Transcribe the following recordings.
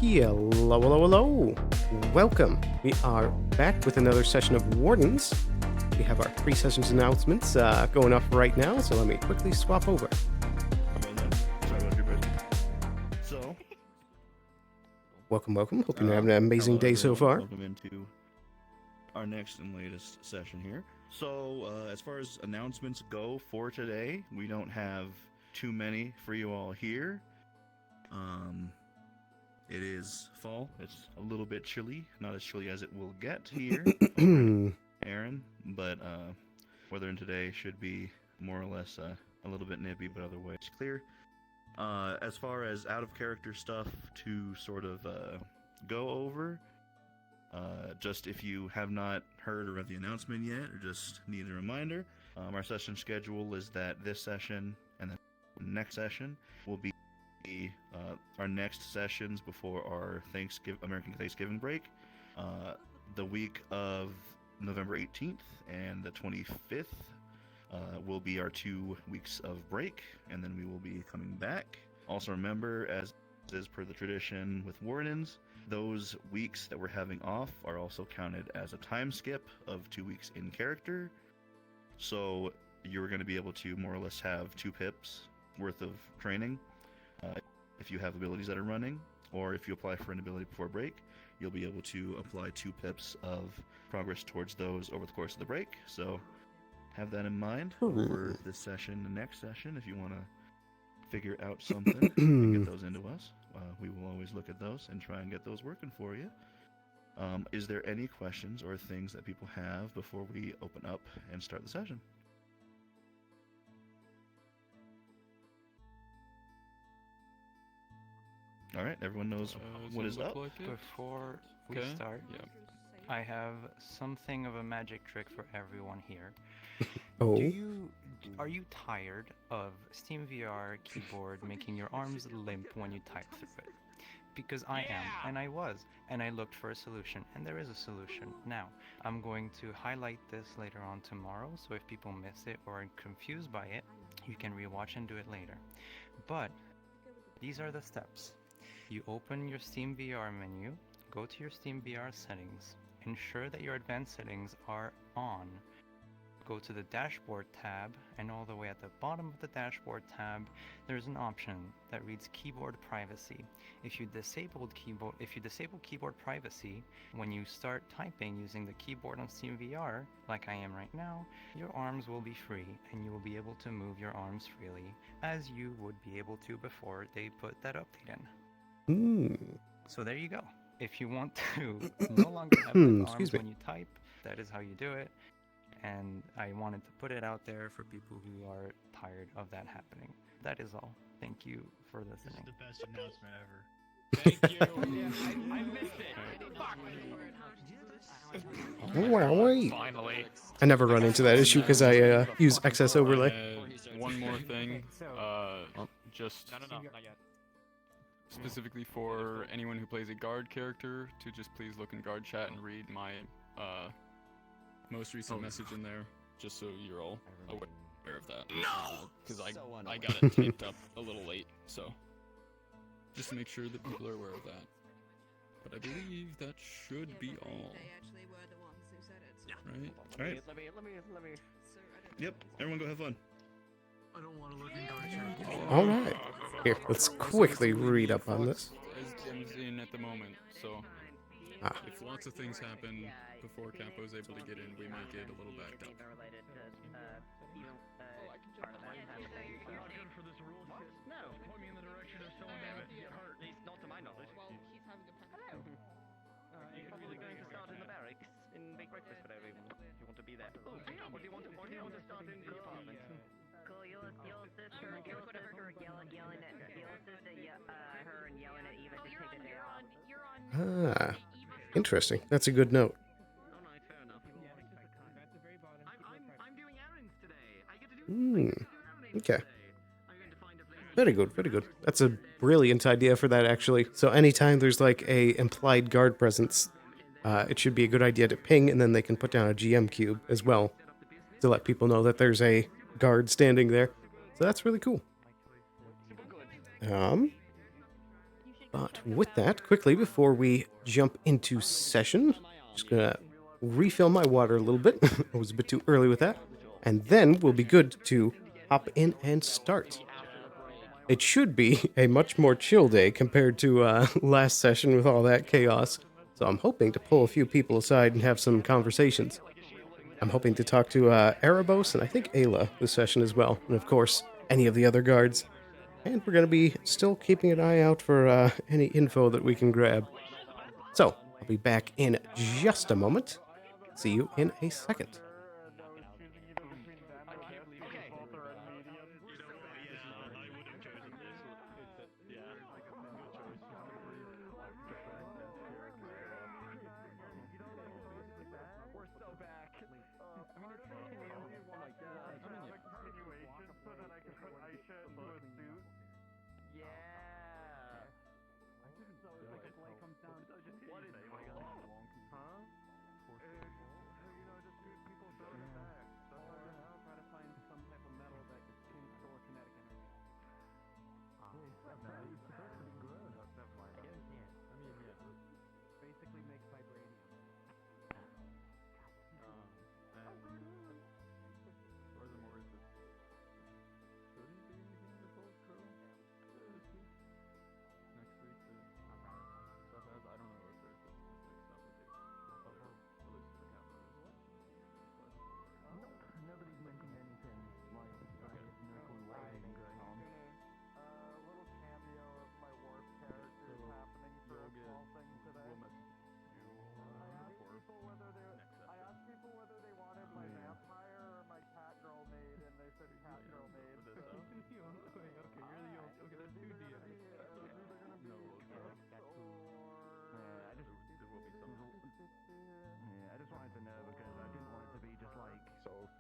Hello, hello, hello. Welcome. We are back with another session of Wardens. We have our pre-sessions announcements going up right now, so let me quickly swap over. So, welcome. Hope you're having an amazing day so far. Welcome into our next and latest session here. So, as far as announcements go for today, we don't have too many for you all here. It is fall. It's a little bit chilly, not as chilly as it will get here, Aaron, but weather in today should be more or less a little bit nippy, but otherwise clear. As far as out of character stuff to sort of go over, just if you have not heard or read the announcement yet, or just need a reminder, our session schedule is that this session and the next session will be our next sessions before our American Thanksgiving break. The week of November 18th and the 25th will be our 2 weeks of break, and then we will be coming back. Also remember, as is per the tradition with Wardens, those weeks that we're having off are also counted as a time skip of 2 weeks in character. So you're going to be able to more or less have 2 pips worth of training if you have abilities that are running, or if you apply for an ability before break, you'll be able to apply 2 pips of progress towards those over the course of the break. So have that in mind for this session and next session. If you want to figure out something and get those into us, we will always look at those and try and get those working for you. Is there any questions or things that people have before we open up and start the session? All right, everyone knows what is up. Before we start, I have something of a magic trick for everyone here. Oh. Are you tired of Steam VR keyboard making your arms limp when you type through it? Because I am, and I was, and I looked for a solution, and there is a solution. Now, I'm going to highlight this later on tomorrow, so if people miss it or are confused by it, you can rewatch and do it later. But these are the steps. You open your Steam VR menu, go to your Steam VR settings, ensure that your advanced settings are on. Go to the dashboard tab, and all the way at the bottom of the dashboard tab, there's an option that reads keyboard privacy. If you disable keyboard privacy, when you start typing using the keyboard on Steam VR, like I am right now, your arms will be free, and you will be able to move your arms freely, as you would be able to before they put that update in. So there you go. If you want to no longer have arms when you type, that is how you do it. And I wanted to put it out there for people who are tired of that happening. That is all. Thank you for listening. This is the best announcement ever. Thank you. I missed it. Fuck. Wait. Finally. I never run into that issue because I use XS overlay. One more thing, just No, not yet. specifically for anyone who plays a guard character, to just please look in guard chat and read my most recent message in there, just so you're all aware of that. No! Because I got it taped up a little late, so just to make sure that people are aware of that. But I believe that should be all. Right? Alright. Let me. Yep, everyone go have fun. I don't want to look in guard chat. All right. Here, let's quickly read up on this. As Jim's in at the moment, so if lots of things happen before Capo's able to get in, we might get a little backed up. Not to my knowledge. You're going to start in the barracks in Big Breakfast for everyone. You want to be there? Oh, or do you want to start in the apartment? Cool, your sister yelling at her and yelling at Eva to take the day off. Ah, interesting. That's a good note. Alright, fair enough. I'm doing errands today. I get to do errands Okay. today. I'm going to find a place. Very good, very good. That's a brilliant idea for that, actually. So anytime there's like a implied guard presence, it should be a good idea to ping, and then they can put down a GM cube as well to let people know that there's a guard standing there. So that's really cool. But with that, quickly, before we jump into session, just gonna refill my water a little bit. I was a bit too early with that. And then we'll be good to hop in and start. It should be a much more chill day compared to last session with all that chaos. So I'm hoping to pull a few people aside and have some conversations. I'm hoping to talk to Erebos and I think Ayla this session as well. And of course, any of the other guards. And we're going to be still keeping an eye out for any info that we can grab. So, I'll be back in just a moment. See you in a second.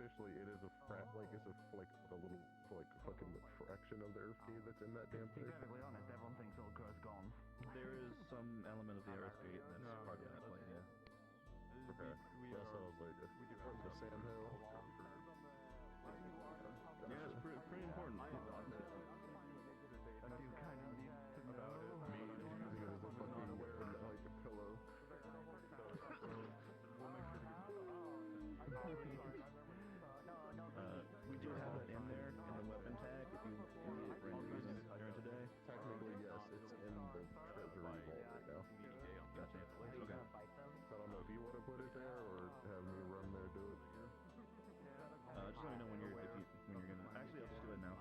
Officially, it is a it's a little fucking fraction of the Earth Gate that's in that damn place. To be perfectly honest, everyone thinks Ulcra's gone. There is some element of the Earth Gate that's part of that plane, yeah. Okay, that sounds like the sand hill. Yeah, it's pretty important. I do kind of need to know about it. Me using it as a fucking pillow. We do have it in there in the weapon tag if you need it for any reason during today. Technically, yes, it's in the treasury vault right now. Gotcha. Okay. I don't know if you want to put it there or have me run there do it. Just let me know when you're gonna. Actually, I'll just do it now.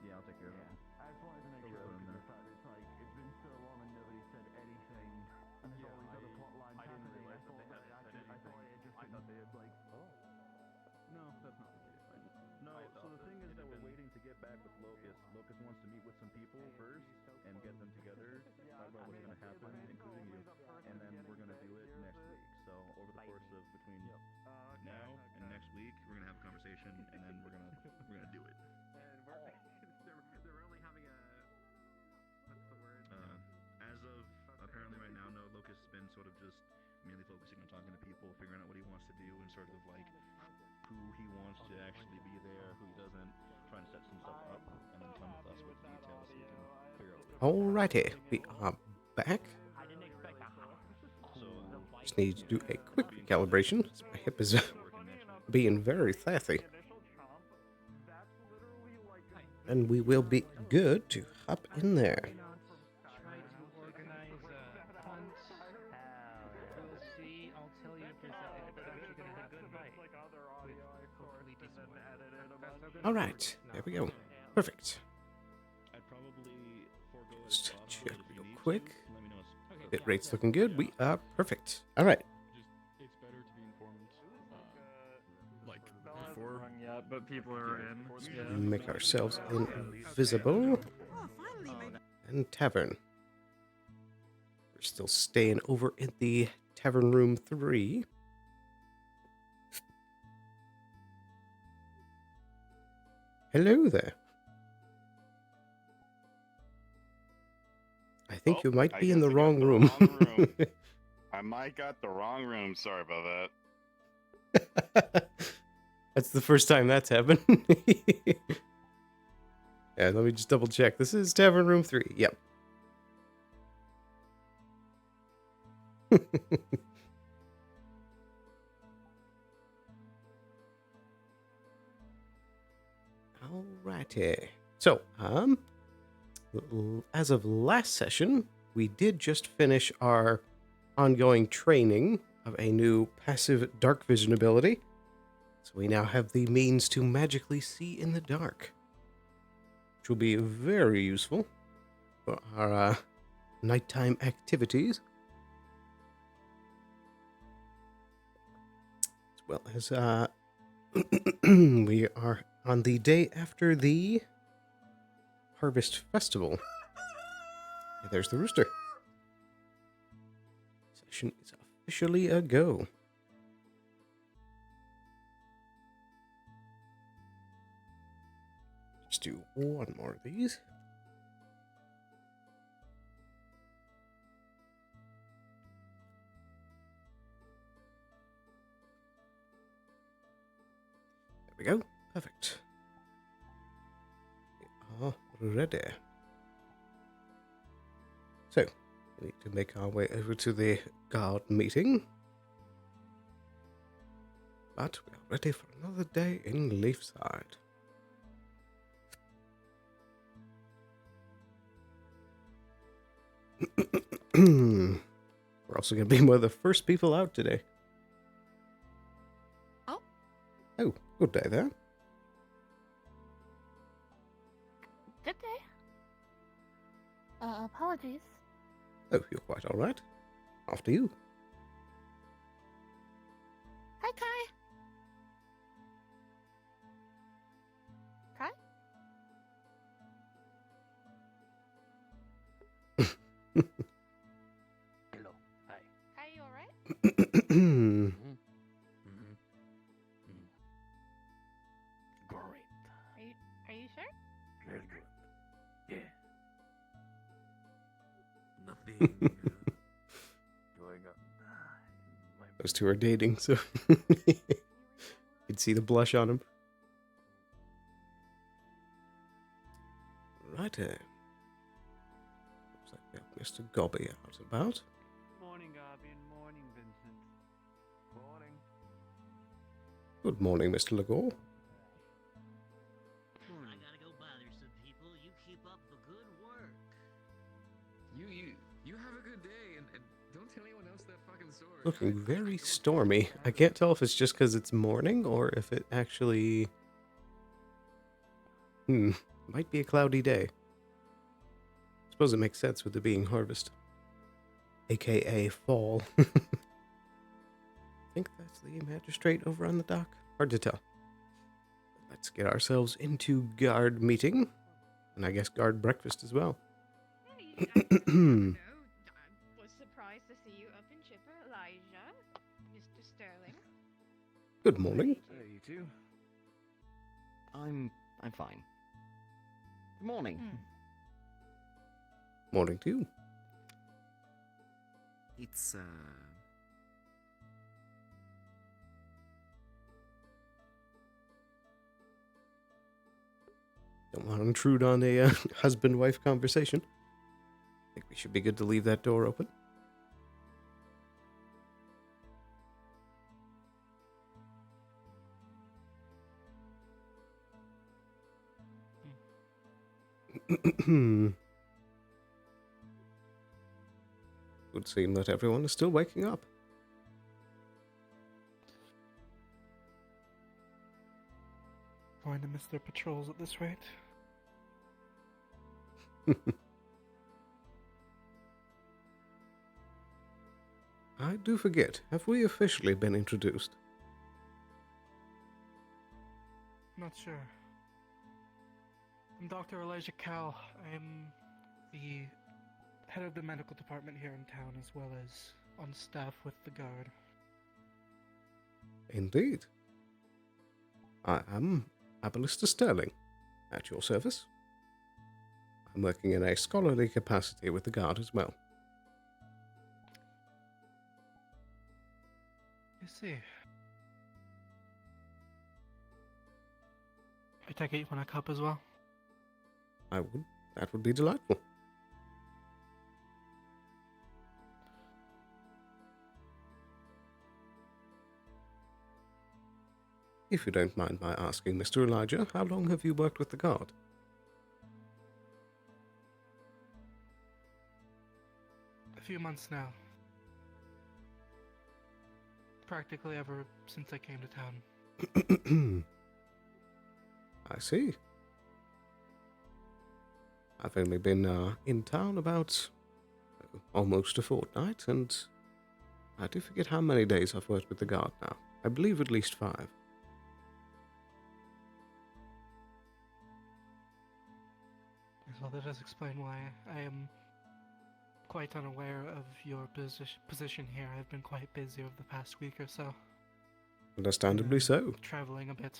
Yeah, I'll take care of it. I just wanted to make sure because the fact it's it's been so long and nobody said anything, and there's all these other plot lines happening. I thought they had just No, that's not the case. No, so the thing is that we're waiting to get back with Locust. Locust wants to meet with some people first and get them together, talk about what's going to happen, including you, and then we're going to do it next week. So over the course of between now and next week, we're going to have a conversation, and then we're gonna do it. They're really having a what's the word? As of apparently right now, no, Locust has been sort of just mainly focusing on talking to people, figuring out what he wants to do, and sort of who he wants to actually be there, who he doesn't, trying to set some stuff up, and then come with us with the details so we can figure out what Alrighty, we are back. So, Just need to do a quick recalibration. My hip is being very sassy. And we will be good to hop in there. Try to organize hunts. We'll see. I'll tell you if it's actually gonna happen right. Hopefully decent weather. Alright, there we go. Perfect. I'd probably forego it Just at the check bottom of it if you real need to. quick. Let me know. Bit rate's looking good. We are perfect. Alright. It's better to be informed, before. Yeah, but people are in. Yeah. Make ourselves invisible. And tavern. We're still staying over in the tavern room 3. Hello there. I think you might be in the wrong room. I might got the wrong room. Sorry about that. That's the first time that's happened. Yeah, let me just double check. This is Tavern Room 3. Yep. Alrighty. So, as of last session, we did just finish our ongoing training of a new passive dark vision ability. So we now have the means to magically see in the dark, which will be very useful for our nighttime activities, as well as we are on the day after the Harvest Festival. And there's the rooster. Session is officially a go. Let's do one more of these. There we go. Perfect. We are ready. So, we need to make our way over to the guard meeting. But we are ready for another day in Leafside. We're also going to be one of the first people out today. Oh. Oh, good day there. Good day. Apologies. Oh, you're quite all right. After you. Hi, Kai. Kai? Hello. Hi. Kai, you alright? Great. Are you sure? Very good. Yeah. Nothing going on. My Those two are dating, so you'd see the blush on him. Righto. Looks like we have Mr. Gobby out and about. Morning, Garby, and morning, Vincent. Morning. Good morning, Mr. Legore. I gotta go bother some people. You keep up the good work. You have a good day, and don't tell anyone else that fucking story. Looking very stormy. I can't tell if it's just because it's morning or if it actually... might be a cloudy day. Suppose it makes sense with it being harvest. AKA fall. I think that's the magistrate over on the dock. Hard to tell. Let's get ourselves into guard meeting. And I guess guard breakfast as well. No, I was surprised to see you up and chipper, Elijah. Mr. Sterling. Good morning. Hey, you too. I'm fine. Good morning. Morning to you. It's Don't want to intrude on a husband-wife conversation. I think we should be good to leave that door open. Would seem that everyone is still waking up. Going to miss their patrols at this rate. I do forget, have we officially been introduced? Not sure. I'm Dr. Elijah Cal. I'm the head of the medical department here in town, as well as on staff with the guard. Indeed. I am Aballister Sterling, at your service. I'm working in a scholarly capacity with the guard as well. I see. I take it you want a cup as well? I would. That would be delightful. if you don't mind my asking, Mr. Elijah, how long have you worked with the Guard? A few months now. Practically ever since I came to town. I see. I've only been in town about almost a fortnight, and I do forget how many days I've worked with the Guard now. I believe at least 5. Well, that does explain why I am quite unaware of your position here. I've been quite busy over the past week or so. Understandably so. Traveling a bit.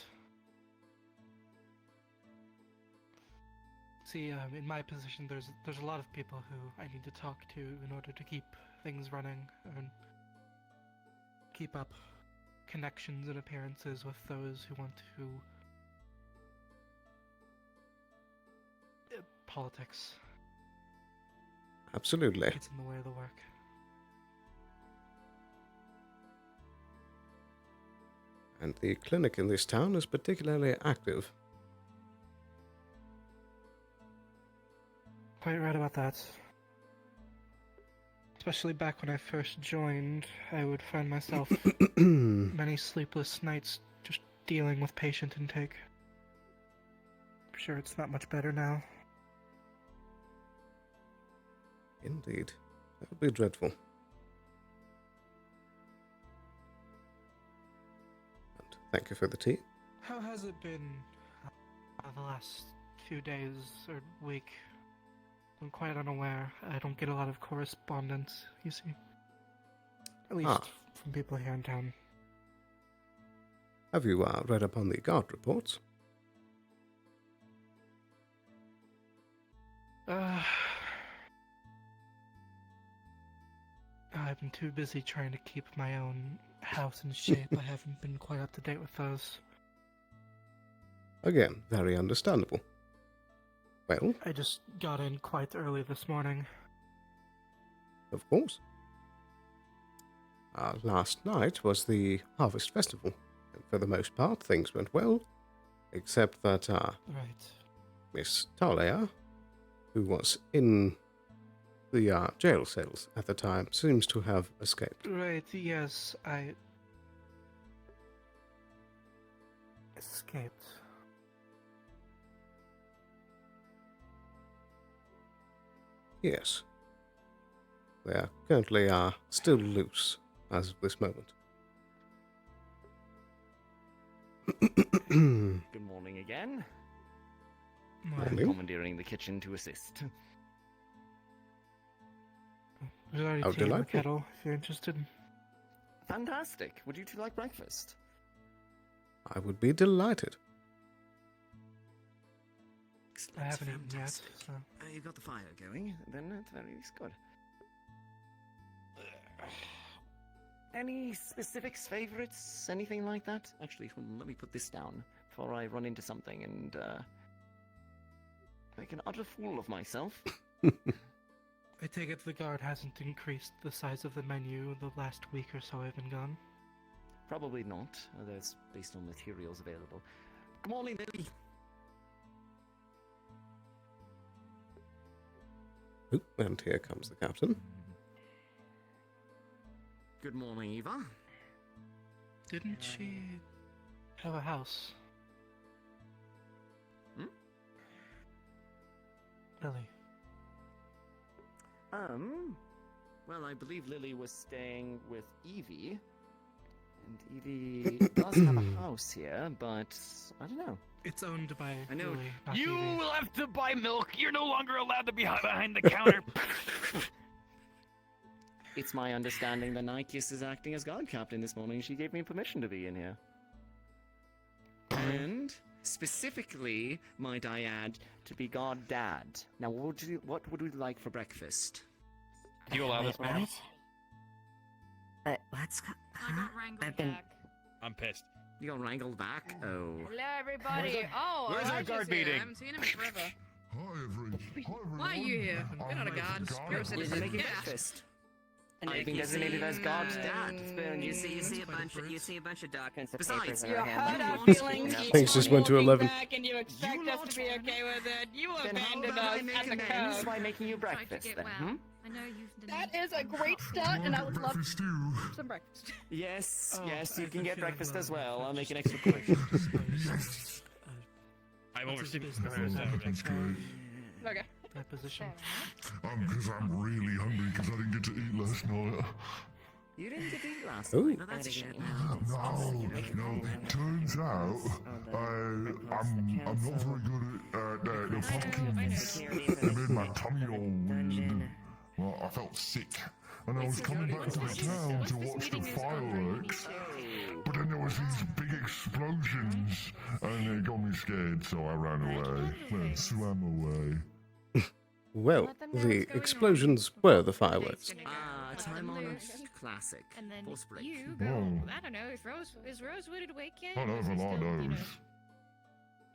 See, in my position, there's a lot of people who I need to talk to in order to keep things running and keep up connections and appearances with those who want to. Politics. Absolutely. It's in the way of the work. And the clinic in this town is particularly active. Quite right about that. Especially back when I first joined, I would find myself many sleepless nights just dealing with patient intake. I'm sure it's not much better now. Indeed. That would be dreadful. And thank you for the tea. How has it been the last few days or week? I'm quite unaware. I don't get a lot of correspondence, you see. At least from people here in town. Have you read up on the Guard reports? I've been too busy trying to keep my own house in shape. I haven't been quite up to date with those. Again, very understandable. Well, I just got in quite early this morning. Of course. Last night was the Harvest Festival, and for the most part things went well, except that Right. Miss Talia, who was in the jail cells at the time, seems to have escaped. Right, yes, I escaped. Yes. They are currently still loose as of this moment. Good morning again. I'm Morning. commandeering the kitchen to assist. There's already How tea in the delightful. kettle, if you're interested. Fantastic. Would you two like breakfast? I would be delighted. I haven't eaten yet, so... You've got the fire going, then it's very good. Any specifics, favorites, anything like that? Actually, let me put this down before I run into something and make an utter fool of myself. I take it the guard hasn't increased the size of the menu the last week or so I've been gone. Probably not. That's based on materials available. Good morning, Lily. Oop, and here comes the captain. Good morning, Eva. Didn't she have a house? Hmm? Lily. Well, I believe Lily was staying with Evie. And Evie does have a house here, but I don't know. It's owned by I know. Lily, not You Evie. left to buy milk. You're no longer allowed to be behind the counter. It's my understanding that Nykius is acting as guard captain this morning. She gave me permission to be in here. And specifically, might I add, to be guard dad. Now, what would we like for breakfast? Do you allow this, man? What's I got wrangled back. I'm pissed. You got wrangled back? Oh. Hello, everybody. Oh, where's our Elijah's guard here. meeting? I haven't seen him in forever. Hi, everyone. Why are you here? You're not a guard. You're a We're citizen. making Yeah. breakfast. I've been designated as God's dad. You see a bunch of documents of Besides, papers in you our hurt hand. our feelings. Things just went to 11. And you expect us to be okay with it. You Then how abandoned about I us make at the amends curb. by making you breakfast then? Hmm? I know you've That is a great start, and I would love some breakfast. Yes, yes, you can get breakfast as well. I'll make an extra portion. I'm overseeing this. Okay. That position. Because I'm really hungry because I didn't get to eat last night. You didn't get to eat last Ooh. night. Well, that's a shame. No. Turns out I'm not very good at the pumpkins. They made my tummy all weird. Well, I felt sick, and I was coming back to the town to watch the fireworks. But then there was these big explosions, and it got me scared, so I ran away. Well, swam away. Well, the explosions were the fireworks. Time-honored classic. And then Force break. you go, Oh. I don't know, is Rosewood awake yet? I never like those.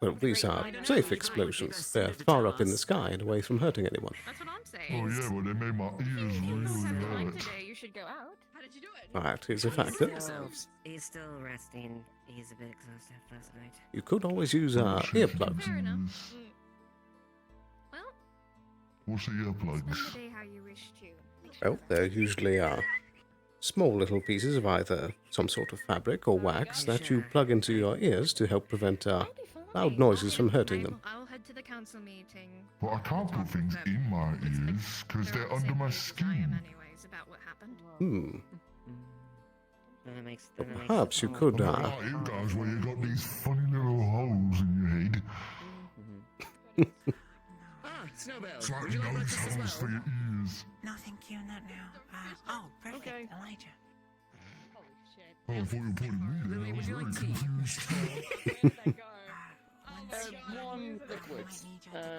Well, these are safe explosions. They're far up in the sky and away from hurting anyone. That's what I'm Oh saying. yeah, but they made my ears really hurt. Today, you should go out. How did you do it? That is a factor. He's still resting. He's a bit exhausted last night. You could always use earplugs. Fair enough. Well, What's the earplugs? spend the day how you wish to. Well, they're usually small little pieces of either some sort of fabric or wax that you plug into your ears to help prevent loud noises from hurting them. I'll head to the council meeting. But I can't put things in my ears because they're under my skin. Anyways, about what happened. That makes Perhaps you could. I'm not like you guys where you got these funny little holes in your head. Snowbell, It's like would you like nose breakfast as holes for well? your ears. No, thank you, not now. Perfect, Elijah. Oh, I thought you were pointing me there. I was really confused. One liquid.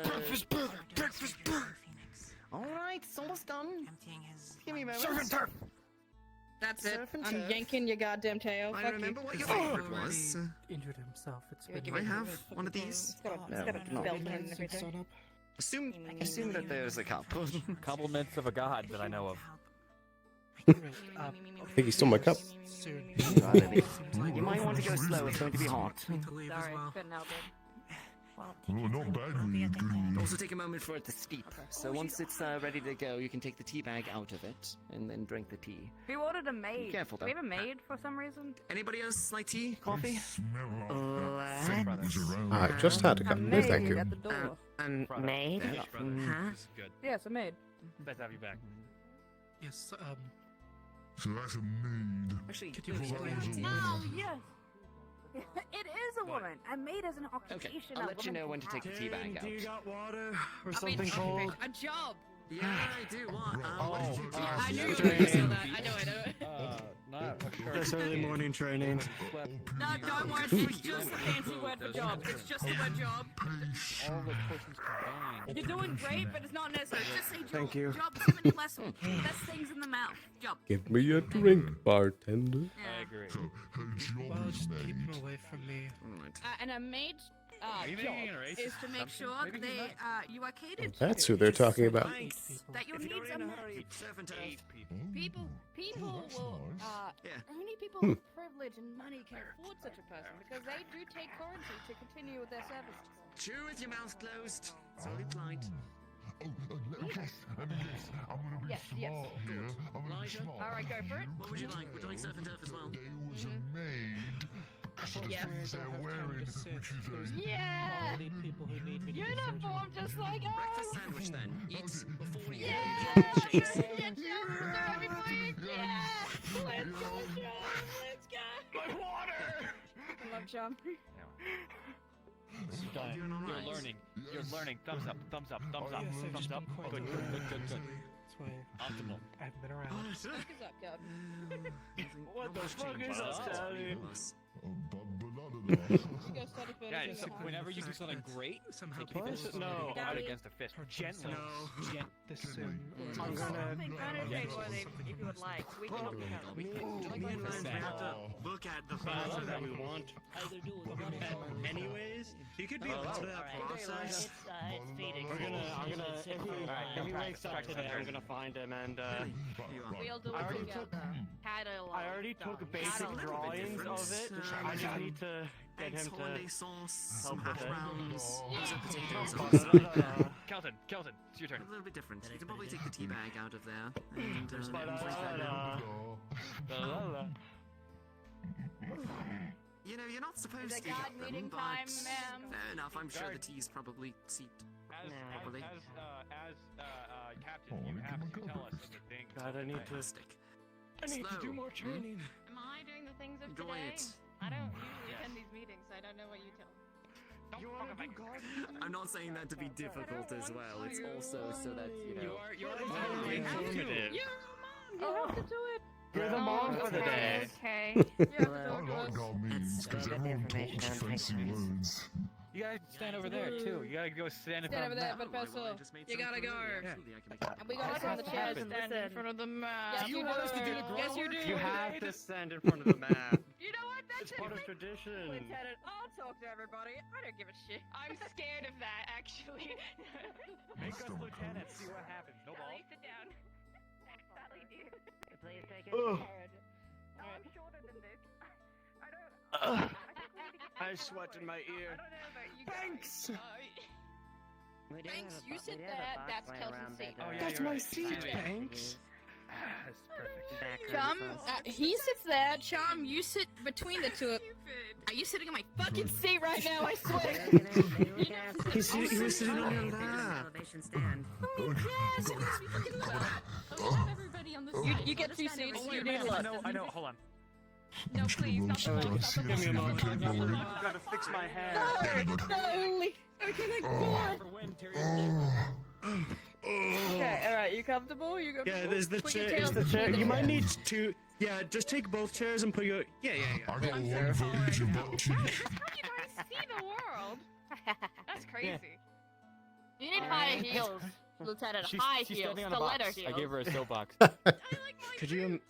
Breakfast burger! Breakfast burger! Alright, it's almost done. Emptying his... Give me a moment. Surf and turf. That's Surf and I'm turf. yanking your goddamn tail. I Fuck remember you. what your favorite was. Injured himself. It's Do been I have one of these? It's got a No. belt on it and everything. Assume that there's a cup. Compliments of a god that I know of. I think he stole my cup. Soon. You might want to go slow, it's going to be hot. Sorry, couldn't help it. Oh, not bad when you do. Also take a moment for it to steep. So once it's ready to go, you can take the tea bag out of it and then drink the tea. We ordered a maid. Careful, Do we though. have a maid for some reason? Anybody else like tea? Coffee? I just had a cup. No, thank you. At the door. Maid? Huh? Yes, a maid. Nice to have you back. Yes, So that's a maid. Actually, could you Well, that was a Oh, woman. yes. It is a woman. A maid is an occupation. Okay, I'll let you know when to take the tea bag out. Do you got water or I something mean, cold? a job. Yeah, I do. What? I knew you were gonna say that. I know. Not a shirt. This early morning training. No, don't worry. It's just a fancy word for job. It's just the word job. All the portions combined. You're doing great, but it's not necessary. Just say job. Thank you. Job. 2 minutes less. Best things in the mouth. Job. Give me a drink, bartender. I agree. So her job well, is just keep maid. him away from me. And a maid's Are you job making a racist is to make assumption? sure Maybe that he's they not. you are catered That's to. who they're talking about. That your If you needs don't are in a met. hurry, surf and turf. 8 people. People that's will nice. Yeah. only people with privilege and money can afford such a person because they do take currency to continue with their services. Chew with your mouth closed. Sorry, polite. Oh, let me guess. I'm gonna be Yes, yes. smart here. I'm gonna be Elijah? smart. All right, go for it. What would you like? Would you like surf and turf as well? There was a maid because of the Yes. things they're wearing, which is a Yeah. People who need me to do Uniform just like Breakfast ours. sandwich then. Eat before you Yeah. eat. Yes, everybody. Yeah. Let's go, John. Let's go. My water! I love John. You're learning. You're learning. Thumbs up. Thumbs up. Thumbs up. Yes, I've Thumbs just up. been quite Good. Good. Good. Good. Good. That's why Optimal. I've been around. Fuck is up, John. What the fuck is up, Daddy? You go study first. Yeah, anything so happens. whenever you do something great, Somehow take your people fist, no. out against a fist. Gently. The sin. I'm gonna say one if you would like. We can help you out. Me and Lance, we have to look at the furniture that we want. Anyways, you could be into that process. It's feeding. I'm gonna, if he wakes up today, I'm gonna find him and, We'll do I it already together. Had a lot. I already took basic drawings of it. I just need to get him to help with it. Kelton, it's your turn. A little bit different. You can probably take the tea bag out of there and place that down. You know, you're not supposed to God get them, meeting but time, ma'am. fair enough. I'm sure the tea's probably seeped properly. Captain, you have to tell us the things. God, I need to do more training. Am I doing the things of Enjoy today? it. I don't usually attend these meetings, so I don't know what you tell me. I'm not saying that to be difficult as well. It's also so that, you know... You are informative. You have to do it. You're the mom for the day. Okay. I like our meetings because everyone talks fancy words. You gotta stand over there too. You gotta go stand in Stand front over of there, the but Peso, you gotta go. And we gotta sit on the chairs and stand in front of the map. Yes, you do. Yes, you do. You have to stand in front of the map. You know what? It's That's part of tradition. Lieutenant, I'll talk to everybody. I don't give a shit. I'm scared of that, actually. Make us lieutenant, see what happens. No ball. Sally, sit down. Sally, dude. Please take it. Ugh. I'm shorter than this. I don't. I sweat in my ear. Thanks. Thanks. You sit there. That's Kelsey's seat. Oh, yeah, That's you're my right. seat, Banks. That's perfect. Chum, he sits there. Chum, you sit between the two. Are you sitting in my fucking seat right now? I swear. He was sitting on your lap. Elevation stand. Yes, everybody on the you get 2 seats. You need love. I know, hold on. No, please, not the Dicey, Give me a moment. don't worry. I gotta fix my hair. No, okay, like Okay, alright, you comfortable? You comfortable? Yeah, there's the Put your chair. tail Is the between chair. the You might chairs. need to. Yeah, just take both chairs and put your. Yeah. I got one for each of butt cheek. That's how you guys see the world. That's crazy. You need high heels, Lieutenant. High She's heels, standing on a stiletto box. heels. I gave her a soapbox. Could you?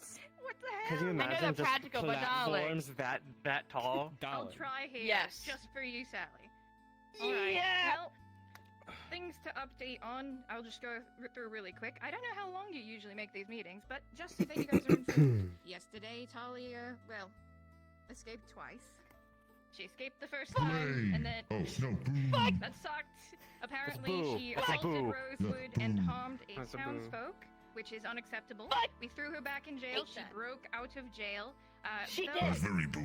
What the hell? Could you imagine they're just practical, but darling. platforms that tall? I'll try here. Yes. Just for you, Sally. Alright. Yeah. Well, things to update on. I'll just go through really quick. I don't know how long you usually make these meetings, but just so that you guys are informed. Yesterday, Talia, well, escaped twice. She escaped the first time, Hooray! and then Oh, no, boo. that sucked. Apparently, boo. she That's a assaulted boo. Rosewood That's a and boo. harmed a That's a boo. townsfolk, which is unacceptable. We threw her back in jail. Hate She that. broke out of jail. She so- did. That's very boo.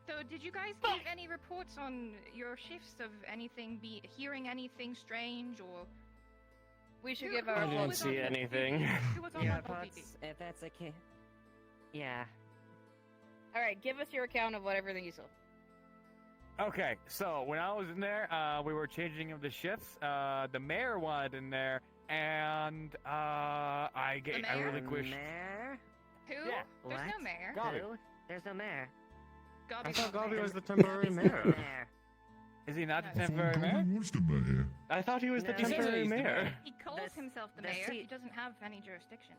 So, did you guys give any reports on your shifts of anything, hearing anything strange, or? We should Who- give who our I was didn't on see PPD? anything. Who was on Yeah, PPD? if that's okay. Yeah. Alright, give us your account of what everything you saw. Okay, so when I was in there, we were changing of the shifts. The mayor wanted in there, and I mayor? relinquished. Mayor? Who? Yeah. There's no What? mayor. Gabi. Who? There's no mayor. Gabi I thought was Gabi mayor. was the temporary mayor. Mayor. Is he not the No. temporary mayor? Goblin was the mayor. I thought he was the No. temporary He's the mayor. He calls This- himself the the mayor. He seat- doesn't have any jurisdiction.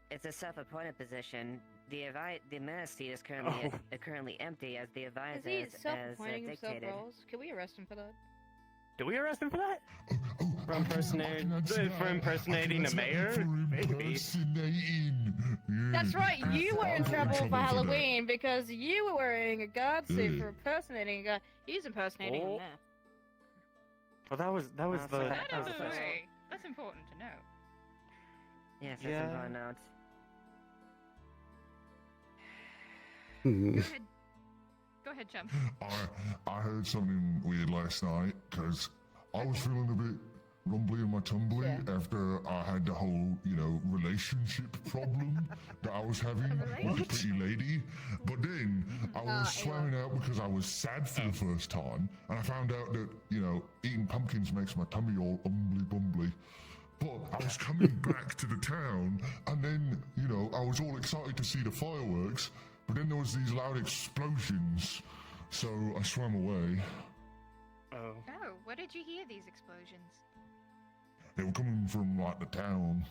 It's a self-appointed position. The mayor's seat is currently Oh. currently empty, as the Is advisor he has self-appointing himself dictated. roles? Can we arrest him for that? Did we arrest him for that? For impersonating the mayor? Maybe. That's right, you were in trouble for Halloween because you were wearing a guard suit for impersonating a guy. He's impersonating him Oh. now. Well, that was Oh, the. so That That was is the a first. way. That's important to know. Yes, that's Yeah. important note. Go ahead. Go ahead, chum. I heard something weird last night because I was feeling a bit rumbly in my tumbly after I had the whole, relationship problem that I was having with the pretty lady. But then I was swearing out because I was sad for the first time, and I found out that, eating pumpkins makes my tummy all bumbly. But I was coming back to the town, and then, I was all excited to see the fireworks, but then there was these loud explosions, so I swam away. Uh-oh. Oh, where did you hear these explosions? They were coming from like the town.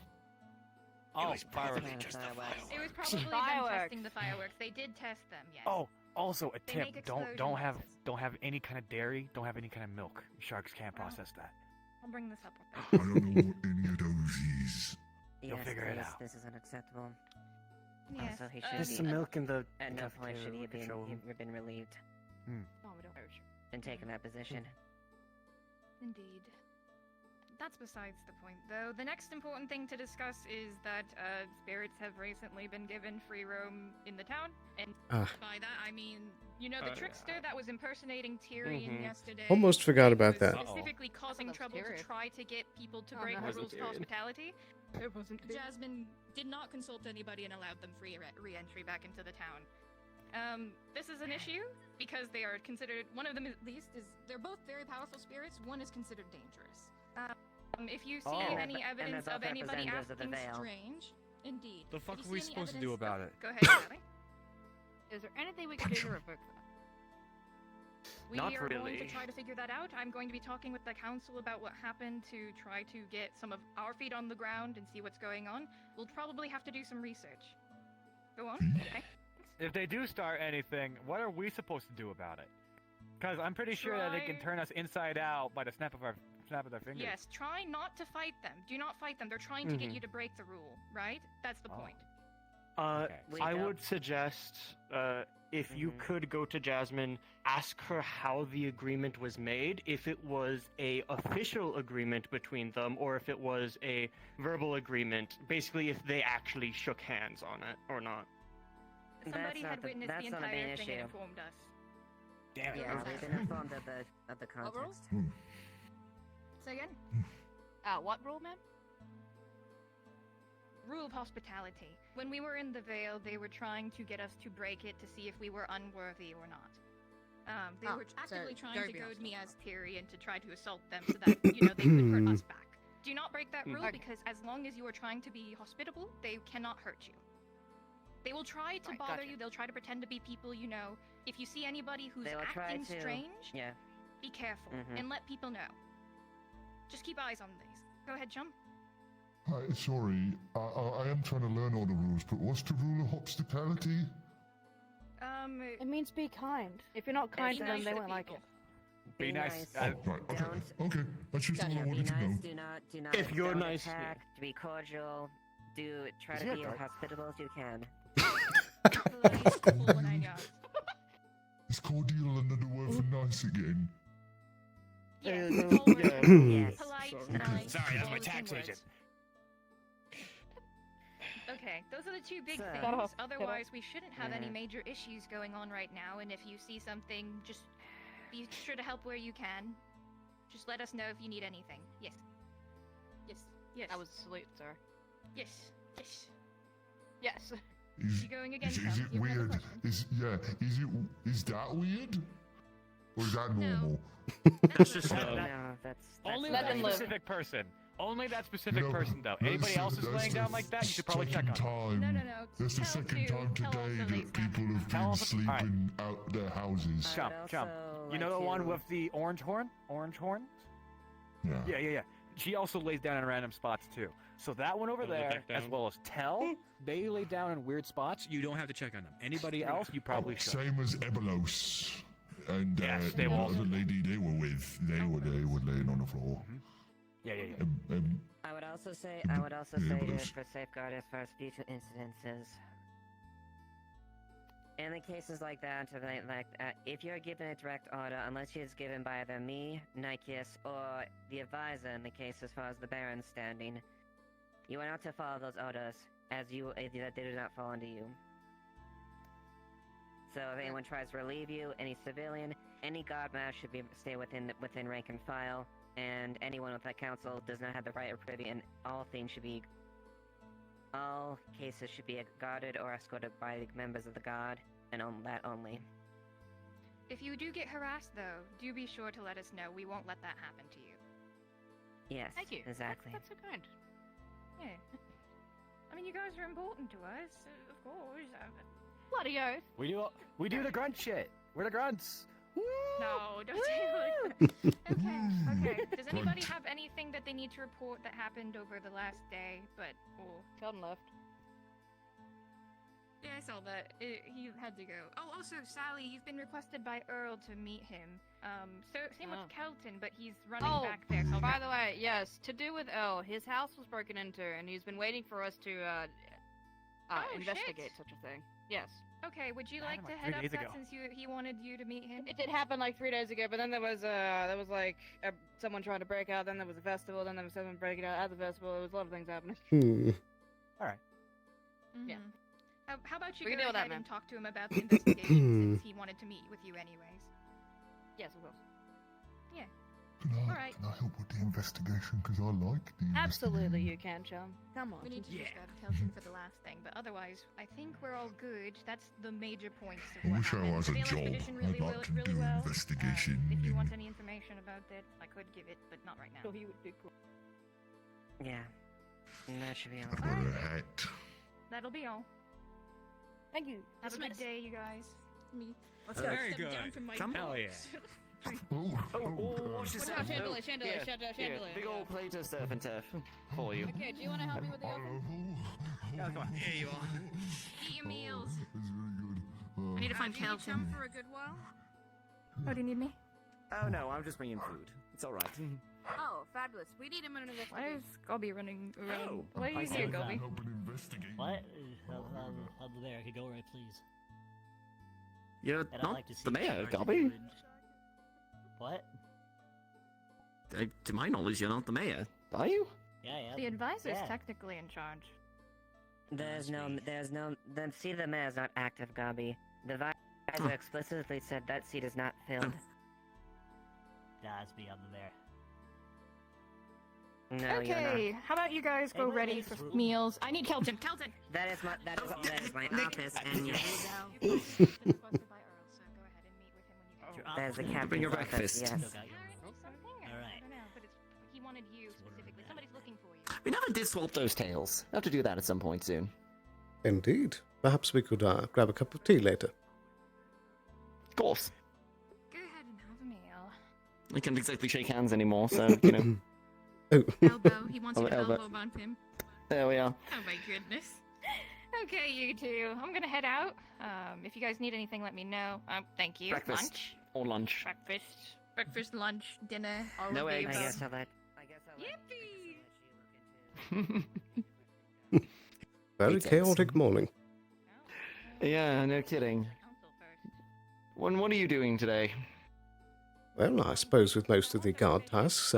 Oh, probably just It was probably them testing the fireworks. They did test them, yes. Oh, also a They tip: make don't explosion have any kind of dairy. Don't have any kind of milk. Sharks can't process that. I'll bring this up with I don't know what any of those is. You'll figure it out. This is unacceptable. Yes. Also, he There's should some milk in the at no point cafeteria, should he we have could show him. been relieved Oh, we don't. and taken that position. Indeed. That's besides the point, though. The next important thing to discuss is that spirits have recently been given free roam in the town, and by that I mean, you know, the trickster that was impersonating Tyrion yesterday. Almost forgot about was that. Specifically causing trouble to try to get people to break the rules of hospitality. It wasn't Jasmine did not consult anybody and allowed them free re-entry back into the town. This is an issue because they are considered, one of them at least is, they're both very powerful spirits, one is considered dangerous. If you see any evidence of anybody acting strange, indeed. The fuck If are you we see any supposed to do evidence- about it? Go ahead, Sally. Is there anything we can do to revoke that? We Not are going really. to try to figure that out. I'm going to be talking with the council about what happened to try to get some of our feet on the ground and see what's going on. We'll probably have to do some research. Go on. Okay. If they do start anything, what are we supposed to do about it? Because I'm pretty sure that they can turn us inside out by the snap of their fingers. Yes, try not to fight them. Do not fight them. They're trying to get you to break the rule, right? That's the point. I would suggest if you could go to Jasmine, ask her how the agreement was made, if it was a official agreement between them, or if it was a verbal agreement. Basically, if they actually shook hands on it or not. Somebody had witnessed the entire thing and informed us. Damn it. Yeah, we've been informed of the context. Say again? What rule, ma'am? Rule of hospitality. When we were in the Vale, they were trying to get us to break it to see if we were unworthy or not. They were actively trying to goad me as Tyrion to try to assault them so that, you know, they could hurt us back. Do not break that rule because as long as you are trying to be hospitable, they cannot hurt you. They will try to bother you, they'll try to pretend to be people you know. If you see anybody who's acting strange, be careful and let people know. Just keep eyes on these. Go ahead, Chum. Hi, sorry, I am trying to learn all the rules, but what's the rule of hospitality? It means be kind. If you're not kind to them, they won't like it. Be nice. Right, okay. That's just all I wanted to know. Do not If you're don't nice, attack, be cordial, try to be as hospitable as you can. Is cordial another word for nice again? Yes. Polite, nice. Sorry, that's my tax agent. Okay, those are the two big Shut things. up. Otherwise, we shouldn't have any major issues going on right now. And if you see something, just be sure to help where you can. Just let us know if you need anything. Yes. Yes. Yes. That was sweet, sir. Yes. Yes. Yes. You going again, Is Chum? it You have another weird? question? Is that weird? Or is that normal? That's just Only let that them live. specific person. Only that specific You know, person, though. that's Anybody the- else is that's laying the down like that, you should probably check on second them. time. That's the second time today that people have been sleeping out their houses. Chum. You know the one with the orange horn? Orange horn? Yeah. Yeah. She also lays down in random spots, too. So that one over there, as well as Tell, they lay down in weird spots. You don't have to check on them. Anybody else, you probably should. Same as Ebalos and Yes, the they will. other lady they were with. They were laying on the floor. Yeah. I would also say just for safeguard as far as future incidences. In the cases like that, if you're given a direct order, unless it is given by either me, Nikeus, or the advisor in the case as far as the Baron's standing, you are not to follow those orders, as they do not fall under you. So if anyone tries to relieve you, any civilian, any guard mass should stay within rank and file, and anyone with that council does not have the right or privy, and all cases should be guarded or escorted by the members of the guard, and on that only. If you do get harassed, though, do be sure to let us know. We won't let that happen to you. Yes, Thank you. exactly. That's so kind. Yeah. I mean, you guys are important to us, of course. Bloody oath. We do the grunt shit. We're the grunts. No, don't say it like that. Okay. Does anybody have anything that they need to report that happened over the last day? But Sheldon left. Yeah, I saw that. He had to go. Oh, also, Sally, you've been requested by Earl to meet him. So same with Kelton, but he's running back there. So by the way, yes, to do with Earl, his house was broken into, and he's been waiting for us to investigate such a thing. Yes. Okay, would you like to head up that since he wanted you to meet him? It did happen like 3 days ago, but then there was someone trying to break out. Then there was a festival. Then there was someone breaking out at the festival. There was a lot of things happening. All right. Mm-hmm. Yeah. How about you We can go deal with ahead that, and man. talk to him about the investigation since he wanted to meet with you anyways? Yes, of course. Yeah. Can I, Alright. can I help with the investigation? Because I like the Absolutely, you can, chum. Come on. We need to just grab Kelton for the last thing, but otherwise, I think we're all good. That's the major points of I what wish I happened. was a The job. expedition really, I'd like to really do well. investigation. If you want any information about it, I could give it, but not right now. So he would be cool. Yeah. That should be all. I've got a hat. That'll be all. Thank you. Have a good day, you guys. Me. Let's go. very Step good. down from my Come box. on. Watch What about chandelier? Chandelier. Chandelier. Big old plate of surf and turf for you. Okay, do you want to help me with the oven? Oh, come on. Here you are. Eat your meals. It's really good. I need to find do you need Kelton. some for a good while? Oh, do you need me? Oh no, I'm just bringing food. It's alright. Oh, fabulous. We need him in an Why investigation. is Gobi running around? Oh, Why are I you see. here, Gobi? Help and investigate. What? I'll be there. I could go right, please. You're And I'd not like to see the mayor, Sergeant Gobby. Wood. What? To my knowledge, you're not the mayor. Are you? Yeah, yeah. The advisor's Yeah. technically in charge. The seat of the mayor is not active, Gabi. The advisor explicitly said that seat is not filled. That's me. I'm the mayor. No, you're Okay, not. how about you guys go Hey, ready wait, for wait. meals? I need Kelton. Kelton. That is my office, and yes, Requested by Earl, so go ahead and meet with him when you get that is the Bring captain's your office. breakfast. Yes. Still got your something. All right. I don't know, but he wanted you specifically. Somebody's looking for you. We never did swap those tails. We'll have to do that at some point soon. Indeed. Perhaps we could grab a cup of tea later. Of course. Go ahead and have a meal. We can't exactly shake hands anymore, so, you know. Oh. Elbow. He wants Oh, you to elbow. elbow bump him. There we are. Oh my goodness. Okay, you two. I'm gonna head out. If you guys need anything, let me know. Thank you. Breakfast. Lunch. Or lunch. Breakfast, lunch, dinner, all No of the eggs. I above. guess I'll let. Yippee! Very Makes sense. chaotic morning. Yeah, no kidding. What are you doing today? Well, I suppose with most of the guard tasks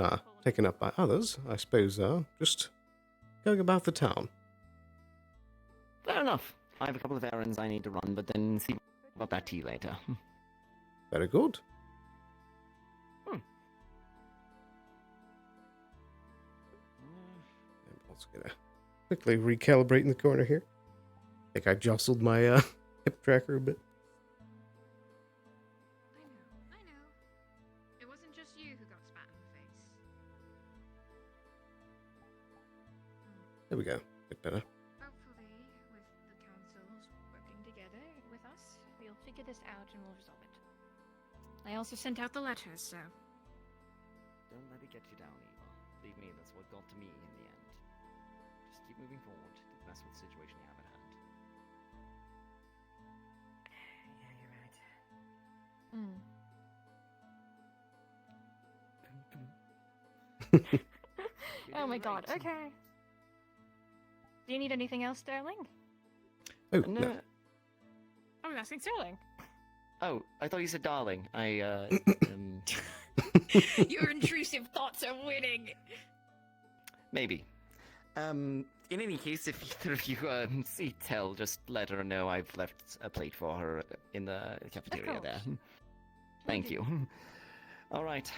taken up by others, I suppose just going about the town. Fair enough. I have a couple of errands I need to run, but then see about that tea later. Very good. I'm also gonna quickly recalibrate in the corner here. I think I jostled my hip tracker a bit. I know. It wasn't just you who got spat in the face. There we go. Bit better. Hopefully, with the councils working together with us, we'll figure this out and we'll resolve it. I also sent out the letters, so. Don't let it get you down, Eva. Believe me, that's what got to me in the end. Just keep moving forward. Don't mess with the situation you have at hand. Yeah, you're right. Oh my god, okay. Do you need anything else, Sterling? Oh, no. I was asking Sterling. Oh, I thought you said darling. Your intrusive thoughts are winning. Maybe. In any case, if either of you see Tell, just let her know I've left a plate for her in the cafeteria course. there. Thank you. All right.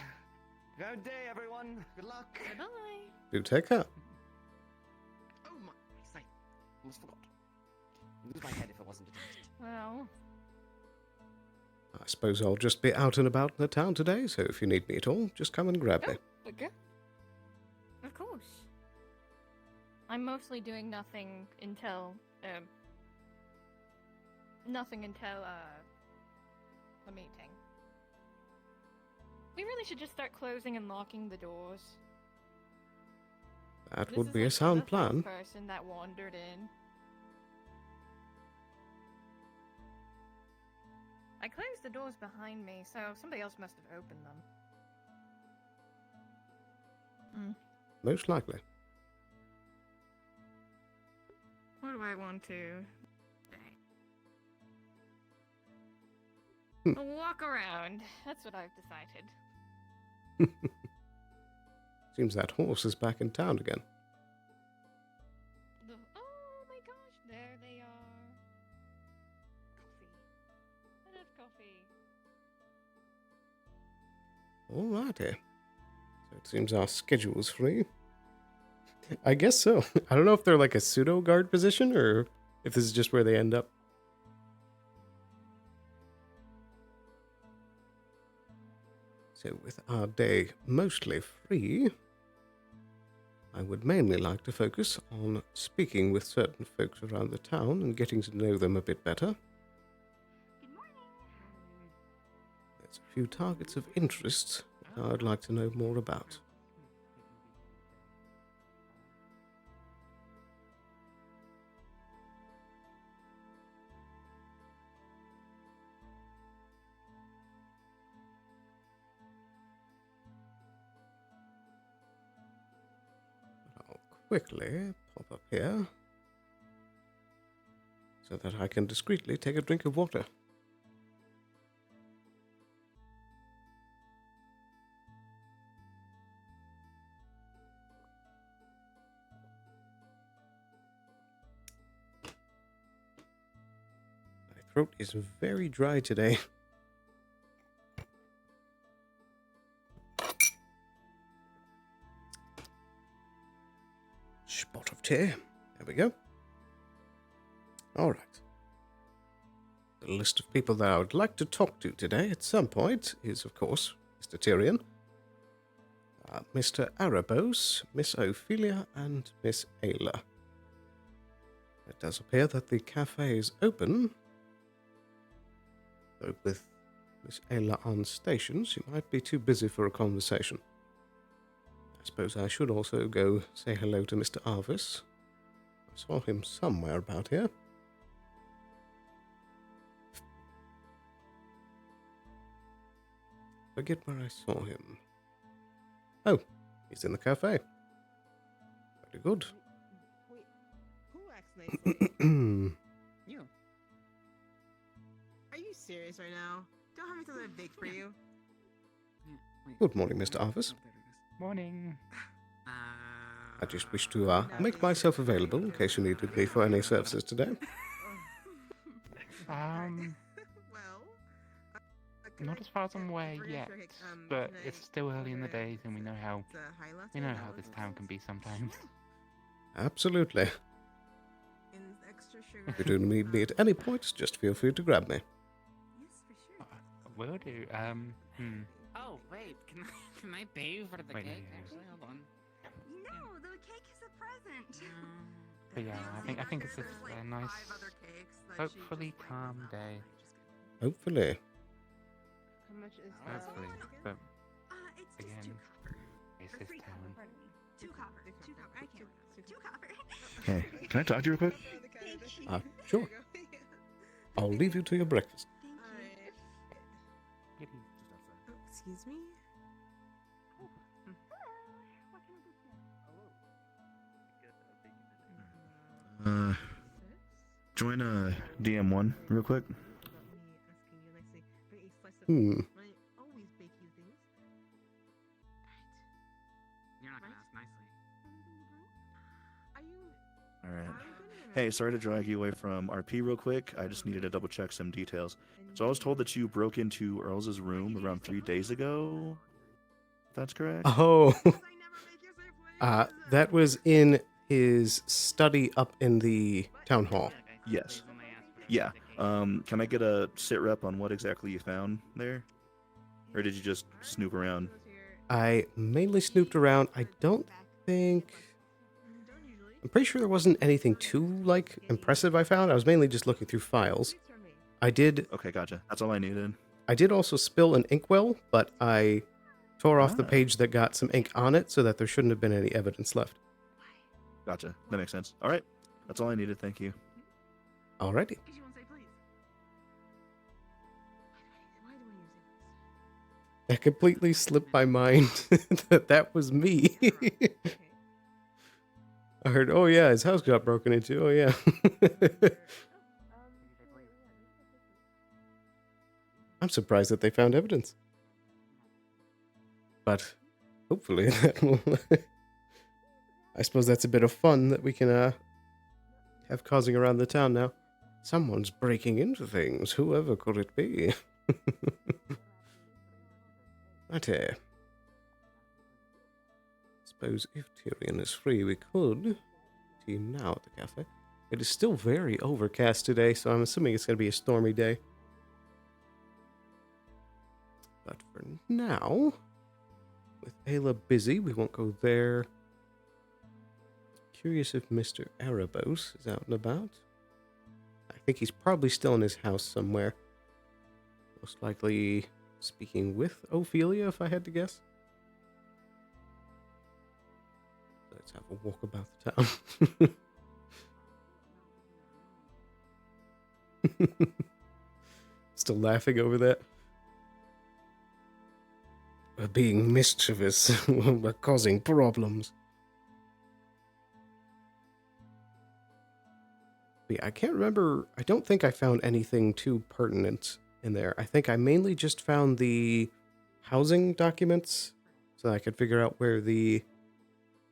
Good day, everyone. Good luck. Bye. Do take care. Oh my sight. Almost forgot. I'd lose my head if I wasn't detached. Well, I suppose I'll just be out and about in the town today, so if you need me at all, just come and grab me. okay. Of course. I'm mostly doing nothing until the meeting. We really should just start closing and locking the doors. That This would is be a like sound the fifth plan. person that wandered in. I closed the doors behind me, so somebody else must have opened them. Most likely. What do I want to Hmm. A walk around. That's what I've decided. Seems that horse is back in town again. Oh my gosh, there they are. Coffee. I love coffee. Alrighty. So it seems our schedule's free. I guess so. I don't know if they're like a pseudo guard position or if this is just where they end up. So with our day mostly free, I would mainly like to focus on speaking with certain folks around the town and getting to know them a bit better. There's a few targets of interest that I'd like to know more about. Quickly pop up here so that I can discreetly take a drink of water. My throat is very dry today. Spot of tea. There we go. Alright. The list of people that I would like to talk to today at some point is, of course, Mr. Tyrion, Mr. Arabos, Miss Ophelia, and Miss Ayla. It does appear that the cafe is open, though with Miss Ayla on station, she might be too busy for a conversation. I suppose I should also go say hello to Mr. Arvis. I saw him somewhere about here. Forget where I saw him. Oh, he's in the cafe. Very good. Wait, who acts nicely? You. Are you serious right now? Don't have me something big for you. Good morning, Mr. Arvis. Morning. I just wish to make myself available in case you needed me for any services today. Not as far as I'm aware yet, but it's still early in the days, and we know how this town can be sometimes. Absolutely. If you do need me at any point, just feel free to grab me. Will do. Oh wait, can I pay you for the Wait, cake? no. Actually, hold on. No, the cake is a present. But yeah, I think it's just a nice, hopefully calm day. Hopefully. How much is that? Hopefully, but It's again, just 2 copper. it's Or this 3 town. copper, pardon me. 2 copper. 2 copper. I can't remember. 2 copper. Hey, can I talk to you real quick? Sure. I'll leave you to your breakfast. Excuse me? Join DM1 real quick. Hmm. You're not gonna ask nicely. All right. Hey, sorry to drag you away from RP real quick. I just needed to double check some details. So I was told that you broke into Earl's room around 3 days ago. If that's correct. Oh. That was in his study up in the town hall. Yes. Yeah. Can I get a sit rep on what exactly you found there? Or did you just snoop around? I mainly snooped around. I don't think... I'm pretty sure there wasn't anything too, impressive I found. I was mainly just looking through files. I did... Okay, gotcha. That's all I needed. I did also spill an inkwell, but I tore off the page that got some ink on it so that there shouldn't have been any evidence left. Gotcha. That makes sense. All right. That's all I needed. Thank you. Alrighty. That completely slipped my mind that was me. I heard, oh yeah, his house got broken into. Oh yeah. I'm surprised that they found evidence. But hopefully that will... I suppose that's a bit of fun that we can have causing around the town now. Someone's breaking into things. Whoever could it be? But suppose if Tyrion is free, we could see him now at the cafe. It is still very overcast today, so I'm assuming it's going to be a stormy day. But for now, with Ayla busy, we won't go there. Curious if Mr. Erebos is out and about. I think he's probably still in his house somewhere. Most likely speaking with Ophelia, if I had to guess. Let's have a walk about the town. Still laughing over that. We're being mischievous. We're causing problems. But yeah, I can't remember. I don't think I found anything too pertinent in there. I think I mainly just found the housing documents so that I could figure out where the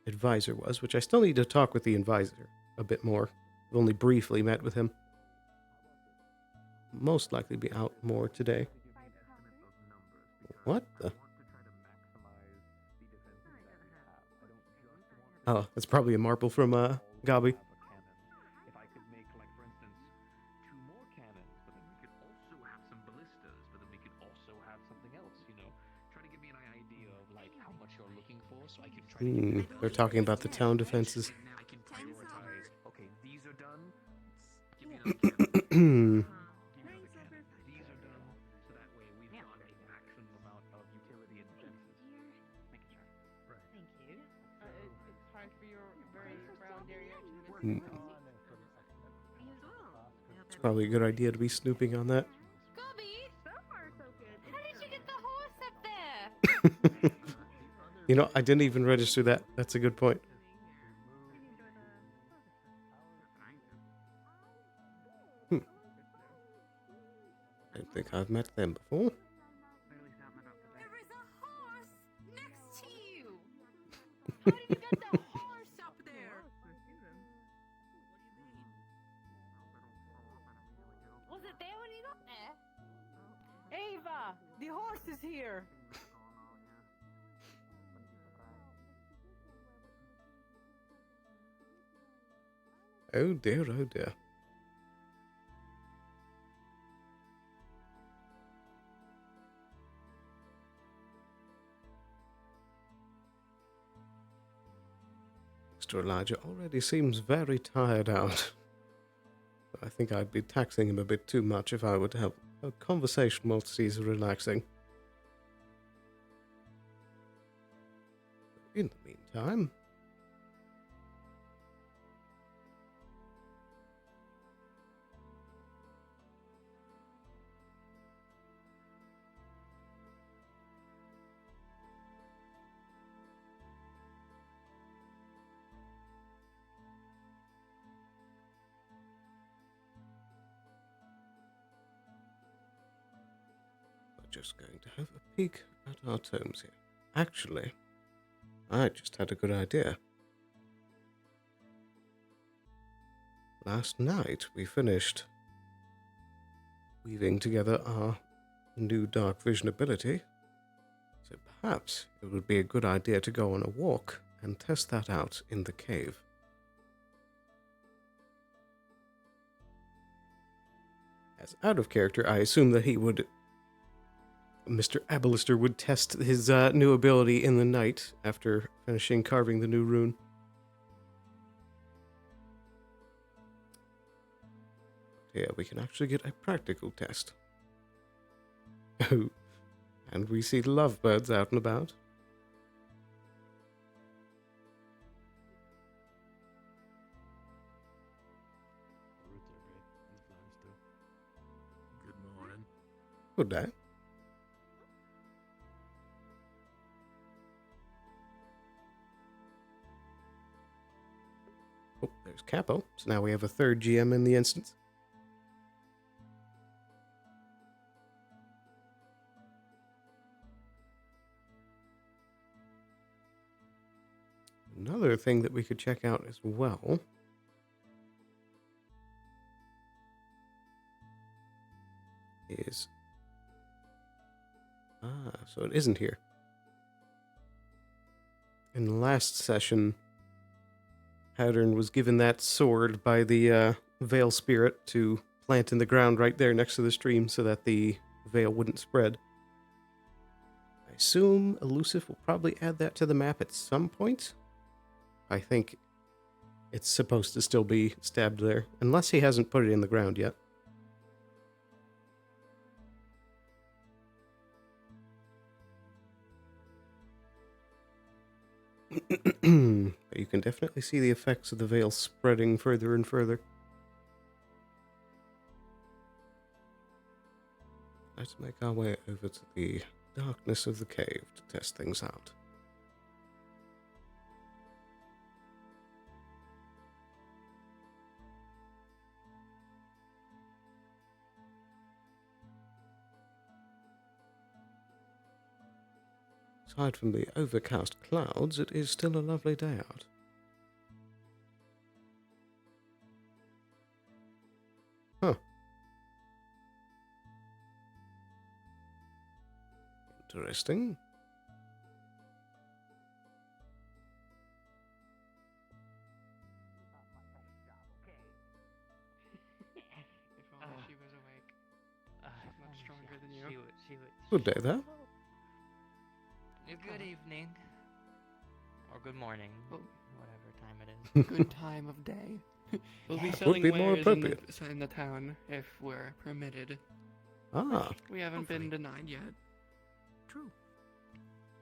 advisor was, which I still need to talk with the advisor a bit more. I've only briefly met with him. Most likely be out more today. What the? Oh, that's probably a marble from Gabi. If I could make, like, for instance, 2 more cannons, but then we could also have some ballistas, but then we could also have something else, you know? Try to give me an idea of, like, how much you're looking for, so I can try to... They're talking about the town defenses. I can prioritize, okay, these are done, give me another cannon. These are done, so that way we've got a maximum amount of utility and defenses. Make it sure. Right. Thank you. It's hard for your very round area Hmm. It's probably a good idea to be snooping on that. Gobby! So far, so good. How did you get the horse up there? You know, I didn't even register that. That's a good point. I don't think I've met them before. There is a horse next to you. How did you get the horse up there? Was it there when you got there? Ava, the horse is here. Oh dear, oh dear. Mr. Elijah already seems very tired out. I think I'd be taxing him a bit too much if I were to have a conversation whilst he's relaxing. In the meantime... just going to have a peek at our tomes here. Actually, I just had a good idea. Last night we finished weaving together our new dark vision ability, so perhaps it would be a good idea to go on a walk and test that out in the cave. As out of character, I assume that Mr. Aballister would test his new ability in the night after finishing carving the new rune. Yeah, we can actually get a practical test. Oh, And we see lovebirds out and about. Good morning. Good day. Oh, there's Capo. So now we have a third GM in the instance. Another thing that we could check out as well is... so it isn't here. In the last session, Pattern was given that sword by the Veil Spirit to plant in the ground right there next to the stream so that the veil wouldn't spread. I assume Elusive will probably add that to the map at some point. I think it's supposed to still be stabbed there, unless he hasn't put it in the ground yet. But you can definitely see the effects of the veil spreading further and further. Let's make our way over to the darkness of the cave to test things out. Aside from the overcast clouds, it is still a lovely day out. Huh. Interesting. If only she was awake. Much stronger than you. Good day there. Good evening. Or good morning. Well, whatever time it is. Good time of day. We'll be Would selling be more wares appropriate. in the town if we're permitted. Ah, We haven't been denied yet. True.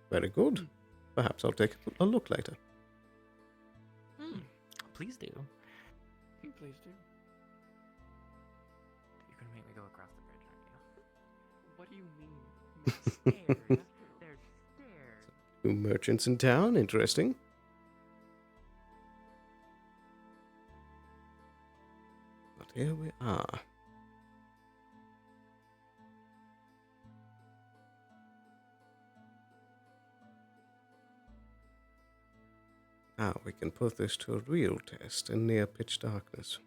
very good. Perhaps I'll take a look later. Please do. Please do. You're gonna make me go across the bridge, aren't you? What do you mean? Stairs. There's stairs. New merchants in town, interesting. But here we are. Now we can put this to a real test in near pitch darkness.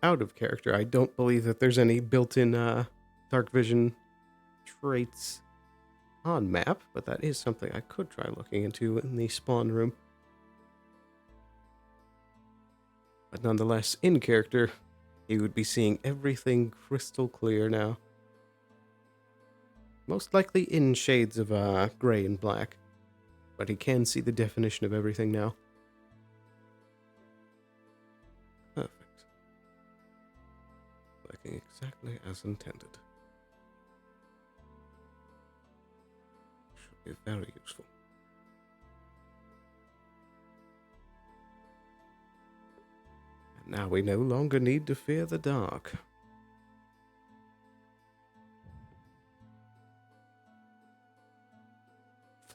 Out of character, I don't believe that there's any built-in dark vision traits on map, but that is something I could try looking into in the spawn room. But nonetheless, in character, you would be seeing everything crystal clear now. Most likely in shades of gray and black, but he can see the definition of everything now. Perfect. Working exactly as intended. Should be very useful. And now we no longer need to fear the dark.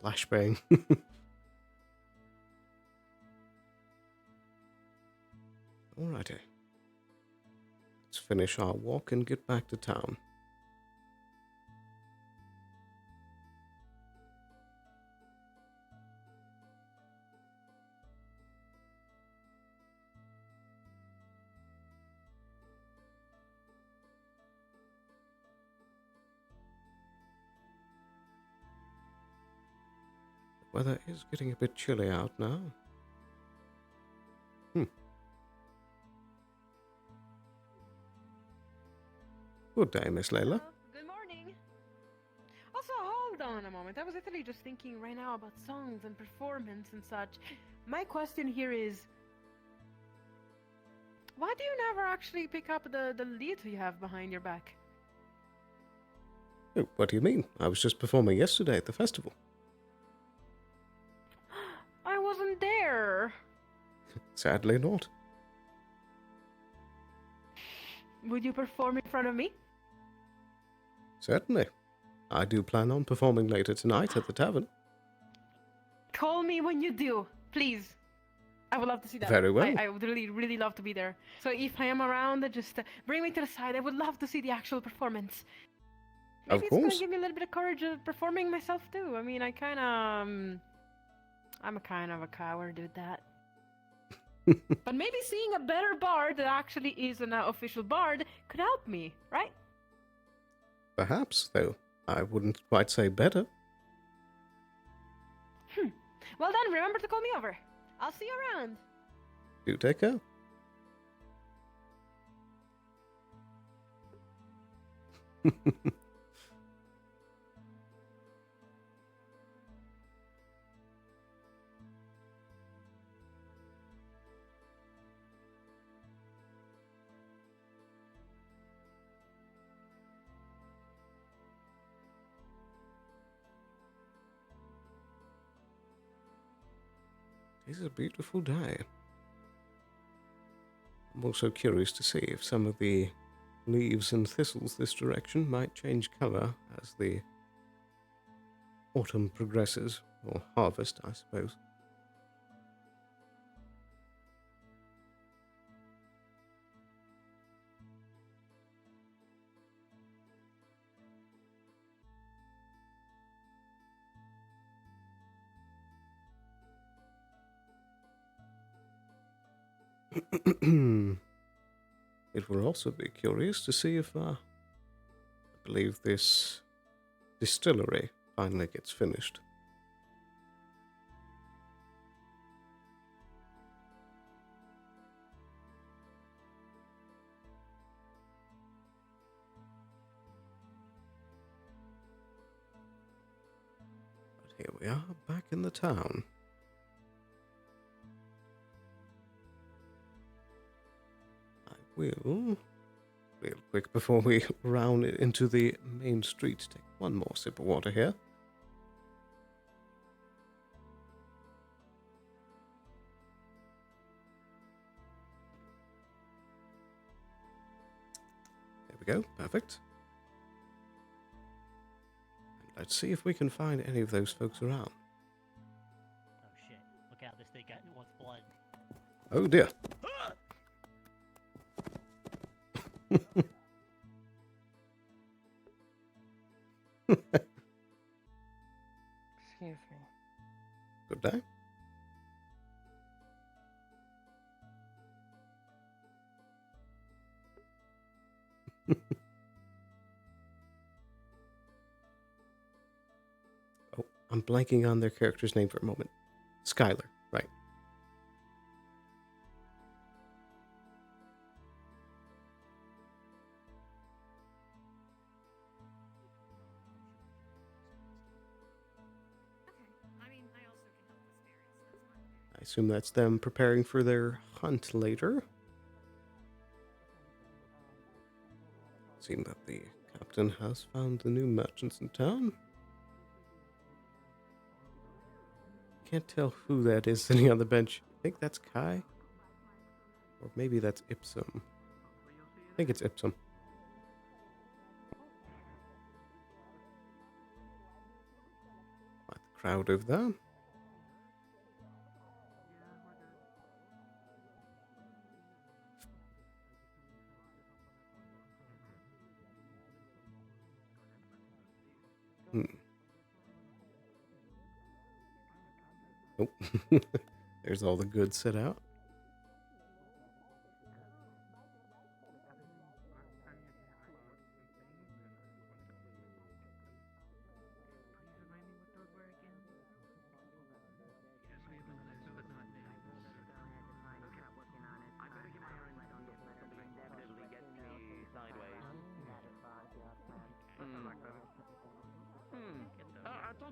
Flashbang. Alrighty. Let's finish our walk and get back to town. The weather is getting a bit chilly out now. Good day, Miss Layla. Good morning. Also, hold on a moment. I was literally just thinking right now about songs and performance and such. My question here is, why do you never actually pick up the lead you have behind your back? Oh, what do you mean? I was just performing yesterday at the festival. I wasn't there. Sadly not. Would you perform in front of me? Certainly. I do plan on performing later tonight at the tavern. Call me when you do, please. I would love to see that. Very well. I would really, really love to be there. So if I am around, just bring me to the side. I would love to see the actual performance. Maybe Of it's gonna course. give me a little bit of courage of performing myself too. I mean, I kind of, I'm a kind of a coward with that. But maybe seeing a better bard that actually is an official bard could help me, right? Perhaps, though. I wouldn't quite say better. Well then, remember to call me over. I'll see you around. Do take care. It's a beautiful day. I'm also curious to see if some of the leaves and thistles this direction might change colour as the autumn progresses, or harvest, I suppose. It will also be curious to see if, I believe this distillery finally gets finished. But here we are, back in the town. Will, real quick before we round it into the main street, take one more sip of water here. There we go, perfect. And let's see if we can find any of those folks around. Oh shit, look out, this thing wants blood. Oh dear. Excuse me. Good day. Oh, I'm blanking on their character's name for a moment. Skylar, right. I assume that's them preparing for their hunt later. Seeing that the captain has found the new merchants in town. Can't tell who that is sitting on the bench. I think that's Kai. Or maybe that's Ipsum. I think it's Ipsum. Quite the crowd over there. Oh, there's all the goods set out.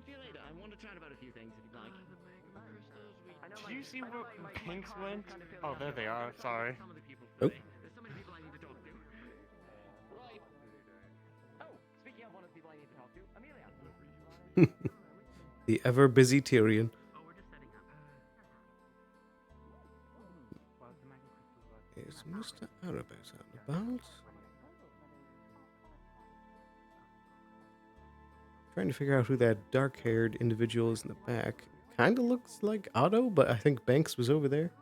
talk to you later. I want to chat about a few things if you'd like. Do you see where Pinks went? Oh, there they are. Sorry. Oh. There's so many people I need to talk to. Right. Oh, speaking of one of the people I need to talk to, Amelia. The ever busy Tyrion. Is Mr. Arabes out and about? Trying to figure out who that dark-haired individual is in the back. Kind of looks like Otto, but I think Banks was over there.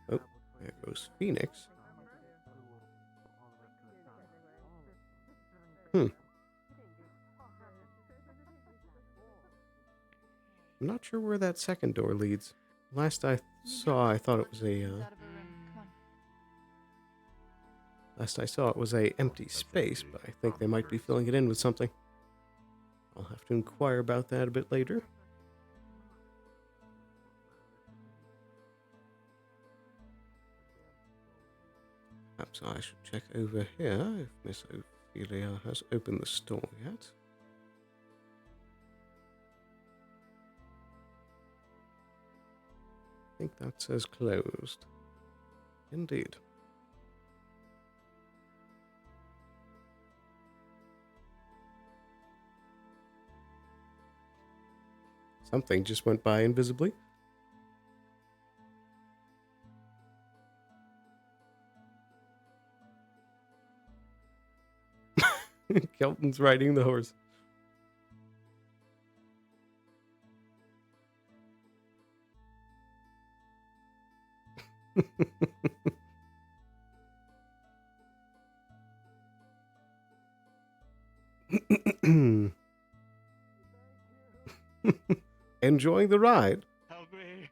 Oh, there goes Phoenix. I'm not sure where that second door leads. Last I saw, I thought it was a. Last I saw, it was a empty space, but I think they might be filling it in with something. I'll have to inquire about that a bit later. Perhaps I should check over here if Miss Ophelia has opened the store yet. I think that says closed. Indeed. Something just went by invisibly. Kelton's riding the horse. Enjoying the ride? Help me.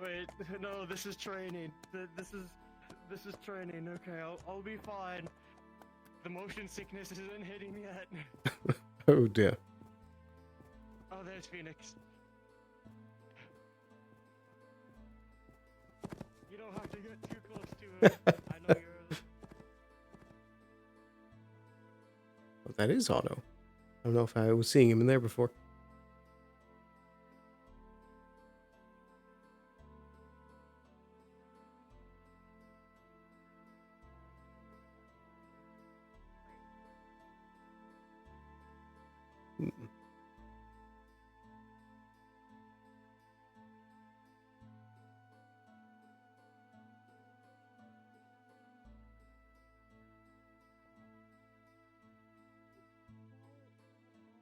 Wait, no, this is training. This is training. Okay, I'll be fine. The motion sickness isn't hitting yet. Oh dear. Oh, there's Phoenix. You don't have to get too close to her. I know you're. Well, that is Otto. I don't know if I was seeing him in there before.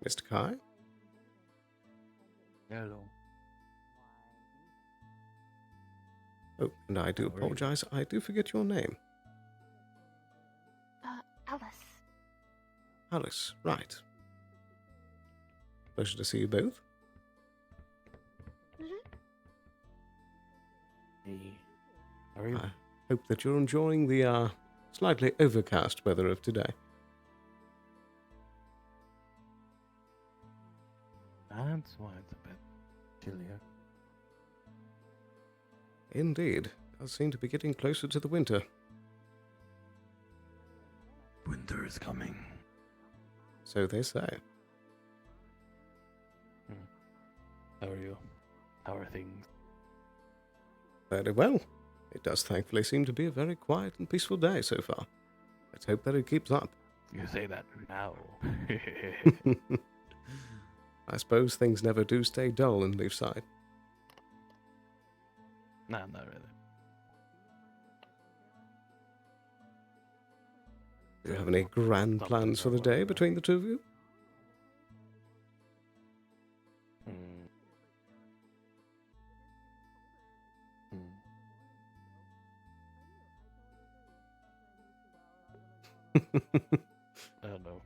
Mr. Kai? Hello. Oh, and I do apologize. I do forget your name. Alice. Alice, right. Pleasure to see you both. Hey, how are you? I hope that you're enjoying the slightly overcast weather of today. That's why it's a bit chillier. Indeed. Does seem to be getting closer to the winter. Winter is coming. So they say. How are you? How are things? Very well. It does thankfully seem to be a very quiet and peaceful day so far. Let's hope that it keeps up. You say that now. I suppose things never do stay dull in Leafside. Nah, not really. Do you have any grand plans for the day between the two of you? I don't know.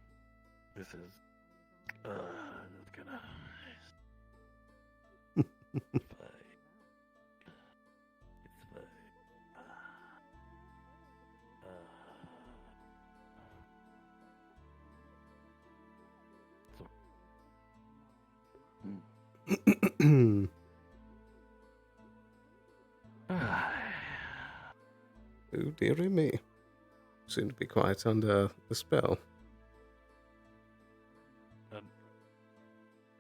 This is. It's gonna. It's fine. It's fine. dearie me. Seem to be quite under the spell.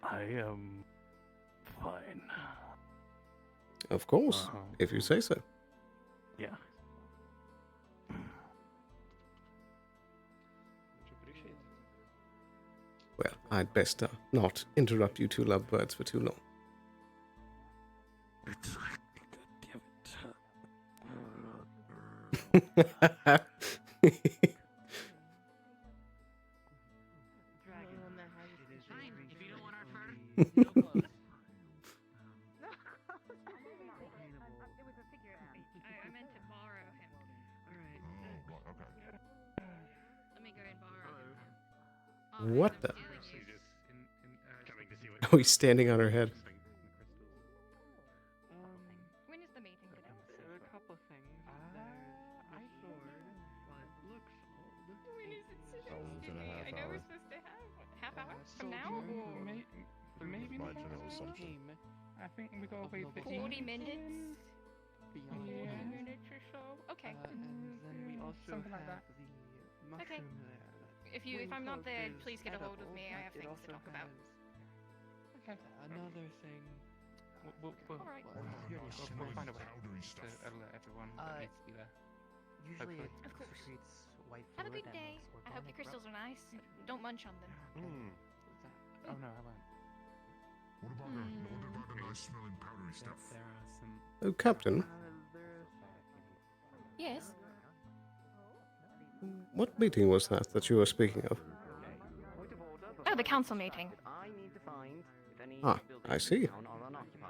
I am fine. Of course, if you say so. Yeah. Well, I'd best not interrupt you two lovebirds for too long. I meant to borrow him. Let me go and borrow him. What the? Oh, he's standing on her head. When is the meeting today? There are a couple things. There's the sword. It looks old. When is it supposed to be? I know we're supposed to have half hour from now. Maybe not game. I think we go wait 40 minutes. Beyond 40 minutes or so. Okay. and then we also Something like have that. the Okay. mushroom there. If I'm not there, please get a hold of me. I have things to talk about. Okay. Another thing. Alright. We'll find a way to alert everyone that needs to be there. Usually Hopefully. it Of course. creates white Have a fluid good that day. makes I hope the organic crystals rubber. are nice. Don't munch on them. Oh no, I won't. What about the nice smelling powdery stuff? There are some. Oh, Captain, Yes. what meeting was that you were speaking of? Oh, the council meeting. Ah, I see.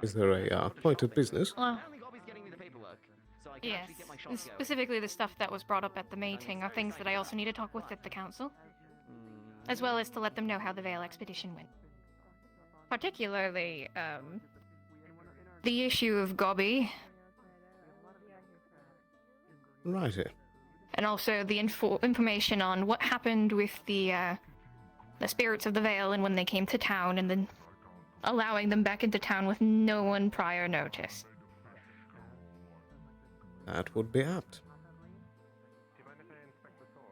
Is there a point of business? Well, yes. Specifically, the stuff that was brought up at the meeting are things that I also need to talk with at the council, as well as to let them know how the Vale expedition went. Particularly, the issue of Gobby, Righty. and also the information on what happened with the spirits of the Vale and when they came to town, and then allowing them back into town with no one prior notice. That would be apt.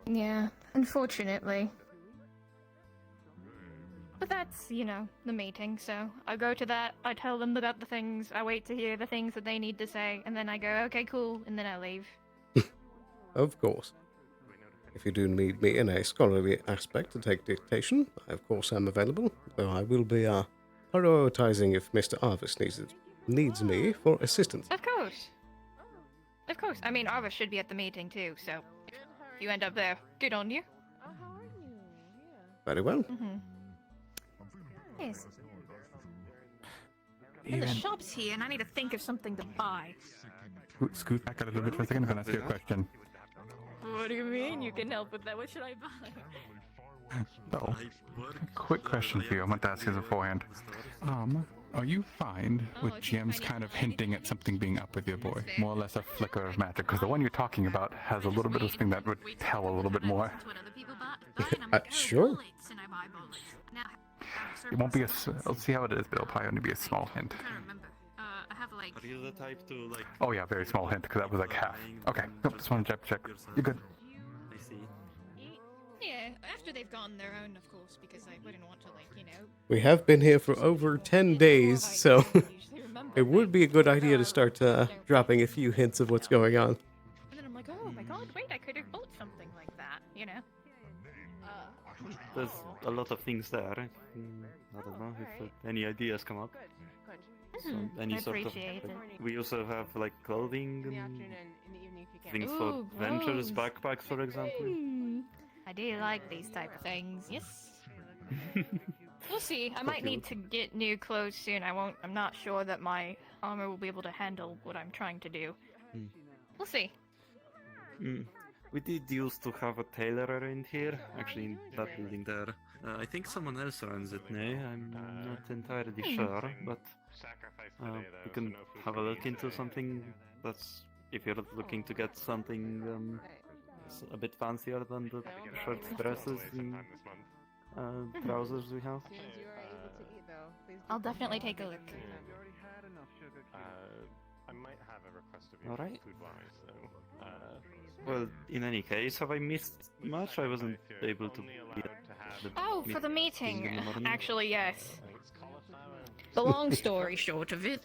Yeah, unfortunately. But that's, the meeting, so I go to that, I tell them about the things, I wait to hear the things that they need to say, and then I go, okay, cool, and then I leave. Of course. If you do need me in a scholarly aspect to take dictation, I of course am available, though I will be prioritizing if Mr. Arvis needs me for assistance. Of course. Of course. I mean, Arvis should be at the meeting too, so if you end up there, good on you. Very well. Mm-hmm. Yes. And the shop's here, and I need to think of something to buy. Scoot back a little bit for a second. I'm going to ask you a question. What do you mean? You can help with that. What should I buy? So, quick question for you. I meant to ask you beforehand. Are you fine with GMs kind of hinting at something being up with your boy? More or less a flicker of magic? Because the one you're talking about has a little bit of something that would tell a little bit more. Sure. It won't be let's see how it is, but it'll probably only be a small hint. I have like. Are you the type to like? Oh yeah, very small hint, because that was like half. Okay, nope, just want to check. You're good. I see. Yeah, after they've gone their own, of course, because I wouldn't want to, We have been here for over 10 days, so it would be a good idea to start dropping a few hints of what's going on. And then I'm like, oh my god, wait, I could have bought something like that, There's a lot of things there. I don't know if any ideas come up. So any I sort of. appreciate it. We also have like clothing and things for ventures, backpacks, for example. I do like these type of things. Yes. We'll see. I might need to get new clothes soon. I'm not sure that my armor will be able to handle what I'm trying to do. We'll see. We did used to have a tailor around here, actually in that building there. I think someone else runs it now, I'm not entirely sure, but we can have a look into something that's, if you're looking to get something a bit fancier than the shirts, dresses, and trousers we have. I'll definitely take a look. I might have a request of you Alright. food-wise, though. Well, in any case, have I missed much? I wasn't able to be at Oh, for the meeting meeting. in the morning. Actually, yes. The long story short of it,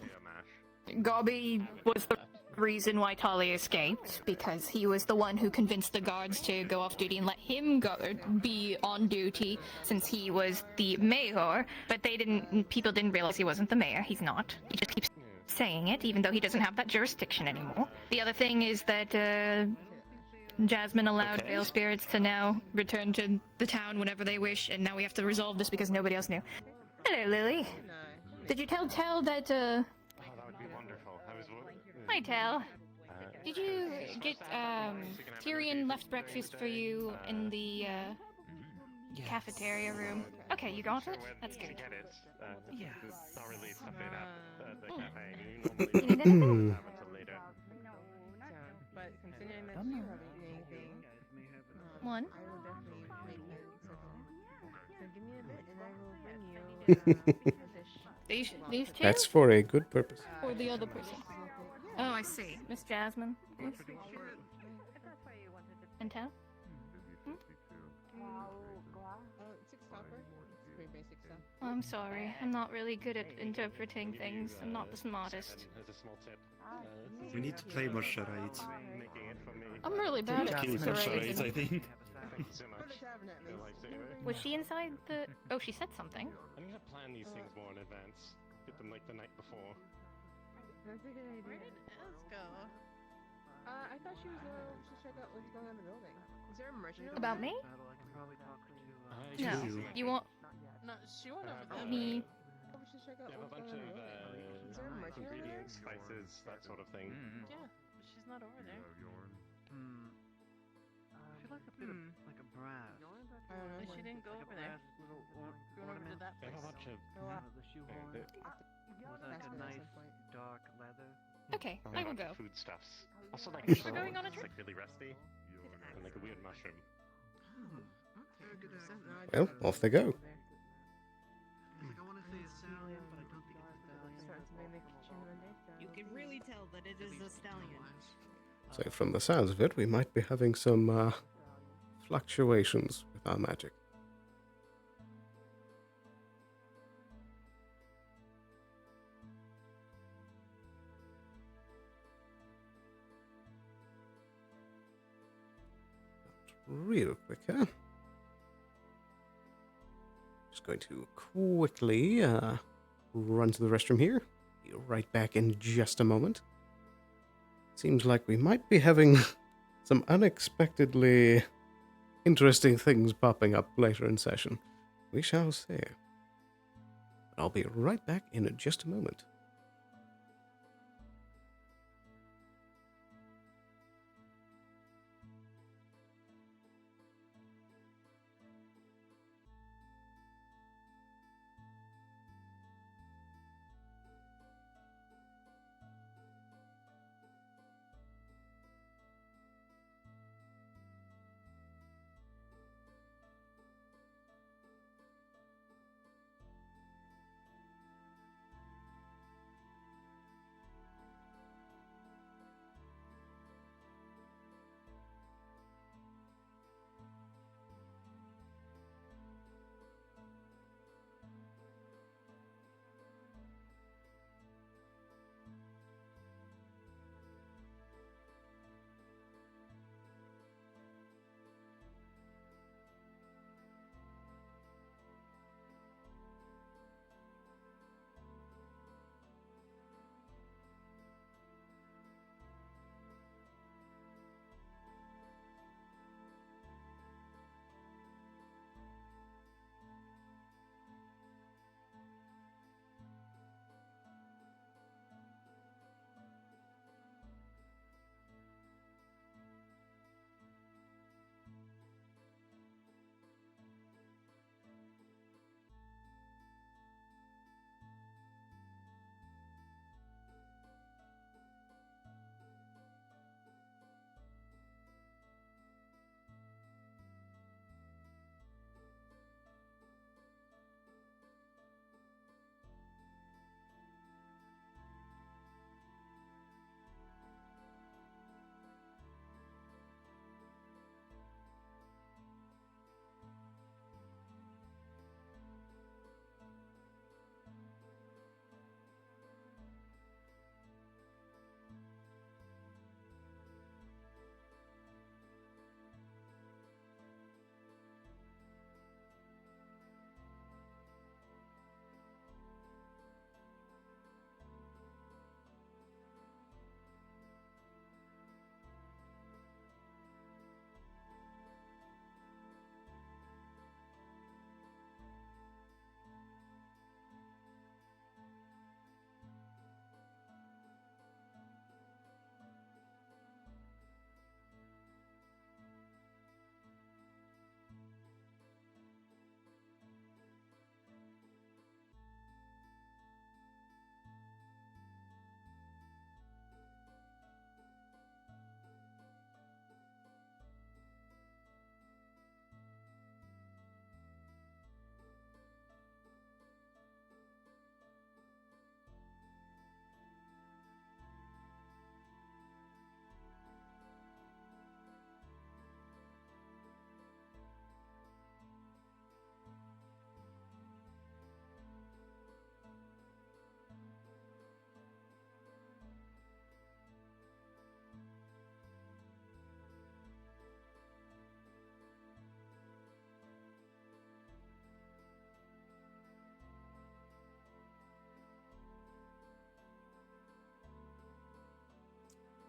Gobby was the reason why Talia escaped, because he was the one who convinced the guards to go off duty and let him go be on duty since he was the mayor, but people didn't realize he wasn't the mayor. He's not. He just keeps saying it, even though he doesn't have that jurisdiction anymore. The other thing is that Jasmine allowed Veil Spirits to now return to the town whenever they wish, and now we have to resolve this because nobody else knew. Hello, Lily. Did you tell that, Oh, that would be wonderful. Hi, Tal. Did you get, Tyrion left breakfast for you in the, cafeteria room? Okay, you got it? That's good. Get it. Yes. Not really something at the cafe. You Normally need don't anything? have until later. But considering that you haven't eaten anything, One. I will definitely make the exception. So give me a bit, and I will bring you These two? That's for a good purpose. Or the other person? Oh, I see. Miss Jasmine. Yes. And Tal? Six copper. It's pretty basic stuff. I'm sorry. I'm not really good at interpreting things. I'm not the smartest. As a small tip. We need to play more charades. Making it for me. I'm really bad at Kill some charades. charades, I think. Thank you so much. Feel like anyway. Was she inside the... Oh, she said something. I need to plan these things more in advance. Get them like the night before. That's a good idea. Let's go. I thought she was going to check out what's going on in the building. Is there a merchant over About there? me? Yeah, No. You want... No, she went over there. Me... Oh, we should check out They have a what's bunch going on of in the building. Is there a merchant over there? ingredients, spices, that sort of thing. Yeah, but she's not over there. I feel like a bit of like a brass. I don't know. She didn't go over there. Going over to that They have a place. bunch of The shoehorn with like a nice dark leather. Okay, they I have will a bunch go. of foodstuffs. Also like We're salt, going on a it's trip? like really rusty. And like a weird mushroom. Well, off they go. Like I want to say a stallion, but I don't think it's a stallion. You can really tell that it is a stallion. So from the sounds of it, we might be having some fluctuations with our magic. Real quick, huh? Just going to quickly run to the restroom here. Be right back in just a moment. Seems like we might be having some unexpectedly interesting things popping up later in session. We shall see. But I'll be right back in just a moment.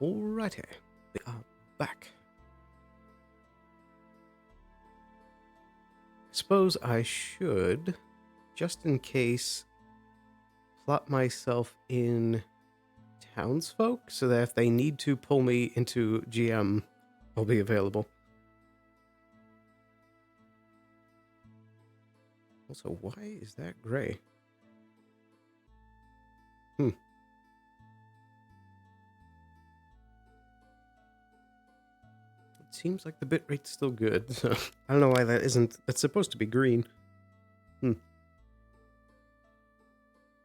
Alrighty, we are back. Suppose I should, just in case, plot myself in townsfolk so that if they need to pull me into GM, I'll be available. Also, why is that gray? It seems like the bitrate's still good, so I don't know why that isn't. That's supposed to be green.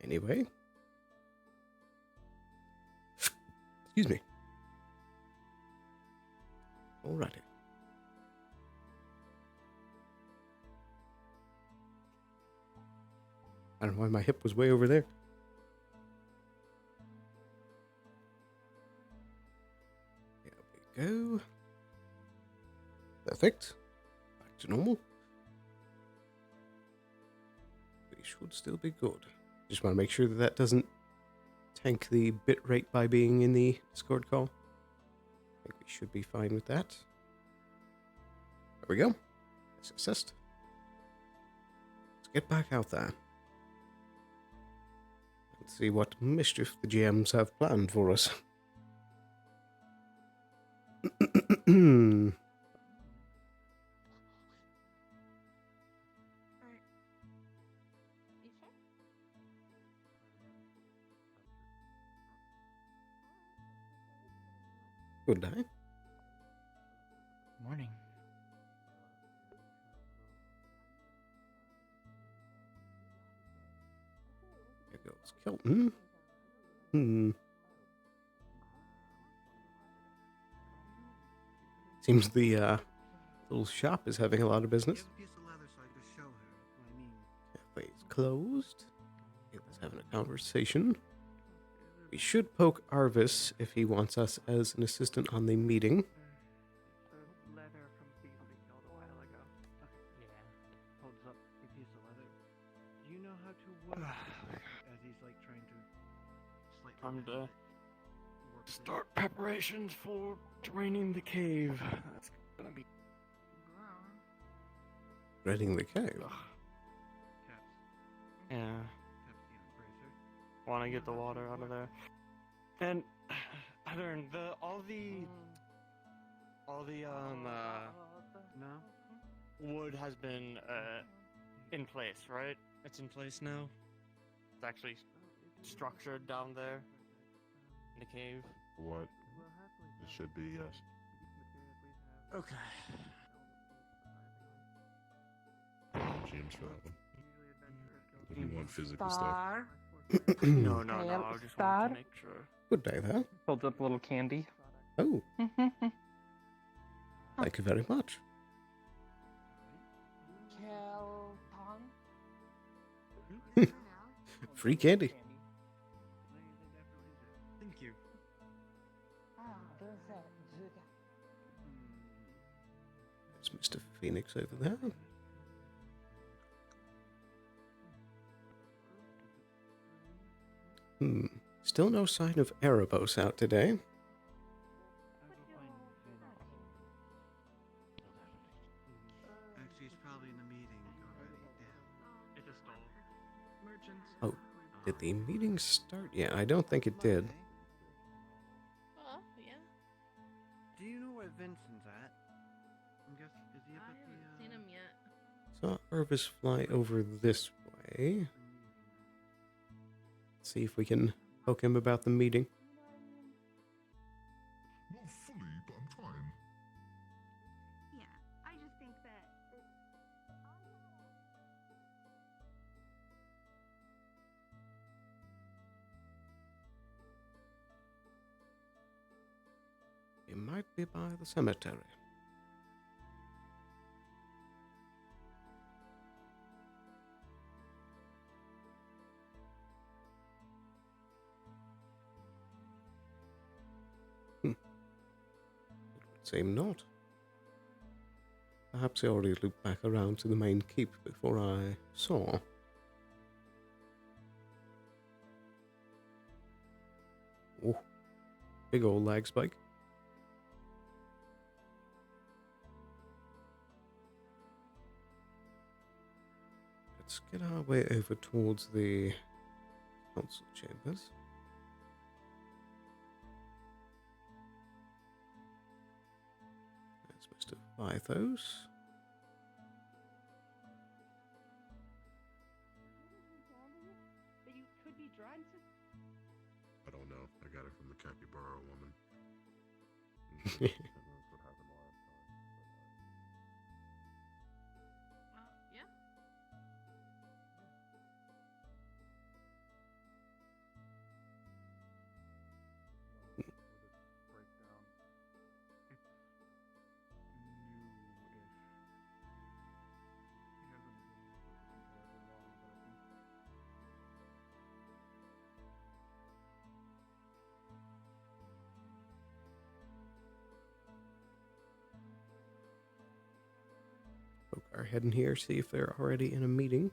Anyway. Excuse me. Alrighty. I don't know why my hip was way over there. There we go. Perfect. Back to normal. We should still be good. Just want to make sure that that doesn't tank the bitrate by being in the Discord call. I think we should be fine with that. There we go. Assist. Let's get back out there. Let's see what mischief the GMs have planned for us. Good day. Morning. There goes Kelton. Seems the little shop is having a lot of business. Cafe's closed. Kayla's having a conversation. We should poke Arvis if he wants us as an assistant on the meeting. Leather from Beasley killed a while ago. Yeah. Holds up a piece of leather. Do you know how to work as he's like trying to Time to start preparations for draining the cave. That's gonna be Reading the cave. Yeah. Want to get the water out of there. And I learned all the wood has been in place, right? It's in place now. It's actually structured down there in the cave. What? It should be, yes. Okay. James for that one. If you want physical stuff. Star? No, I just wanted to make sure. Good day there. Holds up a little candy. Oh. Thank you very much. Free candy. Thank you. There's Mr. Phoenix over there. Still no sign of Erebos out today. Actually, it's probably in the meeting already. Damn. It just stalled. Merchants. Oh, did the meeting start yet? I don't think it did. Well, yeah. Do you know where Vincent's at? I'm guessing, is he up at the, haven't seen him yet. Saw Arvis fly over this way. Let's see if we can poke him about the meeting. Not fully, but I'm trying. Yeah, I just think that He might be by the cemetery. Seem not. Perhaps he already looped back around to the main keep before I saw. Oh. Big old lag spike. Let's get our way over towards the council chambers. There's Mr. Vithos. That you could be drawn to. I don't know. I got it from the capybara woman. That's what happened last time. Yeah. Breakdown. It's new-ish. He hasn't been working terribly long, but I think Poke our head in here, see if they're already in a meeting.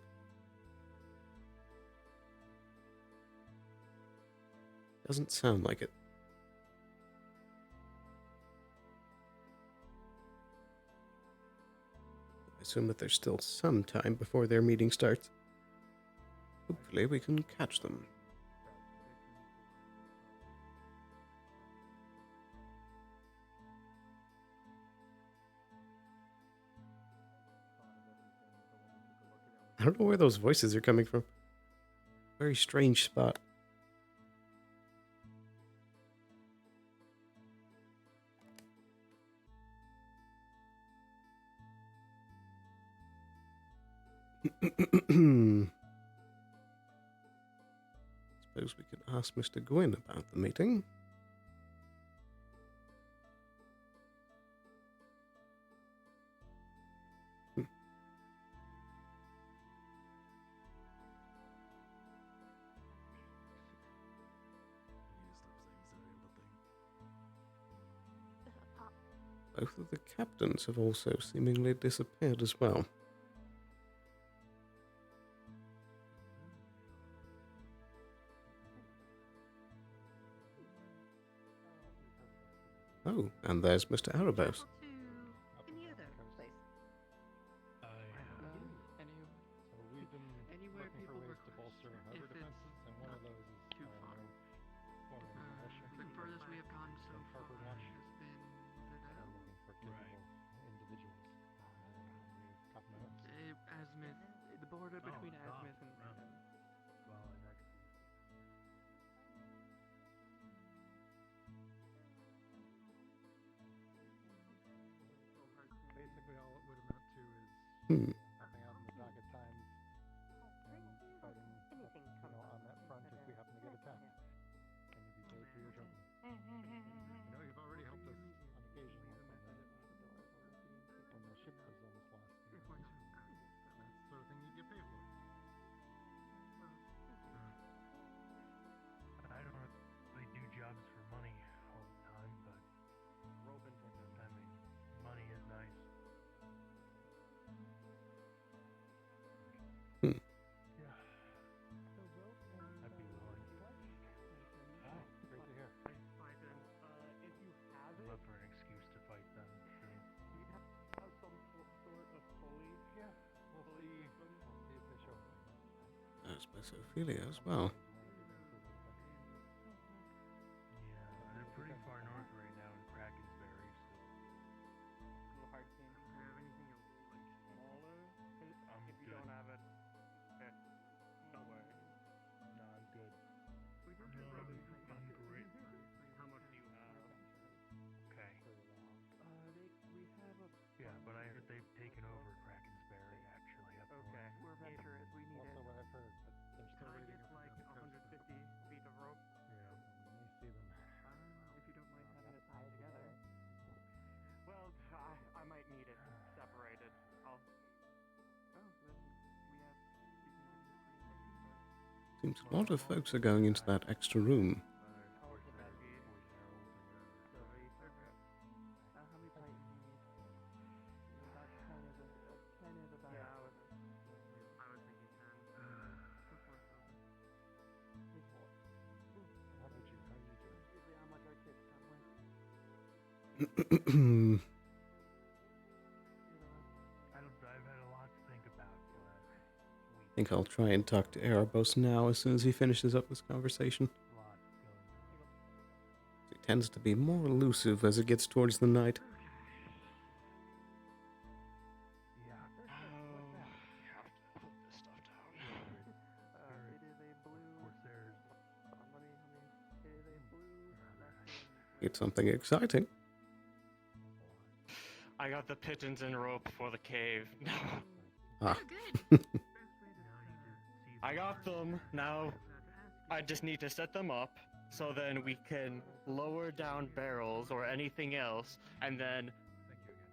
Doesn't sound like it. I assume that there's still some time before their meeting starts. Hopefully we can catch them. I don't know where those voices are coming from. Very strange spot. Suppose we could ask Mr. Gwyn about the meeting. Both of the captains have also seemingly disappeared as well. Oh, and there's Mr. Arabos. Any other place? So we've been Anywhere looking for people ways to bolster harbor defenses, and one of those is too far. former militia. The furthest we have gone so and far harbor watch. has been Zidane. I'm looking for capable individuals. Top of my head. Azimuth, the border between Azimuth and Basically, all it would amount to is helping out in the dock at times and fighting on that front if we happen to get attacked. And you'll be paid for your trouble. You know, you've already helped us on occasion when the ship was almost lost. That's the sort of thing you get paid for. I don't really do jobs for money all the time, but I mean, money is nice. Yeah. I'd be willing. Oh, great to hear. If you have it, look for an excuse to fight them. So. You have some sort of pulley. Yeah, we'll see. We'll see if they show up. There's Miss Ophelia as well. Yeah, they're pretty far north right now in Krakensberry, so. Hard team. Do you have anything like smaller? If you don't have it, okay. No way. No, I'm good. I'm great. How much do you have? Okay. we have a Yeah, but I heard they've taken over Krakensberry, actually. Up okay. north. We're venturers. We need Also it. what I've heard, but they're still Can I waiting get up like on the coast. 150 feet of rope? Yeah. We may see them. If you don't mind having it tied together. Well, I might need it separated. I'll. Oh, then we have. Seems a lot of folks are going into that extra room. How many plates do you need? About 10 is about. Yeah, I was thinking 10. How about you? How are you doing? Usually how much our kids I think I'll try and talk to Erebos now as soon as he finishes up this conversation. He tends to be more elusive as it gets towards the night. It's something exciting. I got the pigeons and rope for the cave. Ah. I got them. Now I just need to set them up so then we can lower down barrels or anything else and then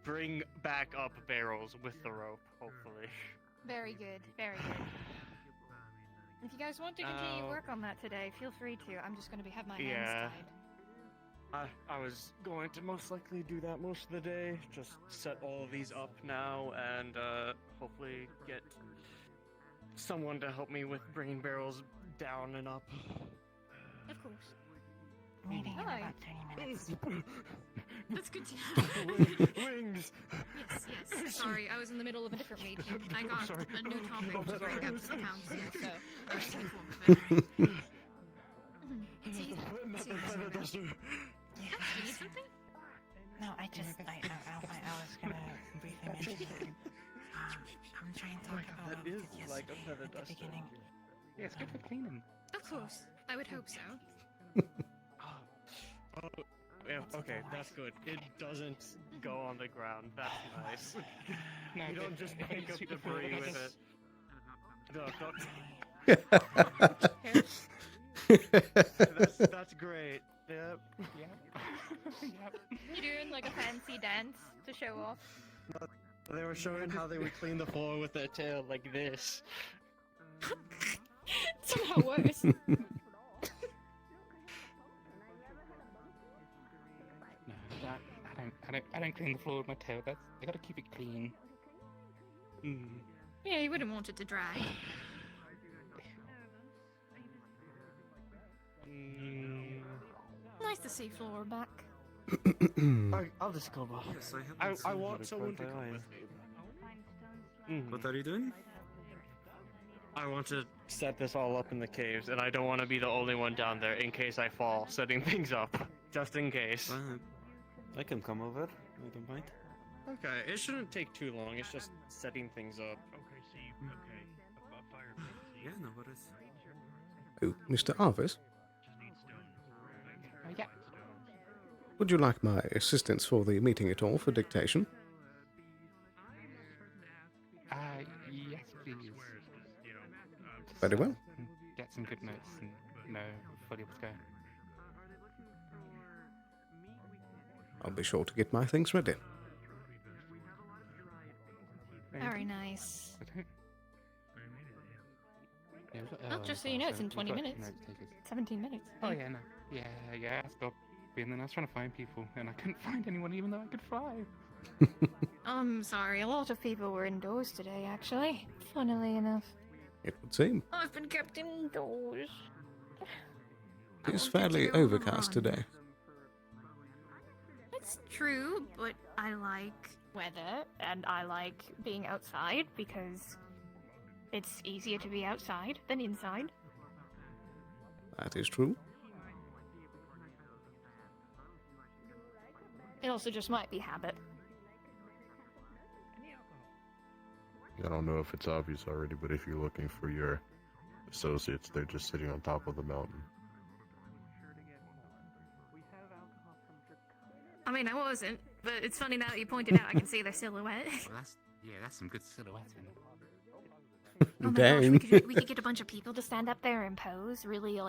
bring back up barrels with the rope, hopefully. Very good, very good. If you guys want to continue work on that today, feel free to. I'm just going to have my hands tied. I was going to most likely do that most of the day. Just set all of these up now and hopefully get someone to help me with bringing barrels down and up. Of course. Meeting in about 30 minutes. That's good to know. Wings! Yes. Sorry, I was in the middle of a different meeting. I got a new topic to bring up to the council, so I was informed of it. Yeah, you need something? No, I was gonna briefly mention that I'm trying to talk about That is yes, like a feather at the duster. beginning. Yeah, it's good for cleaning. Of course. I would hope so. Yeah, okay, that's good. It doesn't go on the ground. That's nice. No, you don't just pick up debris with it. That's great. Yep. You're doing like a fancy dance to show off. They were showing how they would clean the floor with their tail like this. Somehow worse. I don't clean the floor with my tail. I gotta keep it clean. Yeah, you wouldn't want it to drag. Nice to see Flora back. I'll just go back. Yes, I want someone to come with me. What are you doing? I want to set this all up in the caves, and I don't want to be the only one down there in case I fall setting things up. Just in case. I can come over. I don't mind. Okay, it shouldn't take too long. It's just setting things up. Yeah, no worries. Oh, Mr. Arvis? Yeah. Would you like my assistance for the meeting at all for dictation? Yes, please. Very well. Get some good notes and know fully what's going. I'll be sure to get my things ready. Very nice. Yeah, Oh, just so you know, it's in 20 minutes. 17 minutes. Oh, yeah, no. Yeah, I stopped being there. I was trying to find people, and I couldn't find anyone even though I could fly. I'm sorry, a lot of people were indoors today, actually. Funnily enough. It would seem. I've been kept indoors. It's fairly overcast today. It's true, but I like weather, and I like being outside because it's easier to be outside than inside. That is true. It also just might be habit. I don't know if it's obvious already, but if you're looking for your associates, they're just sitting on top of the mountain. I mean, I wasn't, but it's funny now that you pointed out, I can see their silhouette. Well, that's some good silhouetting. Oh my Dang. gosh, we could get a bunch of people to stand up there and pose really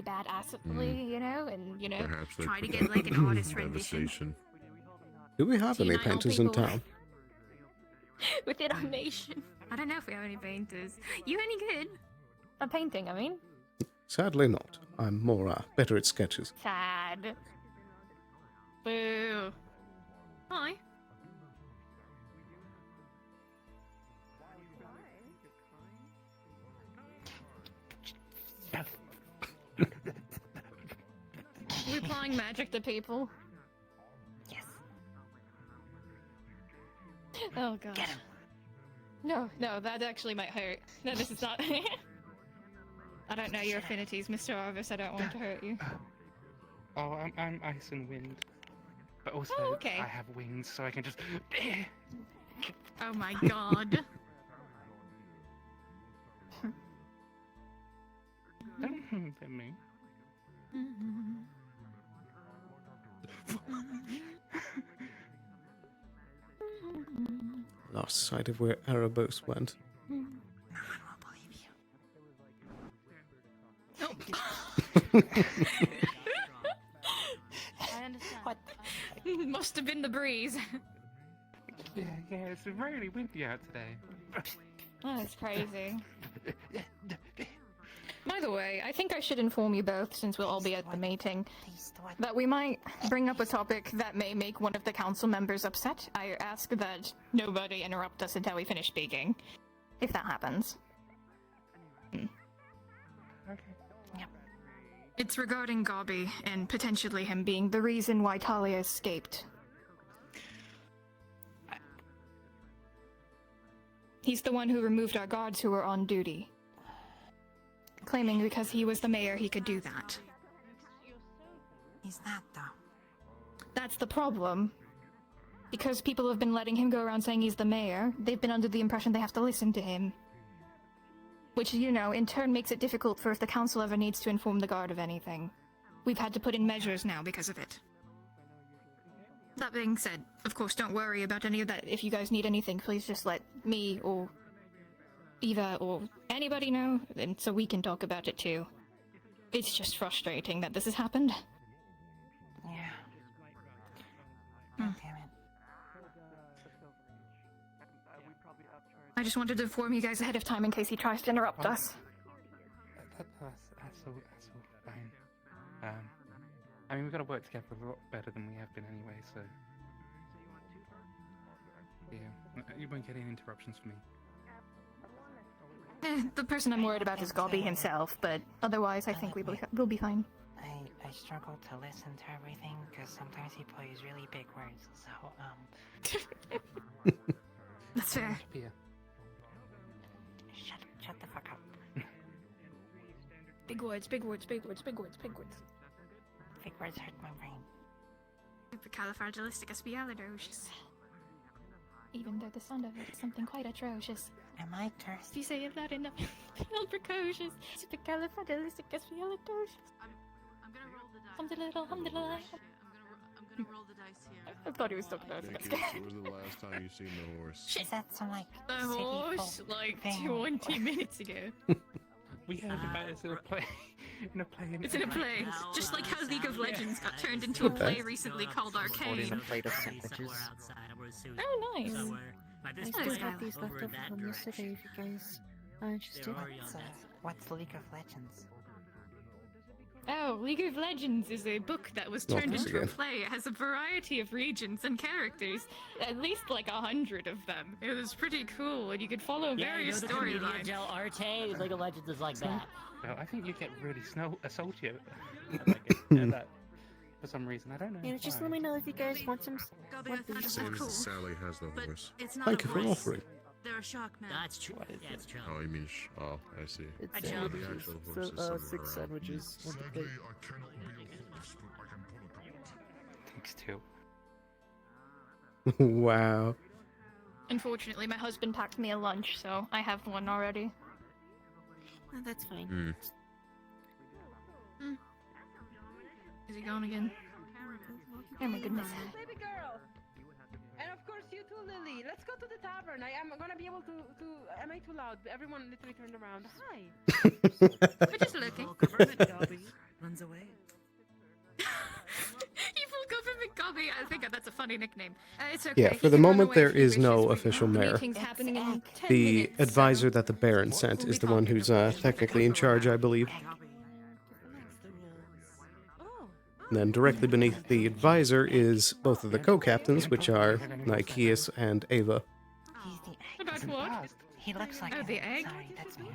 badassly, you know, and, you know, Perhaps they try to could get like an artist rendition. devastation. Do we have any Unite all painters in people. town? Within our nation. I don't know if we have any painters. You any good? A painting, I mean. Sadly not. I'm more better at sketches. Sad. Boo. Hi. We're applying magic to people. Yes. Oh god. Get him. No, that actually might hurt. No, this is not. I don't know your affinities, Mr. Arvis. I don't want to hurt you. Oh, I'm ice and wind. But also, okay. I have wings, so I can just. Oh my god. Don't hit me. Lost sight of where Erebos went. I understand. What? Must have been the breeze. Yeah, it's really windy out today. Oh, that's crazy. By the way, I think I should inform you both, since we'll all be at the meeting, that we might bring up a topic that may make one of the council members upset. I ask that nobody interrupt us until we finish speaking, if that happens. Okay. Yep. It's regarding Gobby, and potentially him being the reason why Talia escaped. He's the one who removed our guards who were on duty. Claiming because he was the mayor he could do that. He's not, though. That's the problem. Because people have been letting him go around saying he's the mayor, they've been under the impression they have to listen to him. Which, you know, in turn makes it difficult for if the council ever needs to inform the guard of anything. We've had to put in measures now because of it. That being said, of course, don't worry about any of that. If you guys need anything, please just let me or Eva or anybody know, and so we can talk about it too. It's just frustrating that this has happened. Yeah. God damn it. I just wanted to inform you guys ahead of time in case he tries to interrupt us. That's all fine. I mean, we've got to work together a lot better than we have been anyway, so... Yeah, you won't get any interruptions from me. The person I'm worried about is Gobby himself, but otherwise I think we'll be fine. I struggle to listen to everything, because sometimes he plays really big words, so, That's fair. Shut the fuck up. Big words, big words, big words, big words, big words. Big words hurt my brain. Supercalifragilisticexpialidocious. Even though the sound of it is something quite atrocious. Am I cursed? If you say it loud enough, it'll precocious. Supercalifragilisticexpialidocious. I'm gonna roll the dice. Alhamdulillah, alhamdulillah. I'm gonna roll the dice here. I thought he was talking about Thank it. you. When was the last time you seen the horse? Is that some, like, The city horse, folk like, thing? 20 minutes ago. We heard about it in a play. It's in a play. Just like how League of Legends got turned into a play recently called Arcane. Oh, nice. I still have these left over from yesterday if you guys are interested. What's League of Legends? Oh, League of Legends is a book that was Not turned this into a again. play. It has a variety of regions and characters, at least like 100 of them. It was pretty cool, and you could follow various storylines. Arte, League of Legends is like that. Well, I think you get really salty at that for some reason. I don't know. Yeah, just why. let me know if you guys want some. Seems that Sally has the horse. It's not Thank a you for horse. offering. They're a shark man. That's true. That's true. Oh, you mean oh, I see. It's The sandwiches. actual horse is somewhere 6 around. sandwiches on the Sadly, plate. I cannot be a horse, but I can pull a goat. Thanks too. Wow. Unfortunately, my husband packed me a lunch, so I have one already. Oh, that's fine. Mm. Is he gone again? Oh my goodness. Baby girl. And of course you too, Lily. Let's go to the tavern. I am gonna be able to. Am I too loud? Everyone literally turned around. Hi. We're just looking. Runs away. Evil Government Gobby. I think that's a funny nickname. It's okay. Yeah, He for the can run moment away there if he is no wishes. official The mayor. meeting's happening in 10 The minutes, so- advisor that the Baron sent is the one who's technically in charge, I believe. And then directly beneath the advisor is both of the co-captains, which are Nikeus and Ava. About what? He looks like Oh, the egg? Sorry, that's me.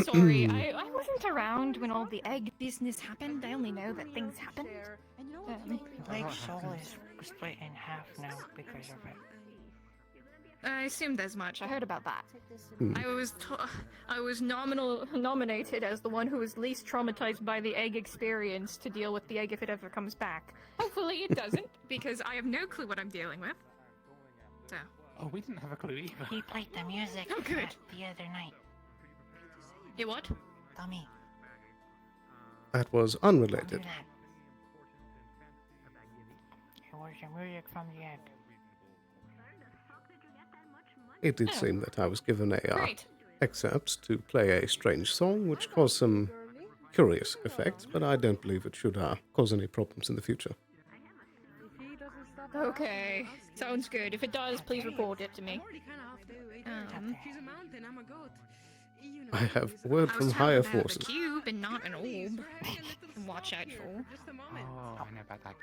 Sorry, I wasn't around when all the egg business happened. I only know that things happened. Blake's soul is split in half now because of it. I assumed as much. I heard about that. Hmm. I was nominated as the one who was least traumatized by the egg experience to deal with the egg if it ever comes back. Hopefully it doesn't, because I have no clue what I'm dealing with. So. Oh, we didn't have a clue either. He played the music Oh, good. the other night. You what? Tommy. That was unrelated. It was the music from the egg. It did seem that I was given a Great. excerpt to play a strange song, which caused some curious effects, but I don't believe it should cause any problems in the future. Okay. Sounds good. If it does, please report it to me. She's a mountain, I'm a goat. You know. I have word I from was higher talking about forces. a cube and not an orb. Watch out for. Just a moment. Oh, I know about that.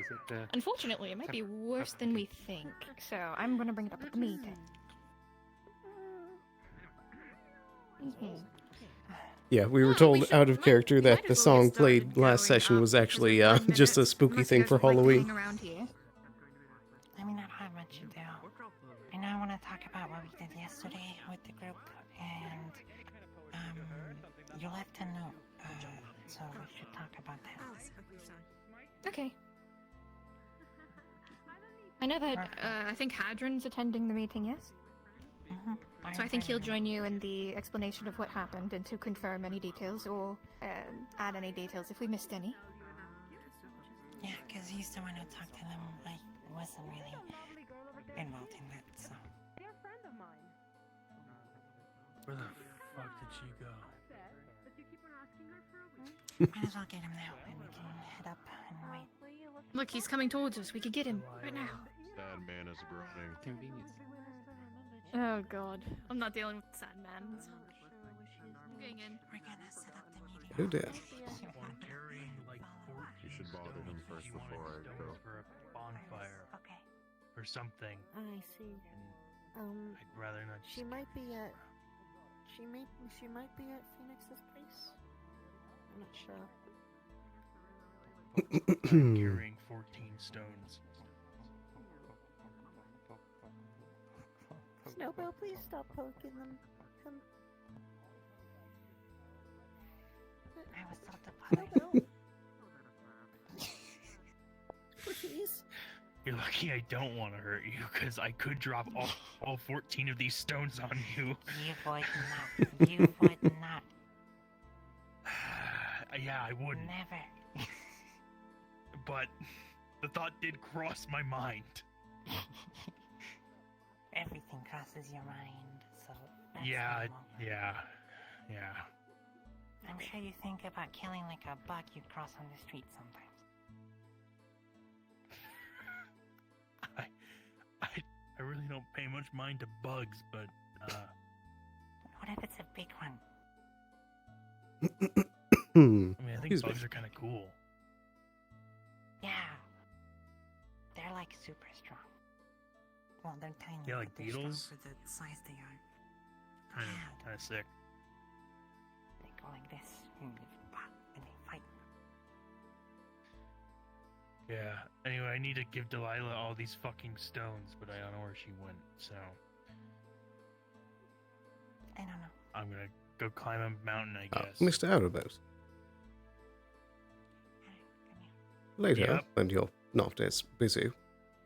Is it the... Unfortunately, it might be worse than we think, so I'm gonna bring it up at the meeting. Yeah, we were told out of character that the song played last session was actually just a spooky thing for Halloween. Around here. I mean, I don't have much to do. I know I want to talk about what we did yesterday with the group, and you left a note, so we should talk about that. Okay. I know that, I think Hadron's attending the meeting, yes? So I think he'll join you in the explanation of what happened and to confirm any details or add any details if we missed any. Yeah, because he's the one who talked to them. I wasn't really involved in that, so. They're a friend of mine. Where the fuck did she go? Might as well get him now, and we can head up and wait. Look, he's coming towards us. We could get him right now. Sad man is groaning. Convenience. Oh god. I'm not dealing with sad man. I'm going in. We're gonna set up the meeting. Who did? You should bother him first before I go. For a bonfire. Okay. Or something. I see. I'd rather not. She might be at. She might be at Phoenix's place. I'm not sure. Carrying 14 stones. Snowbell, please stop poking them. I was told to bother. Please. You're lucky I don't want to hurt you, because I could drop all 14 of these stones on you. You would not. You would not. Yeah, I wouldn't. Never. But the thought did cross my mind. Everything crosses your mind, so. That's Yeah. normal. I'm sure you think about killing like a buck you'd cross on the street sometimes. I really don't pay much mind to bugs, but What if it's a big one? I mean, I think Excuse me. bugs are kind of cool. Yeah. They're like super strong. Well, they're tiny. Yeah, like but they're strong beetles? for the size they are. Kind of sick. They go like this, and they fight. Yeah. Anyway, I need to give Delilah all these fucking stones, but I don't know where she went, so I don't know. I'm gonna go climb a mountain, I guess. Mr. Arrowboat. Later, Yep. when you're not as busy,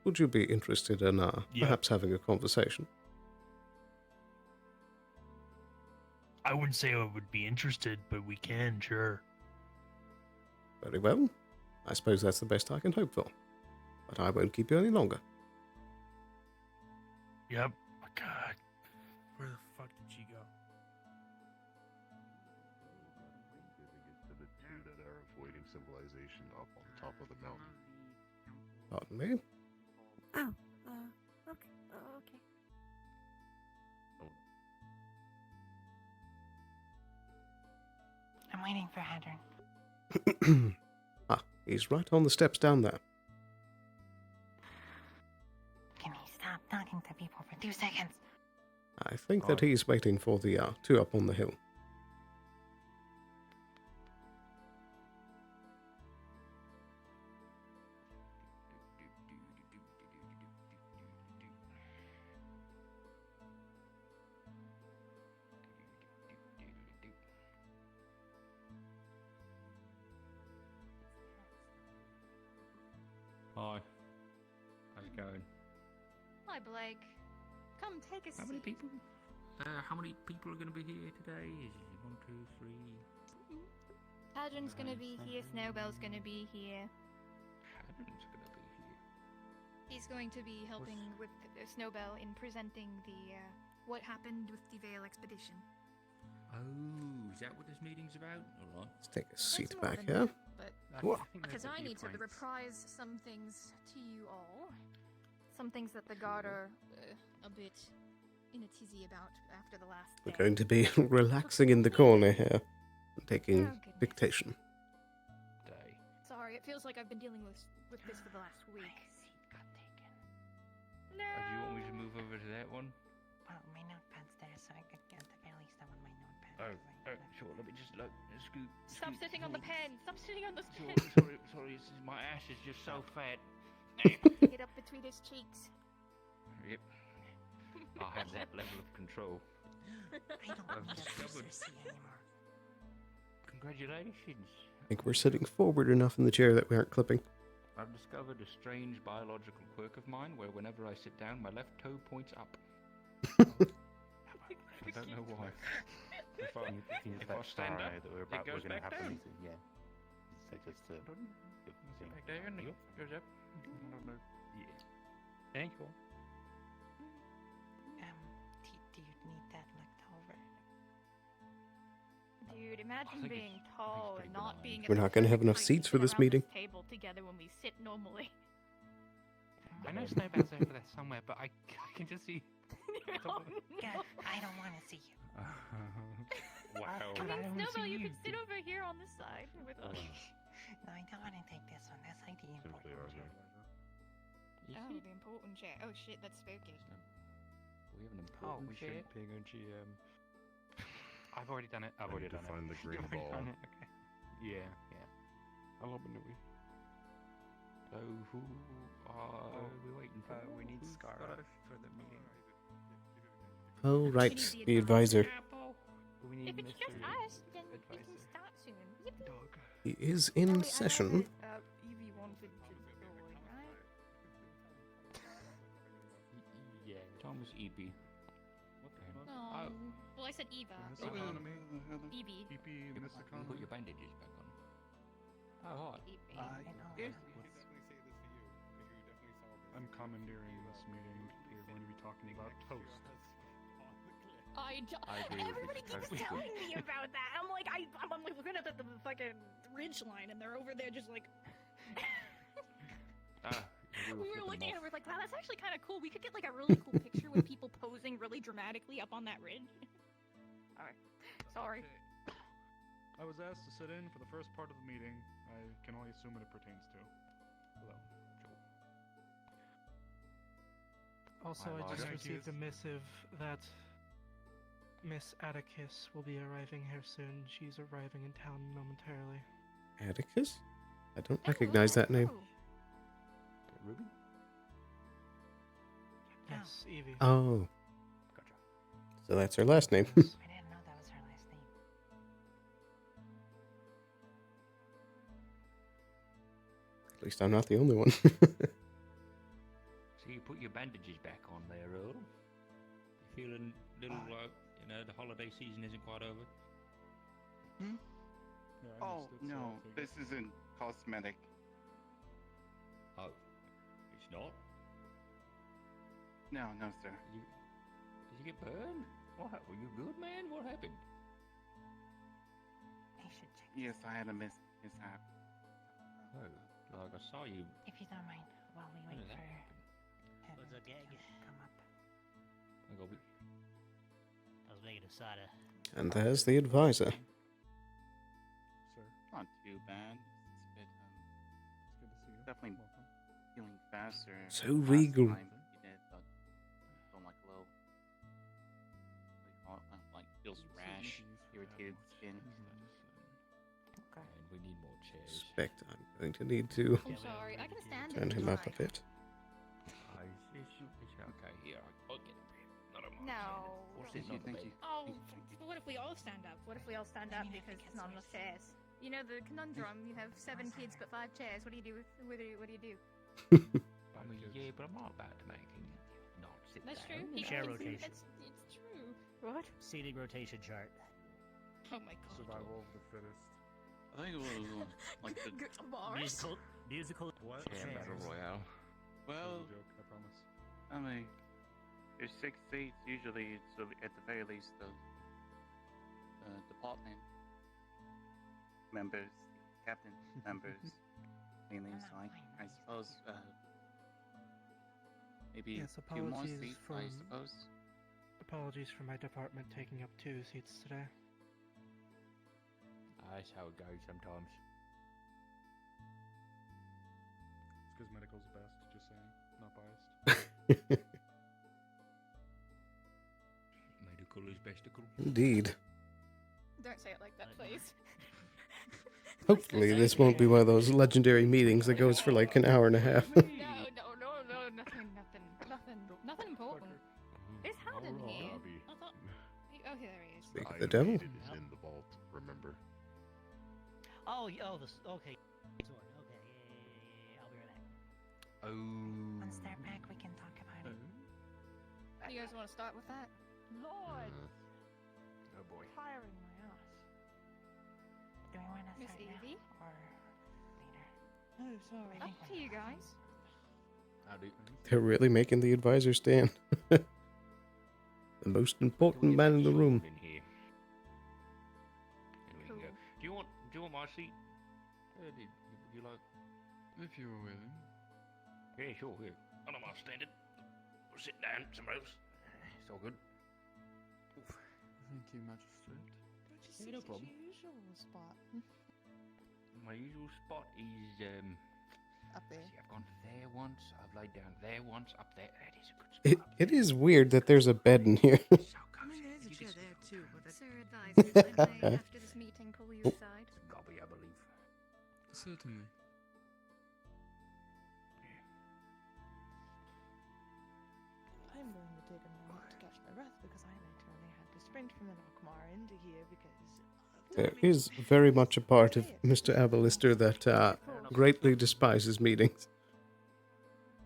would you be interested in perhaps having a conversation? I wouldn't say I would be interested, but we can, sure. Very well. I suppose that's the best I can hope for. But I won't keep you any longer. Yep. Oh, God. Where the fuck did she go? To the two that are avoiding civilization up on top of the mountain. Pardon me? Oh, okay. Okay. I'm waiting for Hadron. He's right on the steps down there. Can he stop talking to people for 2 seconds? I think that he's waiting for the two up on the hill. going? Hi, Blake. Come take a seat. How many people? How many people are going to be here today? Is it 1, 2, 3? Hadron's gonna be here. Snowbell's gonna be here. Hadron's going to be here. He's going to be helping with Snowbell in presenting the what happened with the Vale expedition. Oh, is that what this meeting's about? All right. Let's take a seat more back than here. that, Whoa. Because I need to reprise some things to you all. Some things that the guard are a bit in a tizzy about after the last We're day. going to be relaxing in the corner here, and taking dictation. Sorry, it feels like I've been dealing with this for the last week. Do you want me to move over to that one? Well, my notepad's there, so I could get the very least I want my notepad. Sure. Let me just look. Scoot. Stop sitting on the pen! Stop sitting on those pen! Sorry. My ass is just so fat. Get up between his cheeks. Yep. I have that level of control. I don't need a PCC anymore. Congratulations. I think we're sitting forward enough in the chair that we aren't clipping. I've discovered a strange biological quirk of mine where whenever I sit down, my left toe points up. I don't know why. If I stand up, it goes back down. Yeah. So just to Back down, it goes up. I don't know. Yeah. Thank you. Do you need that looked over? Dude, imagine being tall and not being. We're not going to have enough seats for this meeting. Table together when we sit normally. I know Snowbell's over there somewhere, but I can just see. God, I don't want to see you. Wow. I mean, Snowbell, you could sit over here on this side with us. No, I don't want to take this one. That's like the important chair. Oh, the important chair. Oh shit, that's spooky. We have an Oh, important we chair. shouldn't being a GM. I've already done it. I've already done it. Find the green You've already ball. done it, okay. Yeah. How long do we? So who are we waiting for? We need Scar for the meeting. Oh, right, the advisor. We need If it's Mr. just us, then we Advisor. can start soon. Yippee. He is in session. Evie wanted to go, right? Yeah. Thomas E.B. Oh, well, I said Eva. Evie. Put your bandages back on. Oh, Evie. I'm commandeering this meeting. We're going to be talking about toast. I agree with everybody you. keeps telling me about that. I'm like, I'm like, we're gonna put the fucking ridge line, and they're over there just like. We were looking at it, we're like, wow, that's actually kind of cool. We could get like a really cool picture with people posing really dramatically up on that ridge. Alright, sorry. I was asked to sit in for the first part of the meeting. I can only assume what it pertains to. Hello. Also, I just received a missive that Miss Atticus will be arriving here soon. She's arriving in town momentarily. Atticus? I don't recognize that name. Ruby? Yes, Evie. Oh. Gotcha. So that's her last name. I didn't know that was her last name. At least I'm not the only one. So you put your bandages back on there, Earl. You feeling a little like, the holiday season isn't quite over? Oh, no, this isn't cosmetic. Oh, it's not? No, sir. Did you get burned? What happened? Were you good, man? What happened? I should check. Yes, I had a mishap. Oh, like I saw you. If you don't mind, while we wait did that for happen? Heaven What's up, gang? to come up. I got I was making a cider. And there's the advisor. Not too bad. It's a bit, definitely feeling faster. So last regal. time you did, but feeling like a little, what do you call it? Like feels rash, irritated skin. Okay. And we need more chairs. Suspect I'm going to need to I'm sorry, I can stand turn it. him up a bit. It's okay. Here, I'll get it. Not a No. What's Thank this you, on the thank bed? you. Oh, what if we all stand up? What if we all stand up because there's not enough chairs? You know the conundrum. You have 7 kids but 5 chairs. What do you do? What do you do? mean, yeah, but I'm not about to make him not sit That's down. true. Share rotation. It's true. What? Seating rotation chart. Oh my god. Survival of the fittest. I think it was like the Mars? Musical. What? Chair Battle Royale. Well, It was a joke, I promise. I mean, there's 6 seats. Usually, it's at the very least the department members, the captain members, mainly. So I suppose maybe Yes, a few more apologies seats. for I suppose. Apologies for my department taking up 2 seats today. That's how it goes sometimes. It's because medical's the best, just saying. Not biased. Medical is besticle. Indeed. Don't say it like that, please. Hopefully, this won't be one of those legendary meetings that goes for like an hour and a half. No, nothing important. Is Haddon here? I thought. Oh, here he is. Speak of the devil. It is in the vault, remember? This. Okay. Sorry. Okay. Yeah. I'll be right back. Oh. Once they're back, we can talk about it. You guys want to start with that? Lord, Oh boy. tiring my ass. Do we want to Miss start Evie? now or later? Oh, sorry. Up to you guys. They're really making the advisor stand. The most important man in the room. In here. And we can go. Do you want my seat? Do you like? If you were willing. Yeah, sure. Here. I don't mind standing. We'll sit down somewhere else. It's all good. Thank you, Magistrate. Yeah, no problem. Usual spot. My usual spot is Up there. See, I've gone there once. I've laid down there once. Up there. That is a good spot. It is weird that there's a bed in here. I mean, there is a chair there too, but that's... Sir advisors, I may, after this meeting, call you aside. Gobby, I believe. Certainly. I'm going to take a moment to catch my breath because I literally had to sprint from the Nockmar into here because. There is very much a part of Mr. Aballister that greatly despises meetings.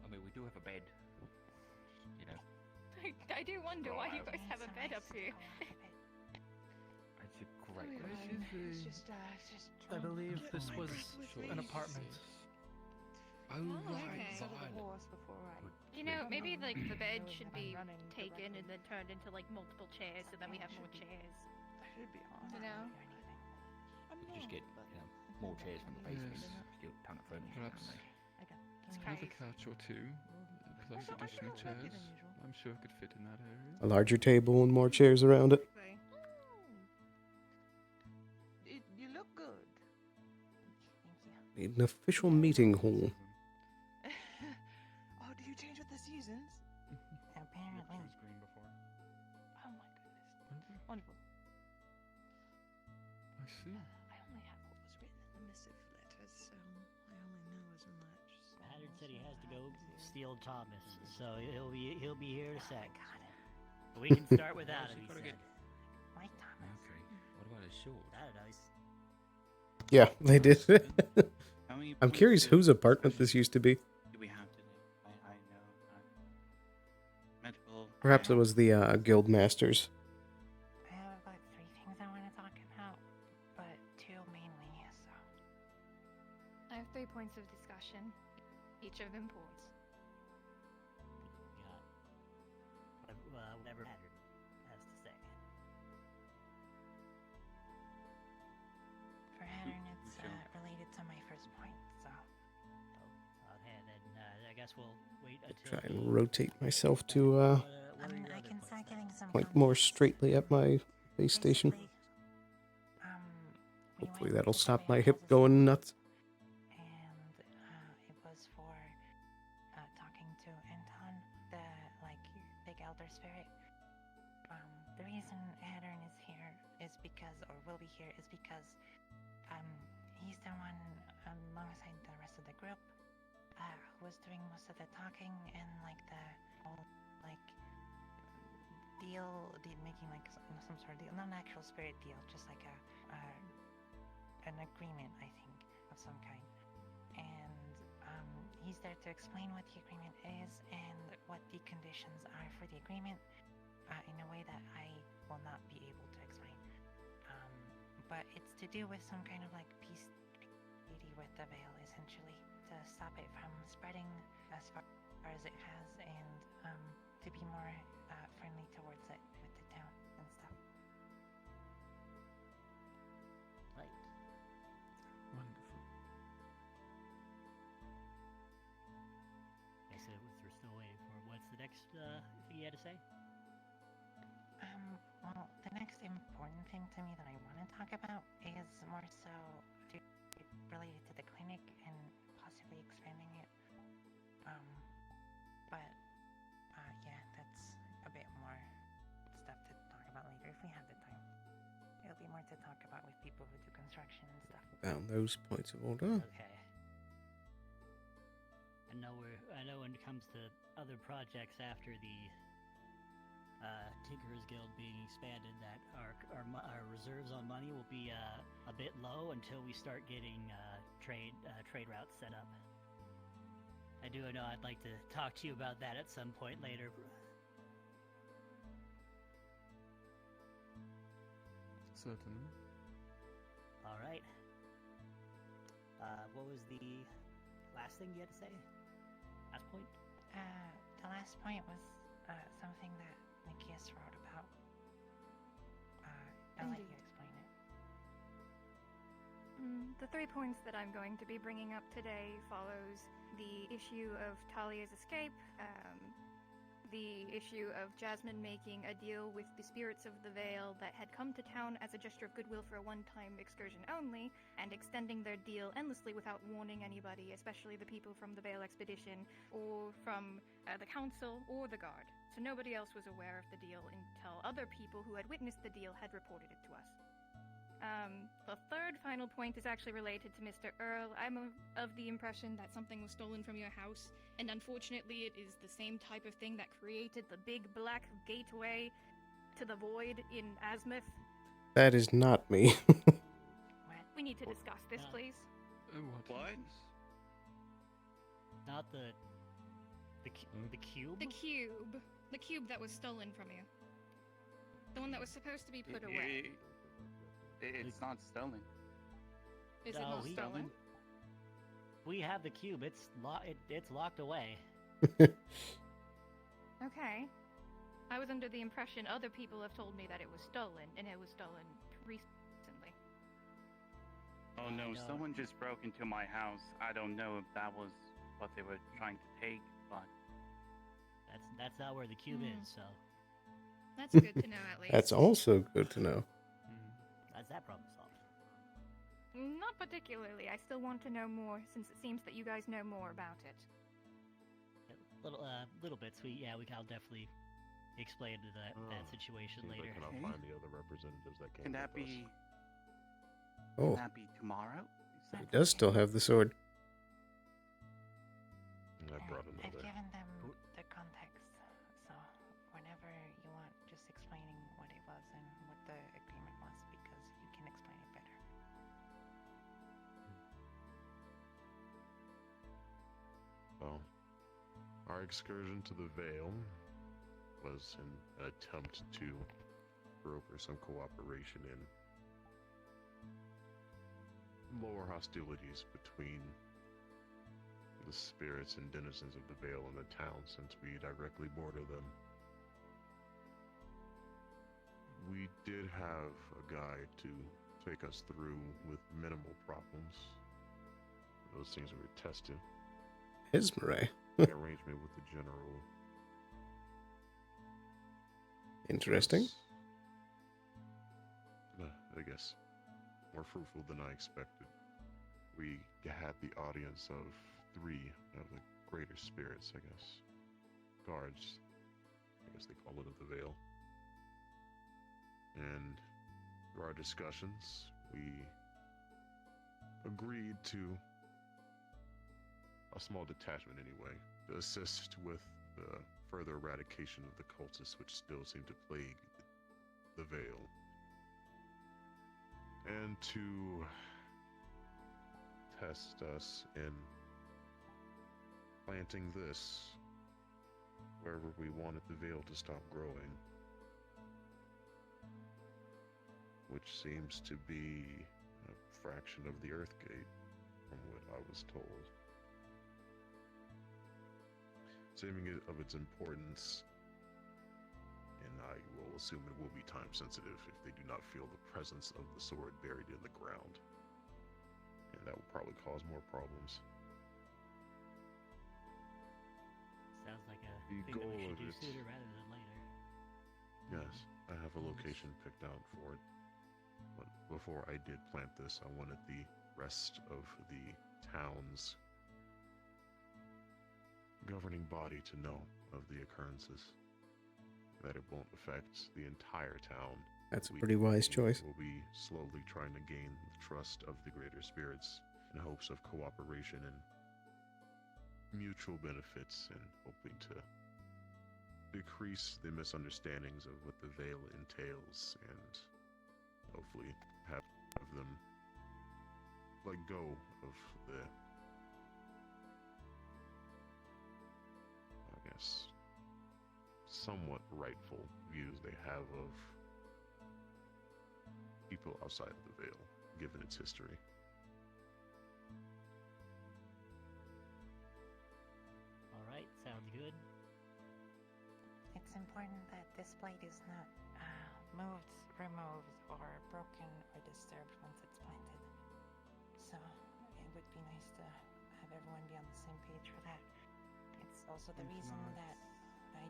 I mean, we do have a bed. You know. I do wonder why you guys have a bed up here. It's a great It's just, I believe this was an apartment. Oh, okay. You know, Come maybe on. like the bed Know should that I'm be running taken directly. and then turned into like multiple chairs, so then we have more chairs. That should be on. You know. Just get more chairs from the basement. Yes. Still a ton of furniture. Perhaps another couch or two, plus additional chairs. I'm sure could fit in that area. A larger table and more chairs around it. You look good. Need an official meeting hall. Oh, do you change with the seasons? Apparently. Green before. Oh my goodness. Wonderful. I see. I only have what was written in the missive letters, so I only know as much. So Haddon said he has to go steal Thomas, so he'll be here in a sec. But we can start without him. He said. Why Thomas? Okay. What about a sword? I don't know. Yeah, they did. How many I'm points curious of whose apartment this used to be. do we have today? I know. Medical. Perhaps it was the guild masters. I have about 3 things I want to talk about, but 2 mainly, so. I have 3 points of discussion. Each of them points. Whatever Haddon has to say. For Haddon, it's related to my first point, so. Okay, then I guess we'll wait until. Try and rotate myself to I mean, I can start getting some. point more straightly at my base station. We Hopefully went that'll to the stop my Vale hip of the going nuts. and it was for talking to Anton, the big elder spirit. The reason Haddon is here is because, or will be here, is because he's the one alongside the rest of the group who was doing most of the talking and the whole making some sort of deal, not an actual spirit deal, just like an agreement, I think, of some kind. And he's there to explain what the agreement is and what the conditions are for the agreement in a way that I will not be able to explain. But it's to do with some kind of like peace treaty with the Veil, essentially, to stop it from spreading as far as it has and to be more friendly towards it with the town and stuff. Right. Wonderful. Okay, so we're still waiting for what's the next thing you had to say? Well, the next important thing to me that I want to talk about is more so related to the clinic and possibly expanding it. But yeah, that's a bit more stuff to talk about later if we have the time. It'll be more to talk about with people who do construction and stuff. Found those points of order. Okay. I know when it comes to other projects after the Tinkerers Guild being expanded, that our reserves on money will be a bit low until we start getting trade routes set up. I do know I'd like to talk to you about that at some point later. Certainly. All right. What was the last thing you had to say? Last point? The last point was something that Nikias wrote about. I'll let you explain it. The 3 points that I'm going to be bringing up today follows the issue of Talia's escape, the issue of Jasmine making a deal with the spirits of the Vale that had come to town as a gesture of goodwill for a one-time excursion only, and extending their deal endlessly without warning anybody, especially the people from the Vale expedition, or from the council or the guard. So nobody else was aware of the deal until other people who had witnessed the deal had reported it to us. The third final point is actually related to Mr. Earl. I'm of the impression that something was stolen from your house, and unfortunately it is the same type of thing that created the big black gateway to the void in Azimuth. That is not me. We need to discuss this, please. What? Not the cube? The cube. The cube that was stolen from you. The one that was supposed to be put away. It's not stolen. Is it not stolen? We have the cube. It's locked away. Okay. I was under the impression other people have told me that it was stolen, and it was stolen recently. Oh no, someone just broke into my house. I don't know if that was what they were trying to take, but that's not where the cube is, so that's good to know at least. That's also good to know. That's that problem solved. Not particularly. I still want to know more, since it seems that you guys know more about it. Little bits. I'll definitely explain to that situation later. Like, can I find the other representatives that came? Can that with be? us? Can that be tomorrow? He does still have the sword. I brought another. I've given them the context, so whenever you want, just explaining what it was and what the agreement was, because you can explain it better. Well, our excursion to the Vale was an attempt to broker some cooperation and lower hostilities between the spirits and denizens of the Vale and the town, since we directly border them. We did have a guide to take us through with minimal problems. Those things were tested. Esmeralda. Arrangement with the general. Interesting. I guess more fruitful than I expected. We had the audience of 3 of the greater spirits, I guess. Guards, I guess they call it, of the Vale. And through our discussions, we agreed to a small detachment anyway, to assist with the further eradication of the cultists which still seem to plague the Vale. And to test us in planting this wherever we wanted the veil to stop growing, which seems to be a fraction of the Earth Gate, from what I was told. Saving it of its importance, and I will assume it will be time sensitive if they do not feel the presence of the sword buried in the ground. And that will probably cause more problems. Sounds like a The thing that goal we should of do it- sooner rather than later. Yes, I have a location picked out for it. But before I did plant this, I wanted the rest of the town's governing body to know of the occurrences. That it won't affect the entire town. That's a We pretty wise choice. will be slowly trying to gain the trust of the greater spirits in hopes of cooperation and mutual benefits, and hoping to decrease the misunderstandings of what the veil entails, and hopefully have them let go of the, I guess, somewhat rightful views they have of people outside of the veil, given its history. All right, sounds good. It's important that this blade is not moved, removed, or broken or disturbed once it's planted. So it would be nice to have everyone be on the same page for that. It's also the It's reason not- that I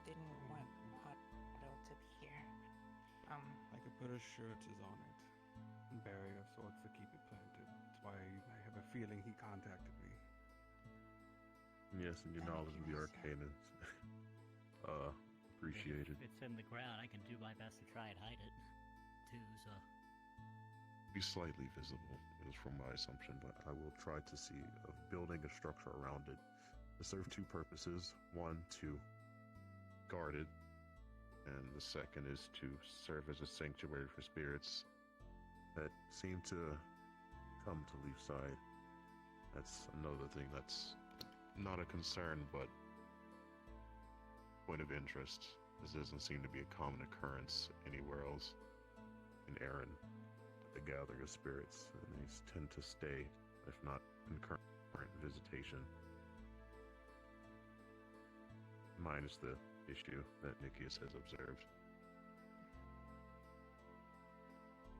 didn't want Otto to be here. I could put assurances on it. Barrier of sorts to keep it planted. That's why I have a feeling he contacted me. Yes, and your knowledge of the arcane is appreciated. If it's in the ground, I can do my best to try and hide it, too, so... Be slightly visible, is from my assumption, but I will try to see of building a structure around it to serve two purposes. One, to guard it, and the second is to serve as a sanctuary for spirits that seem to come to Leafside. That's another thing that's not a concern, but point of interest. This doesn't seem to be a common occurrence anywhere else in Erin. The gathering of spirits, and these tend to stay, if not in current visitation. Minus the issue that Nikias has observed.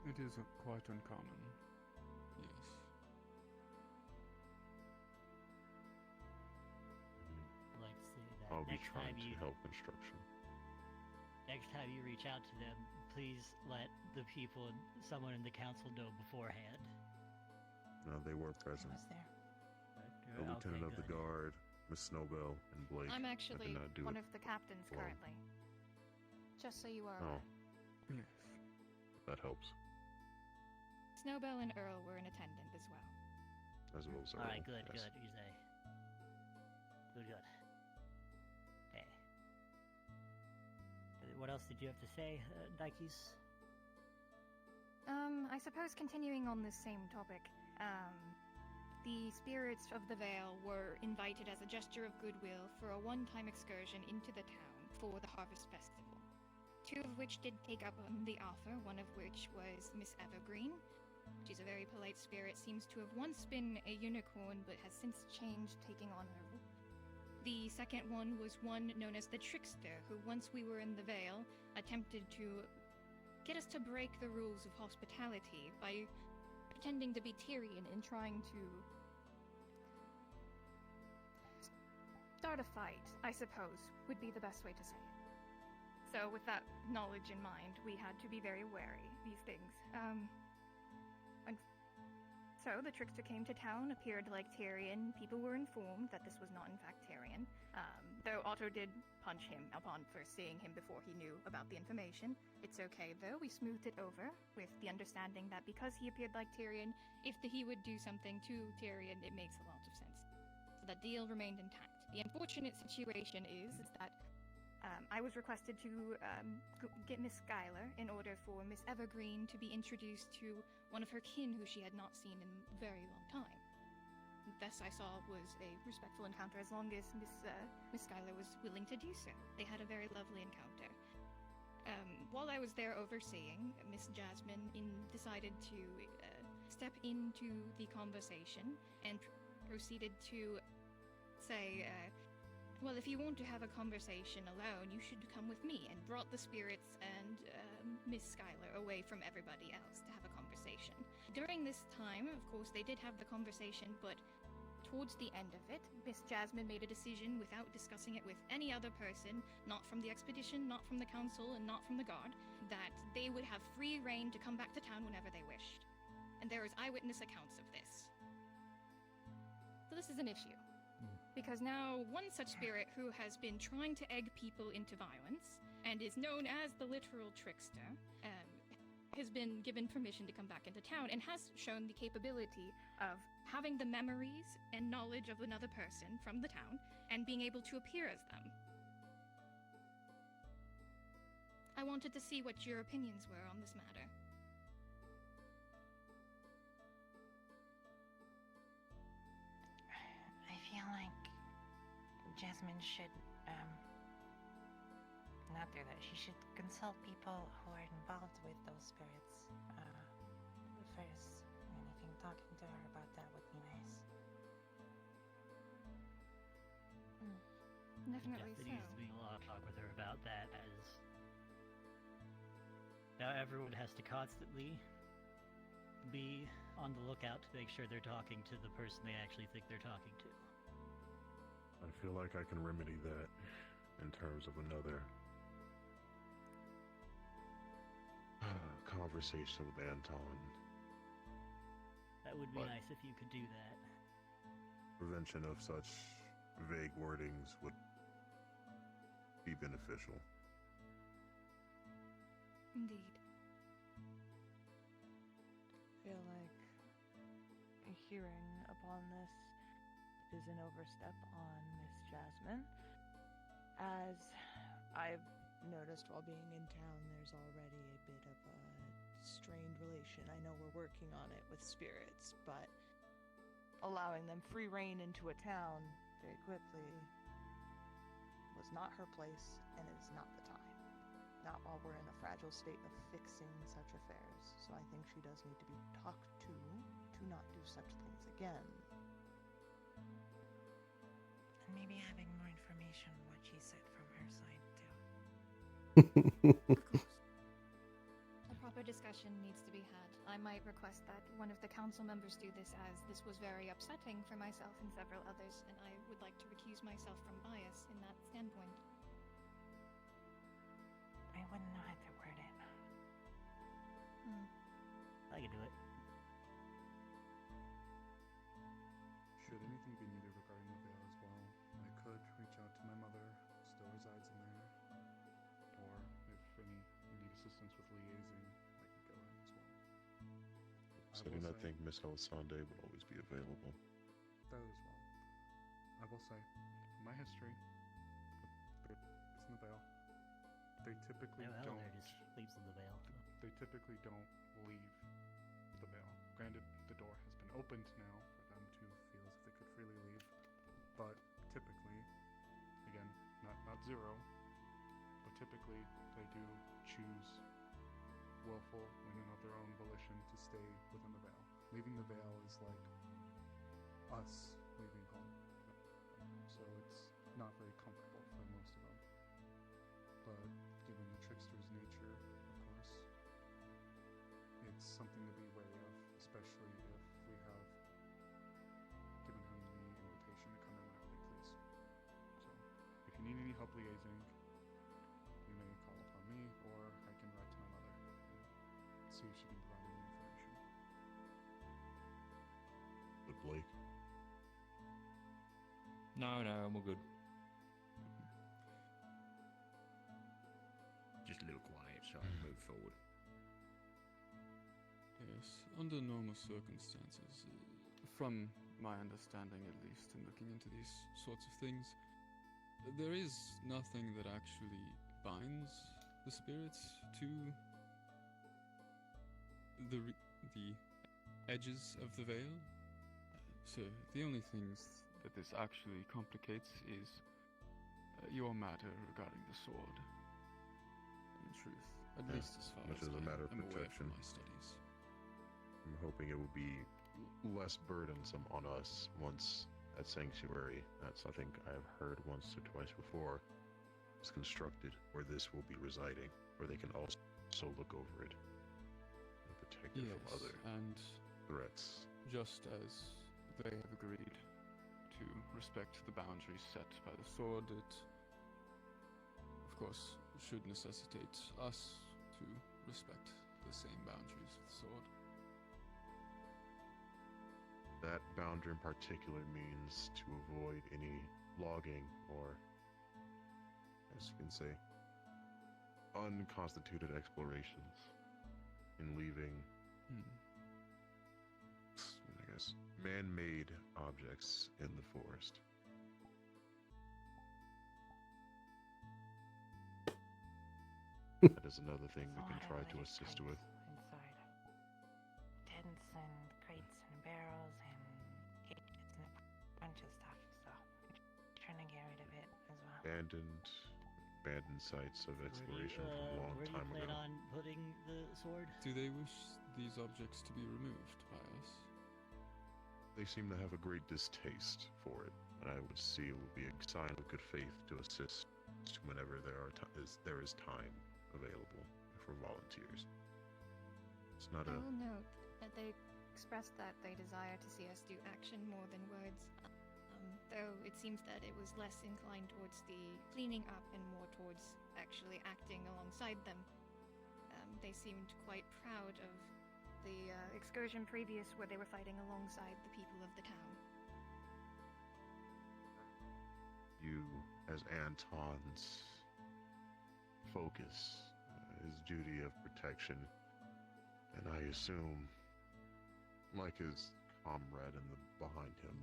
It is quite uncommon. Yes. I'd like to say that I'll be next trying time to you help construction. next time you reach out to them, please let the people, someone in the council know beforehand. No, they were present. The lieutenant of the guard, Miss Snowbell, and Blake. I'm I actually did not do one it of the captains alone. currently. Just so you are Oh, aware. Yes. that helps. Snowbell and Earl were in attendance as well. As well as All right, Earl, good, yes. good, Uze. Good. Okay. What else did you have to say, Nikes? I suppose continuing on this same topic, the spirits of the Vale were invited as a gesture of goodwill for a one-time excursion into the town for the Harvest Festival. Two of which did take up on the offer, one of which was Miss Evergreen. She's a very polite spirit, seems to have once been a unicorn, but has since changed, taking on her role. The second one was one known as the Trickster, who once we were in the Vale, attempted to get us to break the rules of hospitality by pretending to be Tyrion and trying to start a fight, I suppose, would be the best way to say it. So with that knowledge in mind, we had to be very wary of these things. So the Trickster came to town, appeared like Tyrion. People were informed that this was not in fact Tyrion. Though Otto did punch him upon first seeing him before he knew about the information. It's okay though, we smoothed it over with the understanding that because he appeared like Tyrion, if he would do something to Tyrion, it makes a lot of sense. So that deal remained intact. The unfortunate situation is that I was requested to get Miss Schuyler in order for Miss Evergreen to be introduced to one of her kin who she had not seen in a very long time. best I saw was a respectful encounter as long as Miss Skylar was willing to do so. They had a very lovely encounter. While I was there overseeing, Miss Jasmine decided to step into the conversation and proceeded to say, well, if you want to have a conversation alone, you should come with me, and brought the spirits and Miss Skylar away from everybody else to have a conversation. During this time, of course, they did have the conversation, but towards the end of it, Miss Jasmine made a decision without discussing it with any other person, not from the expedition, not from the council, and not from the guard, that they would have free reign to come back to town whenever they wished. And there is eyewitness accounts of this. So this is an issue. Because now one such spirit who has been trying to egg people into violence, and is known as the literal trickster, has been given permission to come back into town, and has shown the capability of having the memories and knowledge of another person from the town, and being able to appear as them. I wanted to see what your opinions were on this matter. I feel like Jasmine should, not do that. She should consult people who are involved with those spirits, first. And I think talking to her about that would be nice. Definitely There so. needs to be a lot of talk with her about that, as now everyone has to constantly be on the lookout to make sure they're talking to the person they actually think they're talking to. I feel like I can remedy that in terms of another conversation with Anton. That would be But nice if you could do that. prevention of such vague wordings would be beneficial. Indeed. I feel like hearing upon this is an overstep on Miss Jasmine. As I've noticed while being in town, there's already a bit of a strained relation. I know we're working on it with spirits, but allowing them free reign into a town very quickly was not her place, and it is not the time. Not while we're in a fragile state of fixing such affairs. So I think she does need to be talked to not do such things again. And maybe having more information on what she said from her side, too. A proper discussion needs to be had. I might request that one of the council members do this, as this was very upsetting for myself and several others, and I would like to recuse myself from bias in that standpoint. I wouldn't know how to word it. I could do it. Should anything be needed regarding the veil as well, I could reach out to my mother, still resides in there. Or if you need assistance with liaising, I could go in as well. So I do not think Miss Elisande will always be available. That as well. I will say, from my history, it's in the veil. They typically No, don't. Elder just sleeps in the veil. They typically don't leave the veil. Granted, the door has been opened now for them to feel as if they could freely leave, but typically, again, not zero, but typically they do choose willful and of their own volition to stay within the veil. Leaving the veil is like us leaving home, so it's not very comfortable for most of them. But given the trickster's nature, of course, it's something to be wary of, especially if we have given him the invitation to come in whenever they please. So, if you need any help liaising, you may call upon me, or I can write to my mother and see if she can provide any information. But Blake? No, I'm all good. Just a little quiet so I can move forward. Yes, under normal circumstances, from my understanding at least, in looking into these sorts of things, there is nothing that actually binds the spirits to the edges of the veil. So, the only things that this actually complicates is your matter regarding the sword. In truth, at least as far much as as a I matter of am aware protection. from my studies. I'm hoping it will be less burdensome on us once that sanctuary, that's I think I've heard once or twice before, is constructed, where this will be residing, where they can also look over it and protect it from other and threats. just as they have agreed to respect the boundaries set by the sword, it, of course, should necessitate us to respect the same boundaries with the sword. That boundary in particular means to avoid any logging or, as you can say, unconstituted explorations in leaving, I guess, man-made objects in the forest. That is another thing we can try to assist with. Inside. Tents and crates and barrels and cages and a bunch of stuff, so I'm trying to get rid of it as well. Abandoned sites of exploration from a long Where do time you plan ago. on putting the sword? Do they wish these objects to be removed by us? They seem to have a great distaste for it, and I would see it would be a sign of good faith to assist whenever there is time available for volunteers. It's not I a will note that they expressed that they desire to see us do action more than words. Though it seems that it was less inclined towards the cleaning up and more towards actually acting alongside them. They seemed quite proud of the excursion previous where they were fighting alongside the people of the town. you as Anton's focus, his duty of protection, and I assume, like his comrade behind him,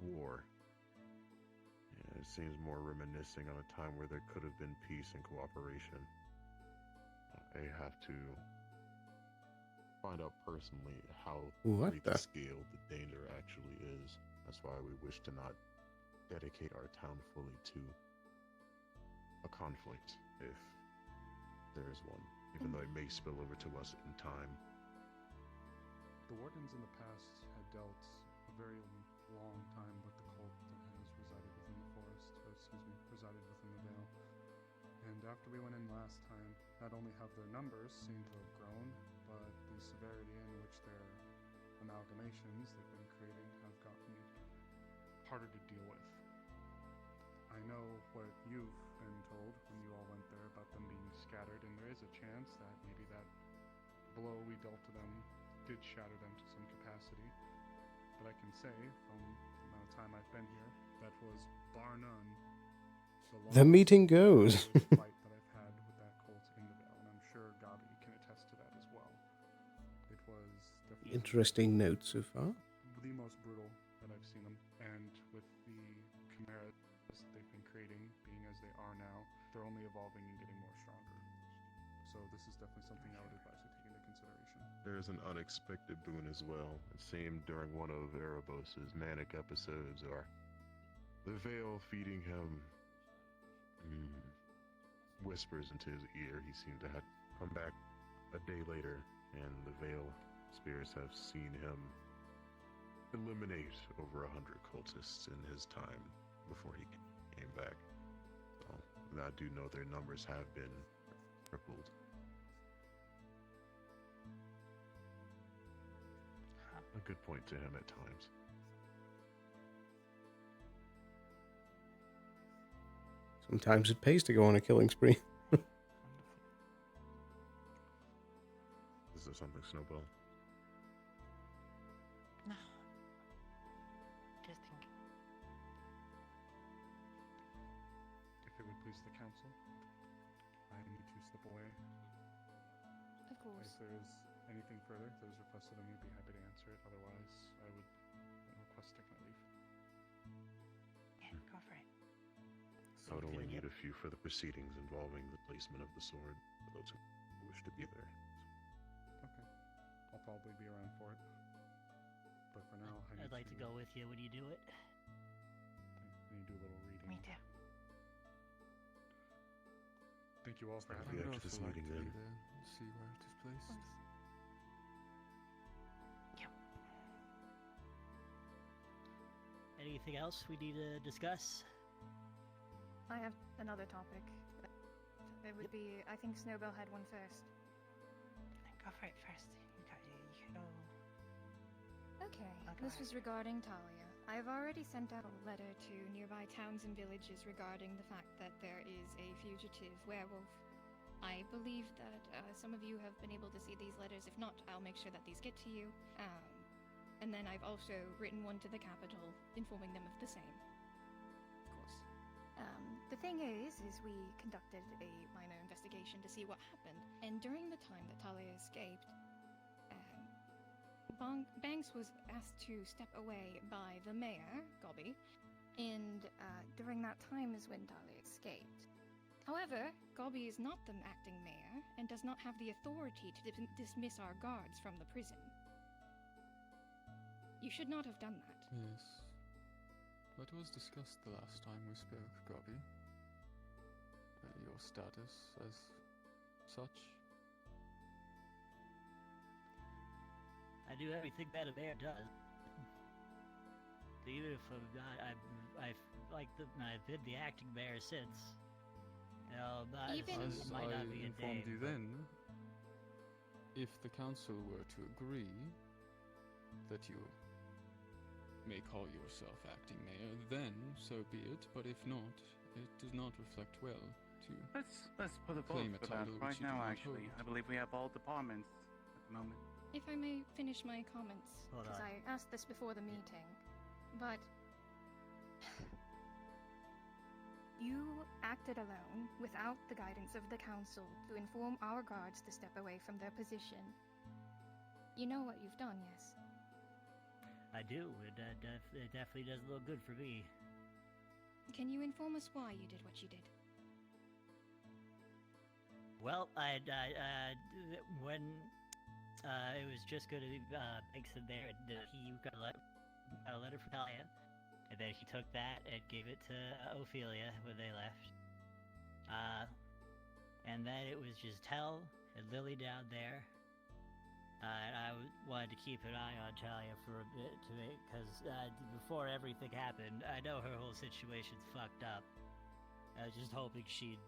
war. Yeah, it seems more reminiscing on a time where there could have been peace and cooperation. I have to find out personally how What great the? the scale the danger actually is. That's why we wish to not dedicate our town fully to a conflict, if there is one, even though it may spill over to us in time. The Wardens in the past had dealt a very long time with the cult that has resided within the forest, resided within the Vale. And after we went in last time, not only have their numbers seemed to have grown, but the severity in which their amalgamations they've been creating have gotten harder to deal with. I know what you've been told when you all went there about them being scattered, and there is a chance that maybe that blow we dealt to them did shatter them to some capacity. But I can say, from the amount of time I've been here, that was bar none The meeting goes. fight that I've had with that cult in the Vale, and I'm sure Gabi can attest to that as well. It was definitely Interesting note so far. the most brutal that I've seen them, and with the chimeras they've been creating, being as they are now, they're only evolving and getting more stronger. So this is definitely something I would advise you take into consideration. There's an unexpected boon as well. It seemed during one of Erebos's manic episodes, or the Veil feeding him whispers into his ear. He seemed to have come back a day later, and the Veil spirits have seen him eliminate over 100 cultists in his time before he came back. So I do know their numbers have been tripled. A good point to him at times. Sometimes it pays to go on a killing spree. Is there something, Snowball? No. Just thinking. If it would please the council, I need to step away. Of course. If there is anything further that is requested of me, I'd be happy to answer it. Otherwise, I would request to take my leave. Yeah, go for it. I would only need a few for the proceedings involving the placement of the sword for those who wish to be there. Okay. I'll probably be around for it. But for now, I need I'd like to go with you when you do it. I need to do a little reading. Me too. Thank you all for I'd having me. react to this meeting then. See where it is placed. Anything else we need to discuss? I have another topic. It would be, I think Snowbell had one first. Go for it first. You go. Okay, Go this ahead. was regarding Talia. I have already sent out a letter to nearby towns and villages regarding the fact that there is a fugitive werewolf. I believe that some of you have been able to see these letters. If not, I'll make sure that these get to you. And then I've also written one to the capital, informing them of the same. Of course. The thing is we conducted a minor investigation to see what happened, and during the time that Talia escaped, Banks was asked to step away by the mayor, Gobby, and during that time is when Talia escaped. However, Gobby is not the acting mayor and does not have the authority to dismiss our guards from the prison. You should not have done that. Yes. That was discussed the last time we spoke, Gobby. Your status as such. I do everything that a mayor does. Even if I'm not, I've been the acting mayor since. You know, As might I not be a informed day, you but- then, if the council were to agree that you may call yourself acting mayor, then so be it. But if not, it does not reflect well to Let's put a vote claim a for that title right which you do now. not Actually, hold. I believe we have all departments at the moment. If I may finish my comments, Hold because on. I asked this before the meeting, but you acted alone without the guidance of the council to inform our guards to step away from their position. You know what you've done, yes? I do. It definitely doesn't look good for me. Can you inform us why you did what you did? Well, when it was just going to be Banks in there, and he got a letter from Talia, and then he took that and gave it to Ophelia when they left. And then it was just Hell and Lily down there. And I wanted to keep an eye on Talia for a bit because before everything happened, I know her whole situation's fucked up. I was just hoping she'd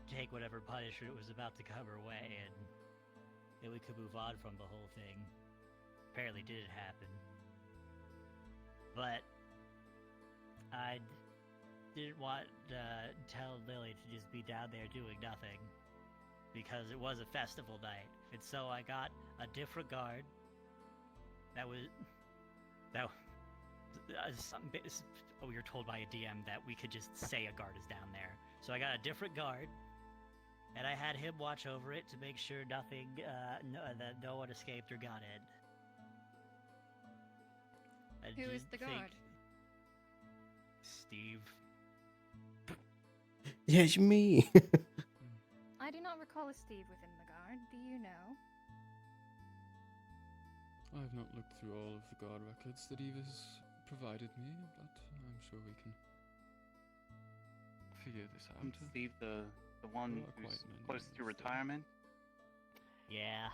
take whatever punishment was about to come her way, and then we could move on from the whole thing. Apparently didn't happen. But I didn't want to tell Lily to just be down there doing nothing, because it was a festival night, and so I got a different guard. We were told by a DM that we could just say a guard is down there. So I got a different guard, and I had him watch over it to make sure that no one escaped or got in. I Who is didn't the think- guard? Steve. Yeah, it's me. I do not recall a Steve within the guard. Do you know? I have not looked through all of the guard records that Eve has provided me, but I'm sure we can figure this out. Steve, the one There are who's quite many close to of them. retirement. Yeah.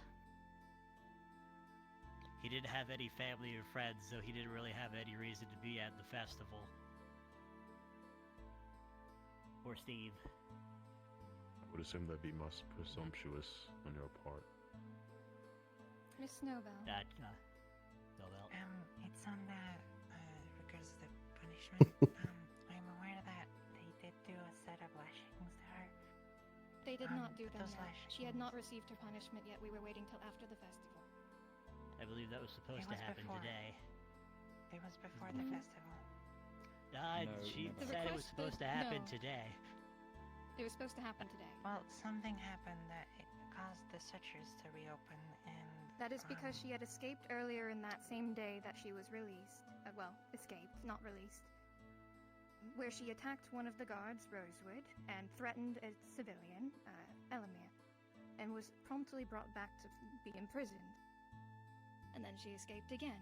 He didn't have any family or friends, so he didn't really have any reason to be at the festival. Or Steve. I would assume that'd be most presumptuous on your part. Miss Snowbell. That, Snowbell. It's on the regards to the punishment. I'm aware that they did do a set of lashings to her. They did not do them those yet. She had not received her punishment yet. We were waiting till after the festival. I believe that was supposed It to was happen before. today. It was before the festival. No, she said it was supposed to happen no. today. It was supposed to happen today. Well, something happened that it caused the sutures to reopen, and That is because she had escaped earlier in that same day that she was released. Escaped, not released. Where she attacked one of the guards, Rosewood, and threatened a civilian, Elamir, and was promptly brought back to be imprisoned. and then she escaped again.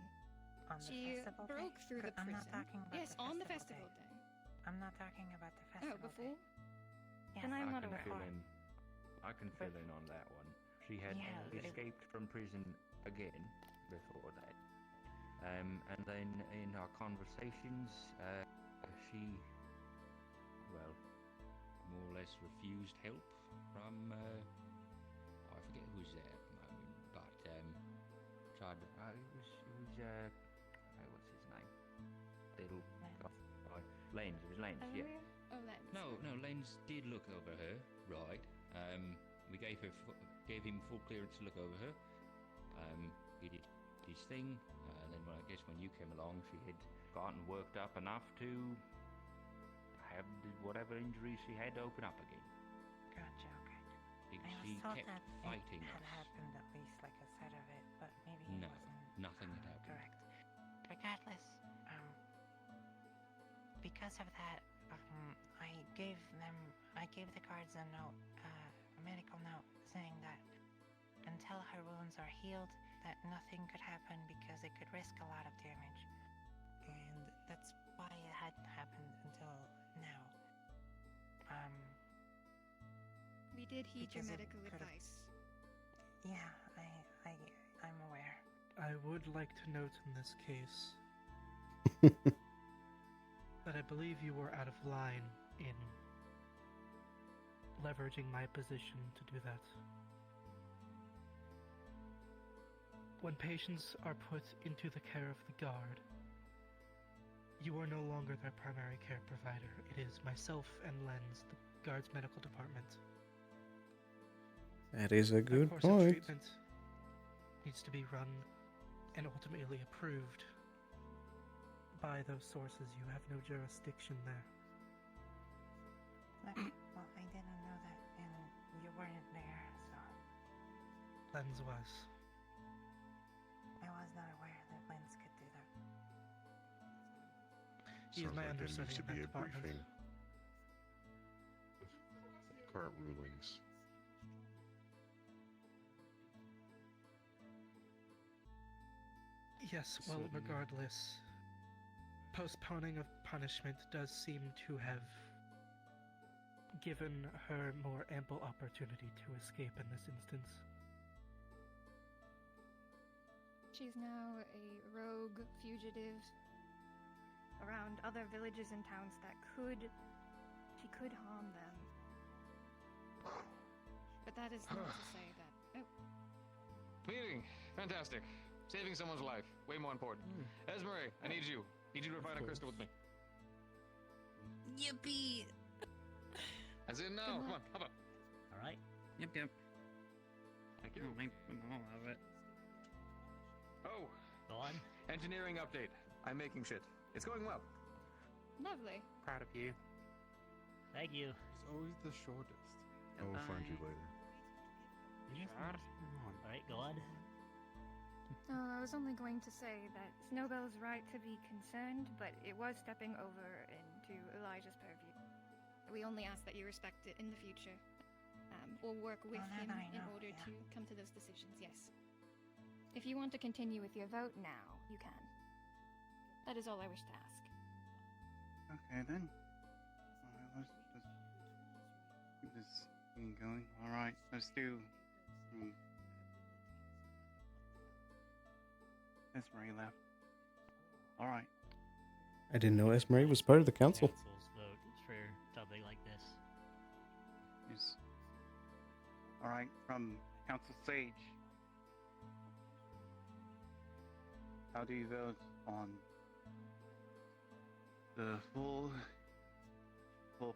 On the She festival broke day? through the I'm prison. not talking about Yes, on the festival day. I'm not talking about the Oh, festival before? day. Then I'm I not can aware. fill in. I can fill in on that one. She had escaped from prison again before that. And then in our conversations, she, well, more or less refused help from, I forget who's there at the moment, but tried to, it was what's his name? Little guy. Lens, it was Lens, yeah. Oh, Lens. No, Lens did look over her, right. We gave him full clearance to look over her. He did his thing, and then when you came along, she had gotten worked up enough to have whatever injuries she had to open up again. Gotcha, okay. Because I she was told kept that fighting it had us. happened, at least like a set of it, but maybe it No, wasn't nothing had happened. correct. Regardless, because of that, I gave the guards a note, a medical note, saying that until her wounds are healed, that nothing could happen because it could risk a lot of damage. And that's why it hadn't happened until now. We did heed your because it medical could've- advice. Yeah, I'm aware. I would like to note in this case that I believe you were out of line in leveraging my position to do that. When patients are put into the care of the guard, you are no longer their primary care provider. It is myself and Lens, the guard's medical department. That is a good course of point. treatment needs to be run and ultimately approved by those sources. You have no jurisdiction there. Okay, well, I didn't know that, and you weren't there, so Lens was. I was not aware that Lens could do that. He is Sounds my like there understudy needs to in that be a department. briefing. Current rulings. Yes, well, Certainly. regardless, postponing of punishment does seem to have given her more ample opportunity to escape in this instance. She's now a rogue fugitive around other villages and towns that she could harm them. But that is not to say that. Oh, Meeting. Fantastic. Saving someone's life. Way more important. Esmeralda, I need you. Need you to refine a crystal with me. Yippee! As in now. Come on, hop up. Alright. Yep. Thank you. I'll have it. Oh. Go on. Engineering update. I'm making shit. It's going well. lovely. Proud of you. Thank you. He's always the shortest. I will find you later. Alright, go on. Oh, I was only going to say that Snowbell's right to be concerned, but it was stepping over into Elijah's purview. We only ask that you respect it in the future, or work with now him that I in know, order yeah. to come to those decisions, yes. If you want to continue with your vote now, you can. That is all I wish to ask. Okay then. Let's keep this thing going. Alright, let's do. Esmeralda left. Alright. I didn't know Esmeralda was part of the council. Council's vote for something like this. Yes. Alright, from Council Sage. How do you vote on the full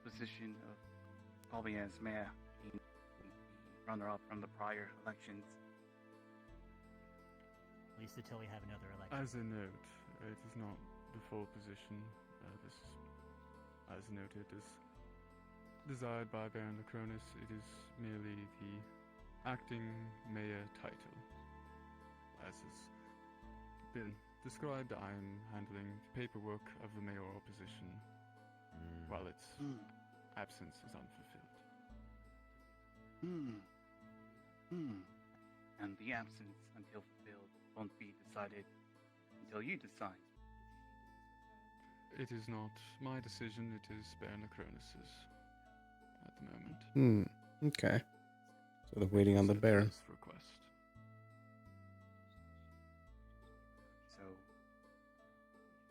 position of Colby as mayor, being the runner-up from the prior elections? At least until we have another election. As a note, it is not the full position. This, as noted, is desired by Baron Lacronis. It is merely the acting mayor title. As has been described, I am handling the paperwork of the mayoral position while its absence is unfulfilled. And the absence until fulfilled. won't be decided until you decide. It is not my decision, it is Baron Acronis's at the moment. Okay. So they're waiting on the bear. This request. So,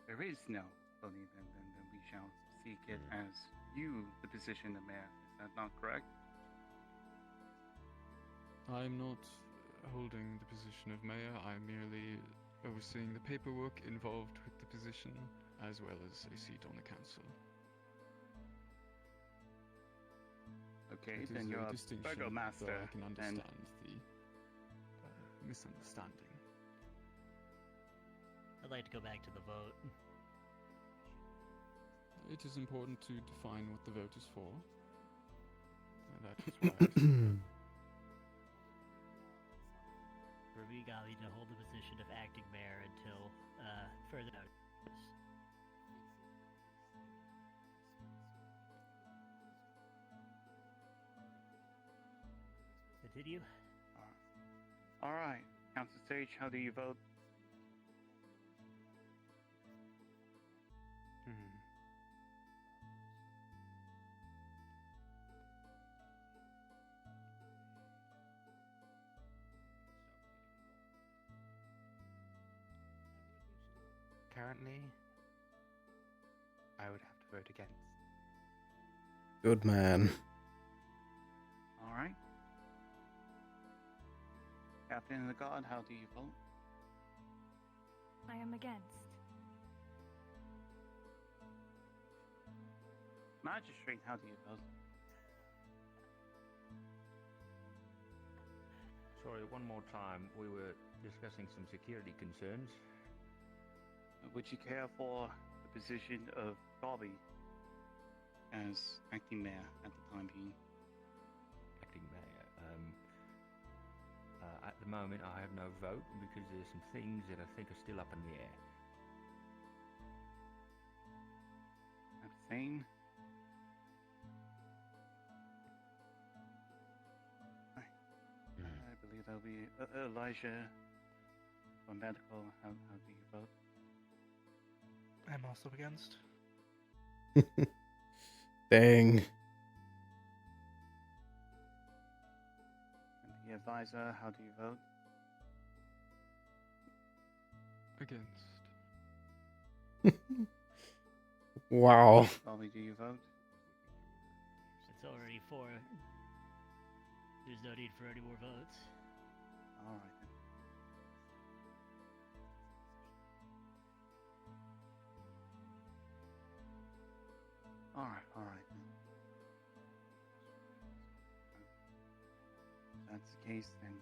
there is no voting, then we shall seek it as you, the position of mayor. Is that not correct? I'm not holding the position of mayor, I'm merely overseeing the paperwork involved with the position, as well as a seat on the council. Okay, It then is you're a a distinction, burgomaster. though I can and understand the misunderstanding. I'd like to go back to the vote. It is important to define what the vote is for. That is why I said Ravigali to hold the position of acting mayor until further notice. Continue. All right, Council Sage, how do you vote? Currently, I would have to vote against. Good man. All right. Captain of the Guard, how do you vote? I am against. Magistrate, how do you vote? Sorry, one more time. We were discussing some security concerns. Would you care for the position of Bobby as acting mayor at the time being? Acting mayor. At the moment, I have no vote because there's some things that I think are still up in the air. Abstain. I believe that'll be Elijah for medical. How do you vote? I'm also against. Dang. And the advisor, how do you vote? against. Wow. Bobby, do you vote? It's already 4. There's no need for any more votes. All right then. All right then. If that's the case, then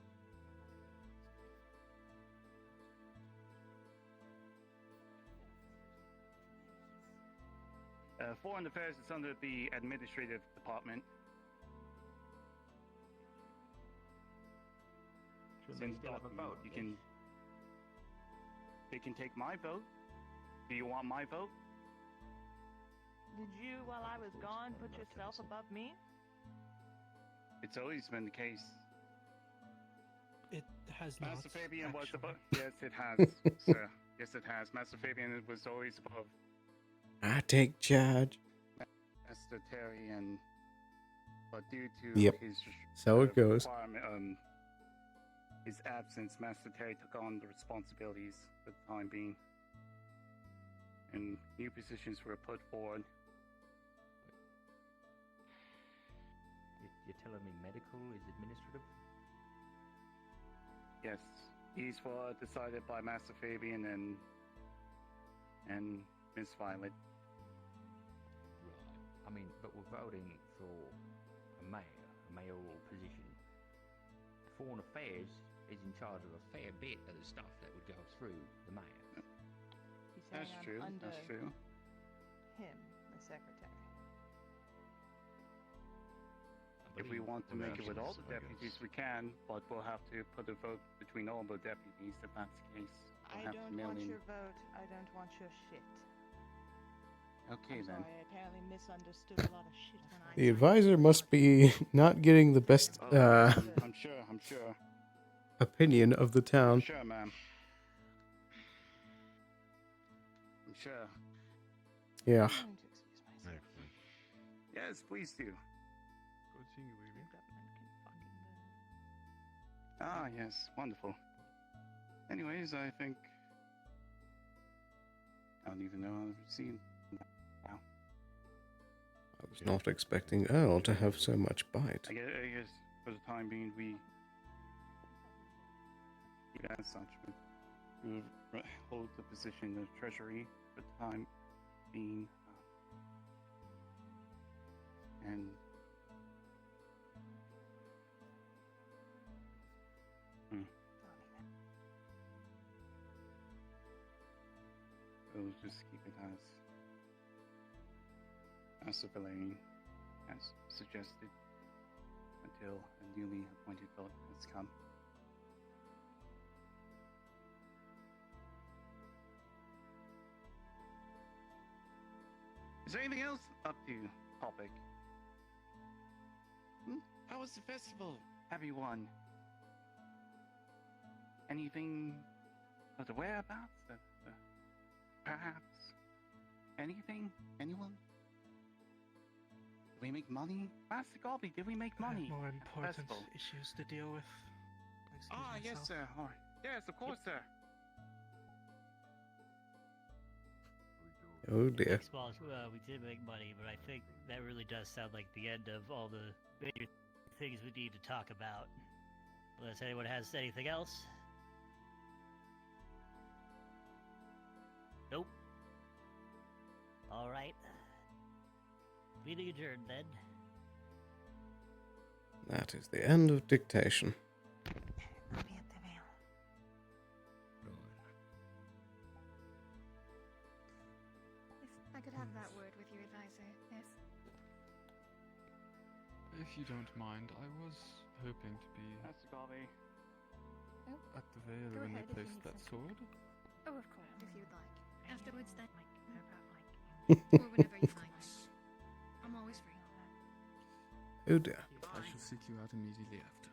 Foreign Affairs is under the Administrative Department. Should they still have a vote? You can. They can take my vote. Do you want my vote? Did you, while I was gone, put yourself above me? It's always been the case. It has not. Master Fabian was actually. above. Yes, it has, sir. Yes, it has. Master Fabian was always above I take charge. Master Terry, but due to Yep. his So it goes. requirement, his absence, Master Terry took on the responsibilities for the time being, and new positions were put forward. You're telling me medical is administrative? Yes, these were decided by Master Fabian and Miss Violet. Right. I mean, but we're voting for a mayoral position. Foreign Affairs is in charge of a fair bit of the stuff that would go through the mayor. He's saying That's I'm true. under That's true. him, the secretary. If we want to make it with all the deputies, we can, but we'll have to put a vote between all the deputies if that's the case. We'll I have to don't mail want in. your vote. I don't want your shit. Okay I'm then. sorry, I apparently misunderstood a lot of shit when I The advisor must be not getting the best I'm sure. opinion of the town. Sure, ma'am. sure. Yeah. Excellent. Yes, please do. Good seeing you, Evie. Ah, yes, wonderful. Anyways, I think I don't even know how to proceed now. I was not expecting Earl to have so much bite. I guess for the time being, we as such, we will hold the position of treasury for the time being, and we'll just keep it as Sir has suggested until a newly appointed vote has come. Is there anything else up to topic? How was the festival, everyone? Anything of the whereabouts? Perhaps anything? Anyone? Did we make money? Master Gobby, did we make money? More at the important festival? issues to deal with. Excuse Yes, myself. sir. All right. Yes, of course, sir. Oh dear. Well, we did make money, but I think that really does sound like the end of all the major things we need to talk about. Unless anyone has anything else? Nope. Alright. Meeting adjourned then. That is the end of dictation. I'll be at the veil. If I could have that word with your advisor, yes. If you don't mind, I was hoping to be Master Gobby. at the veil Go when they ahead if you placed need that something. sword. Oh, of course, if you'd like. Afterwards, then. Or whenever you like. I'm always free. Oh dear. I shall seek you out immediately after.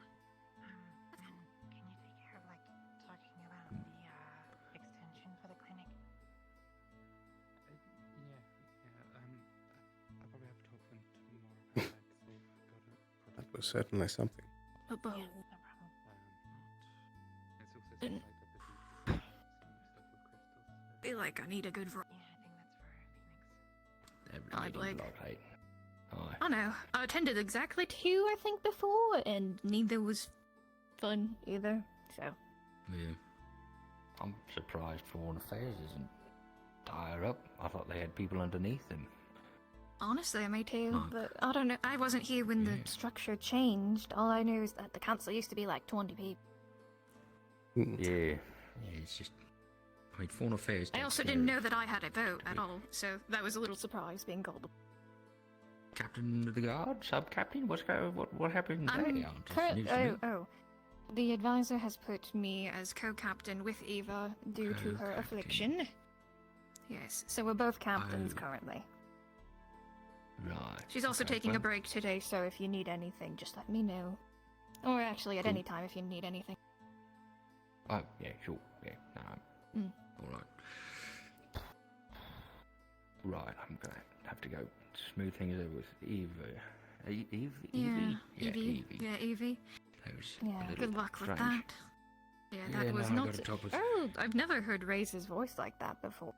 Can you take care of, talking about the, extension for the clinic? I'll probably have to talk to them tomorrow about that, 'cause they've got a That was certainly something. Yeah, no problem. It's also Didn't- like a busy some stuff with crystals. Feel like I need a good. I'd like. I know. I attended exactly 2, I think, before, and neither was fun either. So. Yeah. I'm surprised Foreign Affairs isn't higher up. I thought they had people underneath them. Honestly, I may too, Mark. but I don't know. I wasn't here when the structure changed. All I knew is that the council used to be like 20 people. Yeah. It's just. I mean, Foreign Affairs. I takes also care didn't of know that I had a vote at all, so that was a little surprise being called. Captain of the Guard, sub-captain. What happened there? I'm Just news to me. The advisor has put me as co-captain with Eva due to her affliction. Yes, so we're both captains currently. Right. She's also okay, taking a well, break today, so if you need anything, just let me know. Or actually, at Cool. any time if you need anything. Oh, yeah, sure. Yeah, no. Alright. Right, I'm gonna have to go smooth things over with Eva. Evie? Yeah, Evie. Evie. Yeah, Evie. That was Yeah, a little good luck with strange. that. Yeah, that Yeah, was no, I not. gotta talk with- Oh, I've never heard Ray's voice like that before.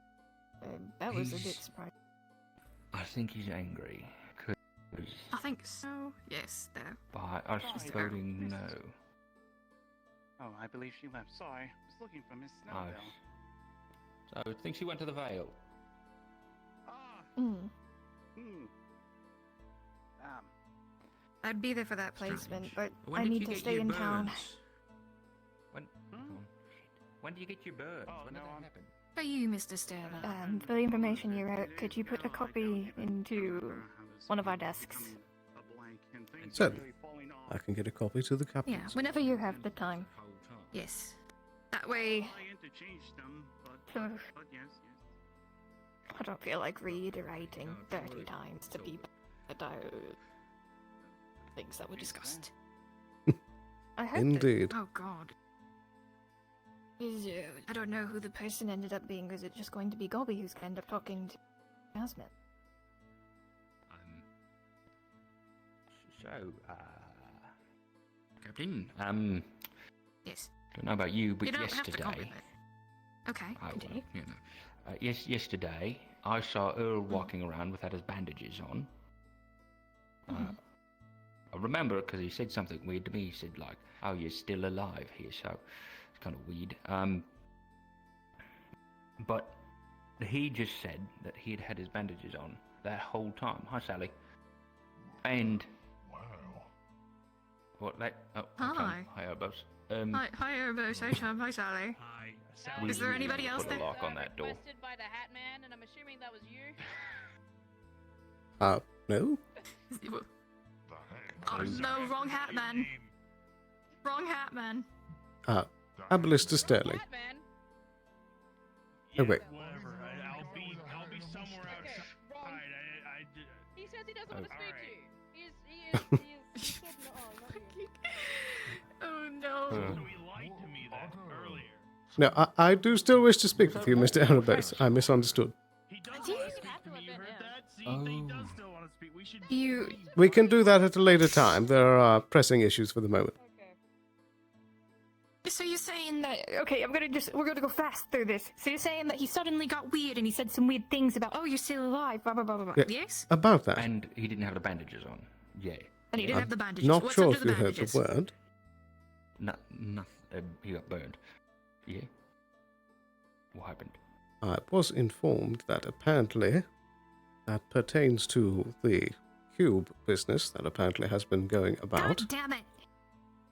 That was a bit He's- surprising. I think he's angry. 'Cause I think so. Yes, there. by us Sorry, voting Mrs. no. Oh, I believe she left. Sorry, I was looking for Miss Oh, Snowdell. so I think she went to the Vale. Mm. Um, I'd be there for that placement, but When I did need you to get stay your in town. burns? When? When do you get your burns? Oh, when no, did that I'm- happen? For you, Mr. Sterling. For the information you wrote, could you put a copy into one of our desks? Certainly. I can get a copy to the captain. Yeah, whenever you have the time. Yes. That way. I interchanged them, but yes. I don't feel like reiterating 30 times to people about things that were discussed. I hope Indeed. Oh God. I don't know who the person ended up being. Is it just going to be Gobby who's going to end up talking to Jasmine? So, Captain, Yes. don't know about you, but You don't have to yesterday... comment, Okay, continue. You know, yesterday, I saw Earl walking around without his bandages on. I remember because he said something weird to me. He said, like, oh, you're still alive here, so it's kind of weird. But he just said that he'd had his bandages on that whole time. Hi, Sally. And... Wow. What, that... Oh, Hi. Hi, Erbos. Hi, Erbos. Hi, Chum. Hi, Sally. we Is there really anybody else put there? a lock on that door. Requested by the Hat Man, and I'm assuming that was you. No? Oh, no, wrong hat man. Wrong hat man. Aballister Sterling. Oh, wait. Whatever. I'll be somewhere outside. He says he doesn't want to speak to you. He said no. Not you. Oh, no. So he lied to me that earlier. No, I do still wish to speak with you, Mr. Erebos. I misunderstood. He does want to speak to me. You heard that? See, he does still want to speak. We should... We can do that at a later time. There are pressing issues for the moment. So you're saying that... Okay, we're gonna go fast through this. So you're saying that he suddenly got weird and he said some weird things about, oh, you're still alive, blah, blah, blah, blah, blah. Yeah, Yes? About that. And he didn't have the bandages on. Yeah. And he didn't have the bandages. Not What's sure under if the you heard bandages? the word. He got burned. Yeah. What happened? I was informed that apparently that pertains to the cube business that apparently has been going about. God damn it.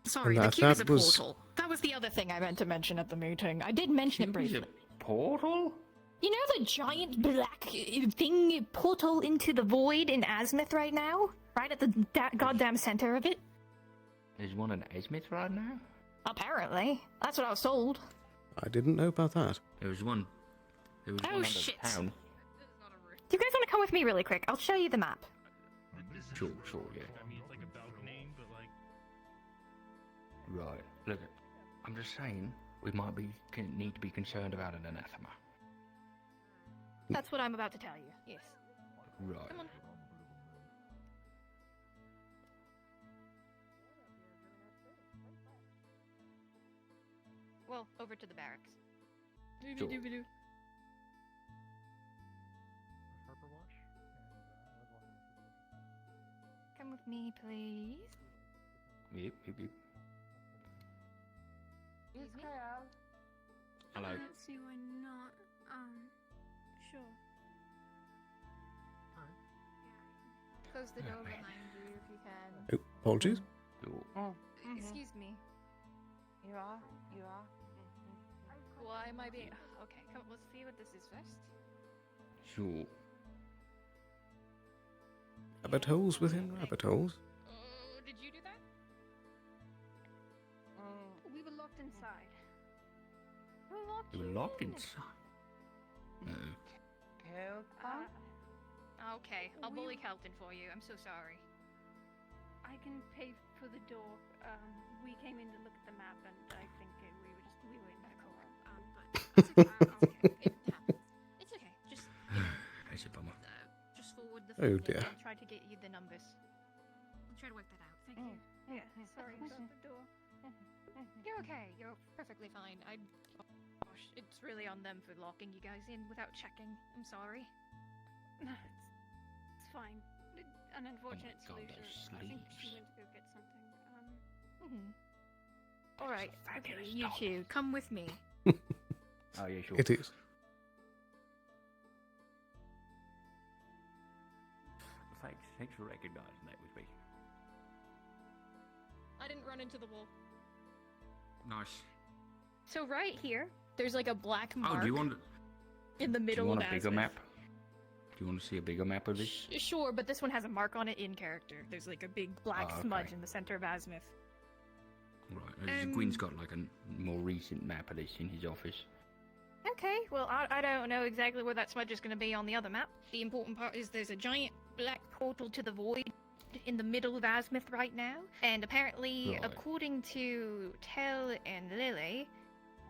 Sorry, And the cube is a that was- portal. That was the other thing I meant to mention at the meeting. I did mention it briefly. Portal? You know the giant black thing portal into the void in Azimuth right now? Right at the goddamn center of it? There's one in Azimuth right now? Apparently. That's what I was told. I didn't know about that. There was one. There was Oh, one under shit. town. Do you guys want to come with me really quick? I'll show you the map. Sure, yeah. I mean, it's like a balcony, but like... Right. Look, I'm just saying, we might need to be concerned about an anathema. That's what I'm about to tell you. Yes. Right. Come on. Well, over to the barracks. Sure. Come with me, please. Yep. Yes, Kyle. Hello. I don't see why not. Sure. Close the door man. behind you if you can. Oh, apologies. Excuse me. You are? Why am I being... Okay, come, let's see what this is first. Sure. Rabbit holes within rabbit holes. Oh, did you do that? We were locked inside. You were locked inside. No. Okay, I'll bully Kelton for you. I'm so sorry. I can pay for the door. We came in to look at the map, and I think we were in that corner. It's okay. Just That's a bummer. just forward the Oh, phone dear. and try to get you the numbers. I'll try to work that out. Thank you. Yeah, sorry about the door. You're okay. You're perfectly fine. Gosh, it's really on them for locking you guys in without checking. I'm sorry. No, it's fine. An unfortunate God, solution. those I think she sleeves. went to go get something. All right. Okay, fabulous you dog. two, come with me. Oh, yeah, sure. It is. Thanks for recognizing that with me. I didn't run into the wall. Nice. So right here, there's like a black mark Oh, do you want in the do you middle want of a bigger Azimuth. map? Do you want to see a bigger map of this? Sure, but this one has a mark on it in character. There's like a big black Oh, okay. smudge in the center of Azimuth. Right. Gwyn's got like a more recent map of this in his office. Okay, well, I don't know exactly where that smudge is going to be on the other map. The important part is there's a giant black portal to the void in the middle of Azimuth right now. And apparently, Right. according to Tell and Lily,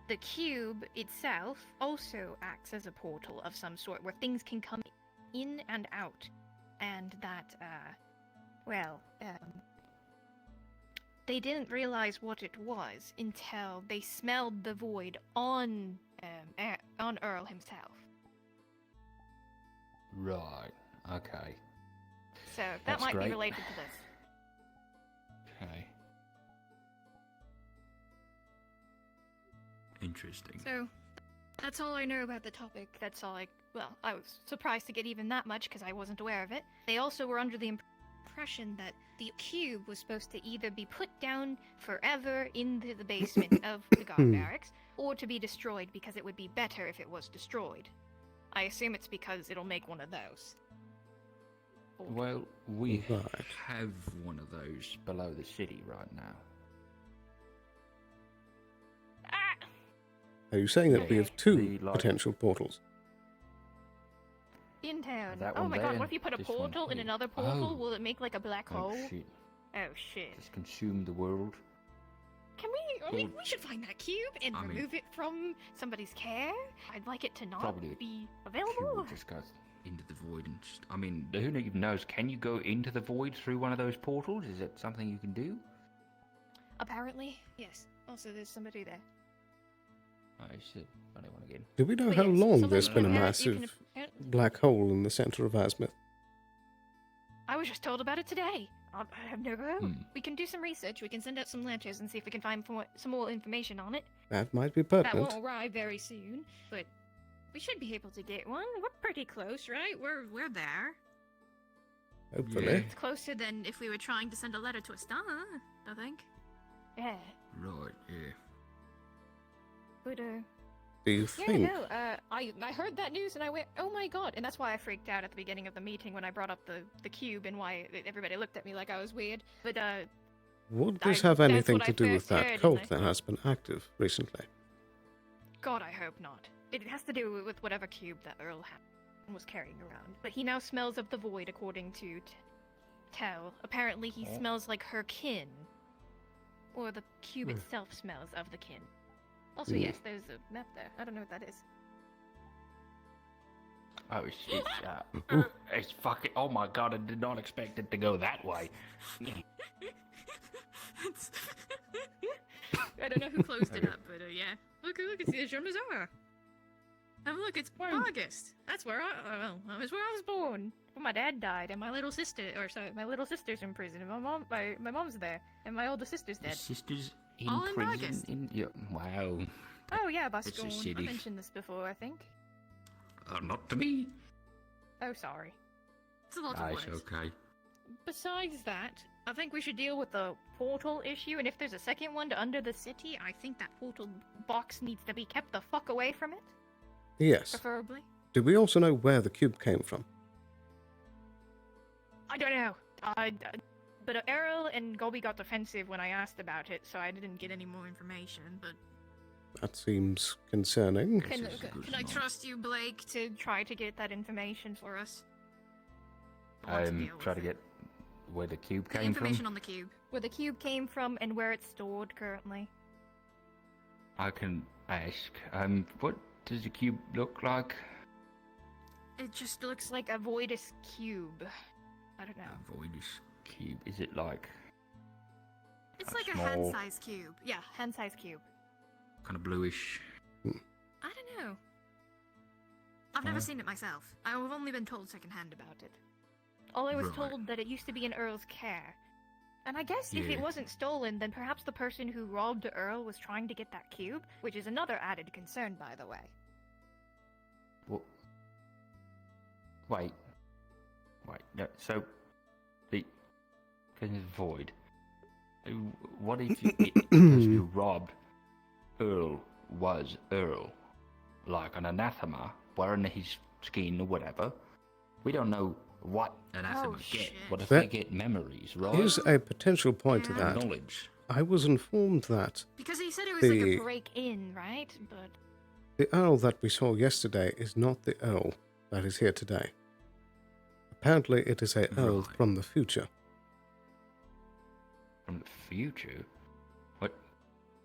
the cube itself also acts as a portal of some sort where things can come in and out. And that, they didn't realize what it was until they smelled the void on Earl himself. Right. Okay. So that That's might great. be related to this. Okay. Interesting. So that's all I know about the topic. That's all I was surprised to get even that much because I wasn't aware of it. They also were under the impression that the cube was supposed to either be put down forever into the basement of the guard barracks or to be destroyed because it would be better if it was destroyed. I assume it's because it'll make one of those. Well, we Right. have one of those below the city right now. Are you saying that we have two the, like- potential portals? In town. That Oh one my there god, and what if you put a this one portal in here. another portal? Oh. Will it make like a black Oh, hole? shit. Oh shit. Just consume the world. Can we Well, we should find that cube and I mean- remove it from somebody's care? I'd like it to not Probably be Cube available. would just go into the void and just... I mean, who even knows? Can you go into the void through one of those portals? Is it something you can do? Apparently, yes. Also, there's somebody there. I should. Funny one again. Do we know But how yes, long so there's like, been a you can massive apparently- black hole in the center of Azimuth? I was just told about it today. I have no clue. Hmm. We can do some research. We can send out some letters and see if we can find some more information on it. That might be That pertinent. won't arrive very soon, but we should be able to get one. We're pretty close, right? We're there. Hopefully. It's closer than if we were trying to send a letter to a star, I think. Yeah. Right, yeah. But Do you yeah, think? no. I heard that news and I went, oh my god, and that's why I freaked out at the beginning of the meeting when I brought up the cube and why everybody looked at me like I was weird. But Would this I- have that's anything what to I do with first that heard, cult and that has been active recently? God, I hope not. It has to do with whatever cube that Earl had and was carrying around. But he now smells of the void, according to Tell. Apparently, he Oh. smells like her kin, or the cube Hmm. itself smells of the kin. Also, Hmm. yes, there's a map there. I don't know what that is. Oh, it's fucking... Oh my god, I did not expect it to go that way. I don't know who closed it up, but yeah. Look, it's the Jean Mazar. Have a look, it's August. That's where that was where I was born. When my dad died, and my little sister's in prison, and my mom's there, and my older sister's My dead. sister's in All in prison. August. Yeah, wow. Oh yeah, It's a Bascon. I city. mentioned this before, I think. Not to me. Oh, sorry. It's a lot Ah, of it's words. okay. Besides that, I think we should deal with the portal issue, and if there's a second one to under the city, I think that portal box needs to be kept the fuck away from it. Yes. Preferably. Do we also know where the cube came from? I don't know. But Errol and Gobi got defensive when I asked about it, so I didn't get any more information, but... That seems concerning. Can I trust you, Blake, to try to get that information for us? Try to get where the cube The came information from. on the cube. Where the cube came from and where it's stored currently. I can ask. What does the cube look like? It just looks like a voidus cube. I don't know. Voidus cube. Is it like It's a like a small- hand-sized cube. Yeah, hand-sized cube. kind of bluish? I don't know. I've never Oh. seen it myself. I've only been told secondhand about it. All I was Right. told that it used to be in Earl's care. And I guess if it Yeah. wasn't stolen, then perhaps the person who robbed Earl was trying to get that cube, which is another added concern, by the way. What? Wait. No, so the because it's void. What if the person who robbed Earl was Earl, like an anathema wearing his skin or whatever? We don't know what anathema get. What if That- they get memories, right? Here's a potential point to that. Knowledge. I was informed that Because he said it was like The- a break-in, right? But the Earl that we saw yesterday is not the Earl that is here today. Apparently, it is a Earl from the future. From the future? What?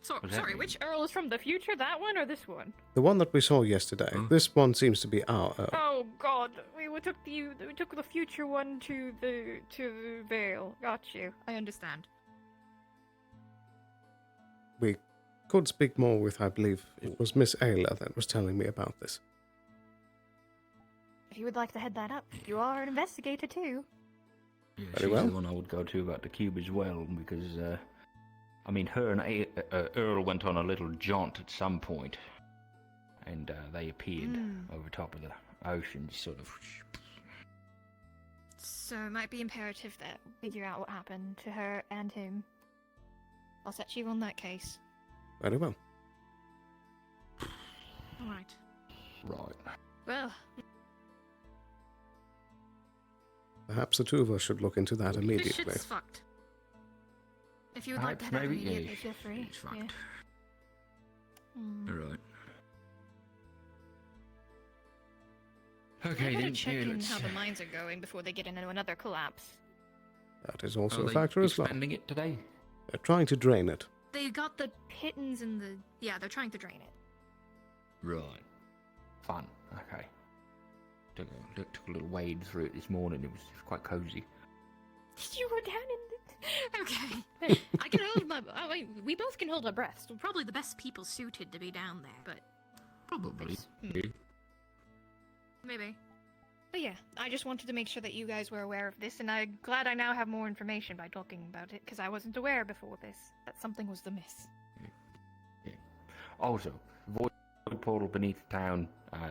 What's Sorry, that which Earl is from the future? That one or this one? The one that we saw yesterday. This one seems to be our Earl. Oh God, we took the future one to the Vale. Got you. I understand. We could speak more with, I believe, it was Miss Ayla that was telling me about this. If you would like to head that up, you are an investigator too. Yeah, Very she's well. the one I would go to about the cube as well, because, I mean, her and Earl went on a little jaunt at some point, and they appeared over top of the ocean, sort of. So it might be imperative that we figure out what happened to her and him. I'll set you on that case. Very well. Alright. Right. Well, Perhaps the two of us should look into that this immediately. shit's fucked. If you would like to head up Perhaps, maybe, immediately, yeah, feel free. it's fucked. Yeah. Alright. I Okay, better then, check yeah, in let's... how the mines are going before they get into another collapse. That is also Are a they factor as well. expanding it today? They're trying to drain it. They got the pittons in the... Yeah, they're trying to drain it. Right. Fun. Okay. Took a little wade through it this morning. It was quite cozy. You were down in the... Okay. I can hold my... I mean, we both can hold our breaths. We're probably the best people suited to be down there, but... Probably. Maybe. But yeah, I just wanted to make sure that you guys were aware of this, and I'm glad I now have more information by talking about it, because I wasn't aware before this that something was amiss. Yeah. Also, void portal beneath town.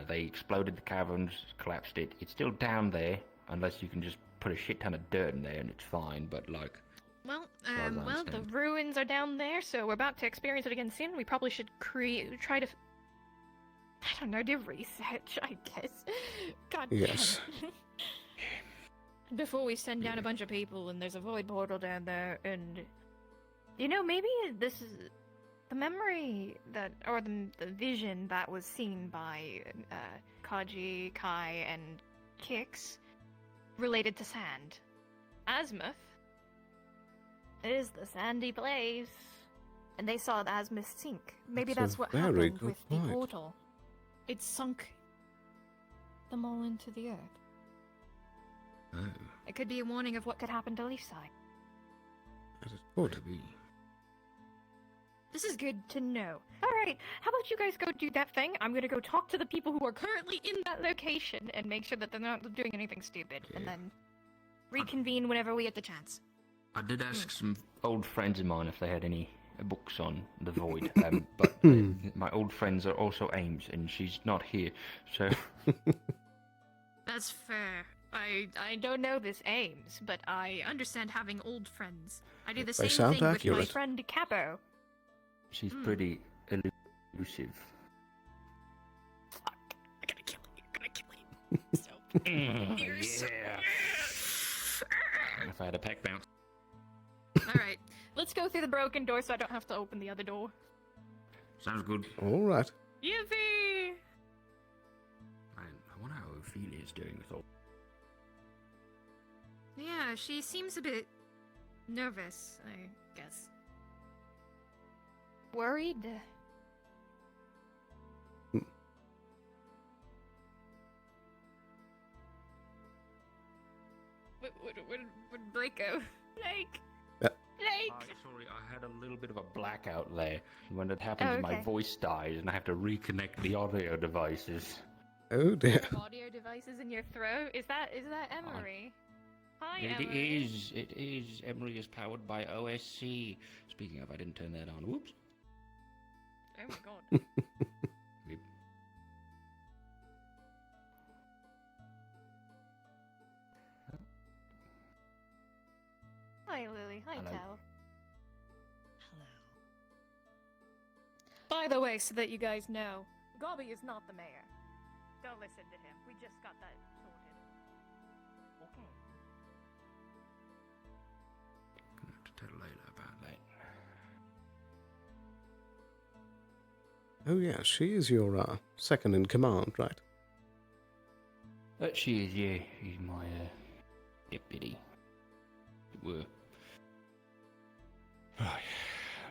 They exploded the caverns, collapsed it. It's still down there, unless you can just put a shit ton of dirt in there and it's fine. But like, Well, far as I the understand. ruins are down there, so we're about to experience it again soon. We probably should try to... I don't know, do research, I guess. God damn Yes. it. Before we send down a bunch of people and there's a void portal down there, and... You know, maybe this is... The memory that... Or the vision that was seen by Kaji, Kai, and Kix related to sand. Azimuth is the sandy place. And they saw the Azimuth sink. Maybe That's a that's what very happened good with the point. portal. It sunk them all into the earth. oh, It could be a warning of what could happen to Leafside. That is good. maybe. This is good to know. Alright, how about you guys go do that thing? I'm gonna go talk to the people who are currently in that location and make sure that they're not doing anything stupid, and then reconvene whenever we get the chance. I did ask some old friends of mine if they had any books on the void, but my old friends are also Ames, and she's not here, so... That's fair. I don't know this Ames, but I understand having old friends. I do the They same sound thing with my accurate. friend Capo. She's pretty elusive. I gotta kill him. I gotta kill him. So, Yeah. If I had a pack bounce. Alright, let's go through the broken door so I don't have to open the other door. Sounds good. All right. Yippee! I wonder how Ophelia's doing with all... Yeah, she seems a bit nervous, I guess. Worried? Where'd Blake go? Blake! Blake! Sorry, I had a little bit of a blackout there. When it happens, Oh, my okay. voice dies, and I have to reconnect the audio devices. Oh dear. Audio devices in your throat? Is that Emery? Hi, It Emery. is. It is. Emery is powered by OSC. Speaking of, I didn't turn that on. Whoops. Oh my god. Yep. Hi, Lily. Hi, Hello. Tal. By the way, so that you guys know, Gobby is not the mayor. Don't listen to him. We just got that sorted. Okay. Gonna have to tell Layla about that. Oh yeah, she is your second in command, right? She is, yeah. She's my deputy. Were. Right.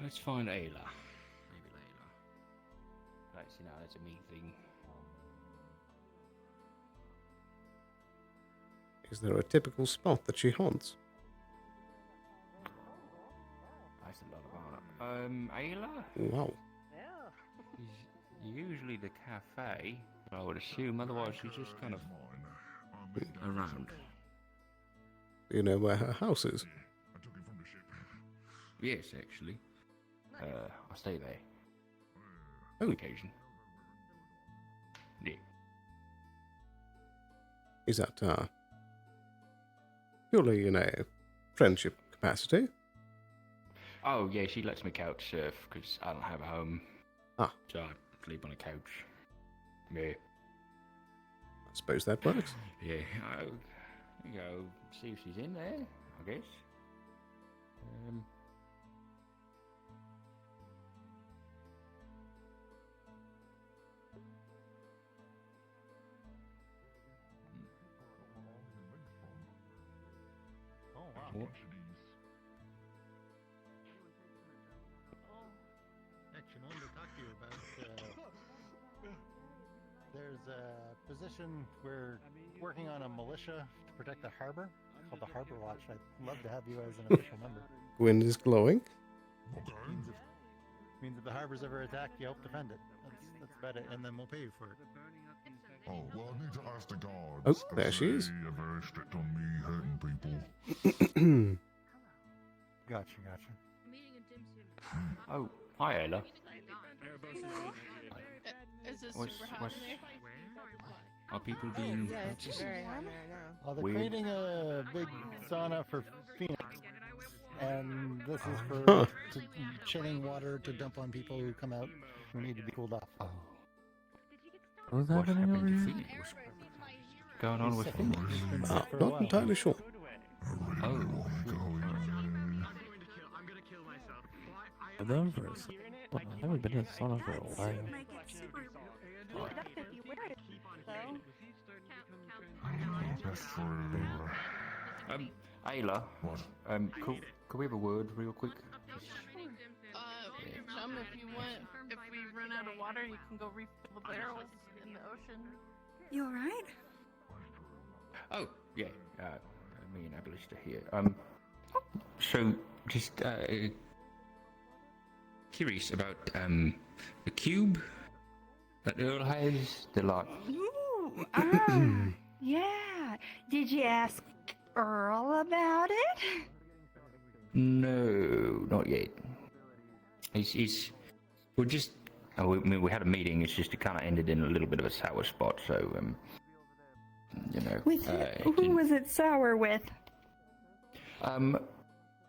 Let's find Ayla. you know, that's a me thing. Is there a typical spot that she haunts? That's a lot of honor. Ayla? Wow. Is usually the cafe, I would assume, otherwise she's just kind of around. Do you know where her house is? Yes, actually. I stay there. Oh. On occasion. Yeah. Is that, purely in a friendship capacity? Oh, yeah, she lets me couch surf because I don't have a home. Ah. So I sleep on a couch. Yeah. I suppose that works. Yeah, I'll go see if she's in there, I guess. Oh, wow. What? Actually, I wanted to talk to you about. There's a position we're working on a militia to protect the harbor called the Harbor Watch. I'd love to have you as an official member. Gwyn is glowing. Means if the harbor's ever attacked, you help defend it. That's about it, and then we'll pay you for it. Oh, well, I need to ask the guards. Oh, there she is. They are very strict on me hurting people. Gotcha. Oh, hi, Ayla. Is this What's- super hot what's- in there? Are people being Yeah, it's very hot in there now. They're weird? creating a big sauna for Phoenix, and this is for Huh. chilling water to dump on people who come out who need to be cooled off. Oh. What's What's happening happening over to here? Phoenix? What's going on with Phoenix? Not entirely sure. Oh. I've known for a well, I haven't been in the sauna for a while. Ayla. What? Could we have a word real quick? Chum, if you want, if we run out of water, you can go refill the barrels in the ocean. You alright? Oh, yeah. Me and Aballister here. So, just, curious about, the cube that Earl has, the lot. Ooh, yeah. Did you ask Earl about it? No, not yet. We're just, we had a meeting, it's just it kind of ended in a little bit of a sour spot, so, you know. With who was it sour with?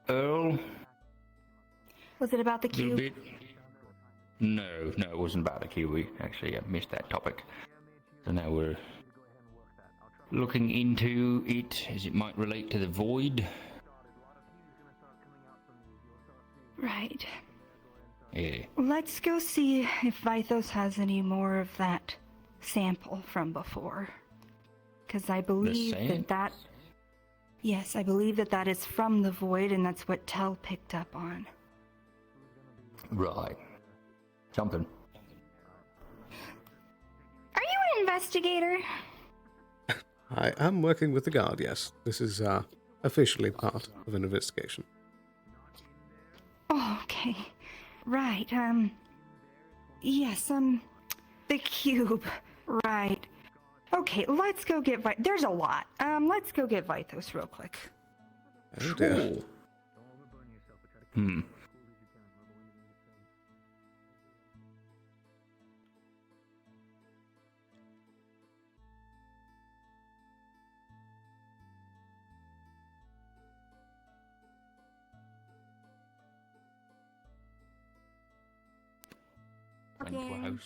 Earl. Was it about the Little cube? bit. No, it wasn't about the cube. We actually missed that topic. So now we're looking into it as it might relate to the void. Right. Yeah. Let's go see if Vithos has any more of that sample from before. Because I believe that... Yes, I believe that is from the void, and that's what Tell picked up on. Right. Something. Are you an investigator? I am working with the guard, yes. This is officially part of an investigation. Oh, okay. Right, yes, the cube. Right. Okay, let's go get there's a lot. Let's go get Vithos real quick. Oh dear.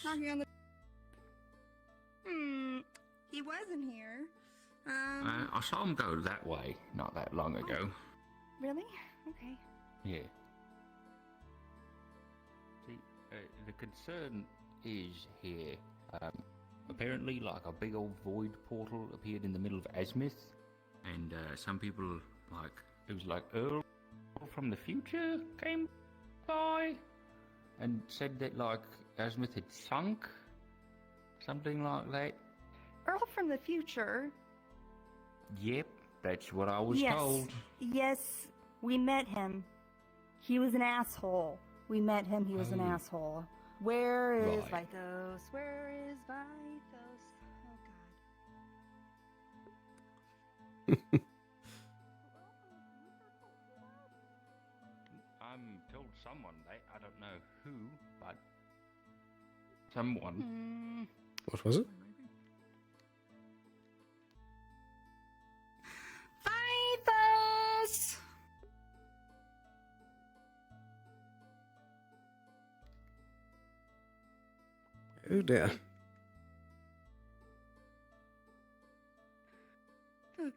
Knocking on the... he wasn't here. I saw him go that way not that long ago. Really? Okay. Yeah. See, the concern is here. Apparently, like a big old void portal appeared in the middle of Azimuth, and some people, like, it was like Earl from the future came by and said that, like, Azimuth had sunk, Something like that. Earl from the future. Yep, that's what I was yes. told. Yes, we met him. He was an asshole. We met him, he was an Oh. asshole. Where is Right. Vithos? Where is Vithos? Oh god. I'm told someone that. I don't know who, but someone. What was it? Vithos! Oh dear. Okay.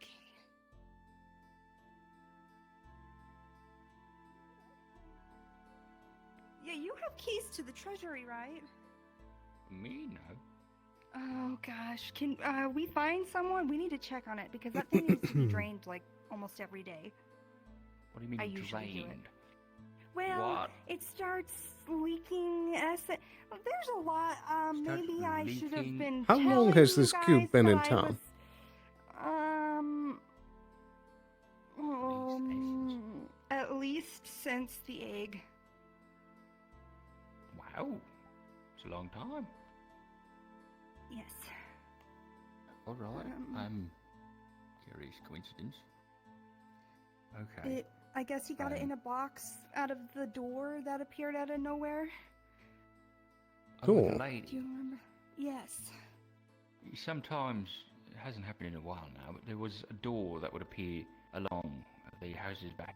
Yeah, you have keys to the treasury, right? Me, no. Oh gosh, can we find someone? We need to check on it because that thing needs to be drained like almost every day. What do you mean I usually do it. drained? Well, What? it starts leaking acid. There's a lot. Maybe I should have leaking? been. How long telling has you this guys, cube been but in I town? was, at least since the egg. Wow. It's a long time. Yes. Alright. Curious coincidence. Okay. I guess he got it in a box out of the door that appeared out of nowhere. Oh, with the Cool. lady. Do you remember? Yes. Sometimes, it hasn't happened in a while now, but there was a door that would appear along the houses back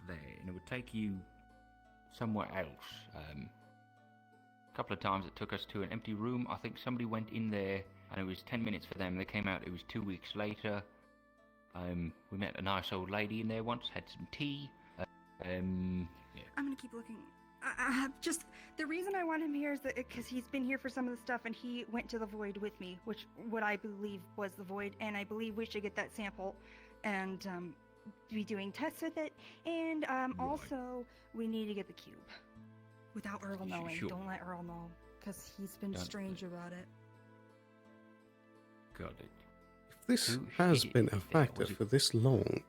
there, and it would take you somewhere else. A couple of times it took us to an empty room. I think somebody went in there, and it was 10 minutes for them. They came out, it was 2 weeks later. We met a nice old lady in there once, had some tea. Yeah. I'm gonna keep looking. I have just the reason I want him here is that because he's been here for some of the stuff and he went to the void with me, which what I believe was the void, and I believe we should get that sample and be doing tests with it. And also we need to get the cube without Earl knowing. Sure. Don't let Earl know because he's been Don't- strange about it. Got it. If this Who has hid been it a there? factor Was it- for this long,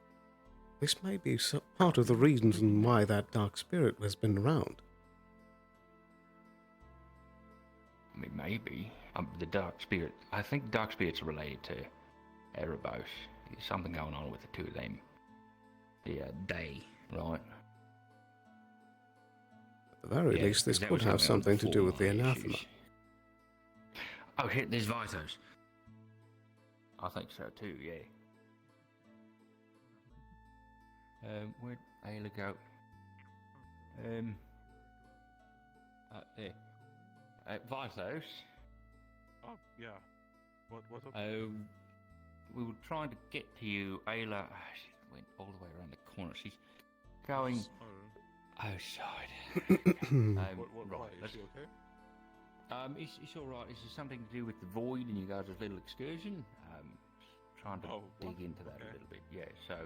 this may be part of the reason why that dark spirit has been around. I mean, maybe. The dark spirit. I think dark spirits are related to Erebos. There's something going on with the two of them. The day, right? At the very Yeah, least, this that could was have something on something to do with the former anathema. issues. Oh shit, there's Vitos. I think so too, yeah. Where'd Ayla go? There. Vitos. Oh, yeah. What's up? We were trying to get to you. Ayla, she went all the way around the corner. She's going... Oh, side. Why? Is let's- she okay? It's all right. It's just something to do with the void and you guys' little excursion. Trying to dig into that a little bit. Yeah. So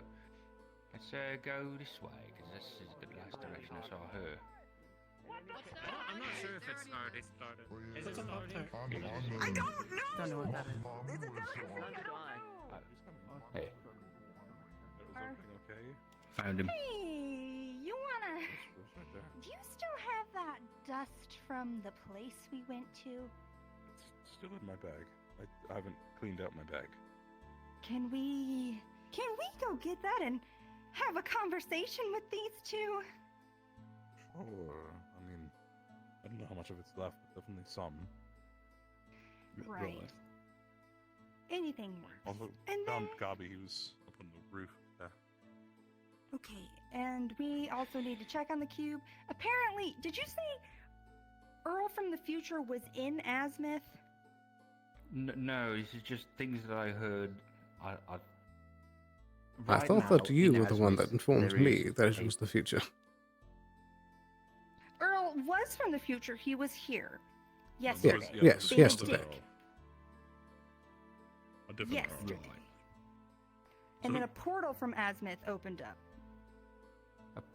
let's go this way because this is the last direction I saw her. I'm not sure if it's already started. Is it started? I don't know what that is. Hey, Everything okay? found him. Hey, you wanna? It's right there. Do you still have that dust from the place we went to? It's still in my bag. I haven't cleaned out my bag. Can we go get that and have a conversation with these two? Sure. I mean, I don't know how much of it's left, but definitely some. Right. Anything works. Also, And found then- Gabi. He was up on the roof. Yeah. Okay, and we also need to check on the cube. Apparently, did you say Earl from the future was in Azimuth? No, this is just things that I heard. I Right thought that now, you in were the one Azimuth, that informed there me is that it a- was the future. Earl was from the future. He was here Yes, yesterday. yes, Being a yesterday. dick. A different Yesterday. Earl. And then a portal from Azimuth opened up.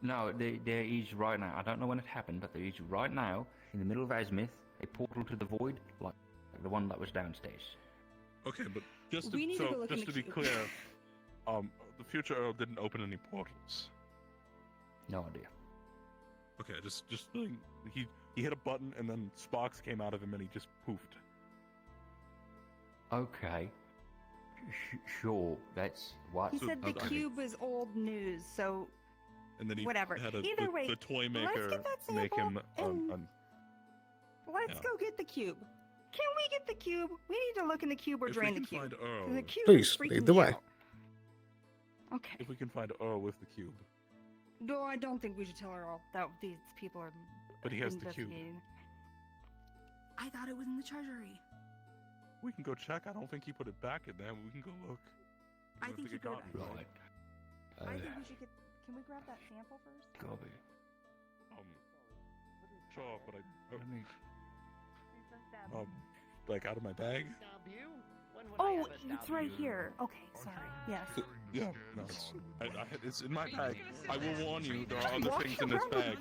No, there is right now. I don't know when it happened, but there is right now in the middle of Azimuth a portal to the void, like the one that was downstairs. Okay, but just We need to to, go look in just the to be cube. clear, the future Earl didn't open any portals. No idea. Okay, just feeling he hit a button and then sparks came out of him and he just poofed. Okay. Sure, that's what. He said the cube was old news, so And then he whatever. had Either way, the toy let's maker get that make him sample let's yeah. go get the cube. Can we get the cube? We need to look in the cube or If drain we the can cube. find Earl, 'Cause the cube Please, is freaking lead the me way. out. Okay. If we can find Earl with the cube, No, I don't think we should tell her all that these people are but he has the cube. investigating. I thought it was in the treasury. We can go check. I don't think he put it back in there. We can go look. I We have think to he get put it Gabi, back. right? I think we should get. Can we grab that sample first? Gabi. Sure, but like out of my bag. Oh, it's right here. Okay, sorry. Yes. Yeah, no, it's in my bag. I will warn you, there are other things in this bag.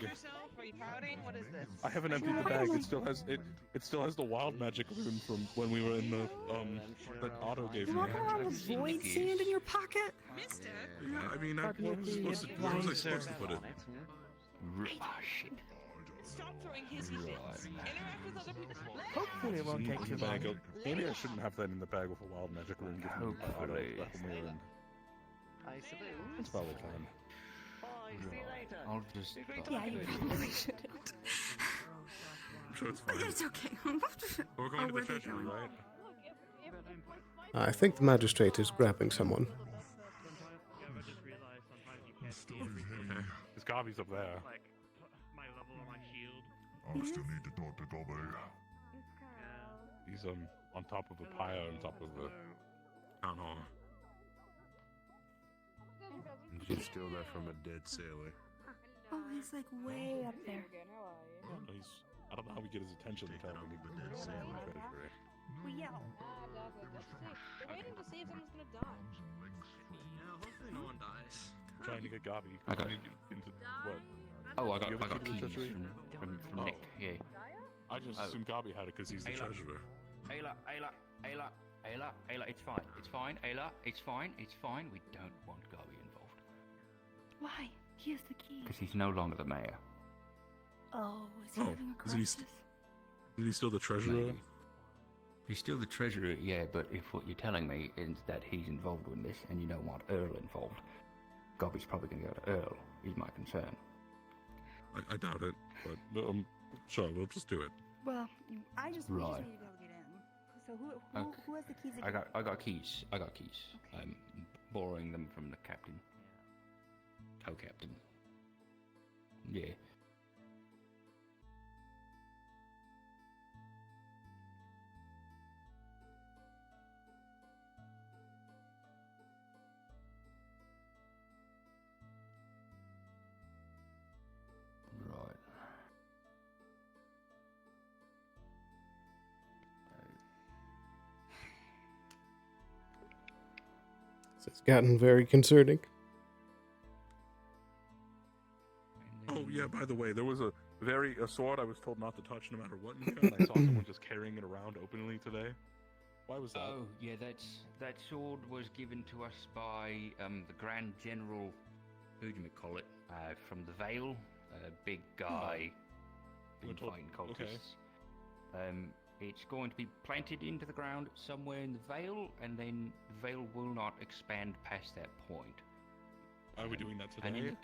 Are you pouting? What is this? I haven't emptied the bag. It still has it still has the wild magic rune from when we were in the that Otto gave You me. walking around with void sand in your pocket? Mister? Yeah, I mean, where was I supposed to put it? Shit. Stop throwing his events. Interact with other people. Hopefully it won't take too long. Maybe I shouldn't have that in the bag with a wild magic rune given by Otto back when we were in. I suppose. It's probably fine. I'll just. Yeah, you probably shouldn't. I'm sure it's fine. It's okay. We're going to the treasury, right? I think the magistrate is grabbing someone. Okay. His Gabi's up there. Like, my level on my shield. I still need to talk to Gabi. He's on top of the pyre on top of the town hall. He's still there from a dead sailor. Oh, he's like way up there. I don't know how we get his attention to tell him we need the dead sailor treasury. We yell. We're waiting to see if someone's gonna die. Yeah, hopefully no one dies. Trying to get Gabi. I got into what? Oh, I You have a got key to the keys treasury? from Nick. Yeah. I just assumed Gabi had it because he's the treasurer. Ayla, it's fine, Ayla, it's fine. We don't want Gabi involved. Why? He has the key. Because he's no longer the mayor. Oh, is he having a Is crisis? he still the treasurer? Maybe. He's still the treasurer, yeah, but if what you're telling me is that he's involved in this and you don't want Earl involved, Gabi's probably going to go to Earl, is my concern. I doubt it, but sure, we'll just do it. Well, we just Right. need to be able to get in. So who has the keys again? I got keys. Okay. I'm borrowing them from the captain. Co-captain. Yeah. Right. It's gotten very concerning. Oh yeah, by the way, there was a sword I was told not to touch no matter what, Mika, and I saw someone just carrying it around openly today. Why was that? Oh, yeah, that sword was given to us by the Grand General, who do we call it, from the Vale, big guy, been fighting cultists. Okay. It's going to be planted into the ground somewhere in the Vale, and then the Vale will not expand past that point. Are we doing that And today?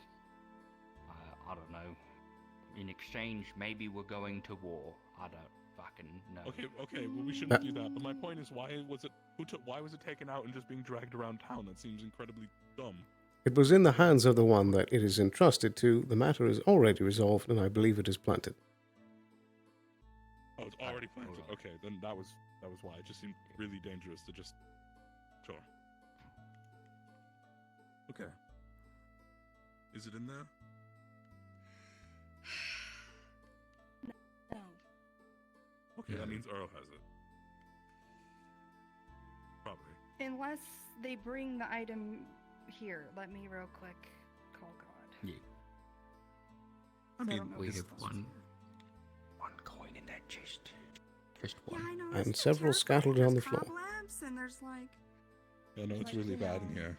I don't know. In exchange, maybe we're going to war. I don't fucking know. Okay, well we shouldn't do that. But my point is, why was it taken out and just being dragged around town? That seems incredibly dumb. It was in the hands of the one that it is entrusted to. The matter is already resolved, and I believe it is planted. Oh, it's already planted. Okay, then that was why. It just seemed really dangerous to just. Sure. Okay. Is it in there? No. Okay, that means Earl has it. Probably. Unless they bring the item here. Let me real quick call God. Yeah. I mean, we have one coin in that chest. Just one. Yeah, I know. and several scattered on the floor. Cobwebs and there's like. Yeah, no, it's really bad in here.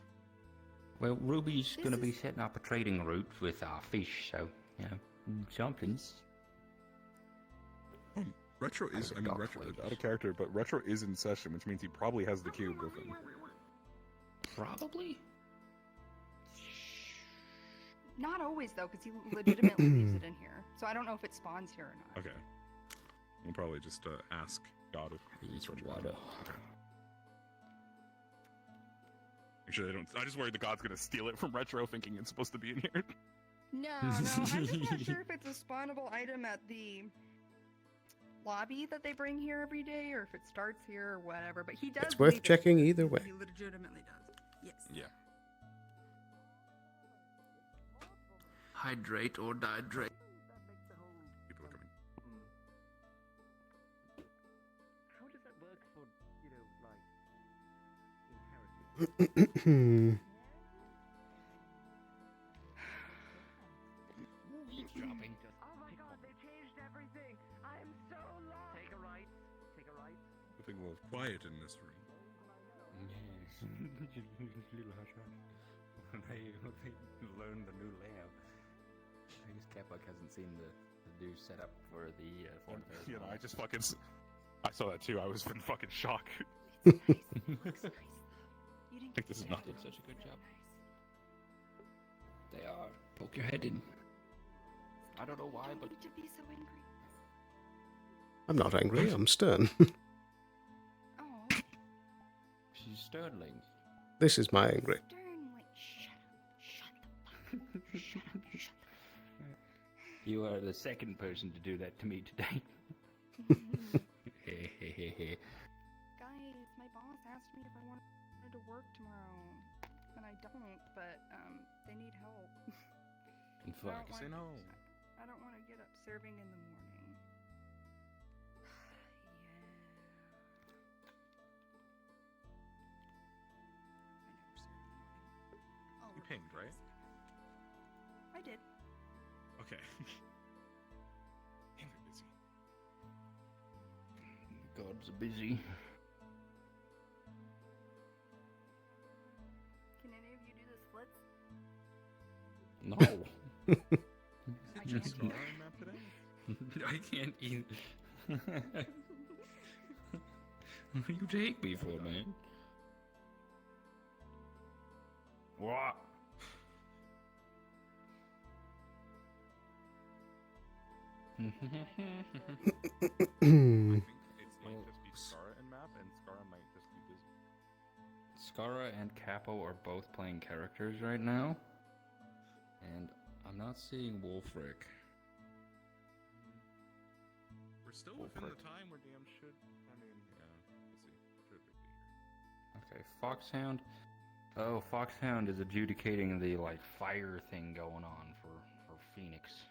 Well, Ruby's gonna be setting up a trading route with our fish, so, you know, something. Retro is, I mean, Retro, out of character, but Retro is in session, which means he probably has the cube with him. Probably? Not always, though, because he legitimately leaves it in here. So I don't know if it spawns here or not. Okay. We'll probably just ask God if he's Retro. Okay. Actually, I just worried the God's gonna steal it from Retro, thinking it's supposed to be in here. No, I'm just not sure if it's a spawnable item at the lobby that they bring here every day, or if it starts here or whatever. But he does. It's worth checking either way. He legitimately does. Yes. Yeah. Hydrate or dihydrate. People are coming. How does that work for, you know, like, inheritance? Eavesdropping. Oh my god, they changed everything! I'm so lost! Take a right. Take a right. Hoping we'll have quiet in this room. Yes. Little hush hush. They learned the new layout. I guess Capuck hasn't seen the new setup for the You know, I just fucking... I saw that too. I was in fucking shock. I think this is not... did such a good job. They are. Poke your head in. I don't know why, but... To be so angry. I'm not angry, I'm stern. Oh. She's sternling. This is my angry. You are the second person to do that to me today. Guys, my boss asked me if I wanted to work tomorrow, and I don't. But they need help. And fuck, say no. I don't want to get up serving in the morning. You pinged, right? I did. Okay. Damn, they're busy. God's busy. Can any of you do the splits? No. I can't either. I can't either. What do you take me for, man? What? I think it might just be Skara and Map, and Skara might just be busy. Skara and Capo are both playing characters right now. And I'm not seeing Wolfric. We're still within the time where DM should... I mean, yeah, we'll see. Should be here. Okay, Foxhound. Oh, Foxhound is adjudicating the, like, fire thing going on for Phoenix.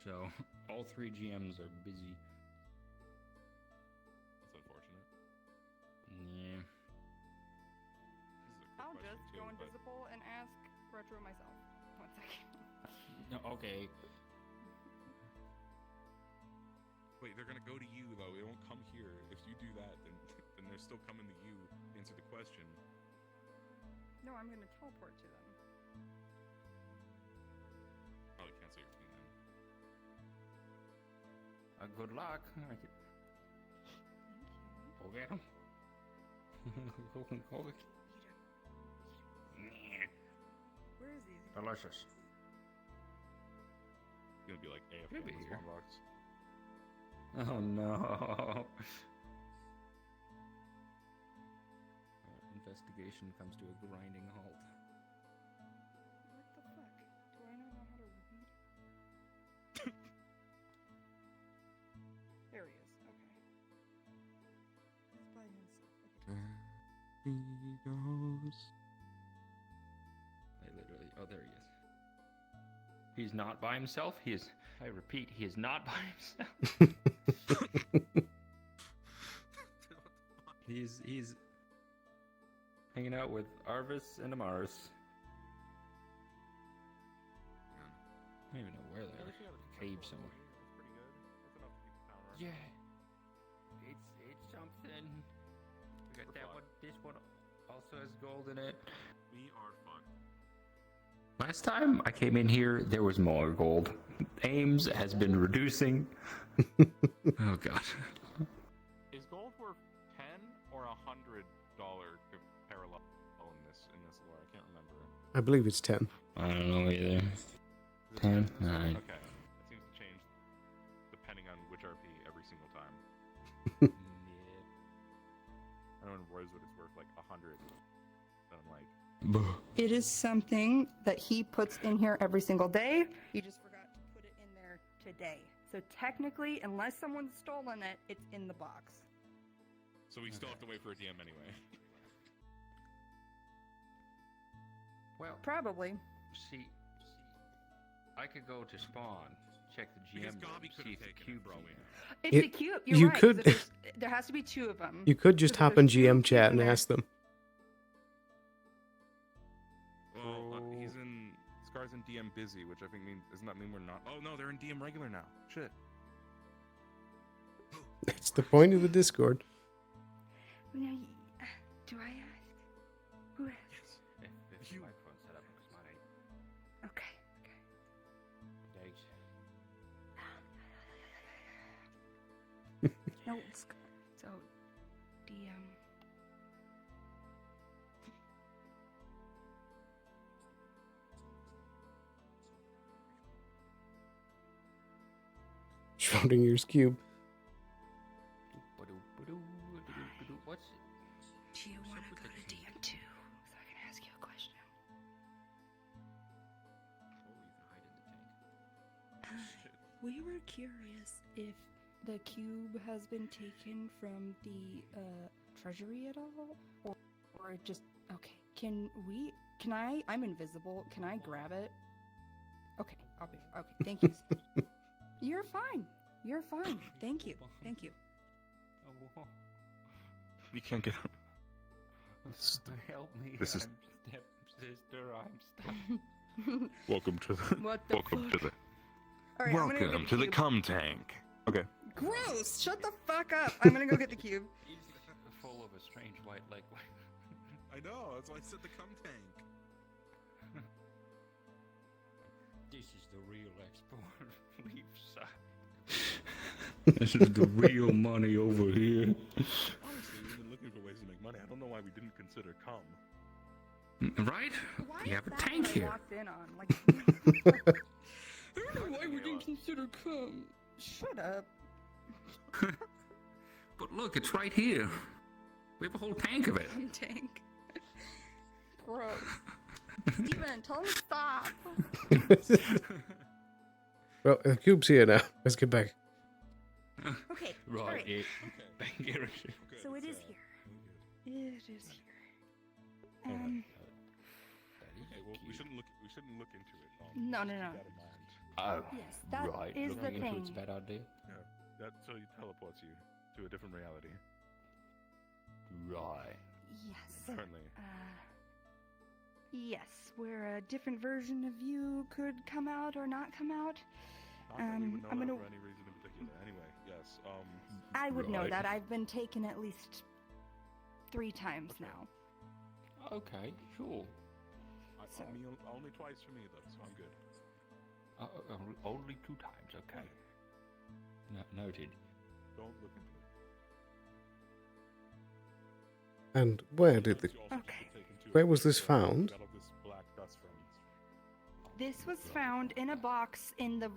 So, all three GMs are busy. That's unfortunate. Yeah. I'll just go invisible and ask Retro myself. 1 second. No, okay. Wait, they're gonna go to you, though. They won't come here. If you do that, then they're still coming to you to answer the question. No, I'm gonna teleport to them. Probably cancel your thing then. Good luck. Go get him. Go get Where is he? Delicious. It's gonna be like AFK Could be in the here. spawn box. Oh no. Investigation comes to a grinding halt. What the fuck? Do I not know how to read? There he is. Okay. He's by himself. Okay. He goes. I literally. Oh, there he is. He's not by himself. He is. I repeat, he is not by himself. He's hanging out with Arvis and Amaris. I don't even know where they are. Cave somewhere. That's pretty good. That's enough to keep the town running. Yeah. something. We got that one. This one also has gold in it. We are fucked. Last time I came in here, there was more gold. Ames has been reducing. Oh god. Is gold worth $10 or $100 parallel in this lore? I can't remember. I believe it's 10. I don't know either. 10? 9. Okay. That seems to change depending on which RP every single time. I don't know in Rosewood it's worth like 100. And I'm like, It is something that he puts in here every single day. He just forgot to put it in there today. So technically, unless someone's stolen it, it's in the box. so we still have to wait for a DM anyway. Well, Probably. see, I could go to spawn, check the GM Because room, Gobby could see have if the taken cube's it for all in we there. know. It's a cube. You're you right. 'cause could- if there has to be 2 of them. You could just 'Cause if hop in there's 2 GM cubes chat in and there- ask them. Well, he's in Scar's in DM busy, which I think doesn't that mean we're not? Oh no, they're in DM regular now. Shit. It's the point of the Discord. Now, do I ask? Who asks? If the microphone set up, it's mine. Okay. Thanks. No, so DM. Schrodinger's cube. What's Do you want to go to DM2 so I can ask you a question? We were curious if the cube has been taken from the treasury at all, or it just okay. Can I? I'm invisible. Can I grab it? Okay, I'll be okay. Thank you. You're fine. You're fine. Thank you. Thank you. You can't get up. Help me. This is- I'm stepsister. I'm stuck. Welcome to the. What the welcome fuck? to the. All right, I'm gonna go welcome get to the cube. cum tank. Okay. Gross! Shut the fuck up! I'm gonna go get the cube. He's full of a strange white liquid. I know. That's why I said the cum tank. This is the real export. Leave side. This is the real money over here. Honestly, we've been looking for ways to make money. I don't know why we didn't consider cum. Right? Why We is have a that tank what I here. walked in on? Like, I don't know why we didn't consider cum. Shut up. But look, it's right here. We have a whole tank of it. Cum tank. Gross. Steven, tell him to stop. Well, the cube's here now. Let's get back. Okay. Right. Alright. Yeah. Thank you. So it is here. It is here. Hey, well, we shouldn't look into it. No. Keep that in mind. Oh, Yes, that right. is the Looking into it's a thing. bad idea. Yeah. That so he teleports you to a different reality. Right. Yes. Apparently. Yes, where a different version of you could come out or not come out. Not that we would know I'm that gonna. for any reason in particular. Anyway, yes. I would know Right. that. I've been taken at least 3 times now. Okay, sure. Only twice for me though, so I'm good. Only 2 times, okay. Noted. Don't look into And where did the... Okay. Where was this found? Got all this black dust from. This was found in a box in the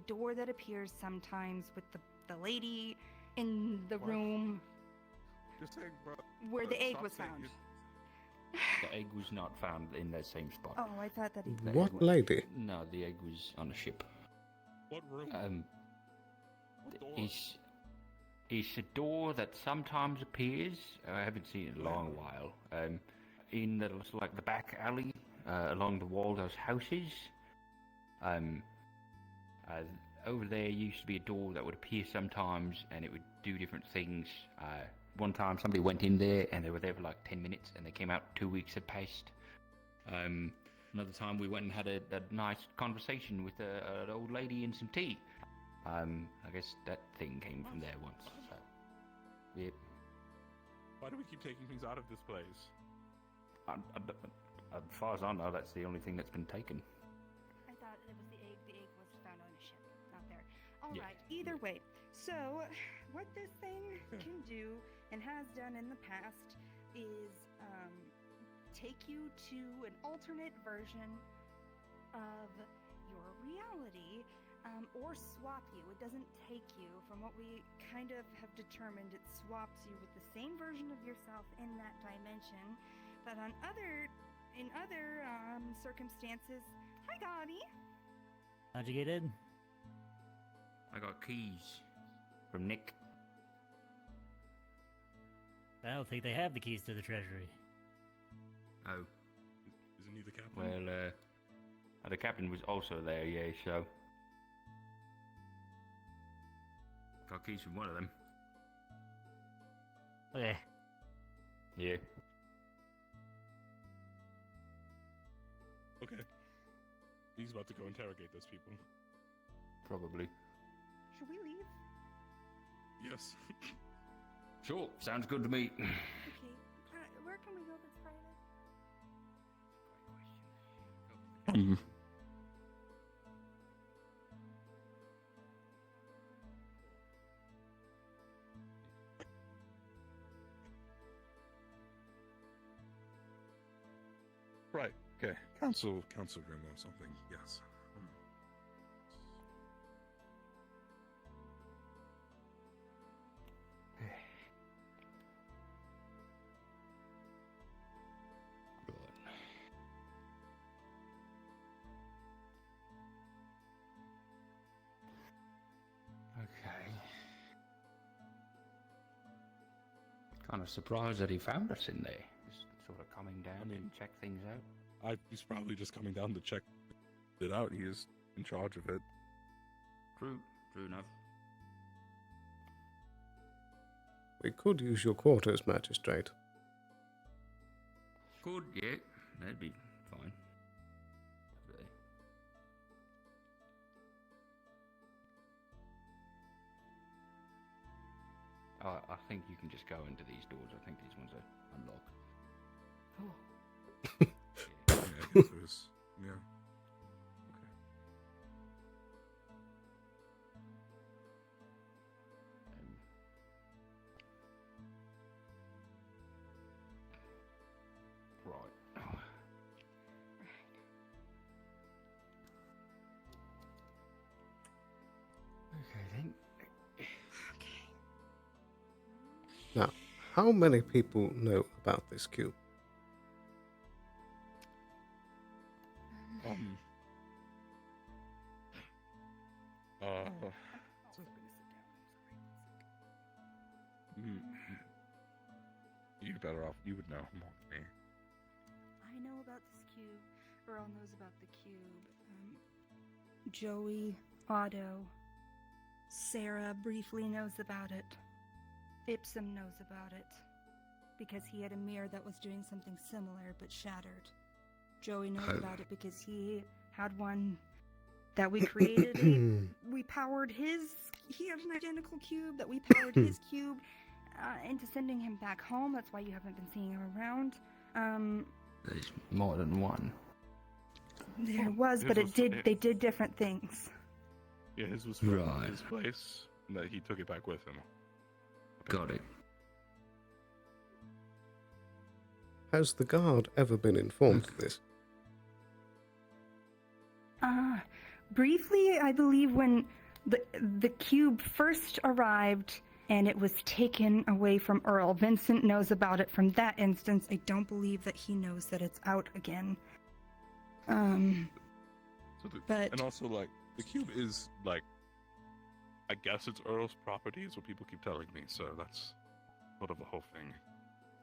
door that appears sometimes with the lady in the room Just saying, bro. where the egg stop was saying found. The egg was not found in that same spot. Oh, I thought that he. The What egg lady? No, the egg was on a ship. What room? What door? It's a door that sometimes appears. I haven't seen it in a long while. In the like the back alley, along the wall, those houses. Over there used to be a door that would appear sometimes, and it would do different things. One time, somebody went in there, and they were there for like 10 minutes, and they came out. 2 weeks had passed. Another time, we went and had a nice conversation with an old lady and some tea. I guess that thing came from there once. So. Yep. Why do we keep taking things out of this place? As far as I know, that's the only thing that's been taken. I thought it was the egg. The egg was found on a ship, not there. All Yeah, right. Either way, so what this thing can do and has done in the past is take you to an alternate version of your reality, or swap you. It doesn't take you. From what we kind of have determined, it swaps you with the same version of yourself in that dimension. But in other circumstances, hi Gotti. How'd you get in? I got keys from Nick. I don't think they have the keys to the treasury. Oh. Isn't he the captain? Well, the captain was also there, yeah, so. Got keys from one of them. Okay. Yeah. Okay. He's about to go interrogate those people. Probably. Should we leave? Yes. Sure, sounds good to me. Okay. Where can we go that's private? Right. Okay. Council room or something. Yes. Okay. Kind of surprised that he found us in there. Just sort of coming down and check things out. He's probably just coming down to check it out. He is in charge of it. True enough. We could use your quarters, Magistrate. Good, yeah. That'd be fine. I think you can just go into these doors. I think these ones are unlocked. Oh. Yeah, I guess it was. Yeah. Okay. Right. Okay then. Now, how many people know about this cube? You're better off. You would know more than me. I know about this cube. Earl knows about the cube. Joey, Otto, Sarah briefly knows about it. Ipsum knows about it. Because he had a mirror that was doing something similar but shattered. Joey knows about it because he had one that we created. We powered his. He had an identical cube that we powered his cube into sending him back home. That's why you haven't been seeing him around. There's more than one. There was, but they did different things. Yeah, his was from his place, and that he took it back with him. Got it. Has the guard ever been informed of this? Briefly, I believe when the cube first arrived and it was taken away from Earl, Vincent knows about it from that instance. I don't believe that he knows that it's out again. And also, like, the cube is, like, I guess it's Earl's property, is what people keep telling me, so that's sort of the whole thing.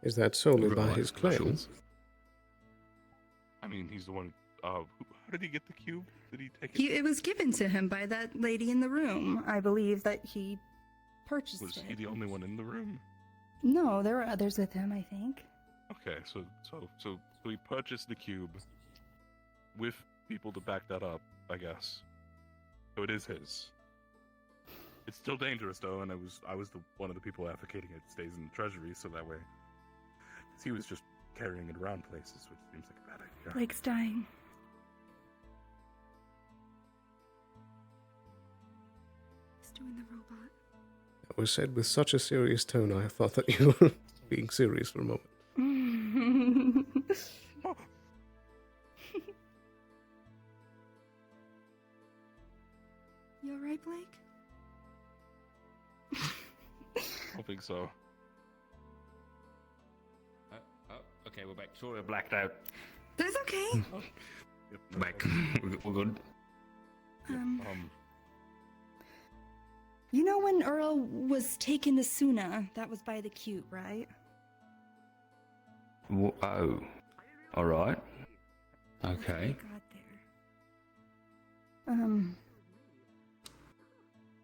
Is that solely by his claims? I mean, he's the one. How did he get the cube? Did he take it? It was given to him by that lady in the room. I believe that he purchased Was it. he the only one in the room? No, there were others with him, I think. Okay, so he purchased the cube with people to back that up, I guess. So it is his. It's still dangerous though, and I was one of the people advocating it stays in the treasury, so that way, because he was just carrying it around places, which seems like a bad idea. Blake's dying. He's doing the robot. That was said with such a serious tone, I thought that you were being serious for a moment. You alright, Blake? Hoping so. Okay, we're back. Sorry, I blacked out. That's okay. We're back. We're good. You know when Earl was taken to Suna? That was by the cube, right? Oh, all right. Okay.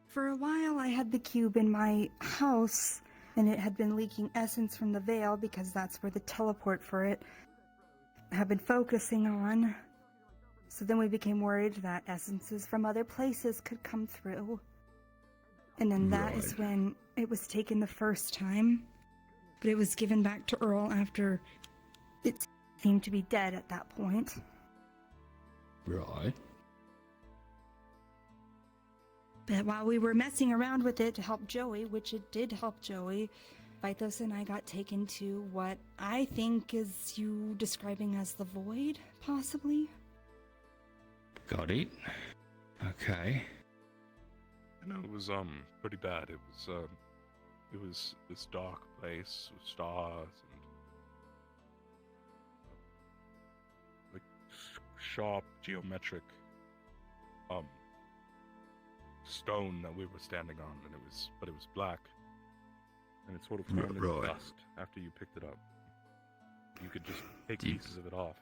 For a while I had the cube in my house, and it had been leaking essence from the veil because that's where the teleport for it had been focusing on. So then we became worried that essences from other places could come through. And then that is when it was taken the first time. But it was given back to Earl after it seemed to be dead at that point. Right. But while we were messing around with it to help Joey, which it did help Joey, Vithos and I got taken to what I think is you describing as the Void, possibly? Got it. Okay. I know it was pretty bad. It was this dark place with stars and like sharp geometric stone that we were standing on, and it was black, and it sort of turned into dust after you picked it up. You could just take pieces of it off.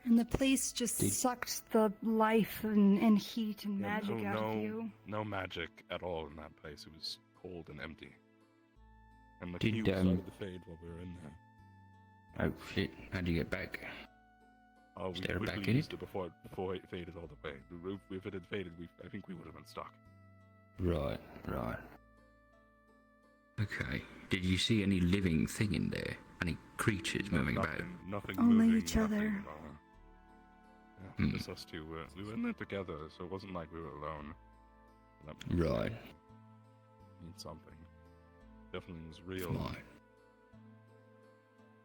And the place just sucked the life and heat and magic out of you. No magic at all in that place. It was cold and empty. And the cube started to fade while we were in there. Oh shit! How'd you get back? Oh, we back quickly in used it before it faded all the way. If it had faded, I think we would have been stuck. Right. Okay. Did you see any living thing in there? Any creatures moving about? Nothing Only moving. each other. Just us two. We were in there together, so it wasn't like we were alone. Right. Means something. Definitely was real. Fine.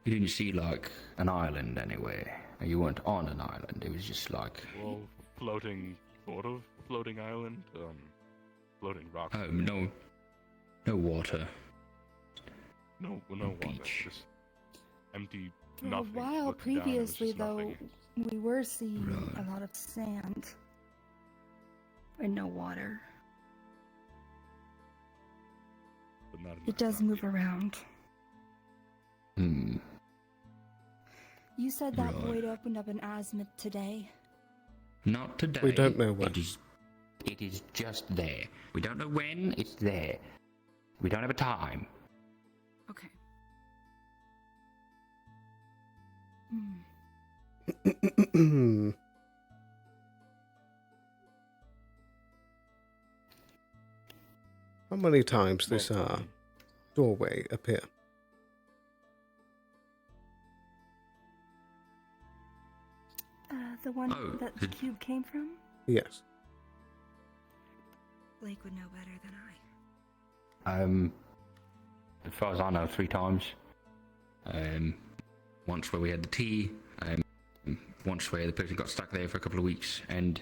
You didn't see like an island anywhere. You weren't on an island. It was just like floating island. Floating rock. Oh no water. No water. Just empty. For Nothing. a while Looking down, it was previously, just though, nothing. we were seeing a lot of sand and no water. But not It does move around. You said that void opened up in Azimuth today. Not today. We don't know when. It is just there. We don't know when. It's there. We don't have a time. Okay. How many times this doorway appear? The one that the cube came from? Yes. Blake would know better than As far as I know, 3 times. Once where we had the tea, once where the person got stuck there for a couple of weeks, and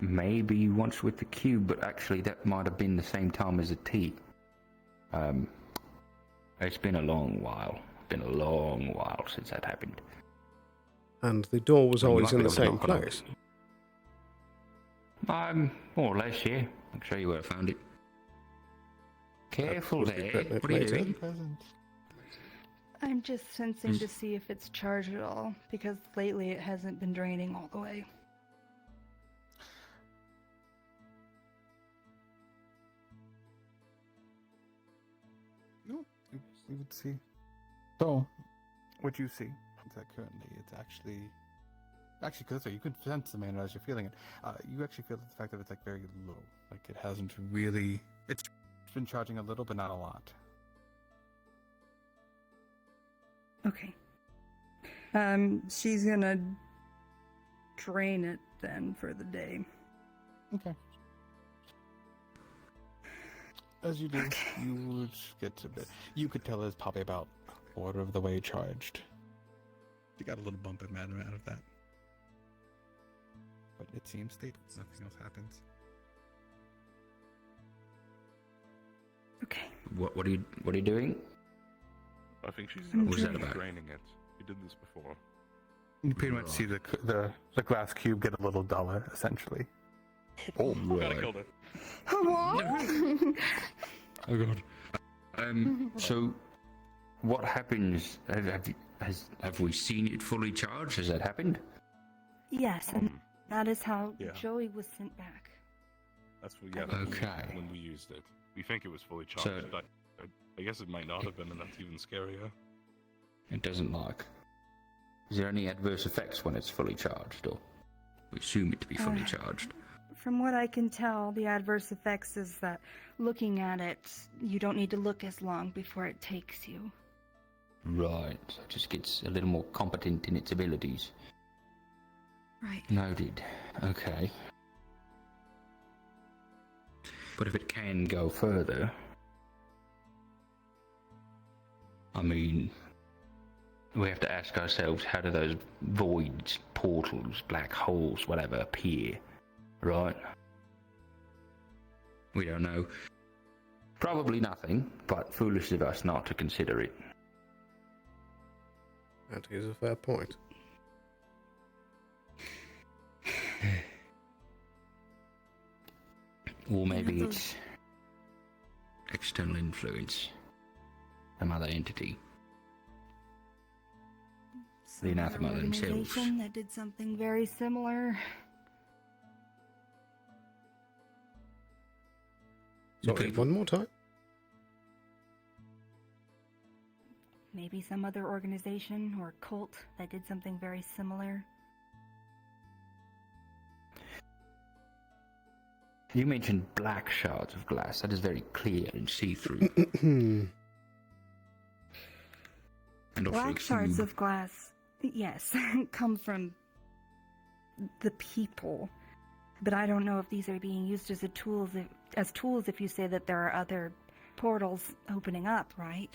maybe once with the cube, but actually that might have been the same time as the tea. It's been a long while. Been a long while since that happened. And the door was always in the same place. More or less, yeah. I'll show you where I found it. Careful there. What are you doing? I'm just sensing to see if it's charged at all, because lately it hasn't been draining all the way. No, you would see. So, what you see is that currently it's actually actually, because you can sense the mana as you're feeling it. You actually feel the fact that it's like very low. Like it hasn't really. It's been charging a little, but not a lot. Okay. She's gonna drain it then for the day. Okay. As you do, you would get a bit. You could tell it's probably about a quarter of the way charged. You got a little bump in mana out of that. But it seems stable. Nothing else happens. Okay. What are you doing? I think she's What's that about? draining it. We did this before. You pretty much see the glass cube get a little duller, essentially. Oh, gotta kill it. Oh god. So, what happens? Have we seen it fully charged? Has that happened? Yes, and that is how Yeah. Joey was sent back. That's what, Okay. when we used it. We think it was fully charged. So- but I guess it might not have been, and that's even scarier. It doesn't like. Is there any adverse effects when it's fully charged, or we assume it to be fully charged? From what I can tell, the adverse effects is that looking at it, you don't need to look as long before it takes you. Right. So it just gets a little more competent in its abilities. Right. Noted. Okay. But if it can go further, I mean, we have to ask ourselves, how do those voids, portals, black holes, whatever, appear? Right? We don't know. Probably nothing, but foolish of us not to consider it. That is a fair point. Or maybe it's external influence, some other entity. The anathema Another themselves. organization that did something very similar. Sorry, one more time? Maybe some other organization or cult that did something very similar. You mentioned black shards of glass. That is very clear and see-through. And also Black a shards cube. of glass, yes, come from the people. But I don't know if these are being used as tools if you say that there are other portals opening up, right?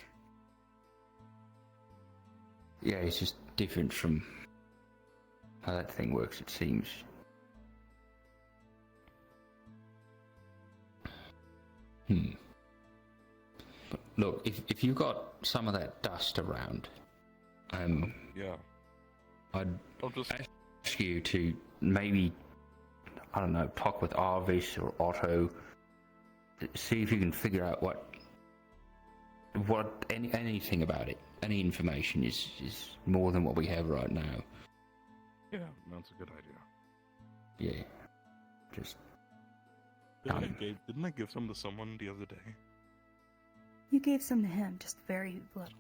Yeah, it's just different from how that thing works, it seems. But look, if you got some of that dust around, Yeah. I'd I'll just ask you to maybe, I don't know, talk with Arvis or Otto, see if you can figure out anything about it. Any information is more than what we have right now. Yeah, that's a good idea. Yeah, just Didn't I give some to someone the other day? You gave some to him, just very little.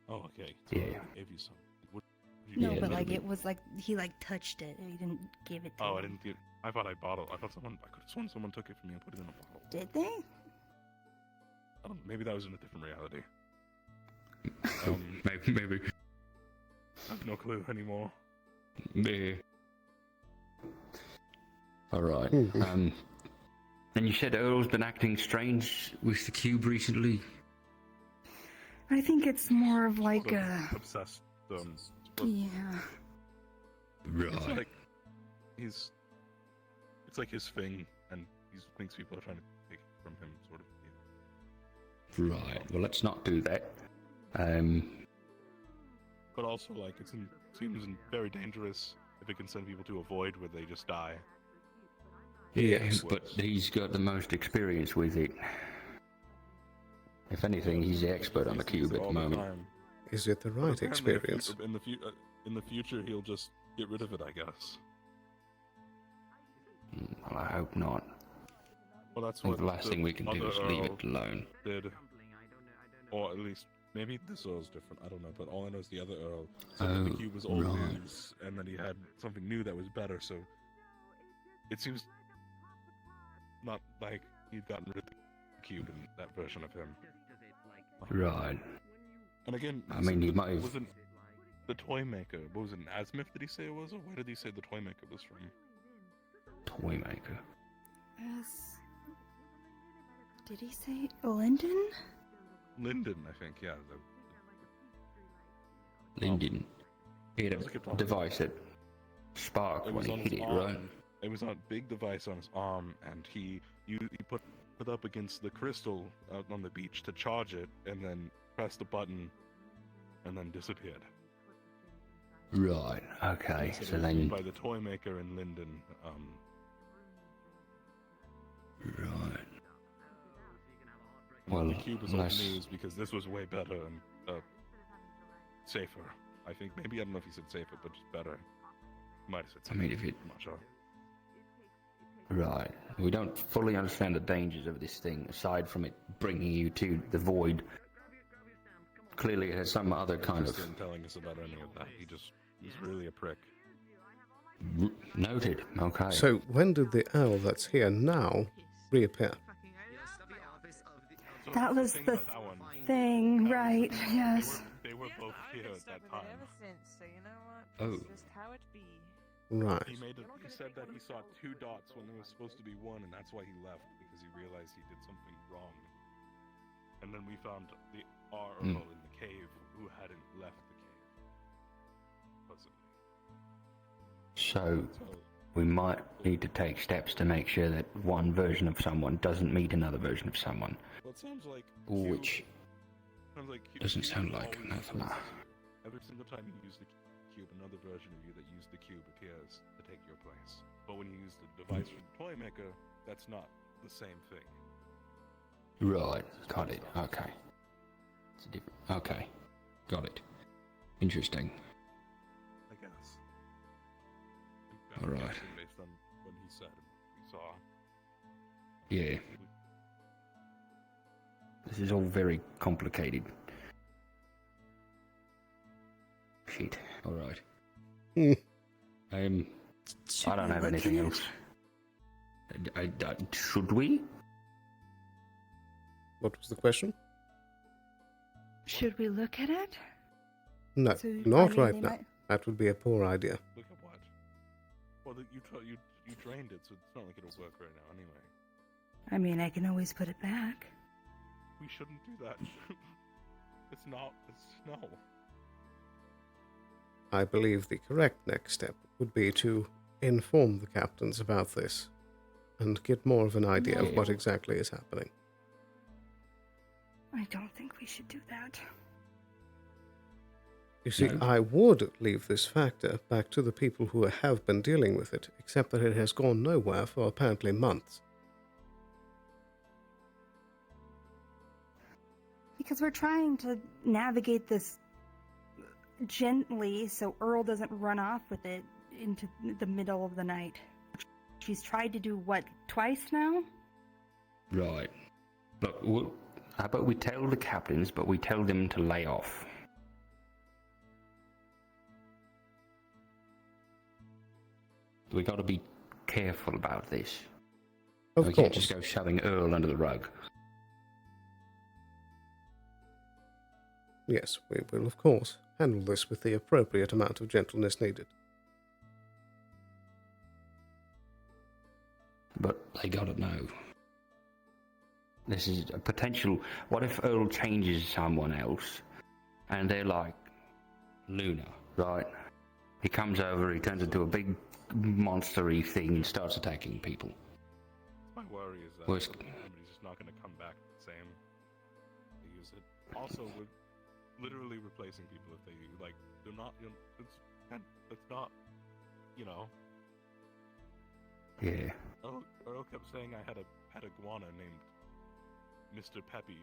Oh, okay. So Yeah. I gave you some. What did you No, give but me? like it was like he like touched it. He didn't give it to Oh, him. I didn't give. I thought I bottled. I could have sworn someone took it from me and put it in a bottle. Did they? I don't. Maybe that was in a different reality. maybe. I have no clue anymore. Yeah. All right. And you said Earl's been acting strange with the cube recently. I think it's more of like Sort of a obsessed. yeah. It's like it's like his thing, and he thinks people are trying to take it from him, sort of. Right. Well, let's not do that. But also, like, seems very dangerous if it can send people to a void where they just die. Yes, but he's got the most experience with it. If anything, he's the expert on the cube at the moment. Is it the But right apparently experience? In the future, he'll just get rid of it, I guess. Well, I hope not. Well, that's I think what the last thing we can do is other leave Earl it alone. Did, or at least maybe this Earl's different. I don't know, but all I know is the other Earl said that the cube was old news, and then he had something new that was better. So it seems not like he'd gotten rid of the cube in that version of him. Right. And again, I mean, he might have. Wasn't the toy maker? What was it? An Azimuth? Did he say it was, or where did he say the toy maker was from? Toy maker. Yes. Did he say Linden? Linden, I think. Yeah. Linden. He had a device that sparked when he hit it, right? It was a big device on his arm, and he put it up against the crystal out on the beach to charge it, and then pressed the button, and then disappeared. Right. Okay. So So it was then. made by the toy maker in Linden. Right. Well, the cube was old unless. news because this was way better and safer. I think maybe I don't know if he said safer, but just better. He might have said safer. I mean, if it. I'm not sure. Right. We don't fully understand the dangers of this thing, aside from it bringing you to the void. Clearly, it has some other kind of. He didn't telling us about any of that. He's really a prick. Noted. Okay. So when did the owl that's here now reappear? That was the thing, right? Yes. They were both here at that time. So you know what? Oh. It's just how it be. Right. He said that he saw 2 dots when there was supposed to be 1, and that's why he left, because he realized he did something wrong. And then we found the Earl in the cave who hadn't left the cave. Supposedly. So, we might need to take steps to make sure that one version of someone doesn't meet another version of someone. Well, it sounds like Which Cube doesn't sound always like enough. Every single time you use the cube, another version of you that used the cube appears to take your place. But when you use the device from the toy maker, that's not the same thing. Right. Got it. Okay. It's a different. Okay. Got it. Interesting. I guess. All right. Based on what he said and what we saw. Yeah. This is all very complicated. Shit. All right. I don't have anything else. Should we? What was the question? Should we look at it? No, So, not I mean, right they now. might- That would be a poor idea. Look at what? Well, you drained it, so it's not like it'll work right now anyway. I mean, I can always put it back. We shouldn't do that. It's no. I believe the correct next step would be to inform the captains about this and get more of an idea of what exactly is happening. I don't think we should do that. You see, I would leave this factor back to the people who have been dealing with it, except that it has gone nowhere for apparently months. Because we're trying to navigate this gently so Earl doesn't run off with it into the middle of the night. She's tried to do what, twice now? Right. Look, how about we tell the captains, but we tell them to lay off? We got to be careful about this. Of we course. can't just go shoving Earl under the rug. Yes, we will, of course, handle this with the appropriate amount of gentleness needed. But they gotta know. This is a potential. What if Earl changes someone else and they're like Luna, right? He comes over, he turns into a big monster-y thing and starts attacking people. My worry is that Worst- somebody's just not going to come back the same. They use it. Also, we're literally replacing people if they like. They're not. It's not. You know. Yeah. Earl kept saying I had a iguana named Mr. Peppy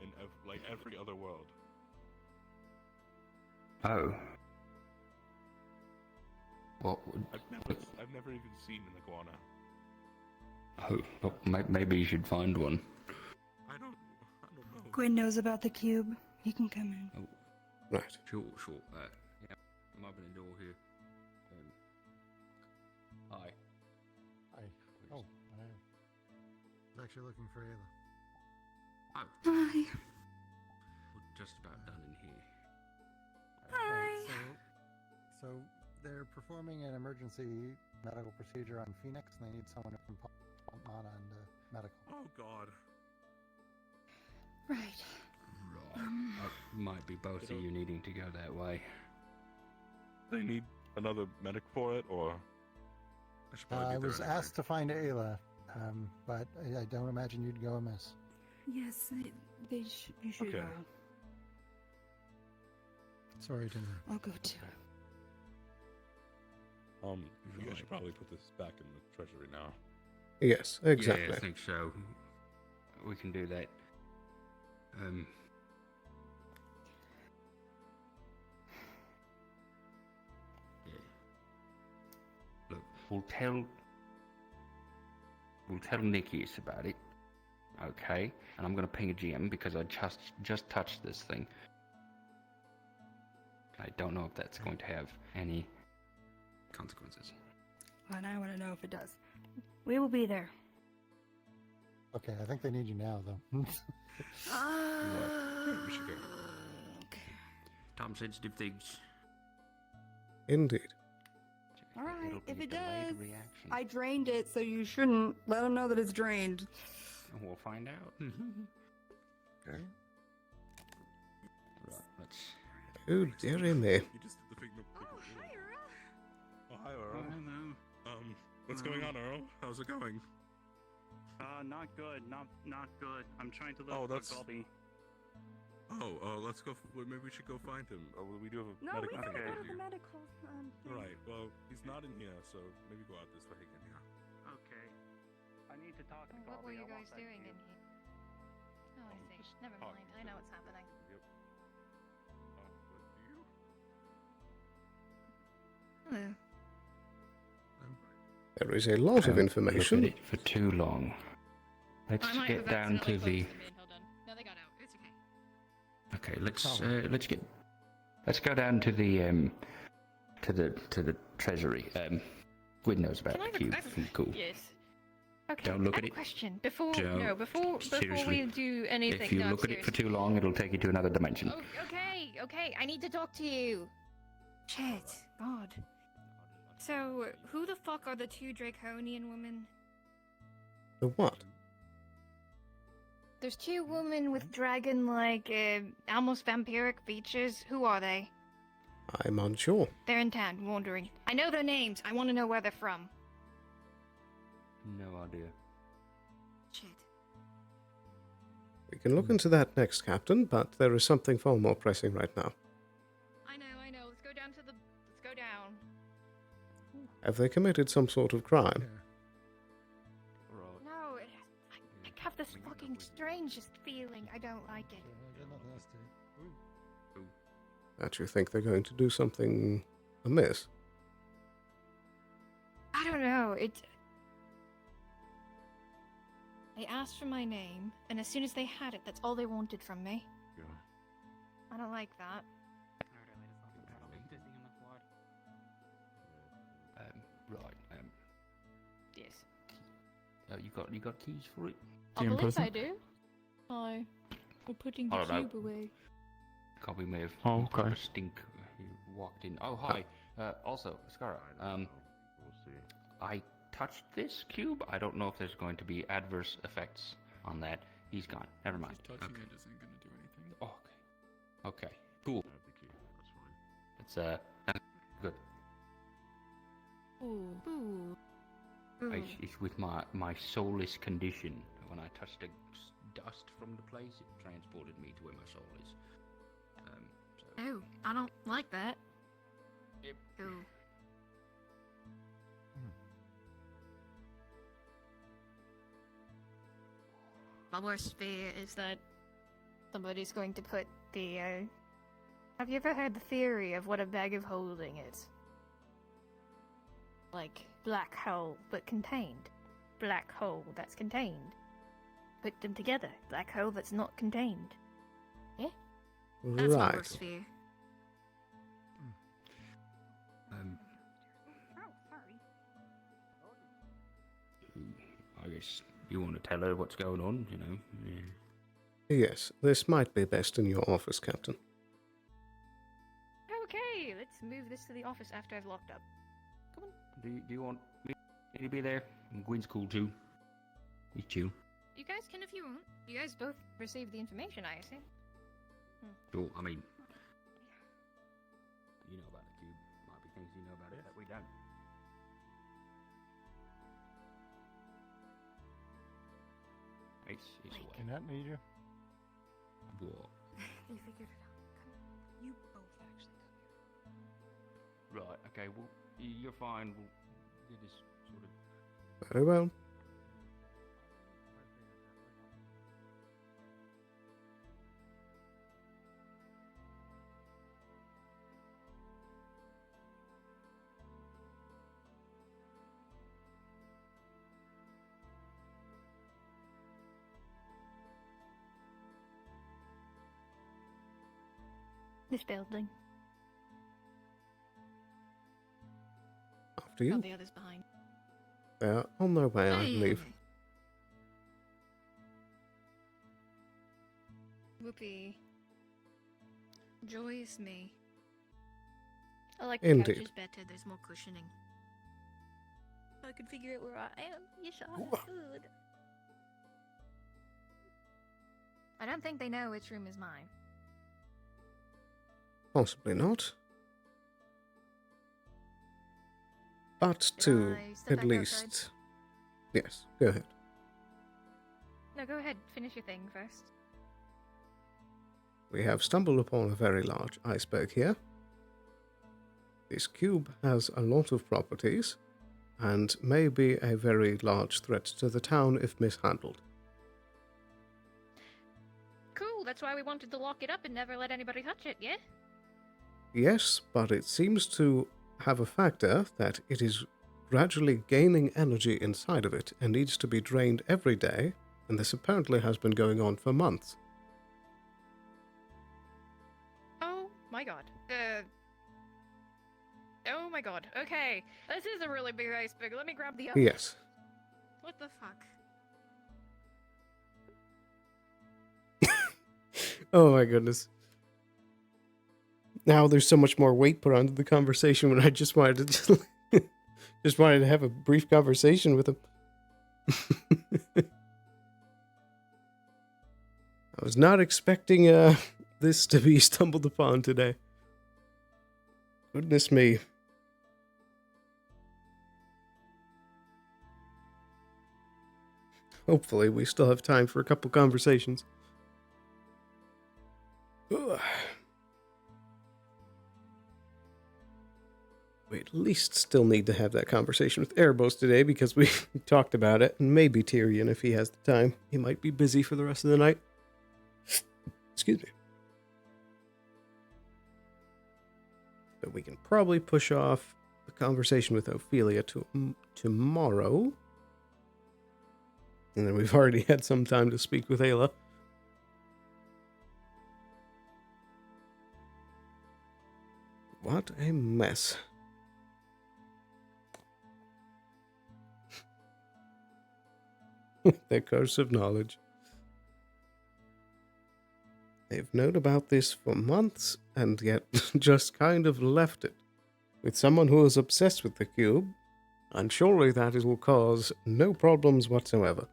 in like every other world. Oh. Well, I've never even seen an iguana. oh, well, maybe you should find one. I don't know. Gwyn knows about the cube. You can come in. Oh, Right. sure. Yeah, I'm opening the door here. Hi. Hi. Oh, I was actually looking for Ayla. Oh, Hi. we're just about done in here. Right, so they're performing an emergency medical procedure on Phoenix, and they need someone who can pump mana into medical. Oh God. Right. It might be both of you needing to go that way. They need another medic for it, or I should probably I be there was anyway. asked to find Ayla, but I don't imagine you'd go amiss. Yes, you should Okay. go. Sorry to. I'll go too. You guys should probably put this back in the treasury now. Yes, exactly. Yeah, I think so. We can do that. Yeah. Look, we'll tell Nikki's about it. Okay? And I'm gonna ping a GM because I just touched this thing. I don't know if that's going to have any consequences. And I want to know if it does. We will be there. Okay, I think they need you now, though. We should go. Time sensitive things. Indeed. All right, It'll if be a it delayed does, reaction. I drained it, so you shouldn't let them know that it's drained. And we'll find out. Okay. Right, let's. Oh, dearie me. You just did the thing that people do. Oh, hi, Earl. Hello. What's going on, Earl? How's it going? Not good. Not good. I'm trying to look Oh, for that's- Gobby. Let's go. Maybe we should go find him. We do have a No, medic we gotta thing go to to do. the medical. Thing. Right. Well, he's not in here, so maybe go out this way again. Yeah. Okay. I need to talk to Gobby. What were you I want guys that doing in cube. here? Oh, I see. just Never talking mind. I to know them. what's happening. Yep. But do you? Hello. There is a lot of Don't information. Look at it for too long. Let's I might get have down to accidentally the. closed them in. Hold on. No, they got out. It's okay. Okay, let's go down to the to the treasury. Gwyn knows about Can I the have cube. I have He's cool. Yes. Okay. Don't look I at have it. a question. Before Don't. Seriously. we do anything. If you no, look at it for seriously. too long, it'll take you to another dimension. Oh, okay. I need to talk to you. Shit. God. So, who the fuck are the two Draconian women? The what? There's two women with dragon-like, almost vampiric features. Who are they? I'm unsure. They're in town, wandering. I know their names. I want to know where they're from. No idea. Shit. We can look into that next, Captain, but there is something far more pressing right now. I know. Let's go down to the... Let's go down. Have they committed some sort of crime? No, I have this fucking strangest feeling. I don't like it. That you think they're going to do something amiss? I don't know. They asked for my name, and as soon as they had it, that's all they wanted from me. Yeah. I don't like that. Right. Yes. You got keys for it? I believe I do. We're putting the I don't know. cube away. Copy may have Oh, okay. got a stink. He walked in. Oh, hi. Also, Scara. We'll see. I touched this cube. I don't know if there's going to be adverse effects on that. He's gone. Never mind. Just touching Okay. it isn't gonna do anything. Oh, okay. Okay. Cool. I have the key. That's fine. That's good. Ooh. It's with my soulless condition. When I touched the dust from the place, it transported me to where my soul is. Oh, I don't like that. Yep. Ooh. My worst fear is that somebody's going to put the, Have you ever heard the theory of what a bag of holding is? Like, black hole, but contained. Black hole that's contained. Put them together. Black hole that's not contained. Yeah? That's what Right. works for you. I guess you want to tell her what's going on, you know. Yeah. Yes, this might be best in your office, Captain. Okay, let's move this to the office after I've locked up. Come on. Do you want me to be there? Gwyn's cool too. He's chill. You guys can if you want. You guys both received the information, I assume. Sure, I mean, you know about the cube. Might be things you know about it that we don't. It's away. Can that need you? What? They figured it out. Come, you both actually come here. Right, okay, well, you're fine. We'll do this sort of... Very well. This building. After you. Oh, the others behind. They're on their way, I believe. Whoopee. Joyous me. I like Indeed. the couches better, there's more cushioning. I can figure out where I am. Yes, I could. I don't think they know which room is mine. Possibly not. But to I step at back least... outside? Yes, go ahead. No, go ahead. Finish your thing first. We have stumbled upon a very large iceberg here. This cube has a lot of properties, and may be a very large threat to the town if mishandled. Cool, that's why we wanted to lock it up and never let anybody touch it, yeah? Yes, but it seems to have a factor that it is gradually gaining energy inside of it and needs to be drained every day, and this apparently has been going on for months. Oh my god. Oh my god. Okay. This is a really big iceberg. Let me grab the other. Yes. What the fuck? Oh my goodness. Now there's so much more weight put onto the conversation when I just wanted to just wanted to have a brief conversation with him. I was not expecting this to be stumbled upon today. Goodness me. Hopefully we still have time for a couple conversations. Ugh. We at least still need to have that conversation with Erebos today because we talked about it, and maybe Tyrion if he has the time. He might be busy for the rest of the night. Excuse me. But we can probably push off the conversation with Ophelia to tomorrow. And then we've already had some time to speak with Ayla. What a mess. The curse of knowledge. They've known about this for months and yet just kind of left it. With someone who is obsessed with the cube, and surely that will cause no problems whatsoever.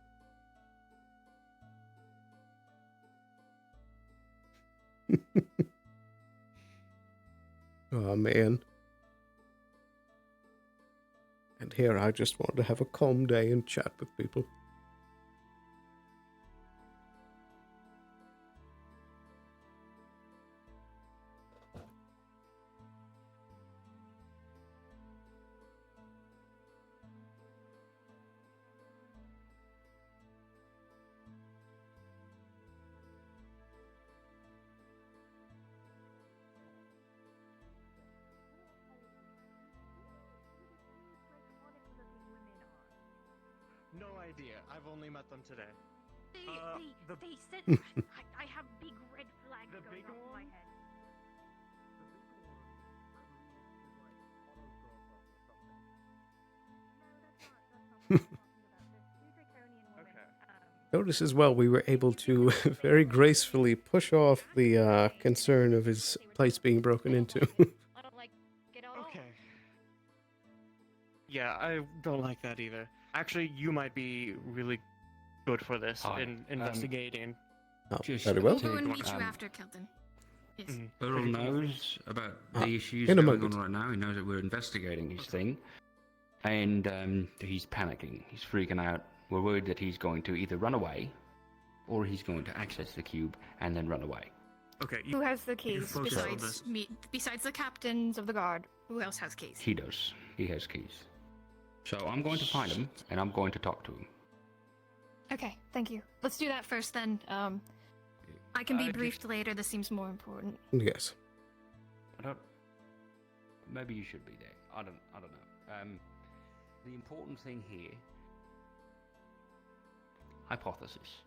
Oh man. And here I just want to have a calm day and chat with people. No idea. I've only met them today. They said I have big red flag The big one? Notice as well, we were able to very gracefully push off the concern of his place being broken into. Okay. Yeah, I don't like that either. Actually, you might be really good for this Hi, in investigating. Oh, Just very well. We'll go and meet you after, Kelton. Yes. Earl knows about Ah, the issues in a going moment. on right now. He knows that we're investigating his thing. And he's panicking. He's freaking out. We're worried that he's going to either run away or he's going to access the cube and then run away. Okay. Who has the keys focus on besides this. me? Besides the captains of the guard, who else has keys? He does. He has keys. So I'm going to find him and I'm going to talk to him. Okay, thank you. Let's do that first then. I can be just- briefed later. This seems more important. Yes. Maybe you should be there. I don't know. The important thing here, hypothesis.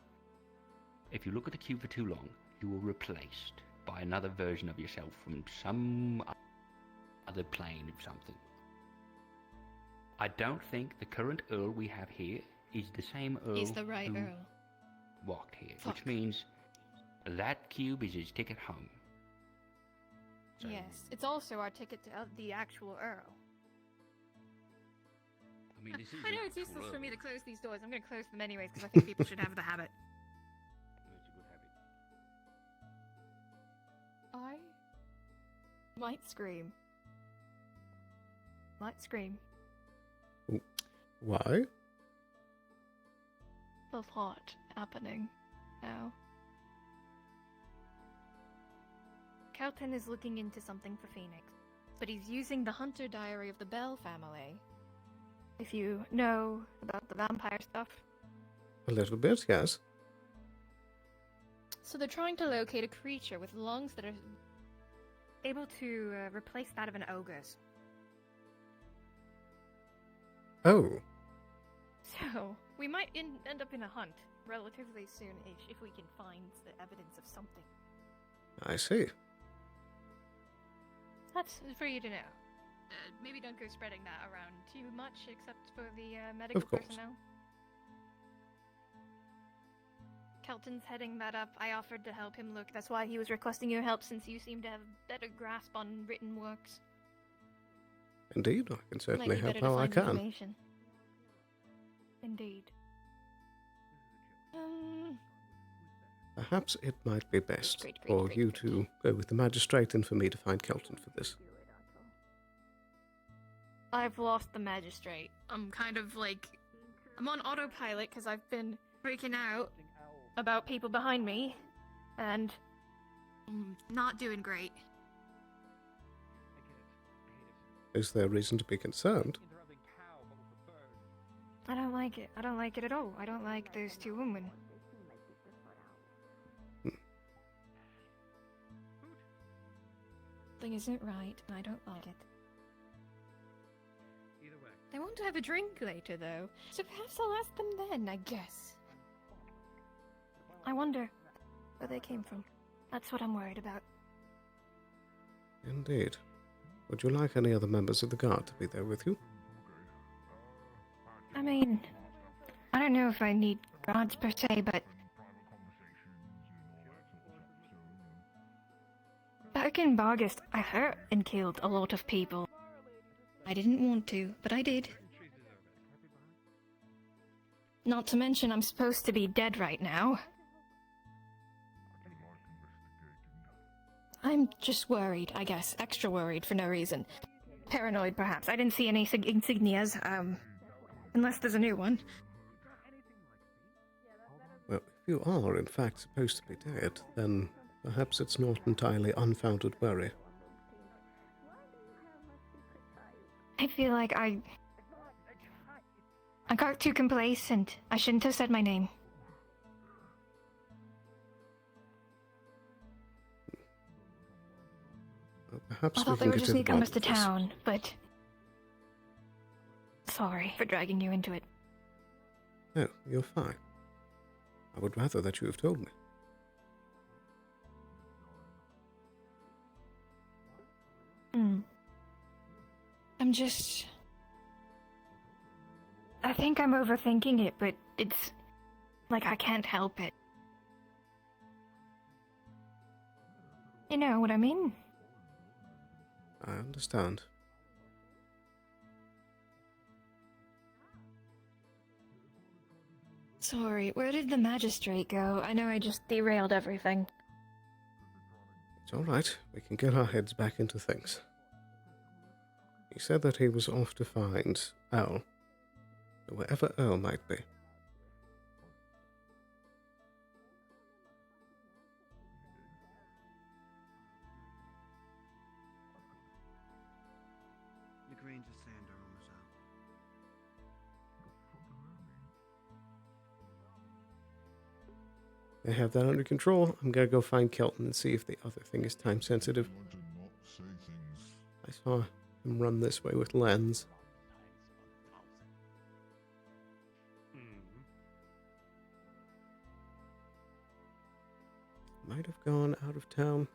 If you look at the cube for too long, you were replaced by another version of yourself from some other plane of something. I don't think the current Earl we have here is the same Earl He's the right who Earl. walked here, Fuck. which means that cube is his ticket home. So- Yes, it's also our ticket to the actual Earl. I mean, this is I know an it's actual useless for Earl. me to close these doors. I'm going to close them anyways because I think people should have the habit. It's a good habit. I might scream. Might scream. Why? There's a lot happening now. Kelton is looking into something for Phoenix, but he's using the Hunter Diary of the Bell family. If you know about the vampire stuff. A little bit, yes. So they're trying to locate a creature with lungs that are able to replace that of an ogre's. Oh, So we might end up in a hunt relatively soon-ish if we can find the evidence of something. I see. That's for you to know. Maybe don't go spreading that around too much, except for the medical Of course. personnel. Kelton's heading that up. I offered to help him look. That's why he was requesting your help, since you seem to have a better grasp on written works. Indeed, I can Might certainly be help better to how I find can. information. Indeed. Perhaps it might be best Great, for you to go with the magistrate and for me to find Kelton for this. I've lost the magistrate. I'm kind of like... I'm on autopilot because I've been freaking out about people behind me, and I'm not doing great. Is there reason to be concerned? I don't like it. I don't like it at all. I don't like those two women. Thing isn't right, and I don't like it. They want to have a drink later, though, so perhaps I'll ask them then, I guess. I wonder where they came from. That's what I'm worried about. Indeed. Would you like any other members of the guard to be there with you? I mean, I don't know if I need guards per se, but back in August, I hurt and killed a lot of people. I didn't want to, but I did. Not to mention I'm supposed to be dead right now. I'm just worried, I guess. Extra worried for no reason. Paranoid, perhaps. I didn't see any insignias, unless there's a new one. Well, if you are in fact supposed to be dead, then perhaps it's not entirely unfounded worry. I feel like I got too complacent. I shouldn't have said my name. Well, perhaps I we thought they can were get just to the newcomers bottom to of this. town, but... Sorry for dragging you into it. No, you're fine. I would rather that you have told me. I think I'm overthinking it, but it's like I can't help it. You know what I mean? I understand. Sorry, where did the magistrate go? I know I just derailed everything. It's all right. We can get our heads back into things. He said that he was off to find Earl. Wherever Earl might be. The Grange of Sander was out. They have that under control. I'm gonna go find Kelton and see if the other thing is time sensitive. I saw him run this way with Lens. Might have gone out of town.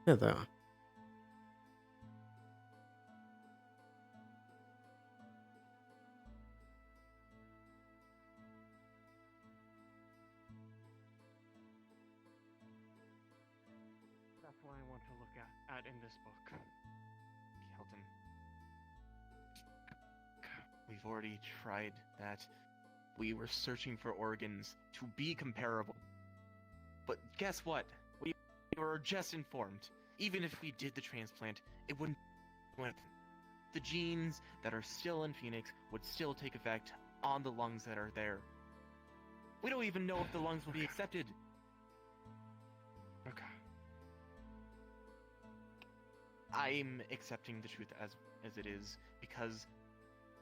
There they are. That's what I want to look at in this book. Kelton. We've already tried that. We were searching for organs to be comparable. But guess what? We were just informed. Even if we did the transplant, it wouldn't work. The genes that are still in Phoenix would still take effect on the lungs that are there. We don't even know if the lungs will be accepted. Okay. I'm accepting the truth as it is, because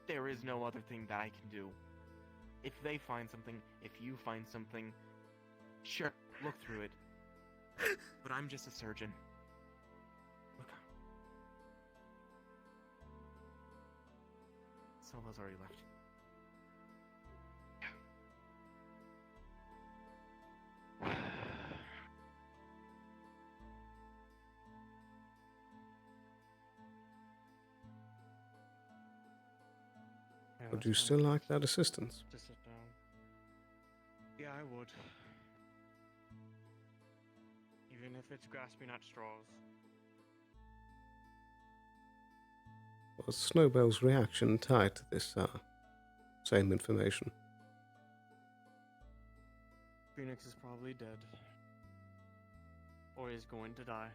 there is no other thing that I can do. If they find something, if you find something, sure, look through it. But I'm just a surgeon. Okay. Solo's already left. Would you still like that assistance? Just sit down. Yeah, I would. Even if it's grasping at straws. Was Snowbell's reaction tied to this same information? Phoenix is probably dead. Or is going to die.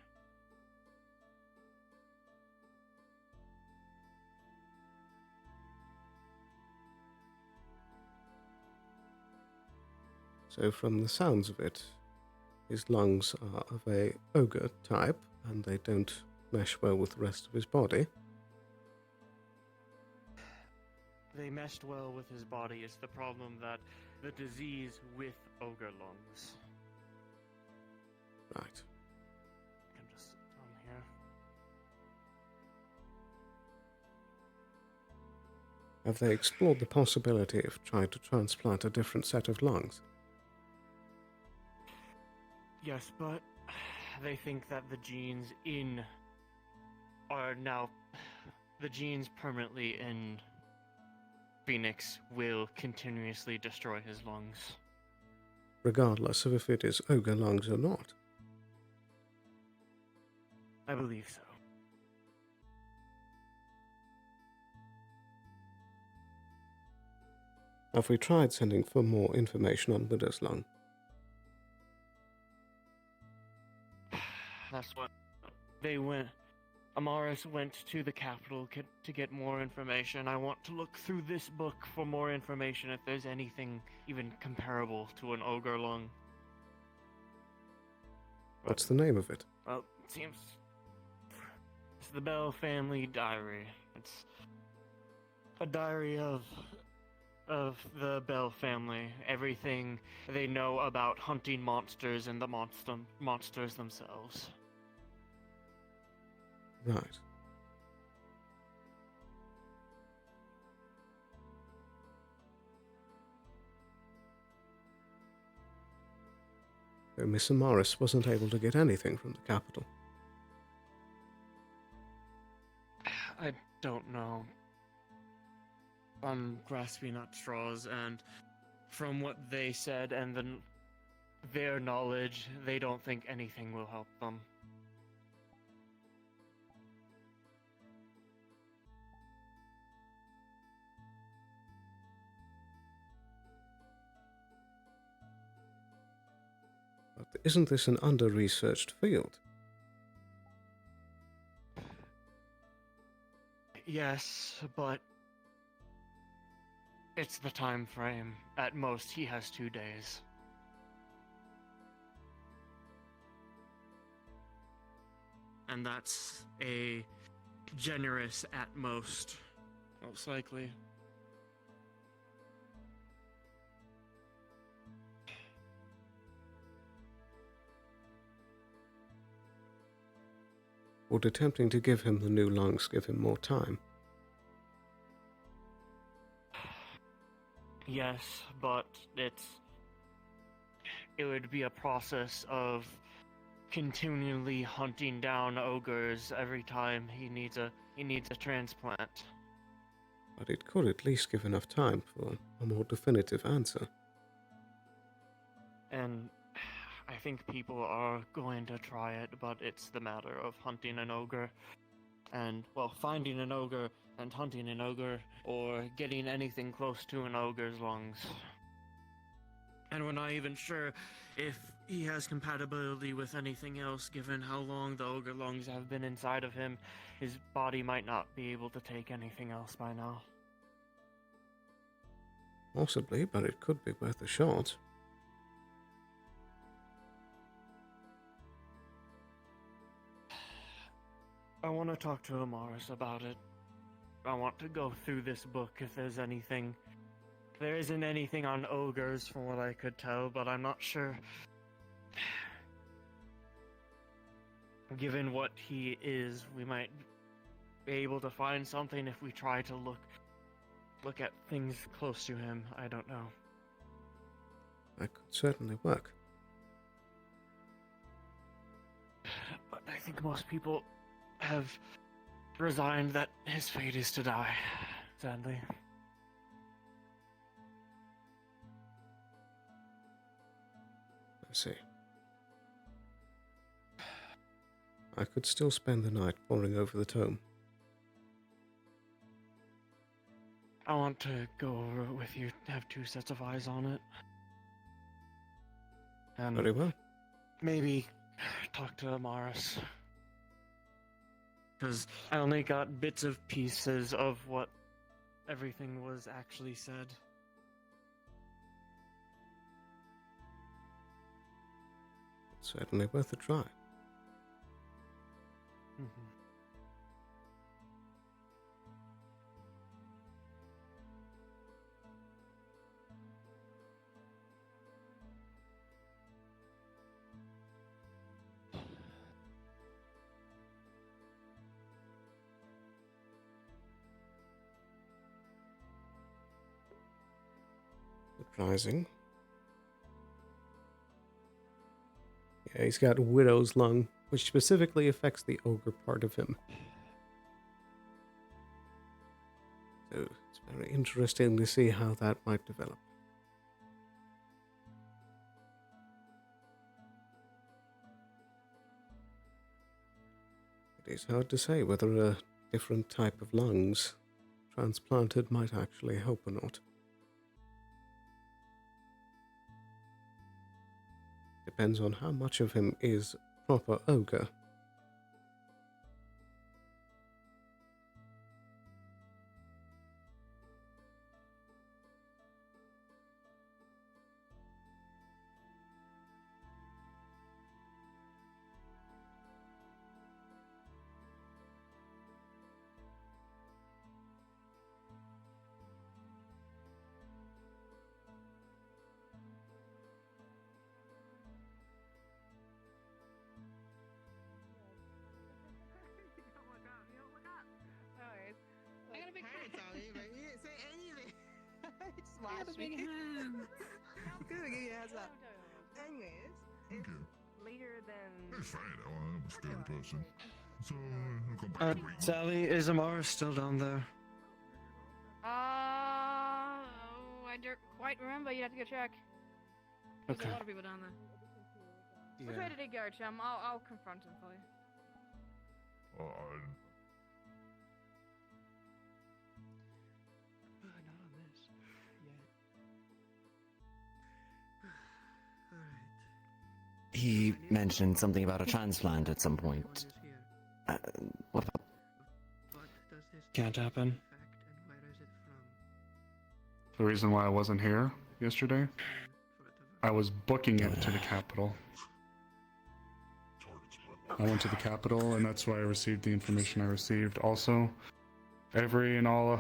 So from the sounds of it, his lungs are of a ogre type, and they don't mesh well with the rest of his body. They meshed well with his body. It's the problem that the disease with ogre lungs. Right. I can just sit down here. Have they explored the possibility of trying to transplant a different set of lungs? Yes, but they think that the genes the genes permanently in Phoenix will continuously destroy his lungs. Regardless of if it is ogre lungs or not. I believe so. Have we tried sending for more information on Widow's lung? That's what they went. Amaris went to the capital to get more information. I want to look through this book for more information if there's anything even comparable to an ogre lung. What's the name of it? Well, it seems it's the Bell family diary. It's a diary of the Bell family. Everything they know about hunting monsters and the monsters themselves. Right. though Miss Amaris wasn't able to get anything from the capital. I don't know. I'm grasping at straws, and from what they said and their knowledge, they don't think anything will help them. But isn't this an under-researched field? Yes, but it's the time frame. At most, he has 2 days. And that's a generous at most, most likely. Would attempting to give him the new lungs give him more time? Yes, but it would be a process of continually hunting down ogres every time he needs a transplant. But it could at least give enough time for a more definitive answer. And I think people are going to try it, but it's the matter of hunting an ogre and, well, finding an ogre and hunting an ogre, or getting anything close to an ogre's lungs. And we're not even sure if he has compatibility with anything else, given how long the ogre lungs have been inside of him. His body might not be able to take anything else by now. Possibly, but it could be worth a shot. I want to talk to Amaris about it. I want to go through this book if there's anything. There isn't anything on ogres from what I could tell, but I'm not sure. Given what he is, we might be able to find something if we try to look at things close to him. I don't know. That could certainly work. But I think most people have resigned that his fate is to die, sadly. I see. I could still spend the night poring over the tome. I want to go over it with you, have 2 sets of eyes on it. And very well. Maybe talk to Amaris. Because I only got bits of pieces of what everything was actually said. Certainly worth a try. Surprising. Yeah, he's got Widow's Lung, which specifically affects the ogre part of him. So it's very interesting to see how that might develop. It is hard to say whether a different type of lungs transplanted might actually help or not. Depends on how much of him is proper ogre. I got a big Hands on it, but you didn't say anything. Just I got a watch big me. hand. Good, give you a heads up. Anyways, Okay. Later than. It's fine. I'm a scary person. So, I'll come back to wait. Sally, is Amara still down there? I don't quite remember. You'd have to go check. There's Okay. a lot of people down there. Which way did he go, chum? I'll confront him for you. Uh, Not on this. Yet. He mentioned something about a transplant at some point. What about? Can't happen. The reason why I wasn't here yesterday, I was booking it to the Capitol. I went to the Capitol, and that's why I received the information I received. Also, every and all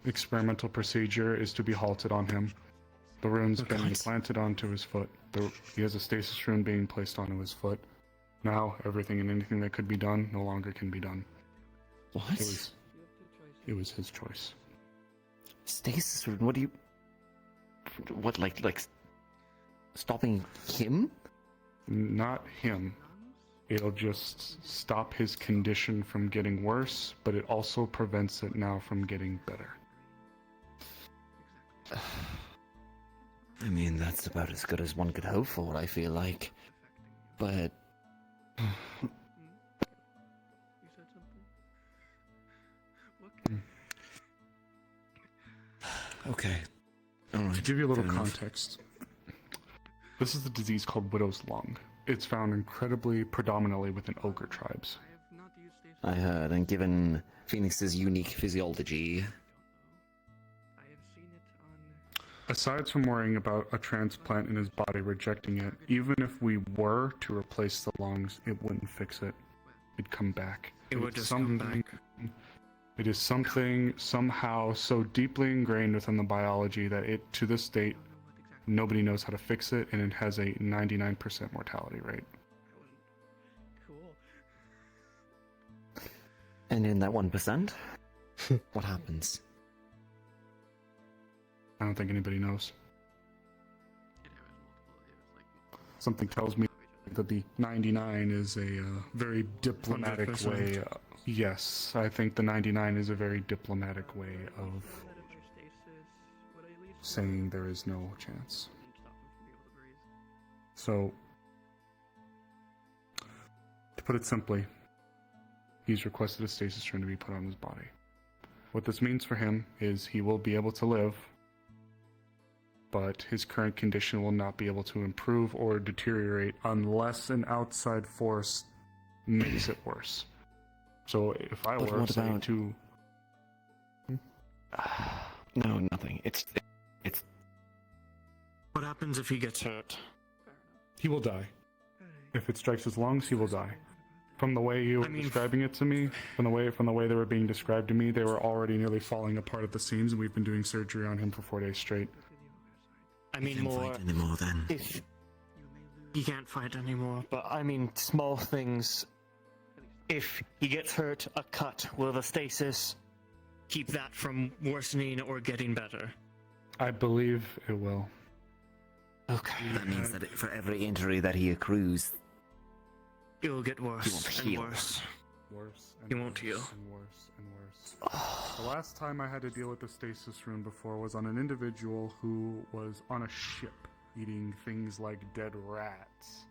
experimental procedure is to be halted on him. The rune's been implanted onto his foot. He has a stasis rune being placed onto his foot. Now, everything and anything that could be done no longer can be done. What? It was his choice. Stasis rune? What do you... What, like stopping him? Not him. It'll just stop his condition from getting worse, but it also prevents it now from getting better. I mean, that's about as good as one could hope for, I feel like. But... Okay. Alright. To give you a little context, this is a disease called widow's lung. It's found incredibly predominantly within ogre tribes. I heard, and given Phoenix's unique physiology... Aside from worrying about a transplant in his body rejecting it, even if we were to replace the lungs, it wouldn't fix it. It'd come back. It would just come back. It is something somehow so deeply ingrained within the biology that it, to this date, nobody knows how to fix it, and it has a 99% mortality rate. And in that 1%, what happens? I don't think anybody knows. Something tells me that the 99 is a very diplomatic 100%. way. Yes, I think the 99 is a very diplomatic way of saying there is no chance. So, to put it simply, he's requested a stasis rune to be put on his body. What this means for him is he will be able to live, but his current condition will not be able to improve or deteriorate unless an outside force makes it worse. So if I But were what say about- to... No, nothing. It's... What happens if he gets hurt? He will die. If it strikes his lungs, he will die. From the way you were describing it to me, from the way they were being described to me, they were already nearly falling apart at the seams, and we've been doing surgery on him for 4 days straight. I mean, can't more... fight anymore then. If he can't fight anymore, but I mean, small things. If he gets hurt, a cut, will the stasis keep that from worsening or getting better? I believe it will. Okay. That means that for every injury that he accrues, It will get he won't worse and heal. worse. Worse and He won't worse heal. and worse and worse. The last time I had to deal with the stasis rune before was on an individual who was on a ship eating things like dead rats.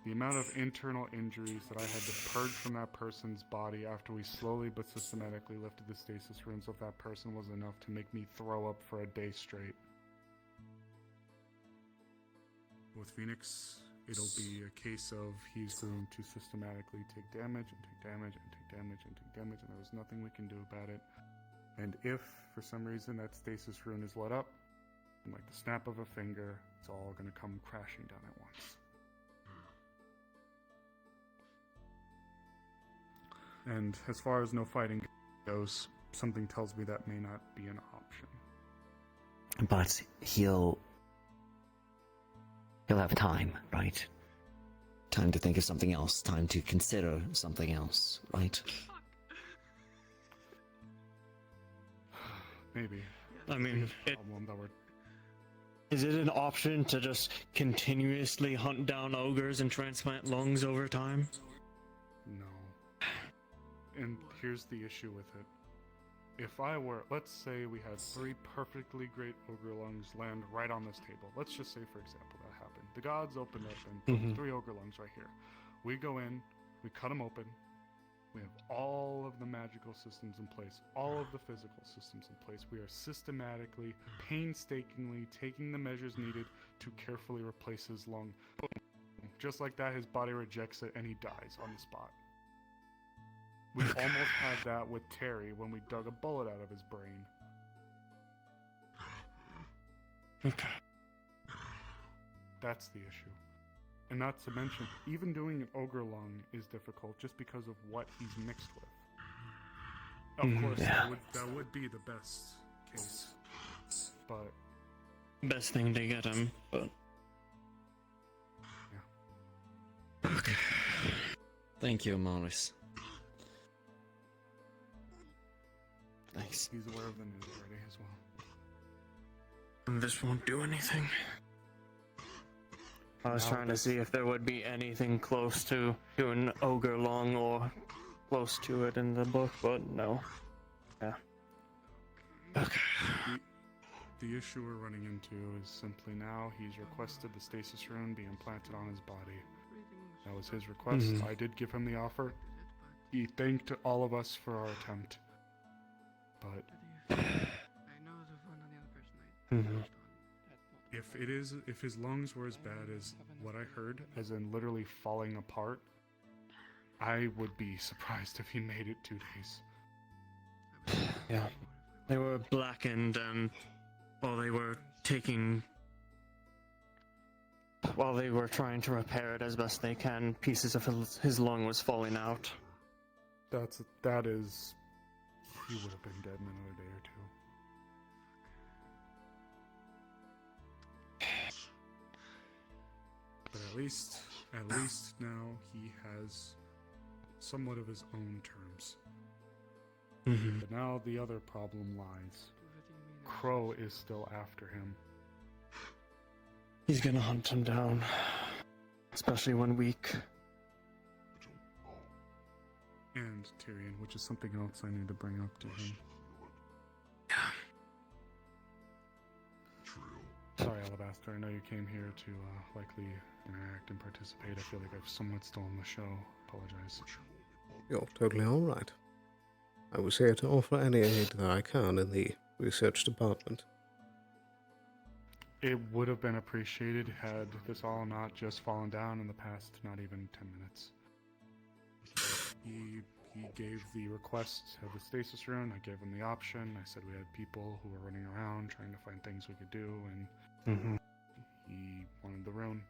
The amount of internal injuries that I had to purge from that person's body after we slowly but systematically lifted the stasis runes of that person was enough to make me throw up for a day straight. With Phoenix, it'll be a case of he's going to systematically take damage and take damage and take damage and take damage, and there's nothing we can do about it. And if, for some reason, that stasis rune is let up, and like the snap of a finger, it's all going to come crashing down at once. And as far as no fighting goes, something tells me that may not be an option. but he'll have time, right? Time to think of something else, time to consider something else, right? Maybe. I mean, Biggest problem that we're Is it an option to just continuously hunt down ogres and transplant lungs over time? No. And here's the issue with it. If I were, let's say we had 3 perfectly great ogre lungs land right on this table. Let's just say, for example, that happened. The gods opened up and put 3 ogre lungs right here. We go in, we cut them open. We have all of the magical systems in place, all of the physical systems in place. We are systematically, painstakingly taking the measures needed to carefully replace his lung. Boom. Just like that, his body rejects it and he dies on the spot. We almost had that with Terry when we dug a bullet out of his brain. Okay. That's the issue. And not to mention, even doing an ogre lung is difficult just because of what he's mixed with. Of course, that would be the best case. But best thing to get him, but yeah. Okay. Thank you, Morris. Thanks. He's aware of the news already as well. And this won't do anything. I was trying to see if there would be anything close to an ogre lung or close to it in the book, but no. Yeah. Okay. The issue we're running into is simply now he's requested the stasis rune be implanted on his body. That was his request. I did give him the offer. He thanked all of us for our attempt. But if his lungs were as bad as what I heard, as in literally falling apart, I would be surprised if he made it 2 days. Yeah. They were blackened and while they were trying to repair it as best they can, pieces of his lung was falling out. That is, he would have been dead in another day or 2. But at least now he has somewhat of his own terms. But now the other problem lies. Crow is still after him. He's gonna hunt him down, especially when weak. And Tyrion, which is something else I need to bring up to him. Sorry, Alabaster, I know you came here to likely interact and participate. I feel like I've somewhat stolen the show. Apologize. You're totally alright. I was here to offer any aid that I can in the research department. It would have been appreciated had this all not just fallen down in the past not even 10 minutes. He gave the request of the stasis rune. I gave him the option. I said we had people who were running around trying to find things we could do, and he wanted the rune.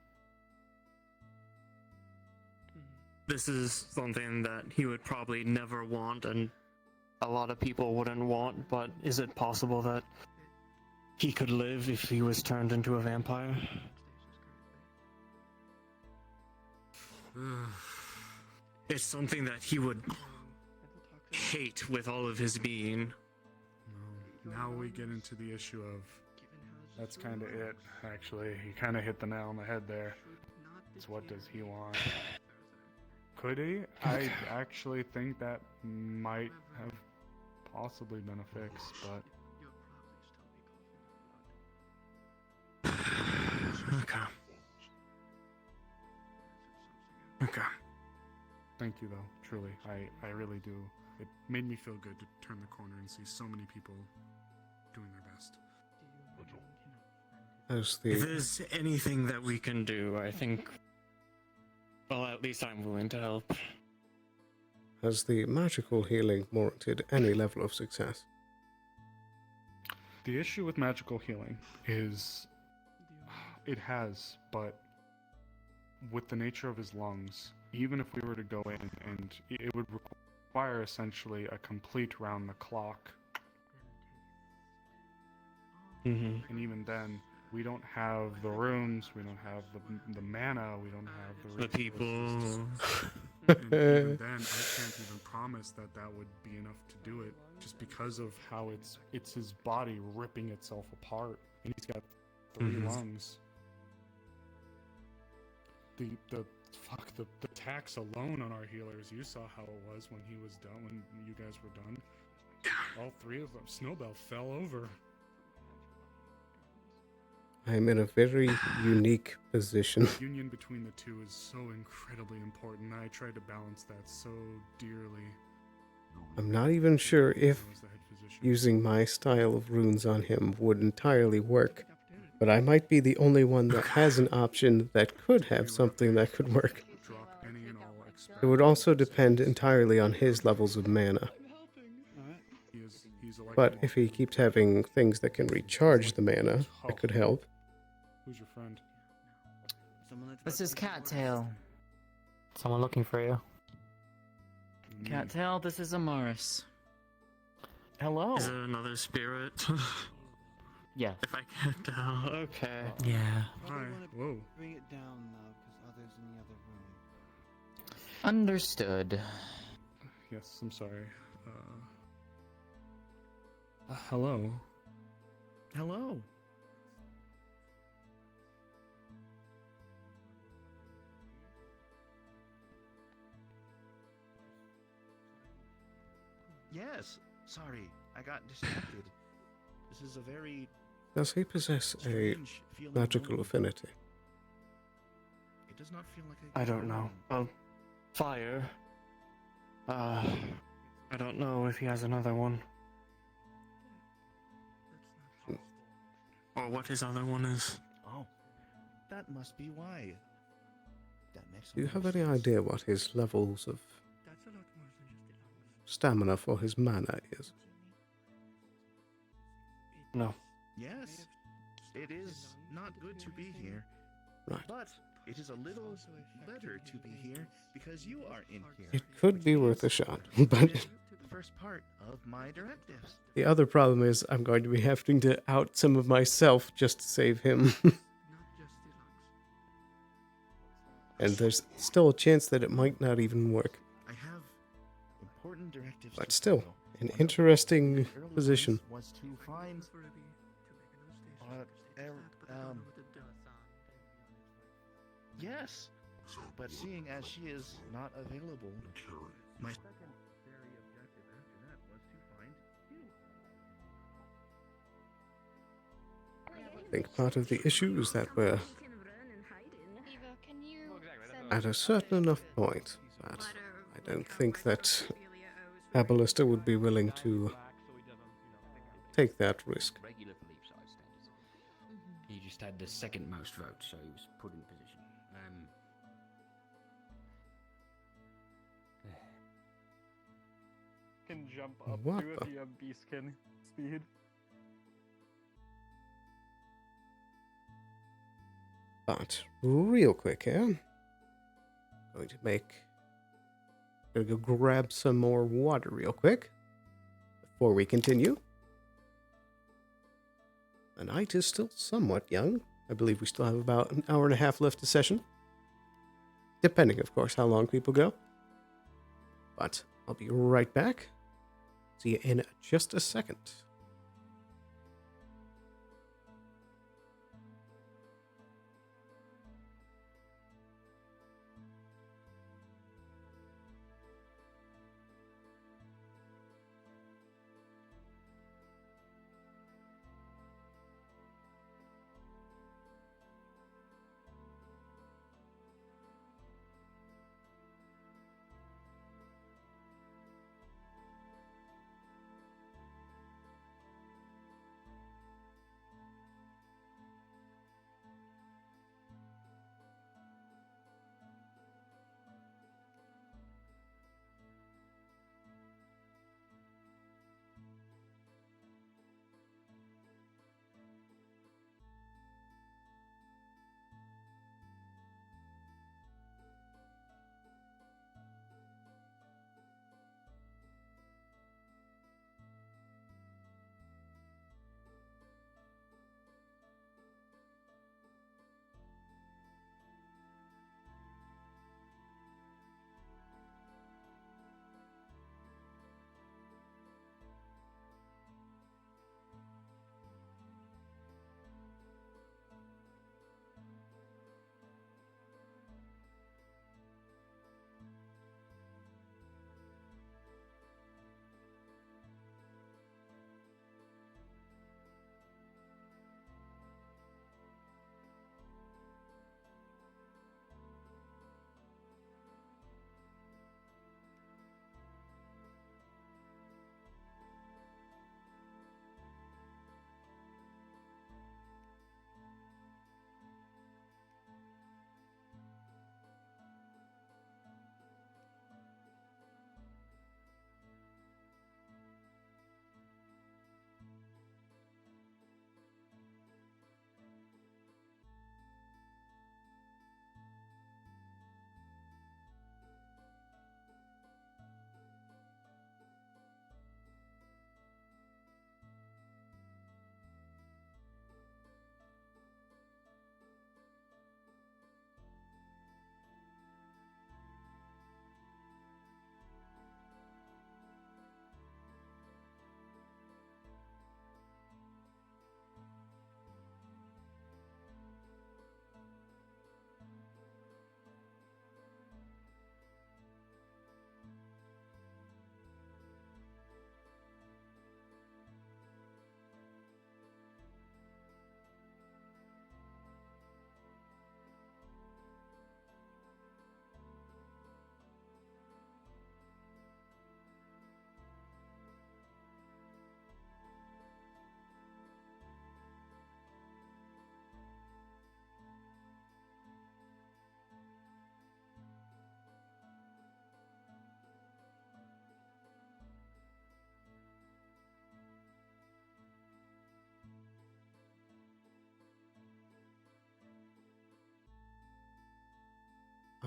This is something that he would probably never want, and a lot of people wouldn't want, but is it possible that he could live if he was turned into a vampire? It's something that he would hate with all of his being. Now we get into the issue of, that's kind of it, actually. He kind of hit the nail on the head there. It's what does he want? Could he? I actually think that might have possibly been a fix, but... Okay. Okay. Thank you, though. Truly. I really do. It made me feel good to turn the corner and see so many people doing their best. If there's anything that we can do, I think... Well, at least I'm willing to help. Has the magical healing warranted any level of success? The issue with magical healing is... It has, but with the nature of his lungs, even if we were to go in, and it would require essentially a complete round-the-clock. And even then, we don't have the runes, we don't have the mana, we don't have the people. And even then, I can't even promise that that would be enough to do it, just because of how it's his body ripping itself apart, and he's got 3 Mhm. lungs. The tax alone on our healers. You saw how it was when he was done. When you guys were done, all 3 of them. Snowbell fell over. I'm in a very unique position. The union between the two is so incredibly important. I tried to balance that so dearly. I'm not even sure if using my style of runes on him would entirely work, but I might be the only one that has an option that could have something that could work. It would also depend entirely on his levels of mana. But if he keeps having things that can recharge the mana, that could help. Who's your friend? This is Cattail. Someone looking for you. Cattail, this is Amaris. Hello. Is there another spirit? Yeah. If I can't tell. Okay. Yeah. Hi. Whoa. Bring it down though, because others in the other room. Understood. Yes, I'm sorry. Hello. Hello. Yes. Sorry, I got distracted. This is a very Does he possess a strange feeling magical moment. affinity? It does not feel like I don't know. Well, fire. I don't know if he has another one. Or what his other one is. Oh, that must be why. That makes Do you a lot have of any sense. idea what his levels of stamina for his mana is? No. Yes, it is not good to be here. Right. But it is a little better to be here because you are in here. It could be worth a shot, but The first part of my directives. the other problem is I'm going to be having to out some of myself just to save him. And there's still a chance that it might not even work. I have important directives. But to still, follow. an One of interesting the early position. ones was to find yes, but seeing as she is not available, my second very objective after that was to find you. I think part of the issue is that we're Eva, can you at a certain enough point that I don't think that Aballister would be willing to take that risk. Regular belief size standards. He just had the second most votes, so he was put in position. Can jump up What to the- if you have beastkin speed. But real quick here, gonna go grab some more water real quick before we continue. The night is still somewhat young. I believe we still have about an hour and a half left of session, depending, of course, how long people go. But I'll be right back. See you in just a second.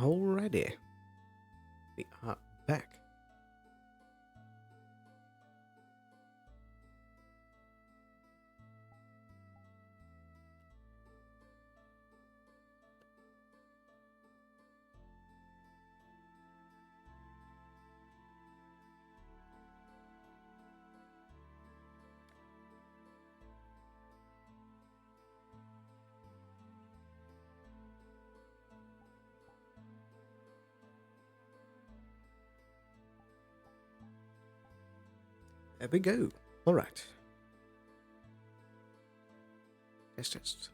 Already. We are back. There we go. All right. Test.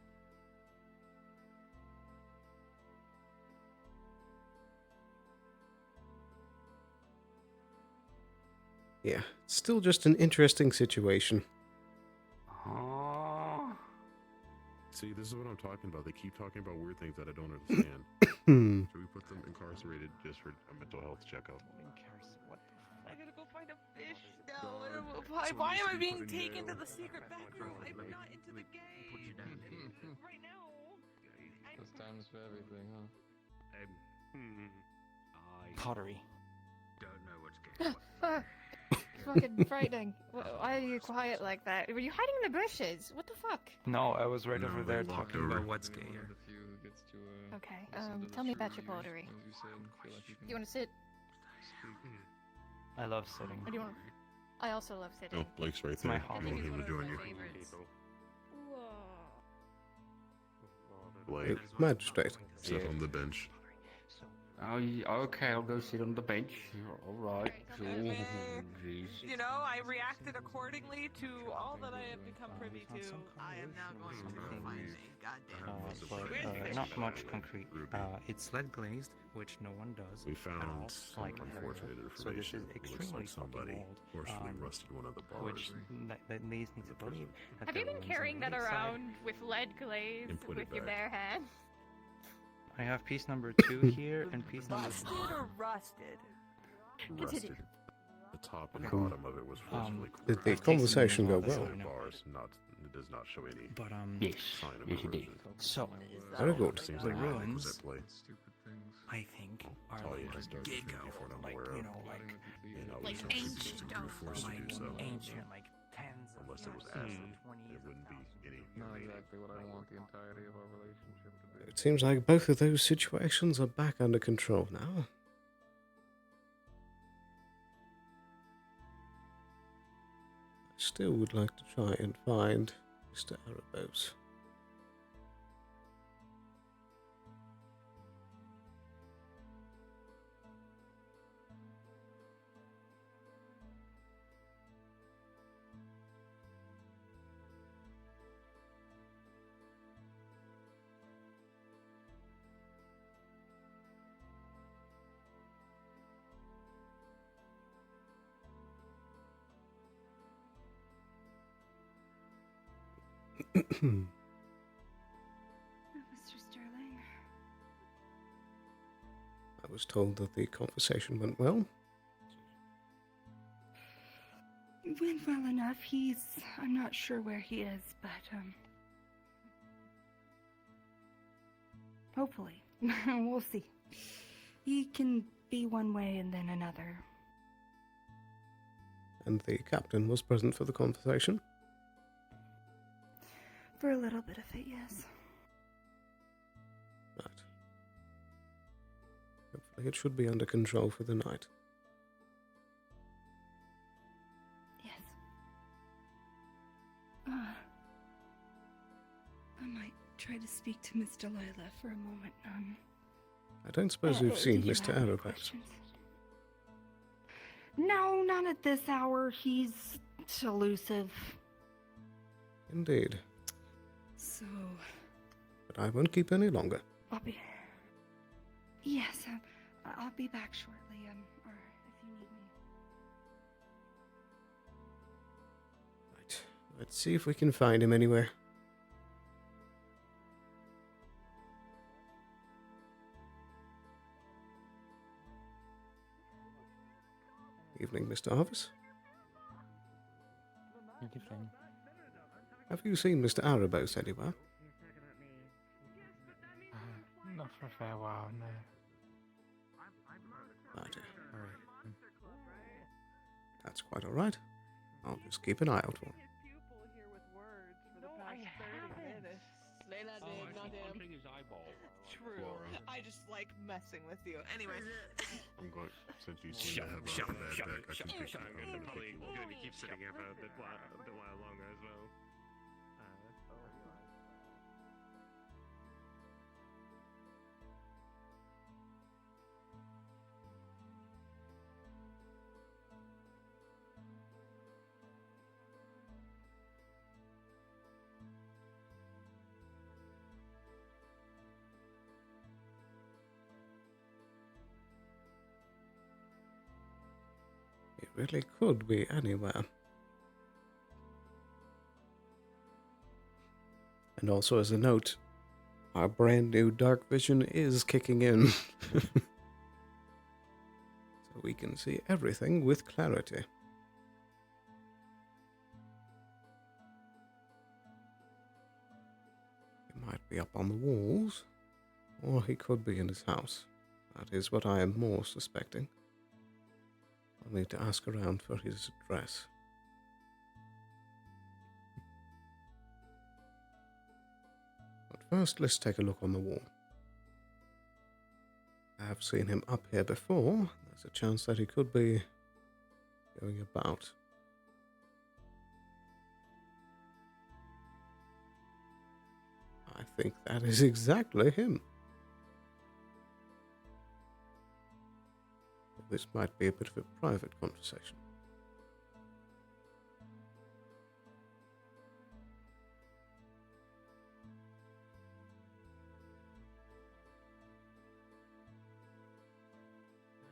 Yeah, it's still just an interesting situation. See, this is what I'm talking about. They keep talking about weird things that I don't understand. Should we put them incarcerated just for a mental health checkup? I gotta go find a fish. No, why am I being taken to the secret back room? I'm not into the game. Right now. There's times for everything, huh? I Pottery. don't know what's going on. Fucking frightening. Why are you quiet like that? Were you hiding in the bushes? What the fuck? No, I was right No, over they there walked talking over. about what's gay here. Okay, tell me about your pottery. You wanna sit? I love sitting. Or do you want? I also love sitting. Oh, Blake's right It's there. my I hobby. want him to join you. Oh, Blake, magistrate. sit on the bench. Oh, okay, I'll go sit on the bench. Alright. You know, I reacted accordingly to all that I have become privy to. I am now going to find a goddamn Not much concrete. It's lead glazed, which no one does. We found at all, some like unfortunate so this is information. It looks extremely like somebody fucking old, forcibly rusted one of the bars. which that leads me to believe that Have you there been was carrying an that inside- around with lead glaze And put it with your back. bare hand? I have piece number 2 here and piece number Busted or rusted? Rusted. The top and Okay. bottom of it was forcibly Did the cracked. conversation go The well? bars, it does not show any But Yes. sign of Yes, it did. corrosion. So Very good. Seems the like magic was ruins, at play. I think, are Talia like has done this Gecko, before, I'm like aware you of. know, like And I Like was ancient forced to do so. ancient, like tens of Unless it was years, acid, 20s, there wouldn't be any not remaining. exactly what I want the entirety of our relationship to be. It seems like both of those situations are back under control now. I still would like to try and find Mr. Arabos. Mr. Sterling. I was told that the conversation went well. It went well enough. I'm not sure where he is, but, hopefully. We'll see. He can be one way and then another. And the captain was present for the conversation. For a little bit of it, yes. Right. Hopefully it should be under control for the night. Yes. I might try to speak to Miss Delilah for a moment. I don't suppose you've seen did you Mr. have any Arabos. questions? No, not at this hour. He's elusive. Indeed. So, But I won't keep any longer. I'll be. Yes, I'll be back shortly. Or if you need me. Right. Let's see if we can find him anywhere. Evening, Mr. Harvis. Good evening. Have you seen Mr. Arabos anywhere? Not for a fair while, no. That's quite alright. I'll just keep an eye out for him. Pupil here with words for the No, past I 30 minutes. Layla did, not him. Punching his eyeball. True. Laura. I just like messing with you. Anyway. I'm going, since you seem to have a bad deck, I can pick you I'm and probably pick you going up. to keep sitting here for a bit while longer as well. It really could be anywhere. And also as a note, our brand new dark vision is kicking in. So we can see everything with clarity. He might be up on the walls, or he could be in his house. That is what I am more suspecting. I'll need to ask around for his address. But first, let's take a look on the wall. I have seen him up here before. There's a chance that he could be going about. I think that is exactly him. This might be a bit of a private conversation.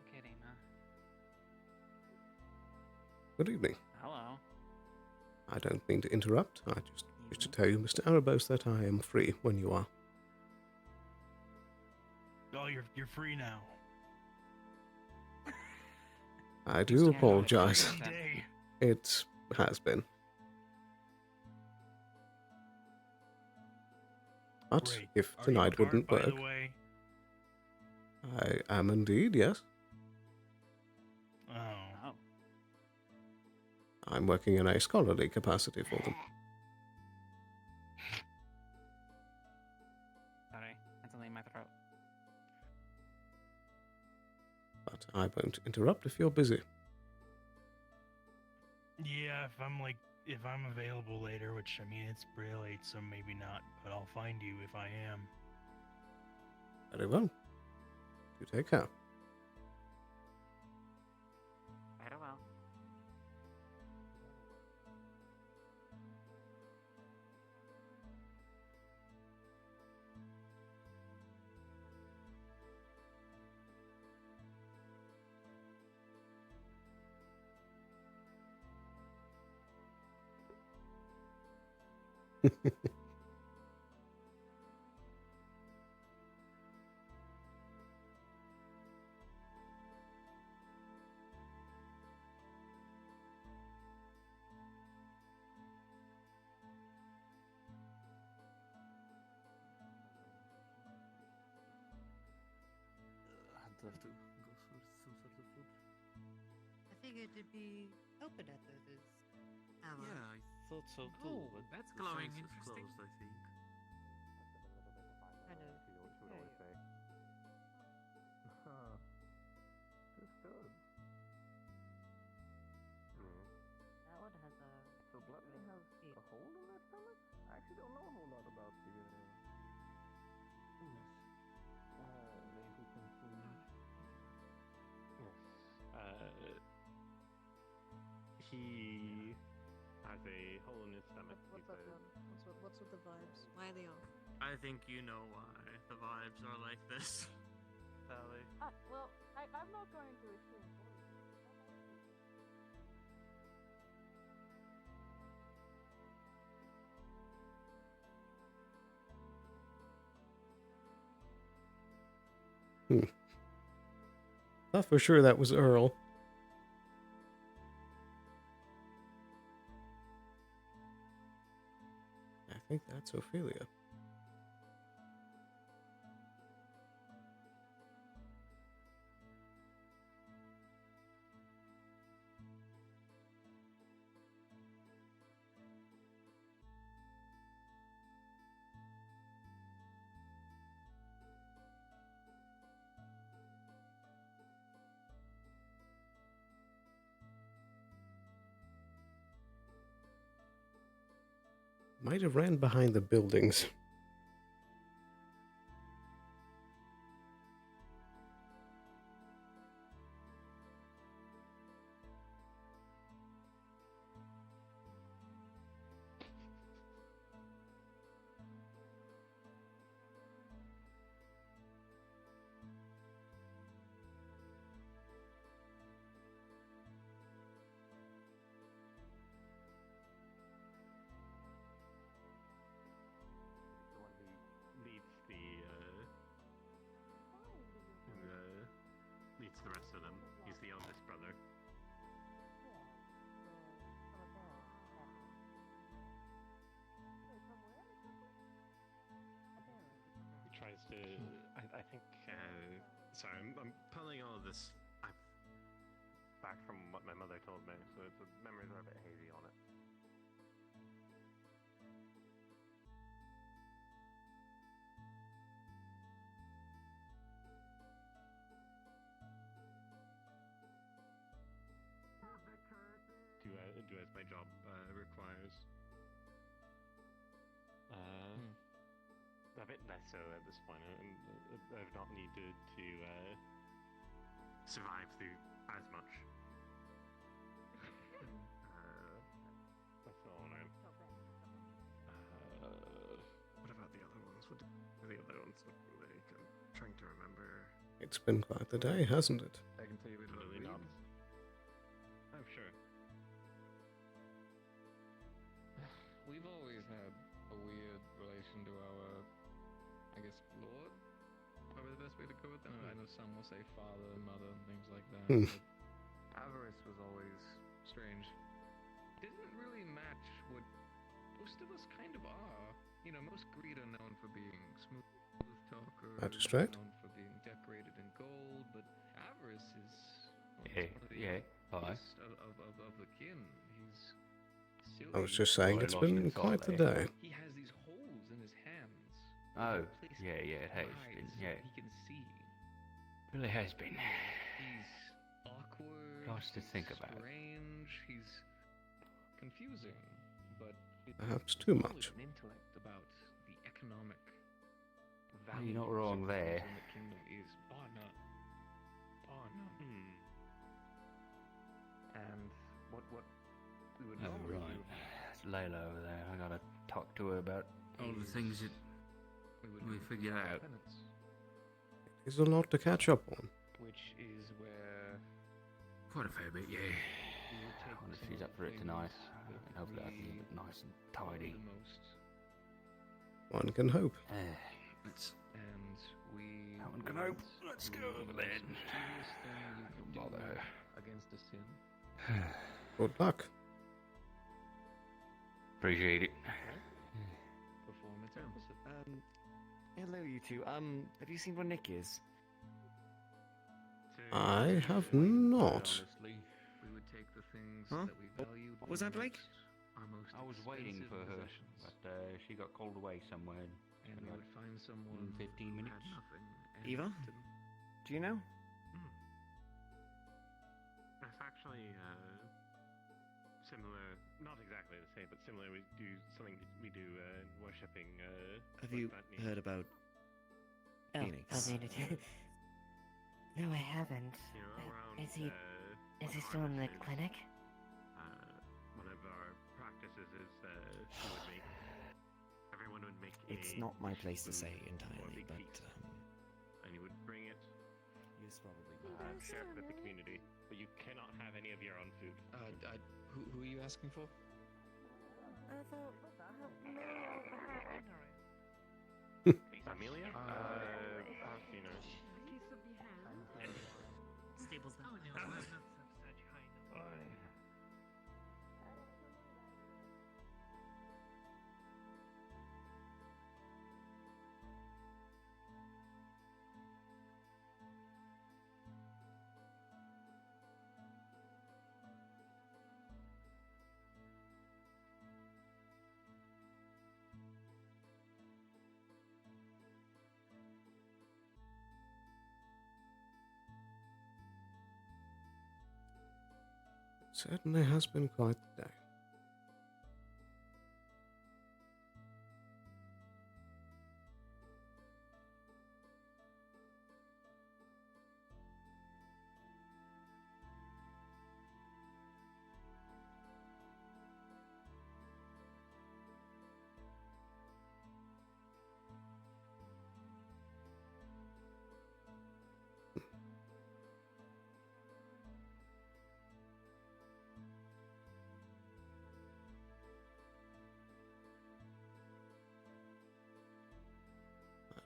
Okay, Dima. Good evening. Hello. I don't mean to interrupt. I just wish to tell you, Mr. Arabos, that I am free when you are. Oh, you're free now. I do Mr. apologize. Arabos, day. It has been. But Great. if Are you a tonight guard, wouldn't by work, the way? I am indeed, yes. Oh. I'm working in a scholarly capacity for them. Sorry, that's something in my throat. But I won't interrupt if you're busy. Yeah, if I'm available later, which I mean it's pretty late, so maybe not, but I'll find you if I am. Very well. You take care. Very well. I'd love to go for some sort of food. I figured it'd be open at this hour. Yeah, I thought so too. Oh, but that's the glowing fence is interesting. closed, I think. Kind of. Huh. This good. That one has a. So Bloodney has a hole in their stomach? I actually don't know a whole lot about the they who consume. Yes. He has a hole in his stomach. What's up, what's with the vibes? Why are they off? I think you know why the vibes are like this, Sally. Well, I'm not going to assume. Thought for sure that was Earl. I think that's Ophelia. Might have ran behind the buildings. The one who leads leads the rest of them. He's the oldest brother. He tries to. I think. Sorry, I'm pulling all of this. Back from what my mother told me, so the memories are a bit hazy on it. Do as my job requires. A bit less so at this point. I've not needed to survive through as much. That's all right. What about the other ones? What do the other ones look like? I'm trying to remember. It's been quite the day, hasn't it? I can tell you about Lily nods. I'm sure. We've always had a weird relation to our, I guess, Lord? Probably the best way to go with that. I know some will say father and mother and things like that. Hmm. But avarice was always strange. Didn't really match what most of us kind of are. You know, most greed are known for being smooth talkers, That is right. known for being decorated in gold, but avarice is Yeah, one of the yeah, hi. oldest of the kin. He's silly. I was just saying, it's been quite the day. He has these holes in his hands. Oh, Placed yeah, it has eyes been, so yeah. He can see. Really has been. He's awkward. Nice to he's think about. Strange. He's confusing, but Perhaps too there's much. always an intellect about the economic Oh, value. you're not wrong there. In the kingdom is bar none. Bar none. And what we would Oh, normally right. do. It's Layla over there. I gotta talk to her about all the things that we figured out. There's a lot to catch up on. Which is where Quite a fair bit, yeah. we would take Well, if some she's of up the for it tonight, things that and hopefully I can keep it nice and tidy. the most. One can hope. And we One can hope. would Let's do go the over most there. mischievous thing you could do Bother her. against a sin. Good luck. Appreciate it. Perform its opposite. Hello, you two. Have you seen where Nick is? I have not. We would take the things Huh? that we valued. What was that, Blake? Our most I was waiting for expensive her, possessions. but she got called away somewhere. And we Like would find someone 15 who minutes. had nothing and Eva? didn't. Do you know? It's actually similar, not exactly the same, but similar. We do something we do worshipping. Have what's you that name? heard about Oh, Phoenix? No, I haven't. You know, around, Is he what still in the harvest is, clinic? One of our practices is she would make. Everyone would make. It's a not my place to food say or a entirely, big but feast, and you would bring it. yes, probably. Share it with the community, but you cannot have any of your own food. Who are you asking for? Amelia? I've seen her. Stables that. Oh no, I'm not such high number. Certainly has been quite the day.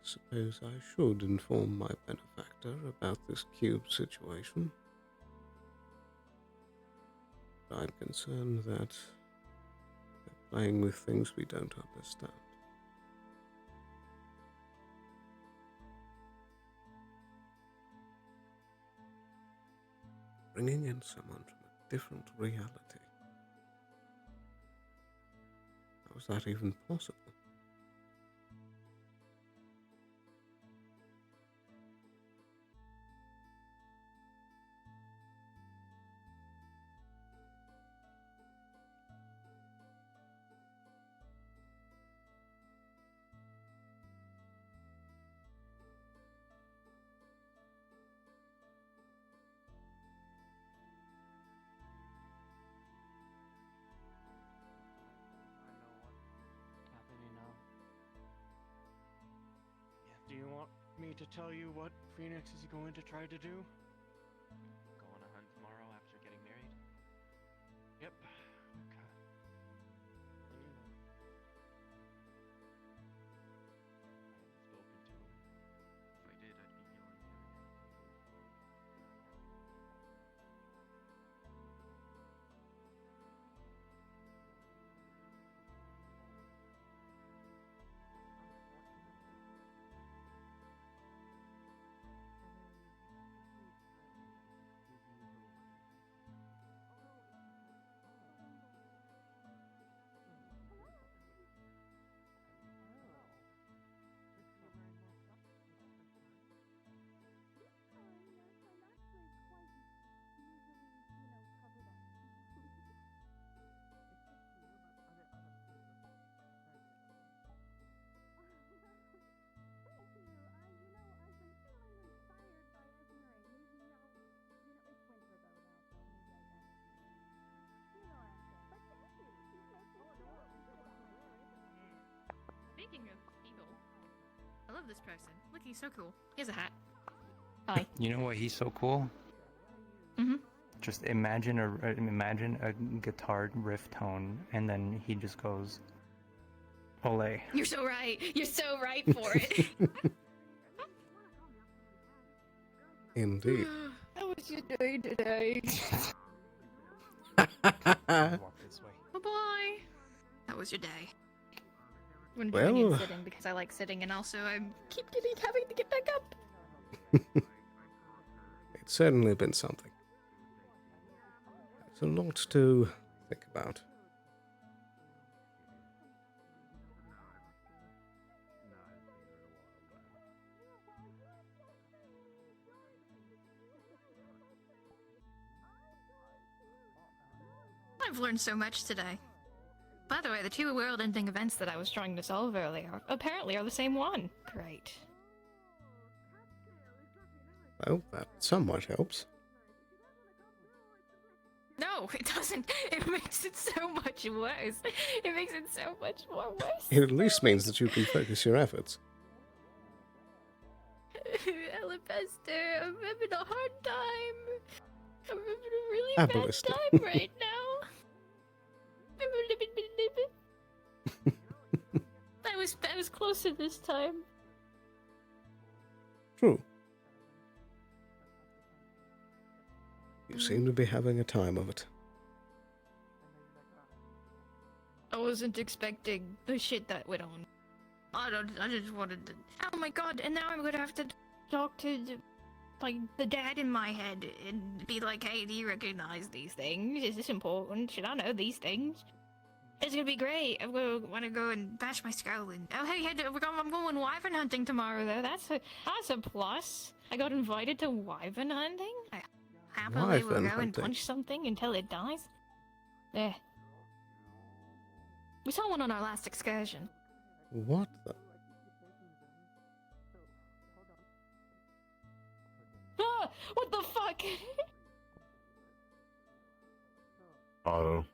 suppose I should inform my benefactor about this cube situation. I'm concerned that they're playing with things we don't understand. Bringing in someone from a different reality. How is that even possible? Happening now. Do you want me to tell you what Phoenix is going to try to do? Go on a hunt tomorrow after getting married? Yep. Okay. Spoken to him. If I did, I'd be yelling at him. Speaking of evil, I love this person. Look, he's so cool. He has a hat. Hi. You know why he's so cool? Mm-hmm. Just imagine a guitar riff tone, and then he just goes, "Ole." You're so right. You're so right for it. Indeed. How was your day today? Walk this way. Bye-bye. How was your day? I'm Well- doing it sitting because I like sitting, and also I keep having to get back up. It's certainly been something. There's a lot to think about. I've learned so much today. By the way, the two world-ending events that I was trying to solve earlier apparently are the same one. Great. Well, that somewhat helps. No, it doesn't. It makes it so much worse. It makes it so much more worse. It at least means that you can focus your efforts. Aballister, I'm having a hard time. I'm having a really Aballister. bad time right now. I was closer this time. True. You seem to be having a time of it. I wasn't expecting the shit that went on. I just wanted to. Oh my god! And now I'm gonna have to talk to the dad in my head and be like, "Hey, do you recognize these things? Is this important? Should I know these things?" It's gonna be great. I'm gonna want to go and bash my skull. And oh, hey, I'm going wyvern hunting tomorrow, though. That's a plus. I got invited to wyvern hunting. I happily will Wyvern go and hunting. punch something until it dies. There. We saw one on our last excursion. What the? Ah! What the fuck? Otto.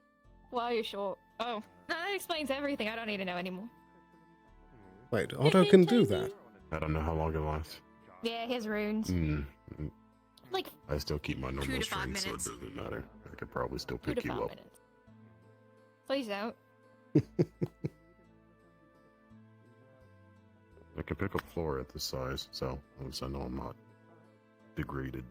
Why are you short? Oh, no, that explains everything. I don't need to know anymore. Wait, Otto can do that. I don't know how long it lasts. Yeah, his runes. Like I still keep my 2 normal to 5 strength, so it minutes. doesn't matter. I could probably still 2 to pick you 5 up. minutes. Please don't. I can pick up floor at this size, so at least I know I'm not degraded.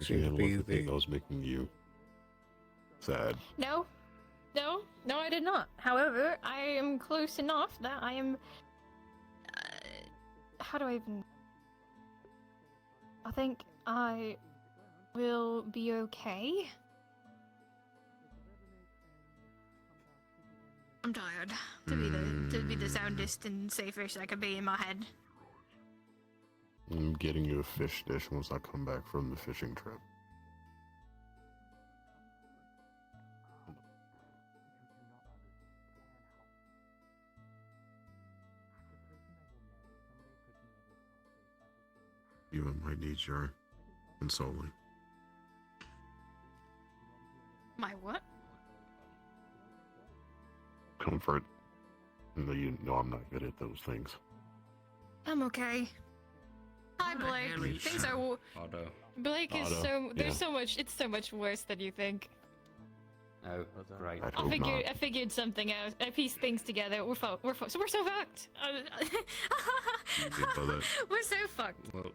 Seems to be the... I was making you sad. No, I did not. However, I am close enough that I am. How do I even? I think I will be okay. I'm tired. To be the soundest and safest I could be in my head. I'm getting you a fish dish once I come back from the fishing trip. You might need your consoling. My what? Comfort. You know I'm not good at those things. I'm okay. Hi, Blake. Things are. Otto. Blake is Otto, so. There's yeah. so much. It's so much worse than you think. Oh, great. I figured something out. I pieced things together. We're so we're so fucked. We're so fucked. Well,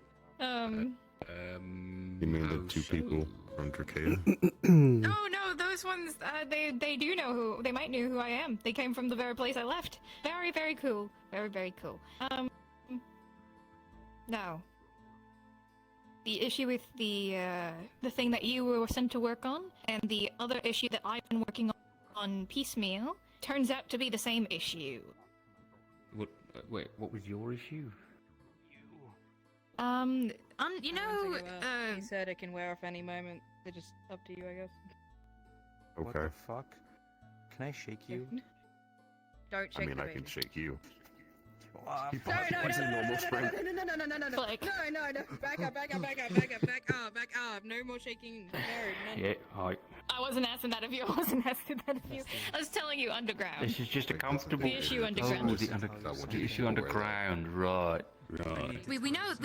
you mean the two people from Turkey? Oh no, those ones. They do know who. They might know who I am. They came from the very place I left. Very very cool. Very cool. No. The issue with the thing that you were sent to work on, and the other issue that I've been working on piecemeal, turns out to be the same issue. Wait, what was your issue? You know, he said it can wear off any moment. It's just up to you, I guess. Okay. What the fuck? Can I shake you? Don't shake I the I baby. can shake you. No, back up, no more shaking, no. Yeah, I wasn't asking that of you, I was telling you underground. This is just a comfortable... The issue underground. Oh, the issue underground, right. We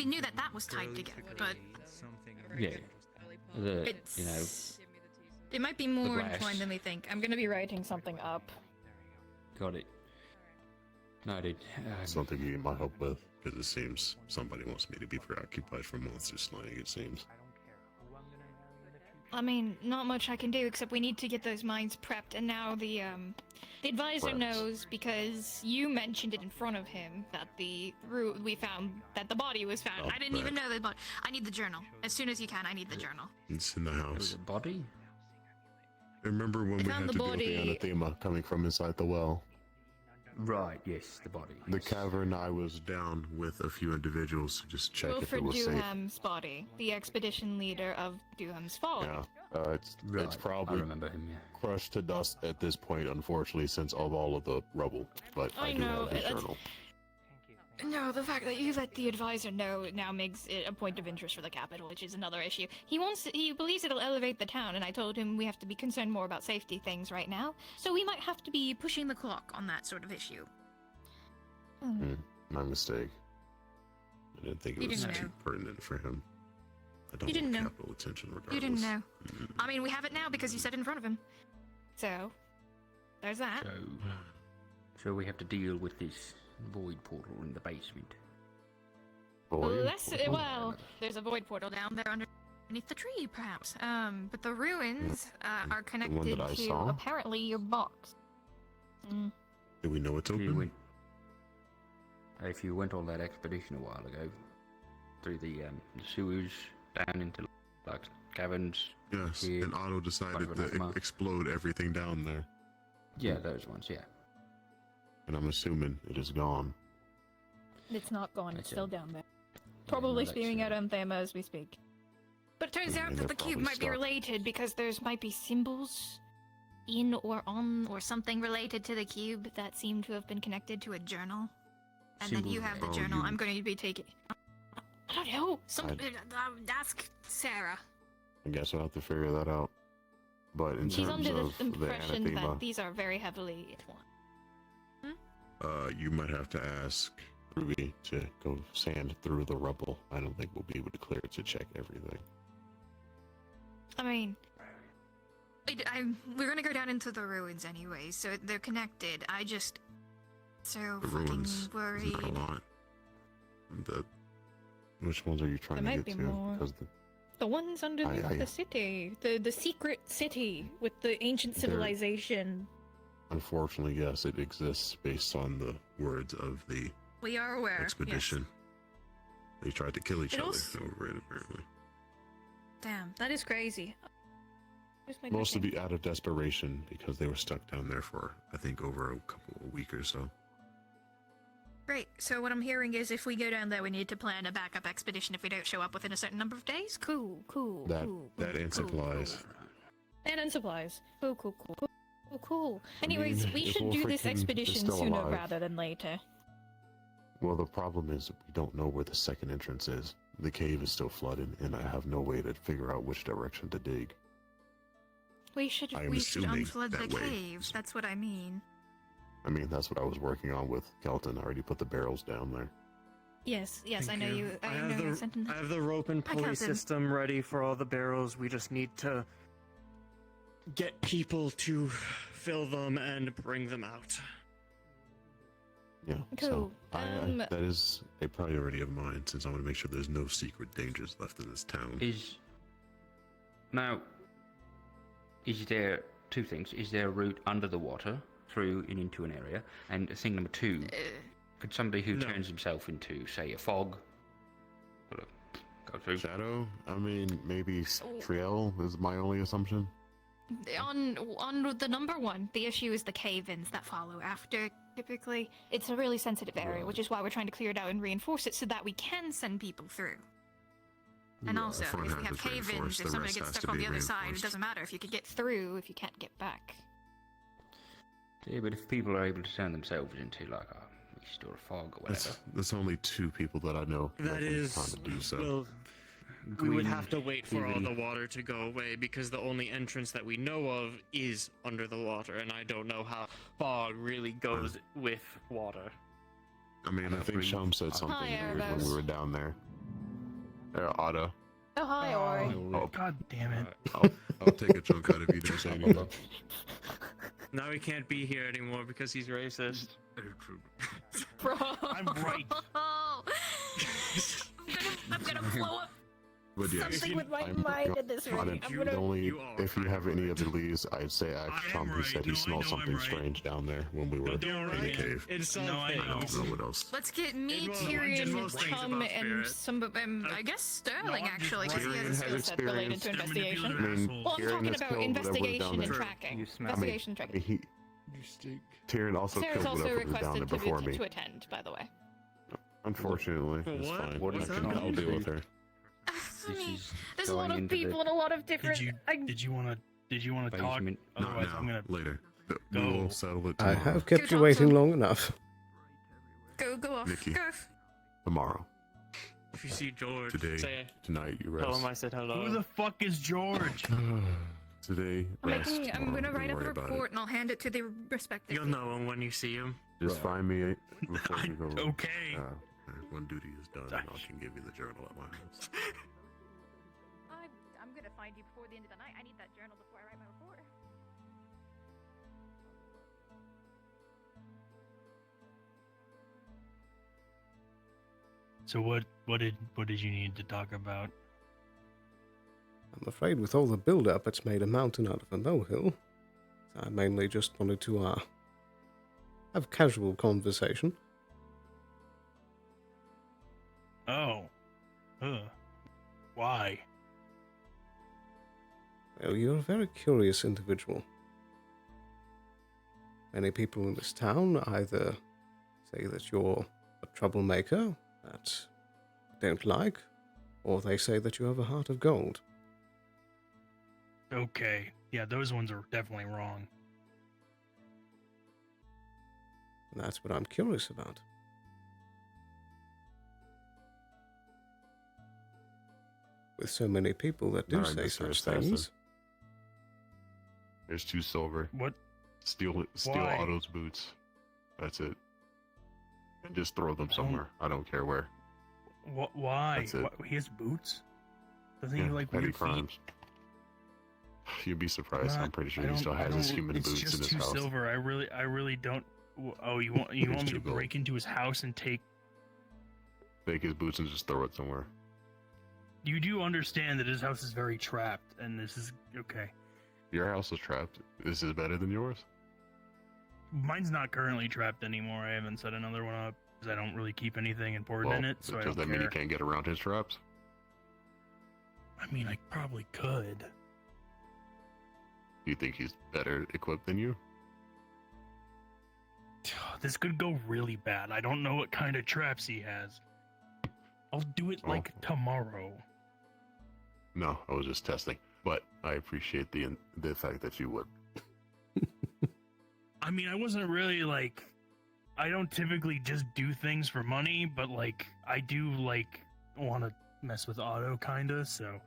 knew that was tied together, but... Yeah. It might be more glass. entwined than we think. I'm gonna be writing something up. Got it. No, dude. Something you need my help with, because it seems somebody wants me to be preoccupied for monster slaying, it seems. I mean, not much I can do except we need to get those mines prepped, and now the advisor knows because you mentioned it in front of him that the body was found. Oh, I didn't even right. know the body. I need the journal. As soon as you can, I need the journal. It's in the house. Body? Remember when we found had the to deal with body- the anathema coming from inside the well? Right, yes, the body. The cavern, I was down with a few individuals to just check if Wilfred it was safe. Duham's body, the expedition leader of Duham's following. Yeah, it's probably crushed to dust at this point, unfortunately, since of all of the rubble. But I do have the journal. No, the fact that you let the advisor know now makes it a point of interest for the capital, which is another issue. He believes it'll elevate the town, and I told him we have to be concerned more about safety things right now. So we might have to be pushing the clock on that sort of issue. My mistake. I didn't think You it was didn't too know. pertinent for him. I don't You didn't want know. capital attention regardless. You didn't know. I mean, we have it now because you said it in front of him. So, there's that. So we have to deal with this void portal in the basement. Well, there's a void portal down there underneath the tree, perhaps. But the ruins are connected that I to saw? apparently your box. Do we know it's open? If you went on that expedition a while ago, through the sewers, down into like caverns. Yes, here, and Otto decided bottom to of the magma. explode everything down there. Yeah, those ones, yeah. And I'm assuming it is gone. It's not gone, it's That's still it. down there. Probably that's spewing out anthema as we speak. But it turns out And that they're the cube probably might be stuck. related because there's might be symbols in or on or something related to the cube that seem to have been connected to a journal. And then you Symbols. have the Oh, journal. you- I'm going to be taking... I don't know. I'd- Ask Sarah. I guess I'll have to figure that out. But in She's terms under of the the impression anathema, that these are very heavily intertwined. you might have to ask Ruby to go sand through the rubble. I don't think we'll be able to clear it to check everything. I mean, we're gonna go down into the ruins anyway, so they're connected. I just so The fucking ruins is worried. not a lot. Which ones are you trying There to might get be to? more. Because The ones underneath the city, the secret city with the ancient There- civilization. unfortunately, yes, it exists based on the words of the We are aware. expedition. They tried to kill each It other also- over it, apparently. Damn, that is crazy. Where's my Mostly nothing? be out of desperation because they were stuck down there for, I think, over a week or so. Great. So what I'm hearing is if we go down there, we need to plan a backup expedition if we don't show up within a certain number of days. Cool. That and supplies. And supplies. Cool. Anyways, mean, we if should do this Wolfric is expedition still sooner alive- rather than later. Well, the problem is we don't know where the second entrance is. The cave is still flooded, and I have no way to figure out which direction to dig. We should I am assuming unflood the that way. cave. That's what I mean. I mean, that's what I was working on with Kelton. I already put the barrels down there. Yes, I Thank know you. I know you sent in I have the rope and Hi, pulley Captain. system ready for all the barrels. We just need to get people to fill them and bring them out. Yeah, Cool. so that is a priority of mine, since I want to make sure there's no secret dangers left in this town. Is there two things? Is there a route under the water through and into an area? And thing number two, could somebody who No. turns himself into, say, a fog, sort of go through? Shadow? I mean, maybe Triel is my only assumption. On the number one, the issue is the cave-ins that follow after. Typically, it's a really sensitive area, which is why we're trying to clear it out and reinforce it so that we can send people through. And Yeah, also, front if half we have is cave-ins, reinforced, if the somebody rest gets has stuck to on be the other side, it reinforced. doesn't matter if you can get through if you can't get back. Yeah, but if people are able to turn themselves into like a mist or a fog or whatever. That's only two people that I know. That is, trying to do so. well, we would Green have to wait for all TV. the water to go away because the only entrance that we know of is under the water, and I don't know how fog really goes with water. I mean, I think Shum said something Hi, weird when we Erebos. were down there. Otto. Oh, hi, Ori. God damn it. I'll take a chunk out if you don't say anything. Now he can't be here anymore because he's racist. Bro. I'm right. I'm gonna blow up But yes, something with my I'm mind at this on rate. it. I'm gonna. Only if you have any other leads, I'd say ask Shum, who said he smelled something strange down there when we were in the cave. It's No, I something. know. I don't know what else. Let's get me, It won't Tyrion, mention most things Tom, about and spirit. some, I guess Sterling, I'm just actually, because he Tyrion has a has skill set related to experience. investigation. They're I mean, assholes. Well, I'm Tyrion talking has about killed whatever was investigation down and there. tracking. You smell Investigation tracking. He, You stink. Tyrion also Sarah's killed also whatever was down requested there before me. to attend, by the way. Unfortunately, For it's what? fine. What's I'll deal with her. I mean, is there's a lot going of into the people and a lot of different. Did you want to talk? basement. Not Otherwise, I'm now. gonna Later. We go. will settle it I tomorrow. have kept Good you talk, waiting Tom. long enough. Go off. Nikki. Go. Tomorrow. If you see George, Today. say Tonight, you tell rest. him I said hello. Who the fuck is George? Today, I'm rest. gonna Tomorrow, write don't up a worry about report and I'll hand it to the respective. You'll know him when you see him. Just find me before we go. Okay. When duty is done, I can give you the journal at my house. I'm gonna find you before the end of the night. I need that journal before I write my report. So what did you need to talk about? I'm afraid with all the build-up, it's made a mountain out of a molehill. So I mainly just wanted to, have a casual conversation. Oh. Why? Well, you're a very curious individual. Many people in this town either say that you're a troublemaker that I don't like, or they say that you have a heart of gold. Okay. Yeah, those ones are definitely wrong. And that's what I'm curious about. With so many people that do Alright, say Mr. such Assassin. things. There's 2 silver. What? Steal Why? Otto's boots. That's it. And just throw them somewhere. I don't care where. Why? That's it. He has boots? Doesn't Yeah, he like petty weird feet? crimes. You'd be surprised. I'm pretty sure I he still don't- I has his don't- human it's boots just in his 2 house. silver. I really don't. Oh, you want It's me to 2 gold. break into his house and take? Take his boots and just throw it somewhere. You do understand that his house is very trapped, and this is okay. Your house is trapped. This is better than yours. Mine's not currently trapped anymore. I haven't set another one up because I don't really keep anything important in it, so I does don't that mean you care. can't get around his traps? I mean, I probably could. Do you think he's better equipped than you? This could go really bad. I don't know what kind of traps he has. I'll do it like tomorrow. No, I was just testing. But I appreciate the fact that you would. I mean, I wasn't really like. I don't typically just do things for money, but like, I do like want to mess with Otto, kinda. So.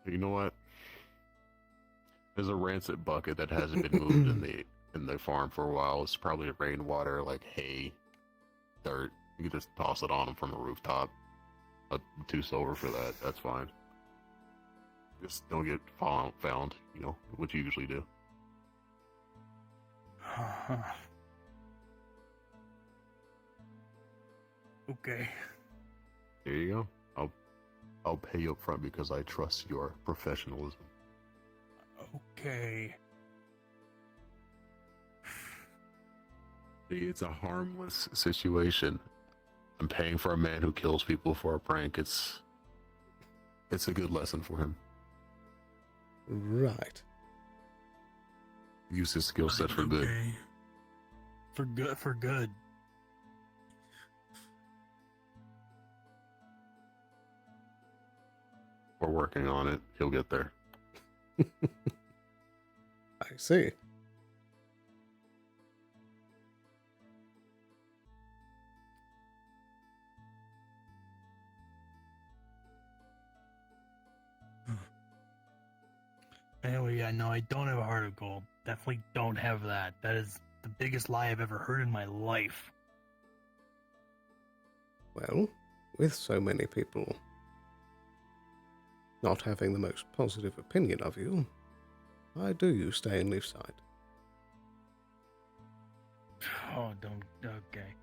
You know what? There's a rancid bucket that hasn't been moved in the farm for a while. It's probably rainwater, like hay, dirt. You can just toss it on him from the rooftop. 2 silver for that. That's fine. Just don't get found. You know what you usually do. Okay. There you go. I'll pay you up front because I trust your professionalism. Okay. It's a harmless situation. I'm paying for a man who kills people for a prank. It's a good lesson for him. Right. Use his skill set for good. Okay. For good. We're working on it. He'll get there. I see. Anyway, yeah, no, I don't have a heart of gold. Definitely don't have that. That is the biggest lie I've ever heard in my life. Well, with so many people not having the most positive opinion of you, why do you stay in Leafside? Oh, don't. Okay.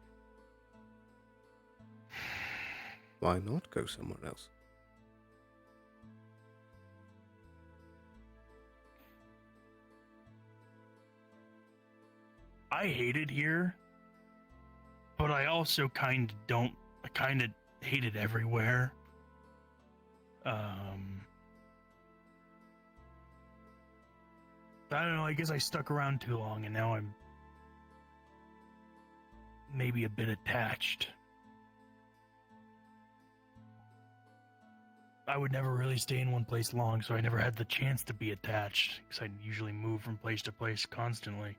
Why not go somewhere else? I hate it here, but I also kind of don't. I kind of hate it everywhere. I don't know. I guess I stuck around too long, and now I'm maybe a bit attached. I would never really stay in one place long, so I never had the chance to be attached, because I'd usually move from place to place constantly.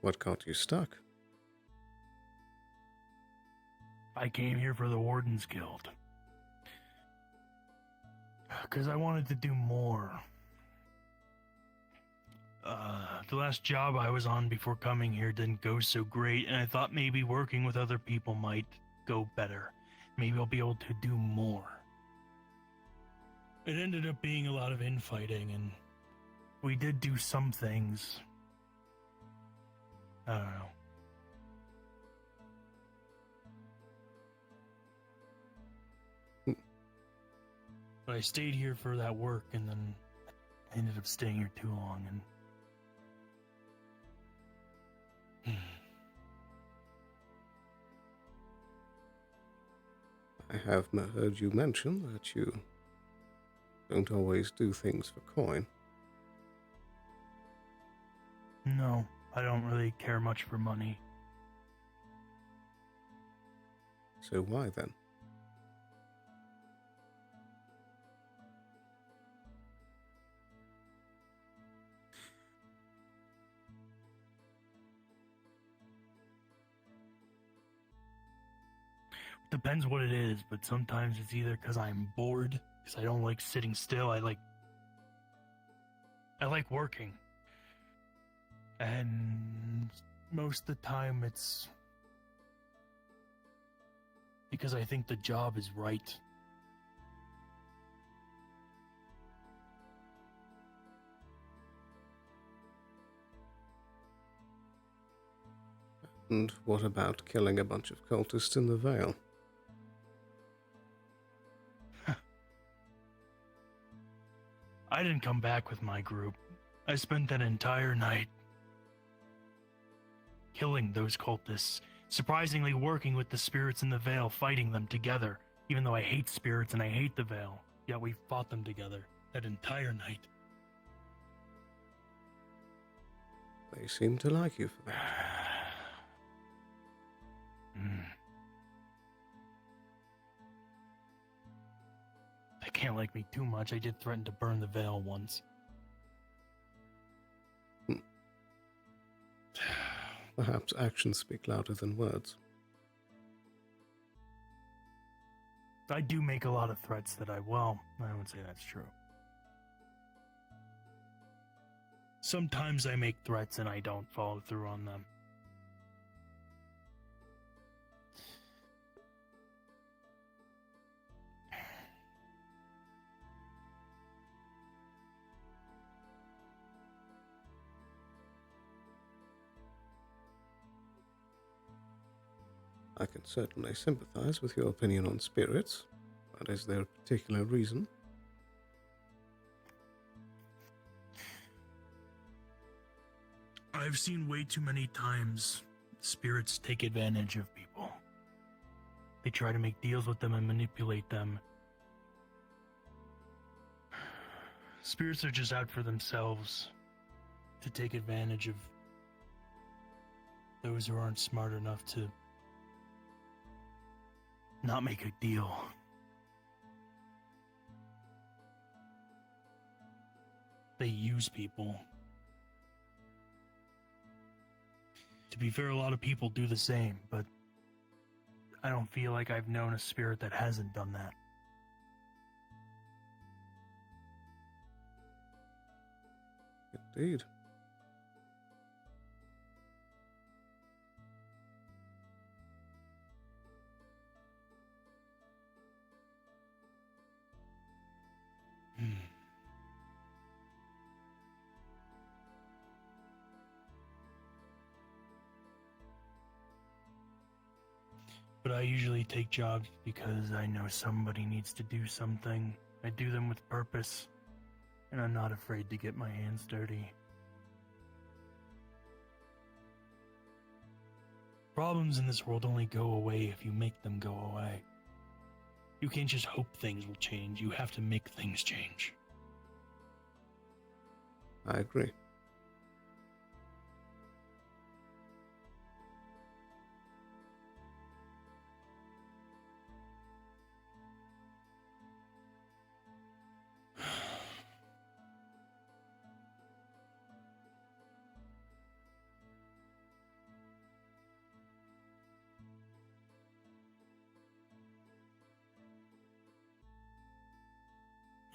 What got you stuck? I came here for the Wardens Guild. Because I wanted to do more. The last job I was on before coming here didn't go so great, and I thought maybe working with other people might go better. Maybe I'll be able to do more. It ended up being a lot of infighting, and we did do some things. I don't know. But I stayed here for that work, and then I ended up staying here too long, and... I have heard you mention that you don't always do things for coin. No, I don't really care much for money. So why then? Depends what it is, but sometimes it's either because I'm bored, because I don't like sitting still. I like working. And most of the time it's because I think the job is right. And what about killing a bunch of cultists in the Vale? I didn't come back with my group. I spent that entire night killing those cultists, surprisingly working with the spirits in the Vale, fighting them together, even though I hate spirits and I hate the Vale. Yet we fought them together that entire night. They seem to like you for that. They can't like me too much. I did threaten to burn the Vale once. Perhaps actions speak louder than words. I do make a lot of threats that I would say that's true. Sometimes I make threats and I don't follow through on them. I can certainly sympathize with your opinion on spirits, but is there a particular reason? I've seen way too many times spirits take advantage of people. They try to make deals with them and manipulate them. Spirits are just out for themselves to take advantage of those who aren't smart enough to not make a deal. They use people. To be fair, a lot of people do the same, but I don't feel like I've known a spirit that hasn't done that. Indeed. But I usually take jobs because I know somebody needs to do something. I do them with purpose, and I'm not afraid to get my hands dirty. Problems in this world only go away if you make them go away. You can't just hope things will change, you have to make things change. I agree.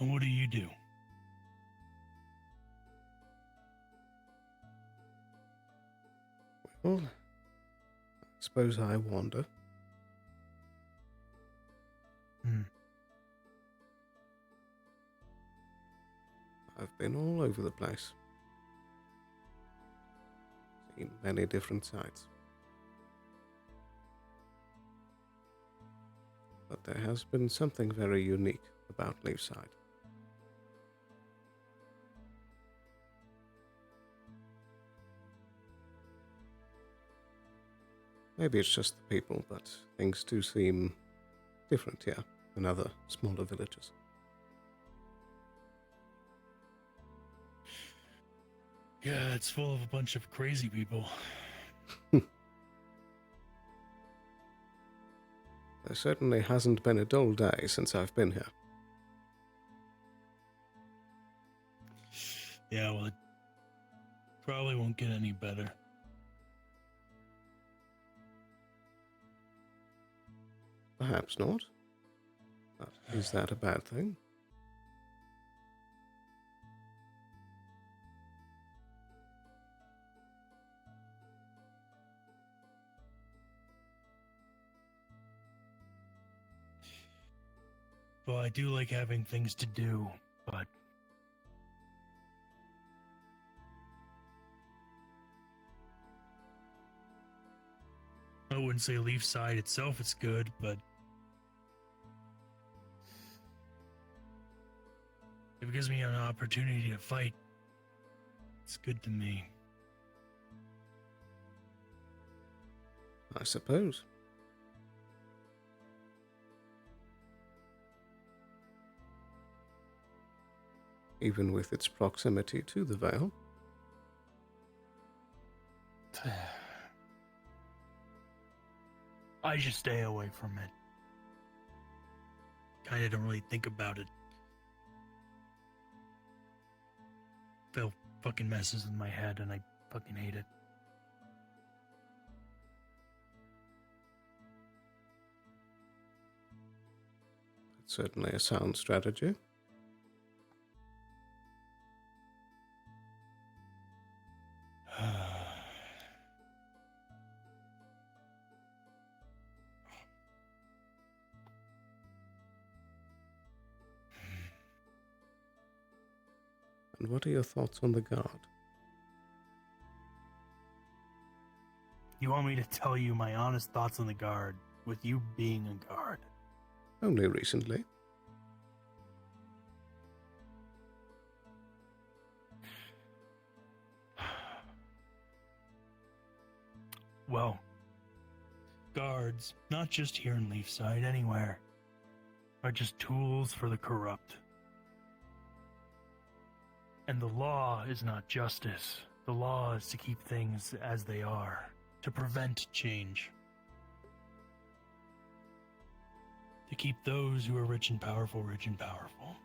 And what do you do? Well, I suppose I wander. I've been all over the place. Seen many different sides. But there has been something very unique about Leafside. Maybe it's just the people, but things do seem different here than other smaller villages. Yeah, it's full of a bunch of crazy people. There certainly hasn't been a dull day since I've been here. Yeah, well, it probably won't get any better. Perhaps not. But is that a bad thing? Well, I do like having things to do, but I wouldn't say Leaf side itself is good, but if it gives me an opportunity to fight, it's good to me. I suppose. Even with its proximity to the Vale. I just stay away from it. Kinda don't really think about it. Phil fucking messes with my head and I fucking hate it. It's certainly a sound strategy. And what are your thoughts on the guard? You want me to tell you my honest thoughts on the guard, with you being a guard? Only recently. Well, guards, not just here in Leafside, anywhere, are just tools for the corrupt. And the law is not justice. The law is to keep things as they are, to prevent change. To keep those who are rich and powerful rich and powerful.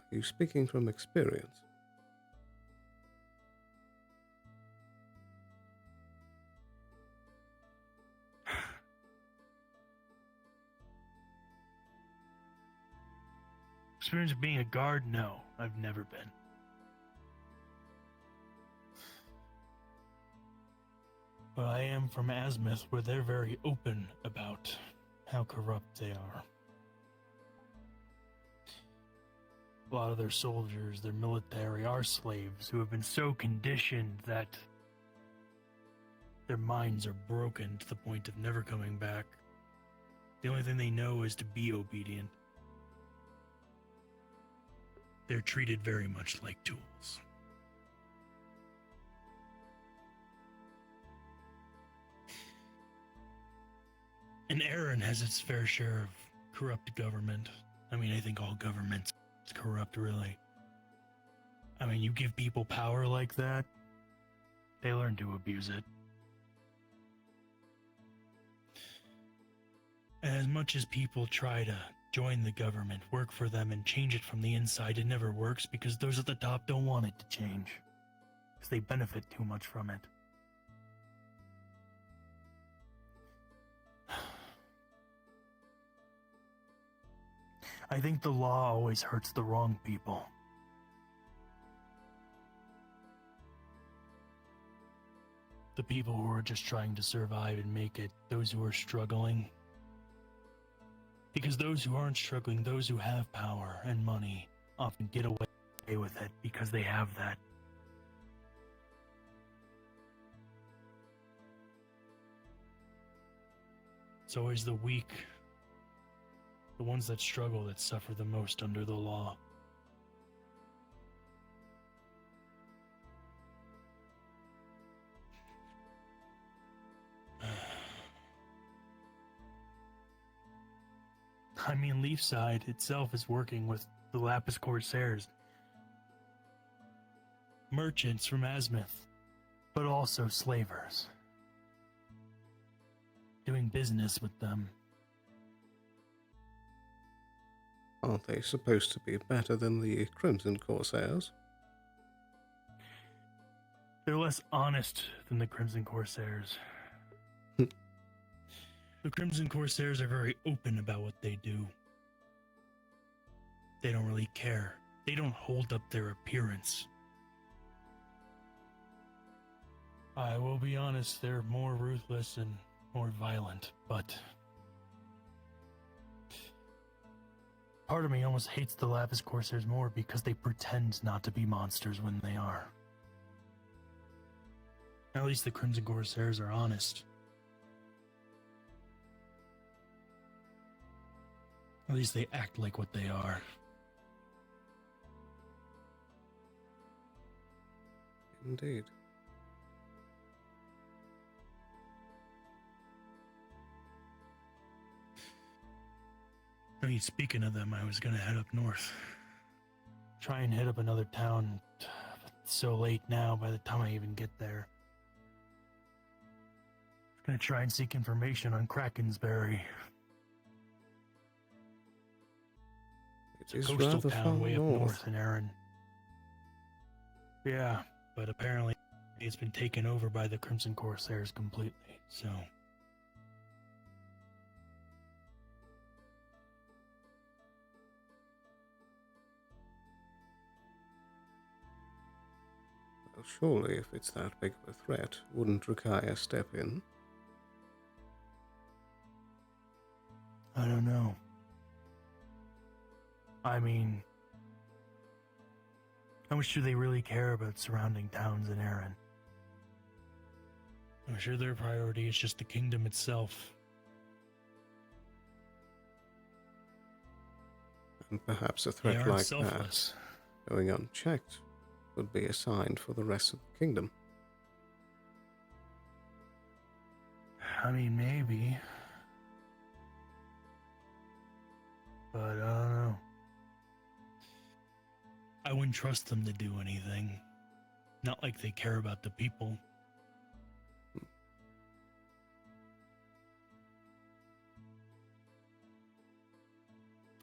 Are you speaking from experience? Experience of being a guard? No, I've never been. But I am from Azimuth, where they're very open about how corrupt they are. A lot of their soldiers, their military, are slaves who have been so conditioned that their minds are broken to the point of never coming back. The only thing they know is to be obedient. They're treated very much like tools. And Erin has its fair share of corrupt government. I mean, I think all governments are corrupt, really. I mean, you give people power like that, they learn to abuse it. And as much as people try to join the government, work for them, and change it from the inside, it never works because those at the top don't want it to change. Because they benefit too much from it. I think the law always hurts the wrong people. The people who are just trying to survive and make it, those who are struggling. Because those who aren't struggling, those who have power and money, often get away with it because they have that. It's always the weak, the ones that struggle, that suffer the most under the law. I mean, Leafside itself is working with the Lapis Corsairs, merchants from Azimuth, but also slavers, doing business with them. Aren't they supposed to be better than the Crimson Corsairs? They're less honest than the Crimson Corsairs. The Crimson Corsairs are very open about what they do. They don't really care they don't hold up their appearance. I will be honest, they're more ruthless and more violent, but part of me almost hates the Lapis Corsairs more because they pretend not to be monsters when they are. At least the Crimson Corsairs are honest. At least they act like what they are. Indeed. I mean, speaking of them, I was gonna head up north. Try and hit up another town. But it's so late now by the time I even get there. Gonna try and seek information on Krakensberry. It's a is coastal rather town far way up north. north in Erin. Yeah, but apparently it's been taken over by the Crimson Corsairs completely, so... Well, surely if it's that big of a threat, wouldn't Rakaya step in? I don't know. I mean, how much do they really care about surrounding towns in Erin? I'm sure their priority is just the kingdom itself. And perhaps a They threat aren't like selfless. that, going unchecked, would be a sign for the rest of the kingdom. I mean, maybe. But I don't know. I wouldn't trust them to do anything. Not like they care about the people.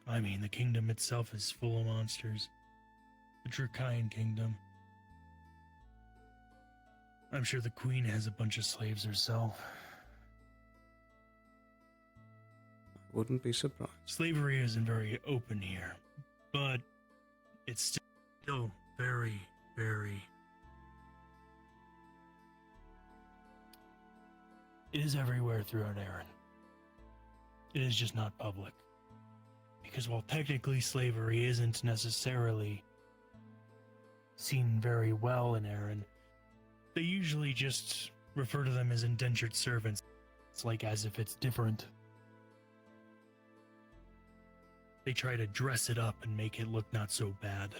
I mean, the kingdom itself is full of monsters. The Draconian kingdom. I'm sure the queen has a bunch of slaves herself. Wouldn't be surprised. Slavery isn't very open here, but it's still very, very... It is everywhere throughout Erin. It is just not public. Because while technically slavery isn't necessarily seen very well in Erin, they usually just refer to them as indentured servants. It's like as if it's different. They try to dress it up and make it look not so bad.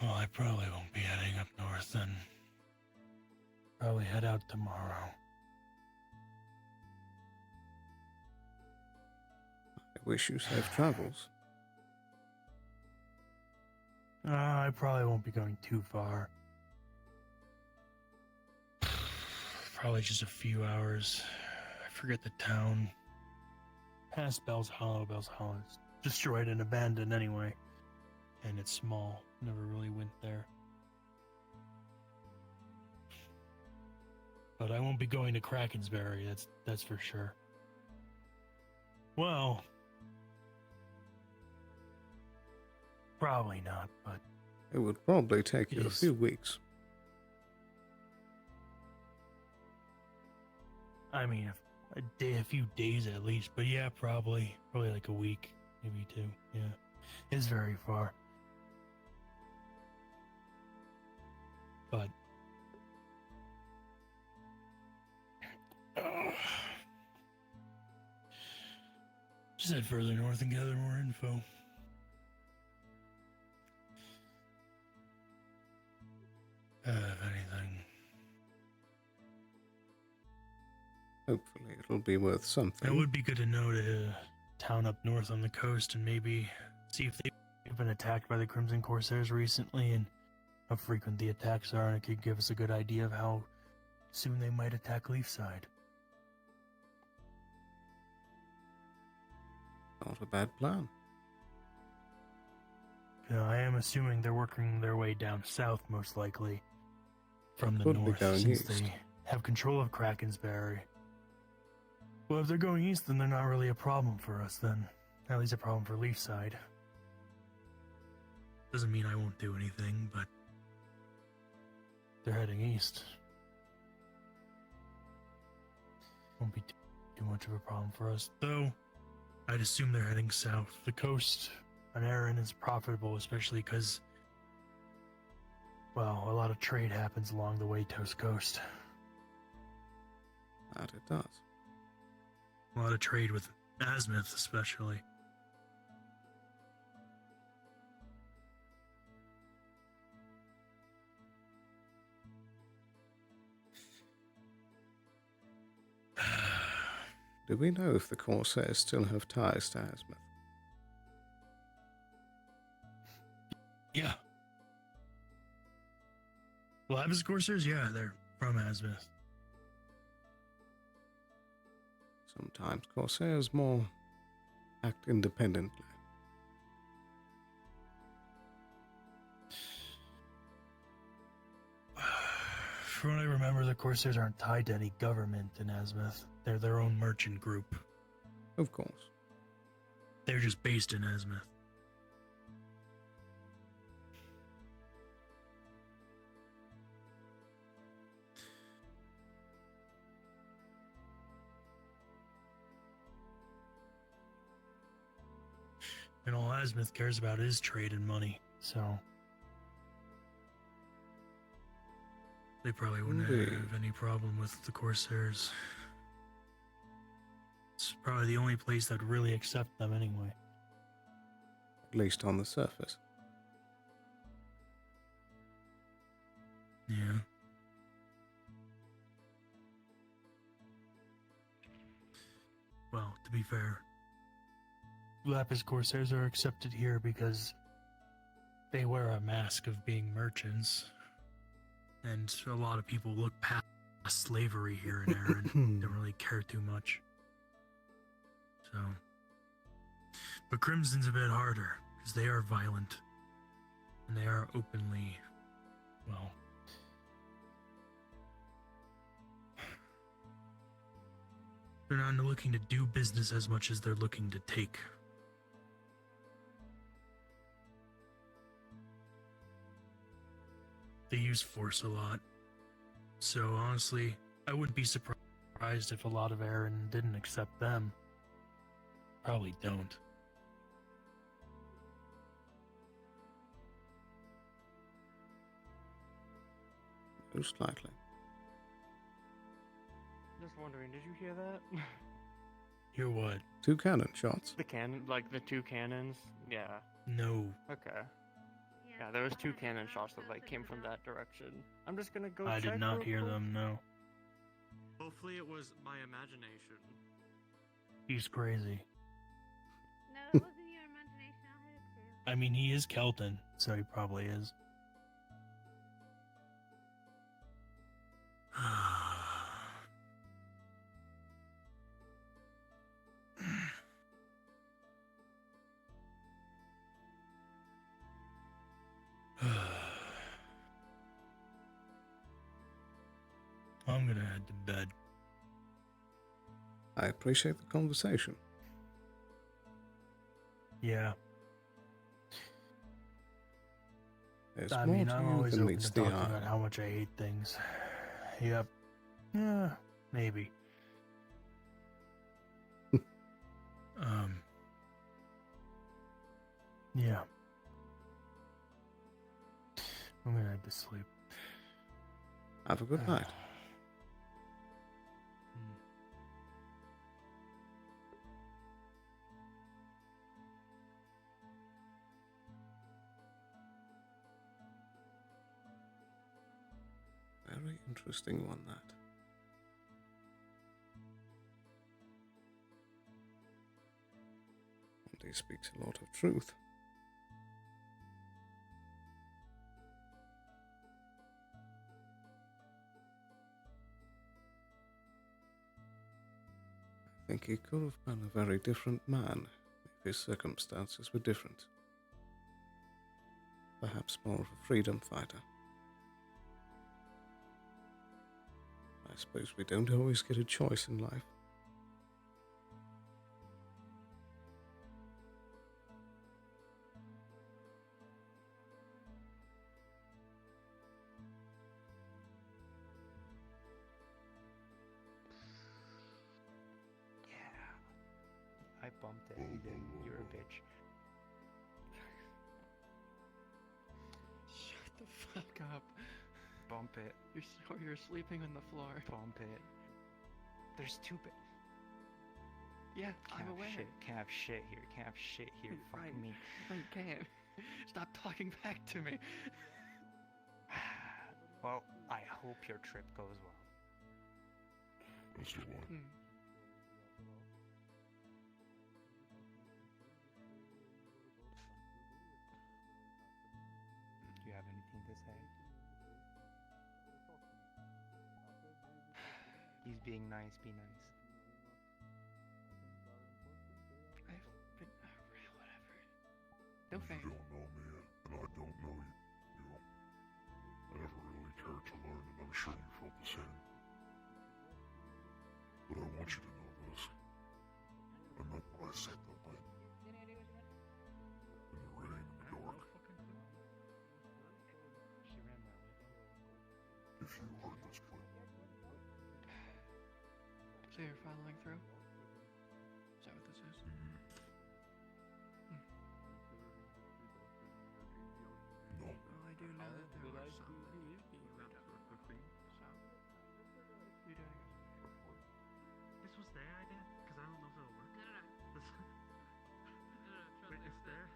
Well, I probably won't be heading up north then. Probably head out tomorrow. I wish you safe travels. I probably won't be going too far. Probably just a few hours. I forget the town. Past Bell's Hollow. Bell's Hollow is destroyed and abandoned anyway. And it's small. Never really went there. But I won't be going to Krakensberry, that's for sure. Well, probably not, but... It would probably take you a Yes. few weeks. I mean, a few days at least, but yeah, probably like a week, maybe two, yeah. It's very far. But... just head further north and gather more info. If anything. Hopefully it'll be worth something. It would be good to know to town up north on the coast and maybe see if they've been attacked by the Crimson Corsairs recently and how frequent the attacks are, and it could give us a good idea of how soon they might attack Leafside. Not a bad plan. I am assuming they're working their way down south, most likely, from the Could be north, going since east. they have control of Krakensberry. Well, if they're going east, then they're not really a problem for us, then. At least a problem for Leafside. Doesn't mean I won't do anything, but they're heading east. Won't be too much of a problem for us, though. I'd assume they're heading south. The coast on Erin is profitable, especially because, well, a lot of trade happens along the Waitos coast. That it does. A lot of trade with Azimuth, especially. Do we know if the Corsairs still have ties to Azimuth? Yeah. Well, Abyss Corsairs, yeah, they're from Azimuth. Sometimes Corsairs more act independently. From what I remember, the Corsairs aren't tied to any government in Azimuth. They're their own merchant group. Of course. They're just based in Azimuth. And all Azimuth cares about is trade and money, so they probably wouldn't Indeed. have any problem with the Corsairs. It's probably the only place that'd really accept them anyway. At least on the surface. Yeah. Well, to be fair, Lapis Corsairs are accepted here because they wear a mask of being merchants. And a lot of people look past slavery here in Erin. Don't really care too much. So. But Crimson's a bit harder, because they are violent. And they are openly, well, they're not looking to do business as much as they're looking to take. They use force a lot. So honestly, I wouldn't be surprised if a lot of Erin didn't accept them. Probably don't. Most likely. Just wondering, did you hear that? Hear what? 2 cannon shots. The cannon, like the two cannons? Yeah. No. Okay. Yeah, there was 2 cannon shots that like came from that direction. I'm just gonna go I check did not real hear quick. them, no. Hopefully it was my imagination. He's crazy. No, it wasn't your imagination. I heard it too. I mean, he is Kelton, so he probably is. I'm gonna head to bed. I appreciate the conversation. Yeah. There's I more mean, to I'm you always than open meets to the talking eye. about how much I hate things. Yep. Yeah, maybe. Yeah. I'm gonna head to sleep. Have a good night. Very interesting one, that. And he speaks a lot of truth. think he could have been a very different man if his circumstances were different. Perhaps more of a freedom fighter. I suppose we don't always get a choice in life. I bumped it. You did. You're a bitch. Shut the fuck up. Bump it. You're sleeping on the floor. Bump it. There's two bits. Yeah, I'm aware. Can't have shit here. Can't have shit here. Fuck Right. me. I can't. Stop talking back to me. Well, I hope your trip goes well. Mr. One. Do you have anything to say? He's being nice. Be nice. I've been. Whatever. No You thanks. don't know me, and I don't know you. I never really cared to learn, and I'm sure you felt the same. But I want you to know this. I meant what I said that night. In the rain, in the dark. If you heard this plan, So you're following through? Is that what this is? no. Well, I do know that there were some that you went up with me, so you're doing it. This was their idea? Because I don't know if it'll work. No. Wait, it's there?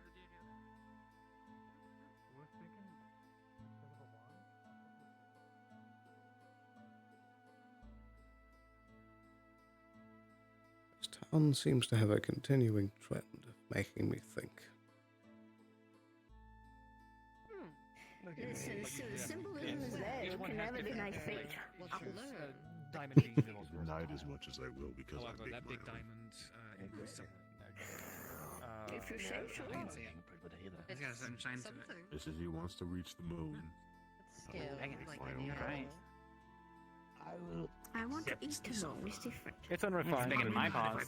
We're thinking instead of a wand. This town seems to have a continuing trend of making me think. Listen, so the symbolism is there. You can never deny fate. I'll learn. Diamond being little. Deny it as much as I will because I However, make that my big own. diamond is some. If you say so. I can see it. It's got a certain shine to it. Just as he wants to reach the moon. Scale, like Fly any over. other. I want to eat alone. It's different. It's unrefined. big in my paws.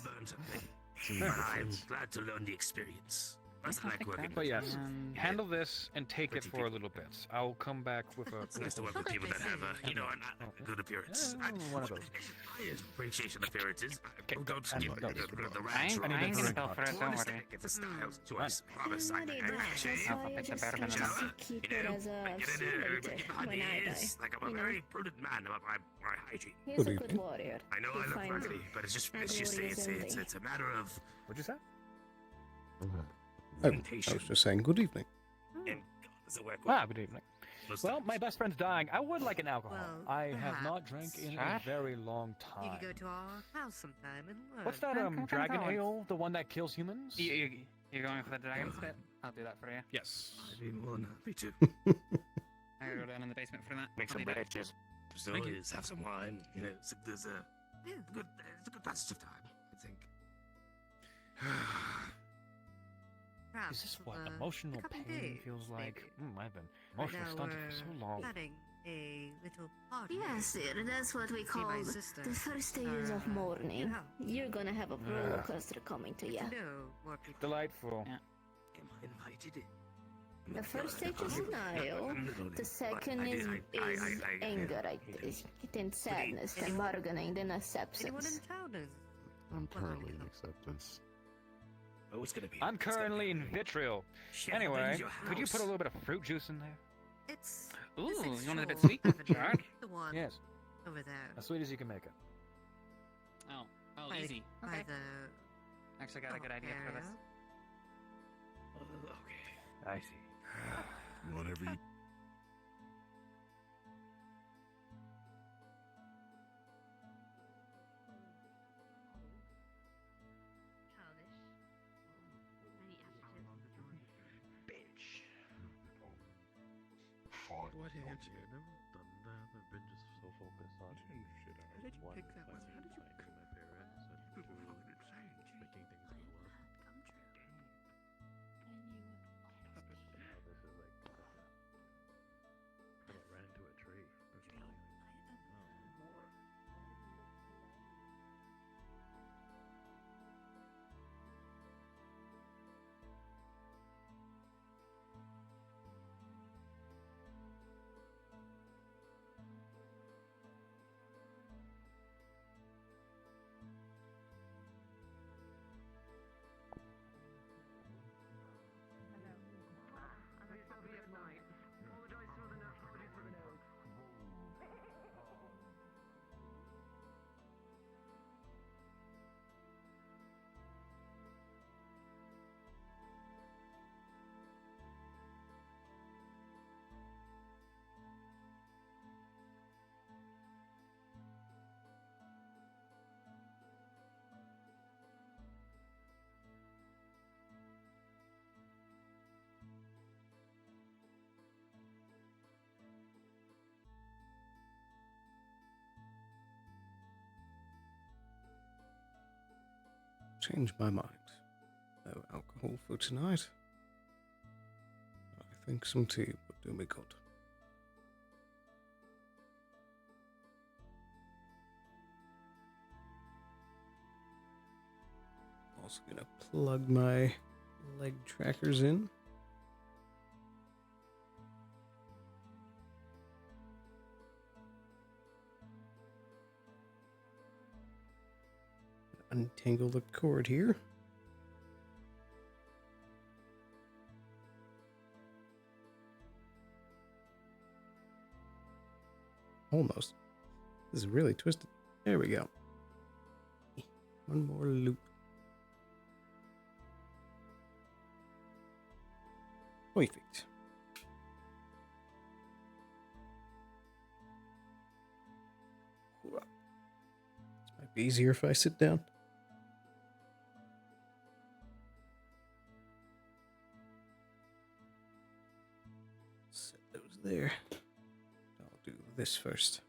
I'm glad to learn the experience. I like working But with yes, Um, handle this and take it for a little bit. I'll come back with a. It's nice to work with people that have a good appearance. One of those. I appreciate appearances. I don't give no. the I ranch. ain't gonna go for it, don't worry. It's a style choice. Promise. I shave. I'll put the just bourbon kind in of keep it as a simulator when I die. Like I'm a You know? very prudent man about my hygiene. He's a good warrior. I know He I look finds raggedy, but it's just warriors it's a matter of What'd you say? Oh, I was just saying good evening. and God, does it work Ah, good evening. Most Well, times. my best friend's dying. I would like an alcohol. Well, I have not perhaps. drank in a very long You time. could go to our house sometime and learn. What's that dragon ale? The one that kills humans? You're going for the dragon spit? I'll do that for you. Yes. I'd be more than happy to. I gotta go down in the basement for that. Make some I'll be bread, back. just stories, have some wine. You know, it's a good passage of time, I think. Perhaps, Is this what a emotional couple pain days, feels like? maybe. I've been Right emotionally now stunted for so we're long. Having a little party. Yes, dear, that's what we See my call sister. the first stages of New mourning. house. You're gonna have a roller coaster coming to ya. To know more people. Delightful. Am I invited? The first stage is denial. The second is anger, then sadness, then bargaining, then Anyone acceptance. in town is. I'm currently in acceptance. Oh, it's gonna be. I'm currently in vitriol. Anyway, could you put a little bit of fruit juice in there? It's. Ooh, the you want it a bit sexual sweet? avenue, Sure. The one Yes. over there. As sweet as you can make it. Oh, By- easy. By Okay. the. Actually got a good idea for this. Okay, I see. Whatever you. Fine. Why did you answer? I've never done that. I've been just so focused on shit out. How did you pick that one? How did you my parents and changed my mind. No alcohol for tonight. I think some tea would do me good. Also gonna plug my leg trackers in. Untangle the cord here. Almost. This is really twisted. There we go. One more loop. Perfect. This might be easier if I sit down. Set those there. I'll do this first.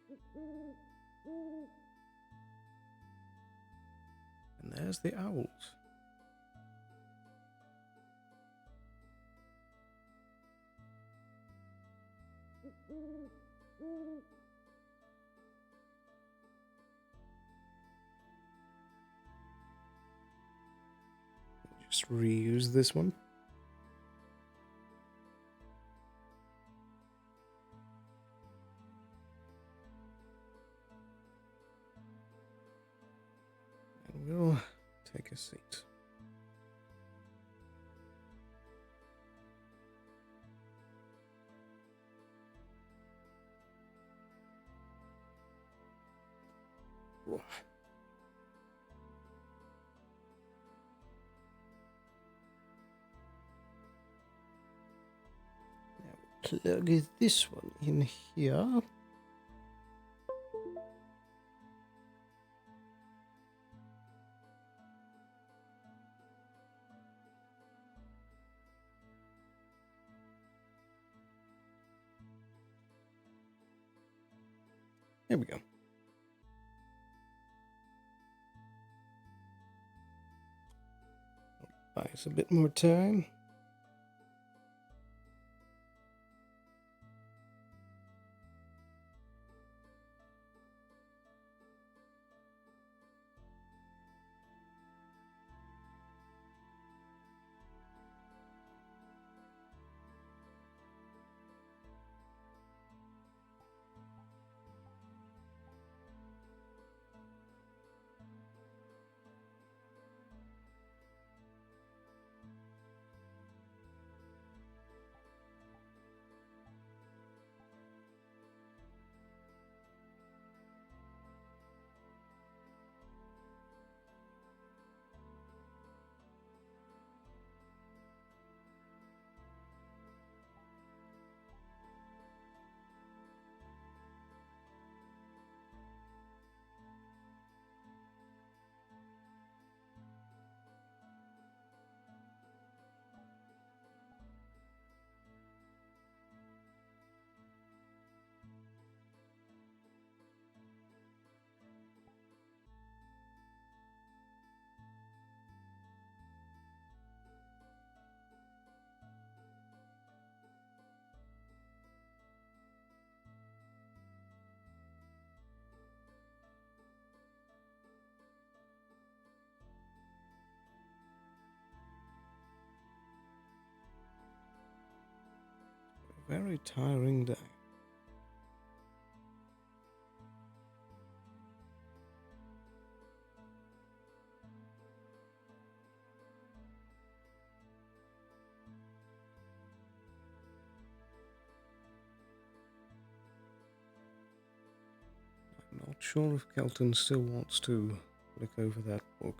And there's the owls. Just reuse this one. And we'll take a seat. Whoa. Plug this one in here. There we go. Buy us a bit more time. Very tiring day. I'm not sure if Kelton still wants to look over that book.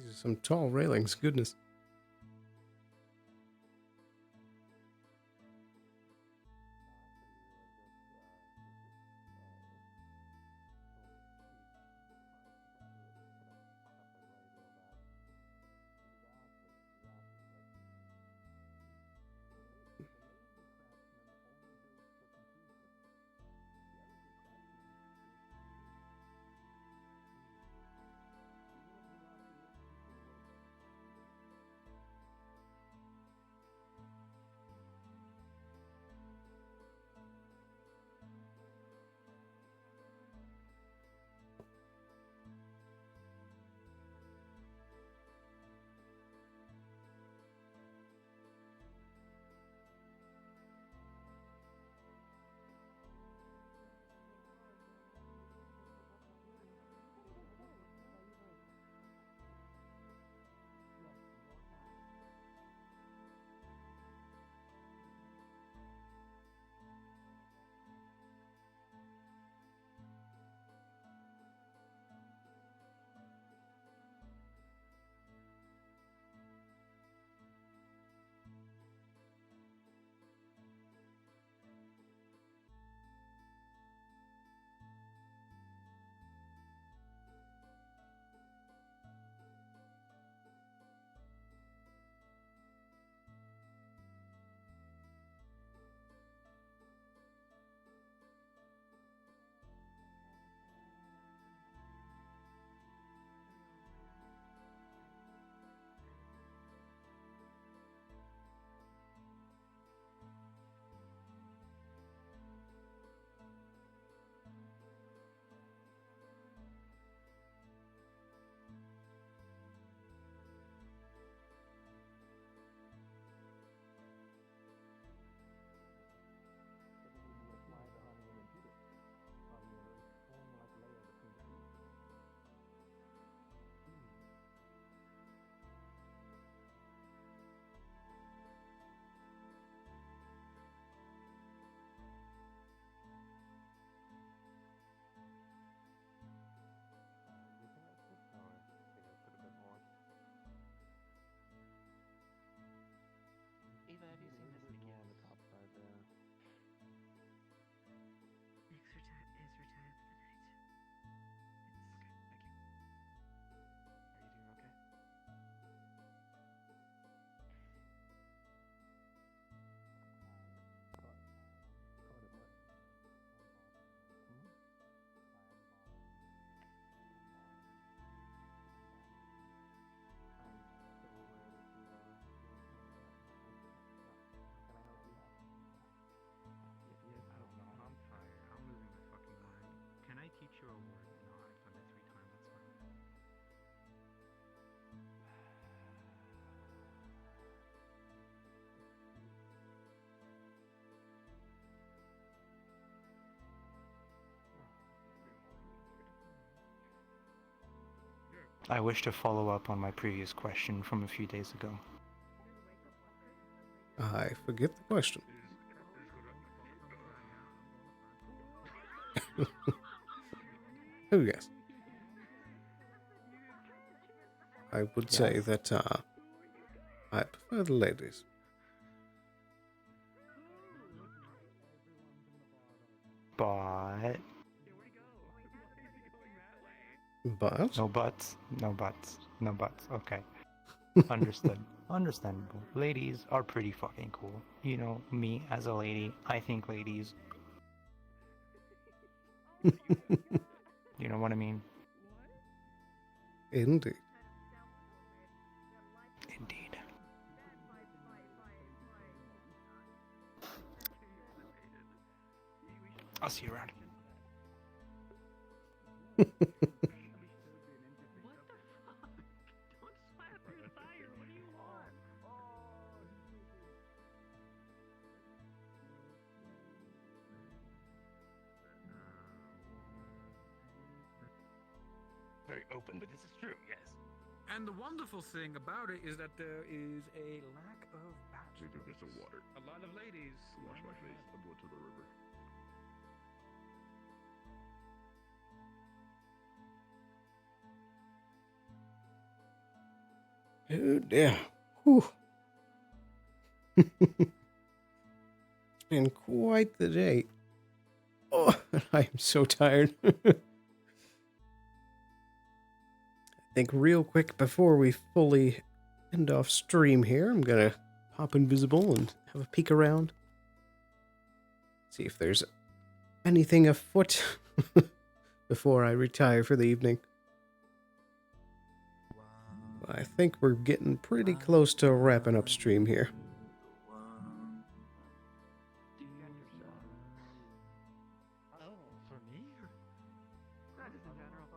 These are some tall railings, goodness. Eva, have you seen this Nikki on the top side there? Nick's retired for the night. Are you doing okay? I'm tired. I'm losing my fucking mind. Can I teach you a word? No, I've done it 3 times. That's fine. I wish to follow up on my previous question from a few days ago. I forget the question. Oh, yes. I would say that I prefer the ladies. But But? No buts. No buts. No buts. Okay. Understood. Understandable. Ladies are pretty fucking cool. You know, me as a lady, I think ladies. You know what I mean? Indeed. Indeed. I'll see you around. Very open, but this is true, yes. And the wonderful thing about it is that there is a lack of bachelors. Maybe get some water. A lot of ladies. Wash my face. I'm going to the river. Oh, yeah. Whew. It's been quite the day. Oh, I am so tired. I think real quick before we fully end off stream here, I'm gonna pop invisible and have a peek around. See if there's anything afoot before I retire for the evening. I think we're getting pretty close to wrapping up stream here. Oh, for me? Not just in general.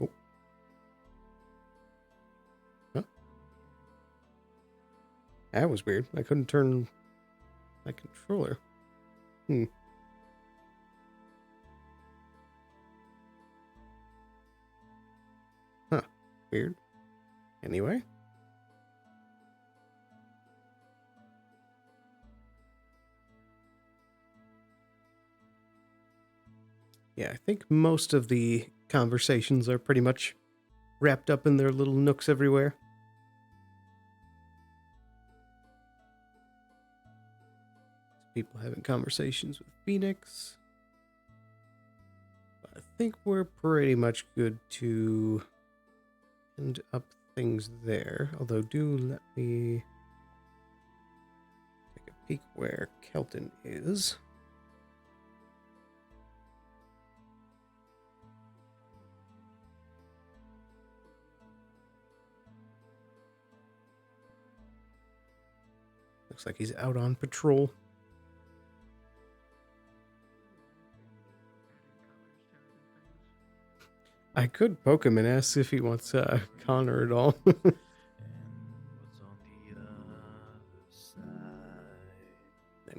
Oh. Huh? That was weird. I couldn't turn my controller. Huh. Weird. Anyway. Yeah, I think most of the conversations are pretty much wrapped up in their little nooks everywhere. People having conversations with Phoenix. I think we're pretty much good to end up things there. Although, do let me take a peek where Kelton is. Looks like he's out on patrol. I could poke him and ask if he wants Connor at all. And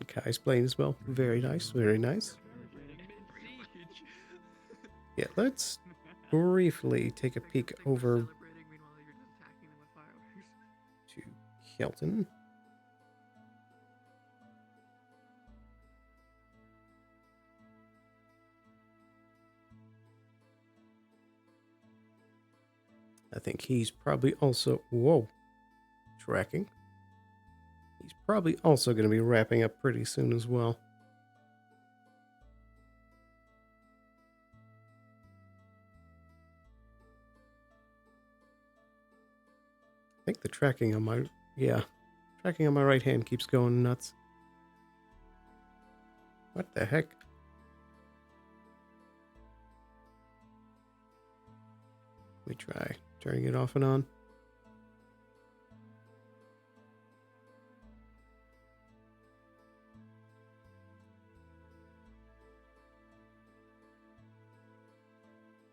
Kai's playing as well. Very nice, very nice. Yeah, let's briefly take a peek over to Kelton. I think he's probably also... Whoa. Tracking. He's probably also going to be wrapping up pretty soon as well. I think the tracking on my... Yeah. Tracking on my right hand keeps going nuts. What the heck? Let me try turning it off and on.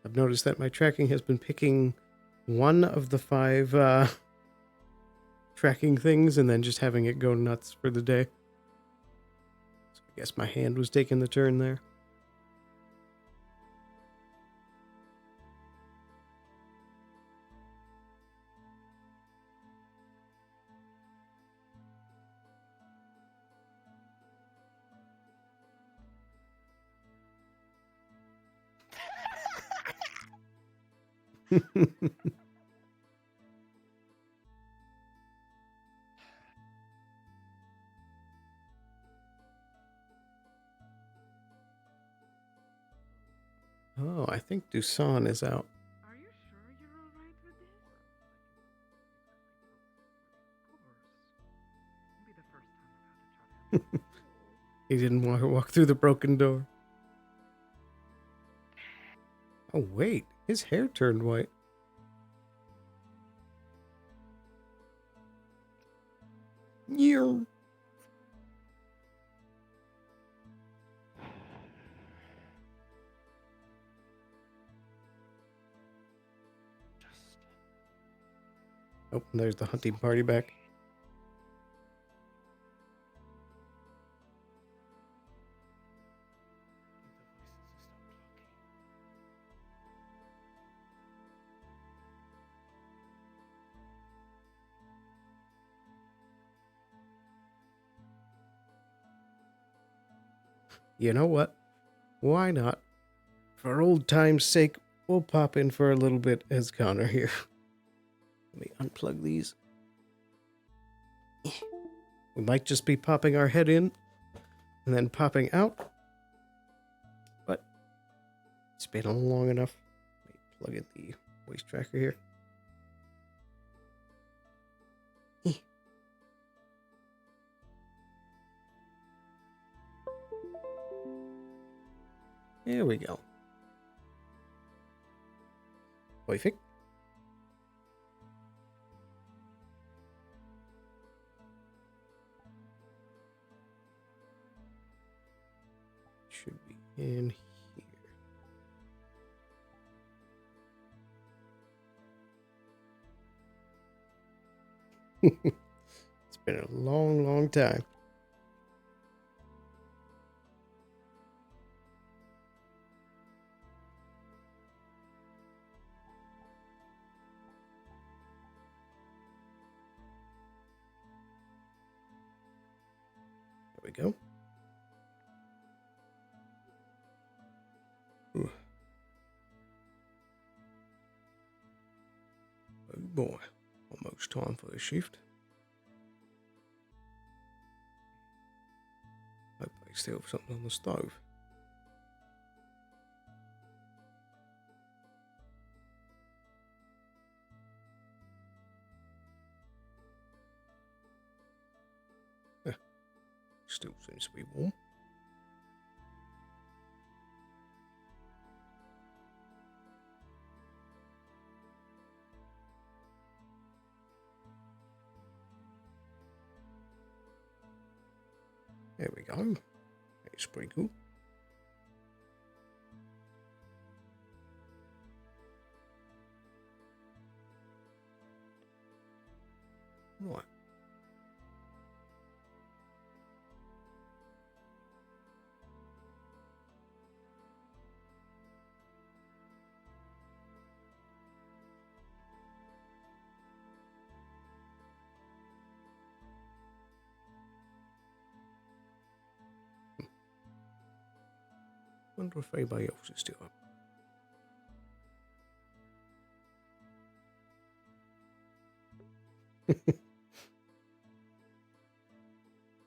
I've noticed that my tracking has been picking one of the 5 tracking things and then just having it go nuts for the day. So I guess my hand was taking the turn there. Oh, I think Dusan is out. Are you sure you're alright with this? Maybe the first time I've had to try to... He didn't want to walk through the broken door. Oh, wait. His hair turned white. Yeah. Oh, and there's the hunting party back. You know what? Why not? For old time's sake, we'll pop in for a little bit as Connor here. Let me unplug these. We might just be popping our head in and then popping out. But it's been long enough. Let me plug in the voice tracker here. There we go. Perfect. Should be in here. It's been a long, long time. There we go. Ooh. Oh boy, almost time for a shift. Hope they still have something on the stove. Still seems to be warm. There we go. That's pretty cool. Right. Wonder if anybody else is still up.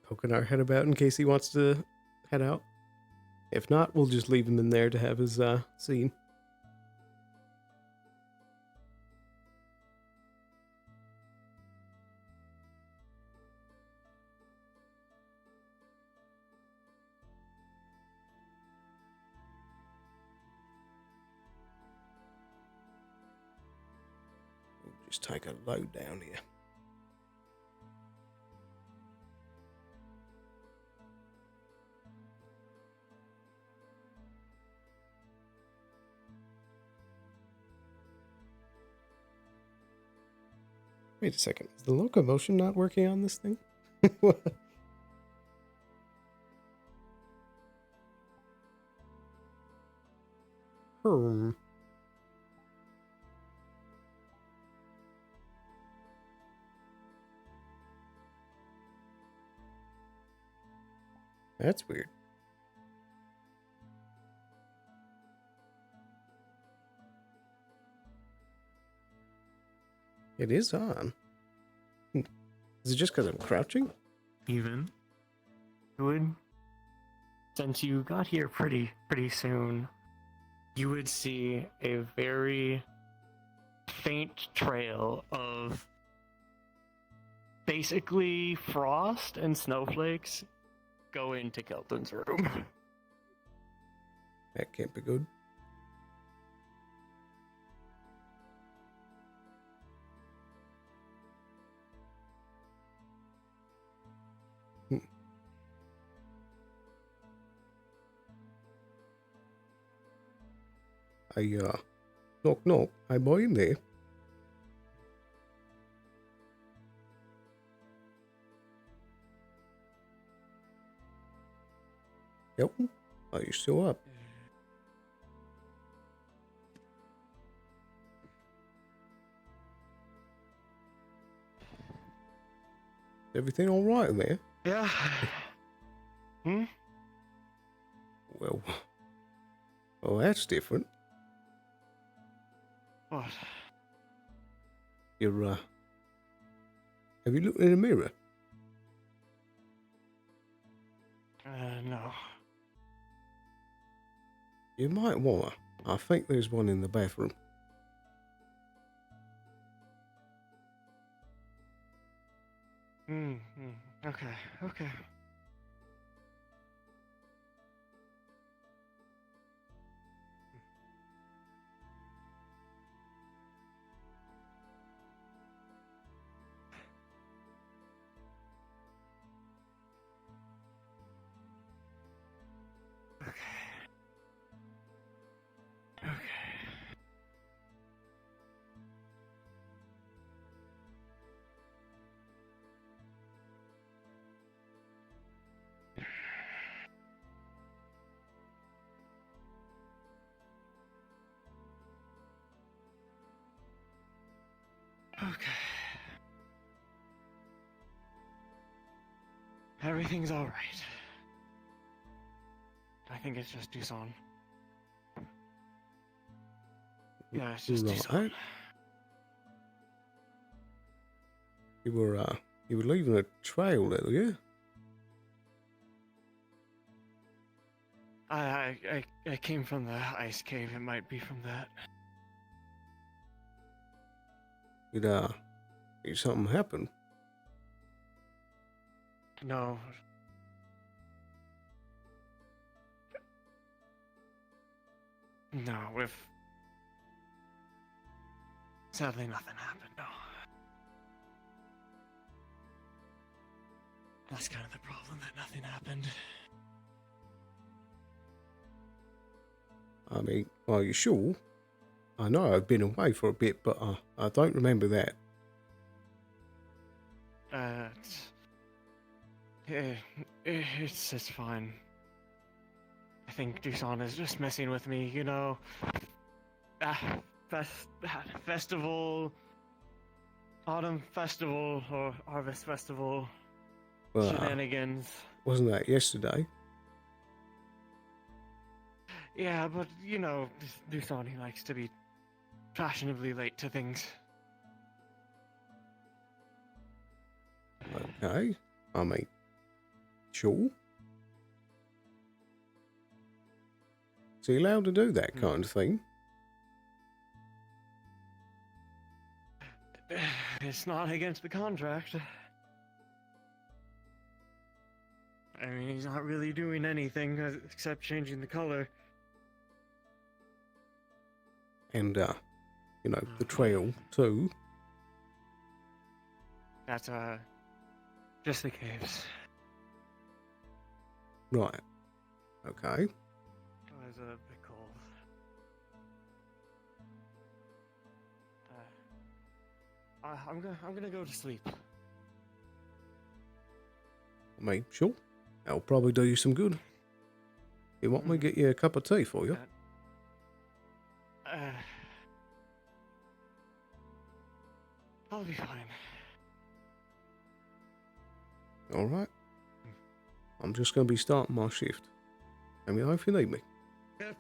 Poking our head about in case he wants to head out. If not, we'll just leave him in there to have his scene. We'll just take a load down here. Wait a second, is the locomotion not working on this thing? What? That's weird. It is on. Is it just because I'm crouching? Even. Would, since you got here pretty soon, you would see a very faint trail of basically frost and snowflakes go into Kelton's room. That can't be good. Knock, I boy in there. Yep. Are you still up? Everything all right in there? Yeah. Hmm? well, that's different. What? You're, have you looked in the mirror? No. You might wanna. I think there's one in the bathroom. Okay, okay. Okay. Everything's alright. I think it's just Dusan. Yeah, it's just Dusan. Right. You were leaving a trail there, yeah? I came from the ice cave. It might be from that. Did something happen? No. No, sadly nothing happened, no. That's kind of the problem, that nothing happened. I mean, are you sure? I know I've been away for a bit, but I don't remember that. It's fine. I think Dusan is just messing with me, you know. Festival, autumn festival, or harvest festival, Well, shenanigans. Wasn't that yesterday? Yeah, but you know, Dusan, he likes to be fashionably late to things. Okay. I mean, sure. Is he allowed to do that kind of thing? It's not against the contract. I mean, he's not really doing anything except changing the color. And, you know, the trail, too. That's, just the caves. Right. Okay. Oh, it's a bit cold. I'm gonna go to sleep. I mean, sure. That'll probably do you some good. You want me to get you a cup of tea for you? I'll be fine. All right. I'm just going to be starting my shift. Let me know if you need me. Yep.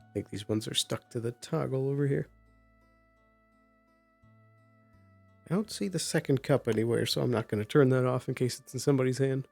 I think these ones are stuck to the toggle over here. I don't see the second cup anywhere, so I'm not going to turn that off in case it's in somebody's hand.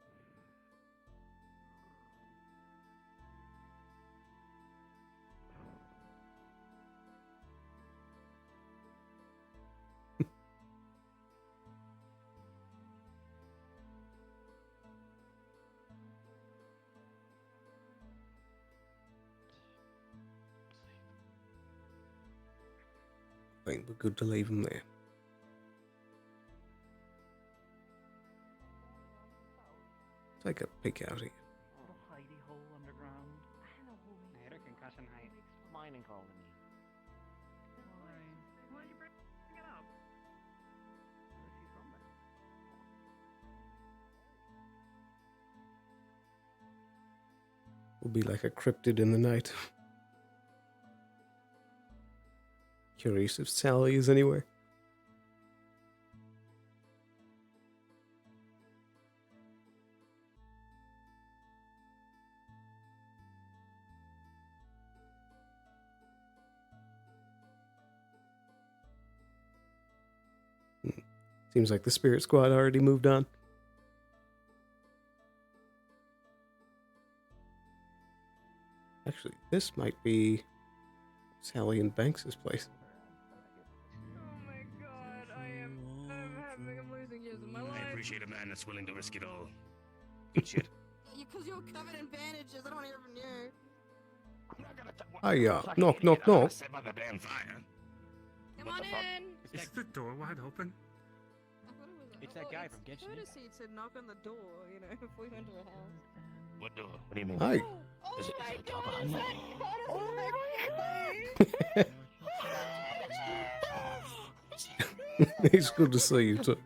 I think we're good to leave them there. Take a peek out here. Hidey hole underground. I had a concussion height. Mining colony. Why'd you bring it up? Will be like a cryptid in the night. Curious if Sally is anywhere. Seems like the spirit squad already moved on. Actually, this might be Sally and Banks's place. I'm losing years of my life. I appreciate a man that's willing to risk it all. Good shit. Because you're covered in bandages. I don't want to hear from you. Hiya, knock, knock, knock. Set by the damn fire. Come on in. Is the door wide open? It's that guy from Genshin. Courtesy to knock on the door, you know, if we went to a house. What door? What do you mean? Hi. Oh Is it my a door god, behind is me? that Connor? It's good to see you too.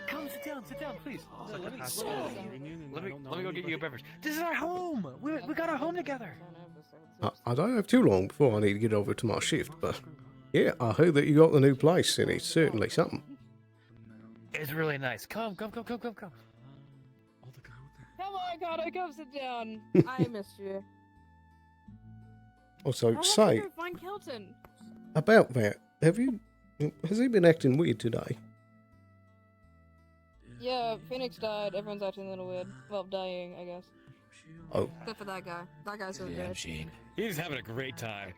Come sit down, please. Let me go get you a beverage. This is our home. We got our home together. I don't have too long before I need to get over to my shift, but yeah, I heard that you got the new place, and it's certainly something. It's really nice. Come. Come on, Connor, come sit down. I missed you. Also, I say, want to go find Kelton. about that, has he been acting weird today? Yeah, Phoenix died. Everyone's acting a little weird. Well, dying, I guess. Oh. Except for that guy. That guy's so good. He's having a great time.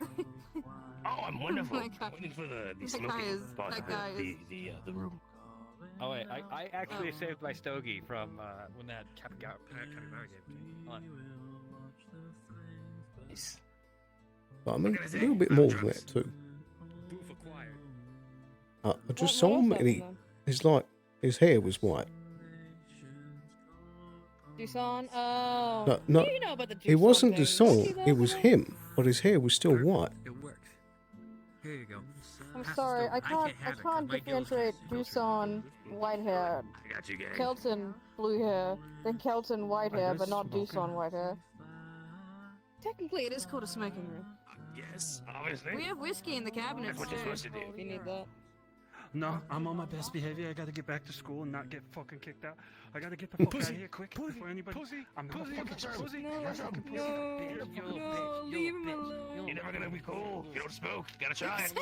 Oh, I'm wonderful. That guy- Waiting for the that smoking guy is- part that of guy the, is- the room. Oh wait, I actually saved my stogie from when that capybara gave me. Hold on. Nice. But I mean, a little bit more than that too. Boof acquired. I just saw him, and his hair was white. Dusan? Oh. No, You know about the Dusan it wasn't thing. Dusan, it was him, but his hair was still white. It worked. Here you go. I'm sorry, I can't differentiate Dusan white hair, I got you, gang. Kelton blue hair, then Kelton white hair, but not Dusan white hair. Technically, it is called a smoking room. Yes, obviously. We have whiskey in the cabinets That's what you're too. supposed to do. If you need that. No, I'm on my best behavior. I gotta get back to school and not get fucking kicked out. I gotta get the fuck out of here quick before anybody. I'm gonna fucking pussy. No, leave him alone. You're never gonna be cool. You don't smoke. You gotta try it.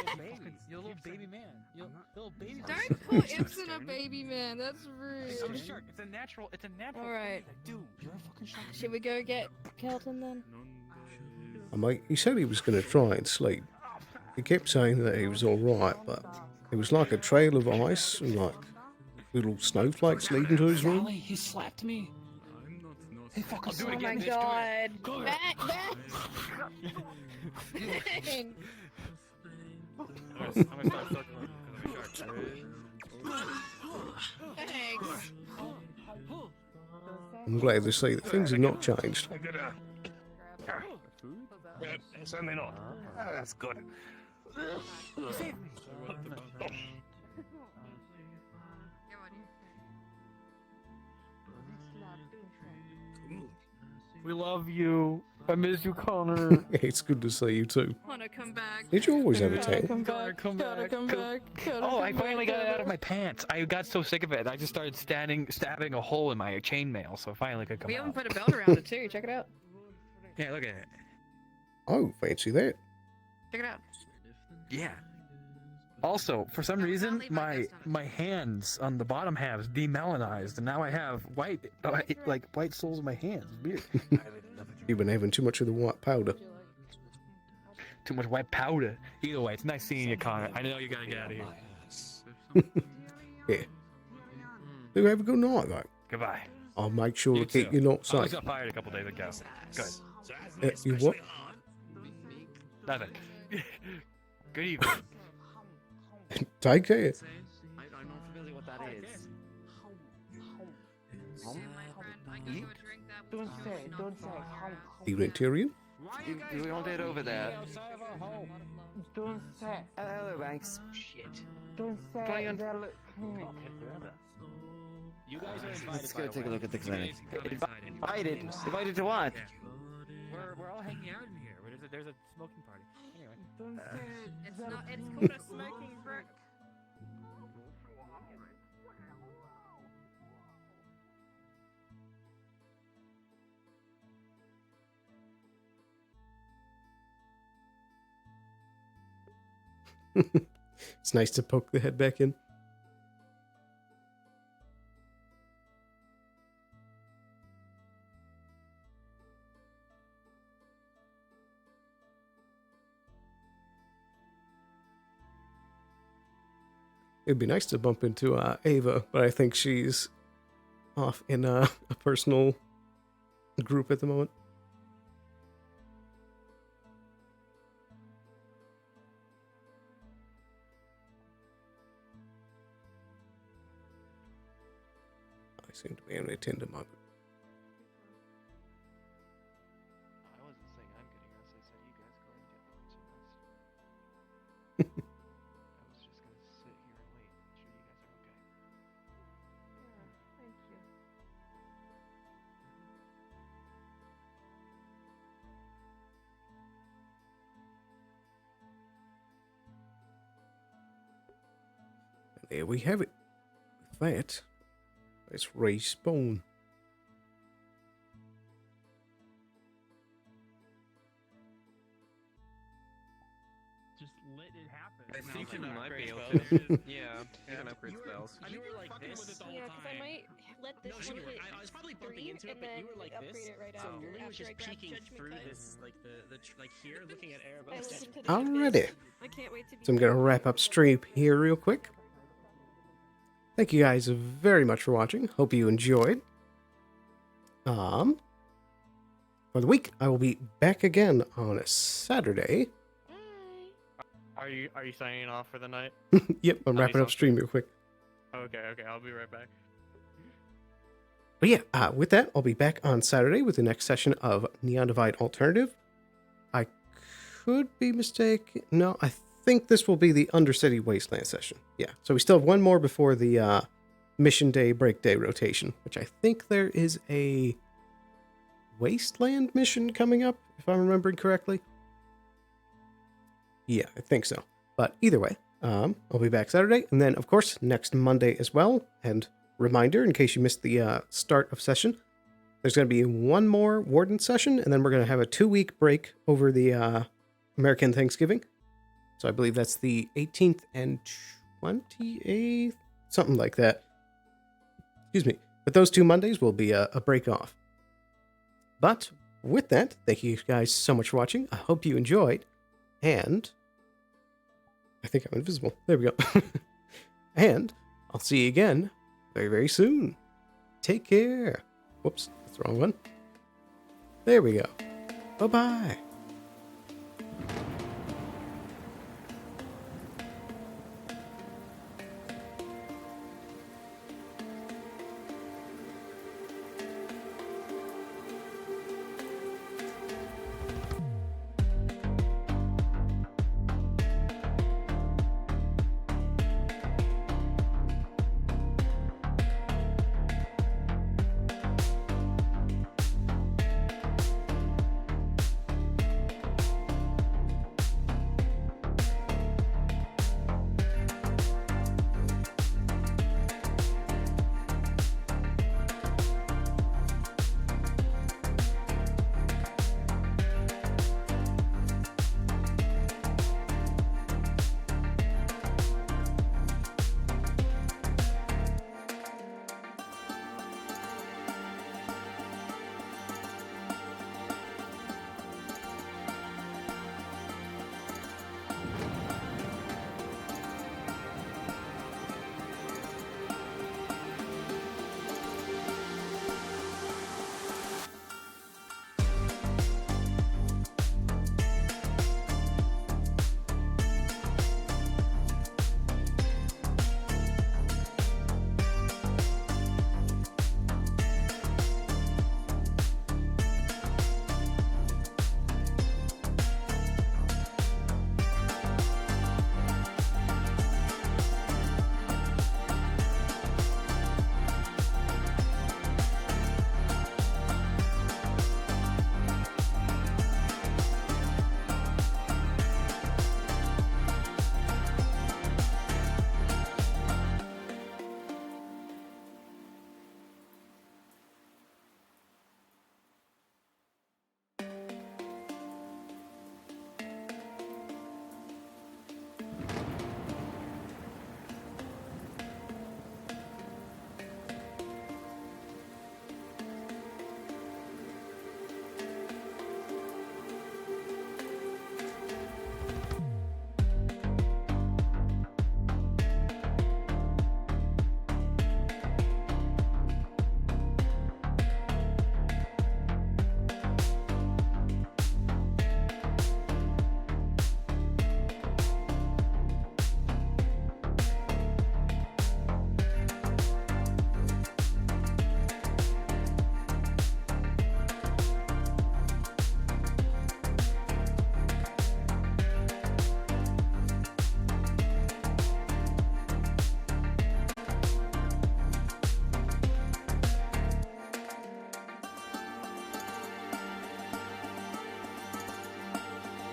You're a little baby man. You're a little baby. Don't call Ibsen a baby man. That's rude. I'm a shark. It's a natural. All right. Dude, you're a fucking shark. Should we go get Kelton then? I mean, he said he was going to try and sleep. He kept saying that he was all right, but it was like a trail of ice and like little snowflakes leading to his room. He slapped me. Hey, fuck, I'll do it Oh my again. god. Go Back. I'm gonna start talking about shark. Thanks. I'm glad to see that things have not changed. I'm gonna. Certainly not. That's good. Save me. We love you. I miss you, Connor. It's good to see you too. Wanna come back? Did you always have a Gotta tank? come back. Gotta come back. Oh, I finally got it out of my pants. I got so sick of it. I just started stabbing a hole in my chainmail, so I finally could come We out. haven't put a belt around it too. Check it out. Yeah, look at it. Oh, fancy that. Check it out. Yeah. Also, for some reason, my hands on the bottom halves demelanized, and now I have white soles in my hands. Weird. You've been having too much of the white powder. Too much white powder. Either way, it's nice seeing you, Connor. I know you gotta get out of here. Yeah. Do have a good night, though. Goodbye. I'll make sure You to keep too. you not I safe. got fired a couple days ago. Good. You what? Nothing. Good evening. Take care. I'm not familiar what that is. Don't say. Evening, Tyrion. We want it over there. Don't say. Hello, Banks. Shit. Don't say. Playing on- that You guys are invited. Let's go by take the a way. look at the clinic. Invited. Invited to what? We're all hanging out in here. There's a smoking party. Anyway. It's not. It's called a smoking brick. It's nice to poke the head back in. It'd be nice to bump into Ava, but I think she's off in a personal group at the moment. I seem to be in a tender moment. I wasn't saying I'm getting rest. I said you guys go and get some rest. I was just gonna sit here and wait. Make sure you guys are okay. Yeah, thank you. And there we have it. With that, let's respawn. Just let it happen. I think you might be able spells. to. Yeah, you can upgrade spells. You were like this. Yeah, because I might let this No, one she hit was- I was probably bumping 3 into it, and but then you were like upgrade this, it right so after, Lily was after I just grab peeking Judgment through Cut. this, like here, looking at I Erebus. listened to the Alrighty. I can't wait to be So I'm going to wrap up stream here real quick. Thank you guys very much for watching. Hope you enjoyed. For the week, I will be back again on a Saturday. Are you signing off for the night? Yep, I'm How wrapping many up stream real quick. Okay, I'll be right back. But yeah, with that, I'll be back on Saturday with the next session of Neon Divide Alternative. I could be mistaken. No, I think this will be the Undercity Wasteland session. Yeah, so we still have one more before the Mission Day Break Day rotation, which I think there is a Wasteland mission coming up, if I'm remembering correctly. Yeah, I think so. But either way, I'll be back Saturday, and then, of course, next Monday as well. And reminder, in case you missed the start of session, there's going to be one more Warden session, and then we're going to have a 2-week break over the American Thanksgiving. So I believe that's the 18th and 28th, something like that. Excuse me. But those 2 Mondays will be a break off. But with that, thank you guys so much for watching. I hope you enjoyed. And I think I'm invisible. There we go. And I'll see you again very, very soon. Take care. Whoops, that's the wrong one. There we go. Bye-bye.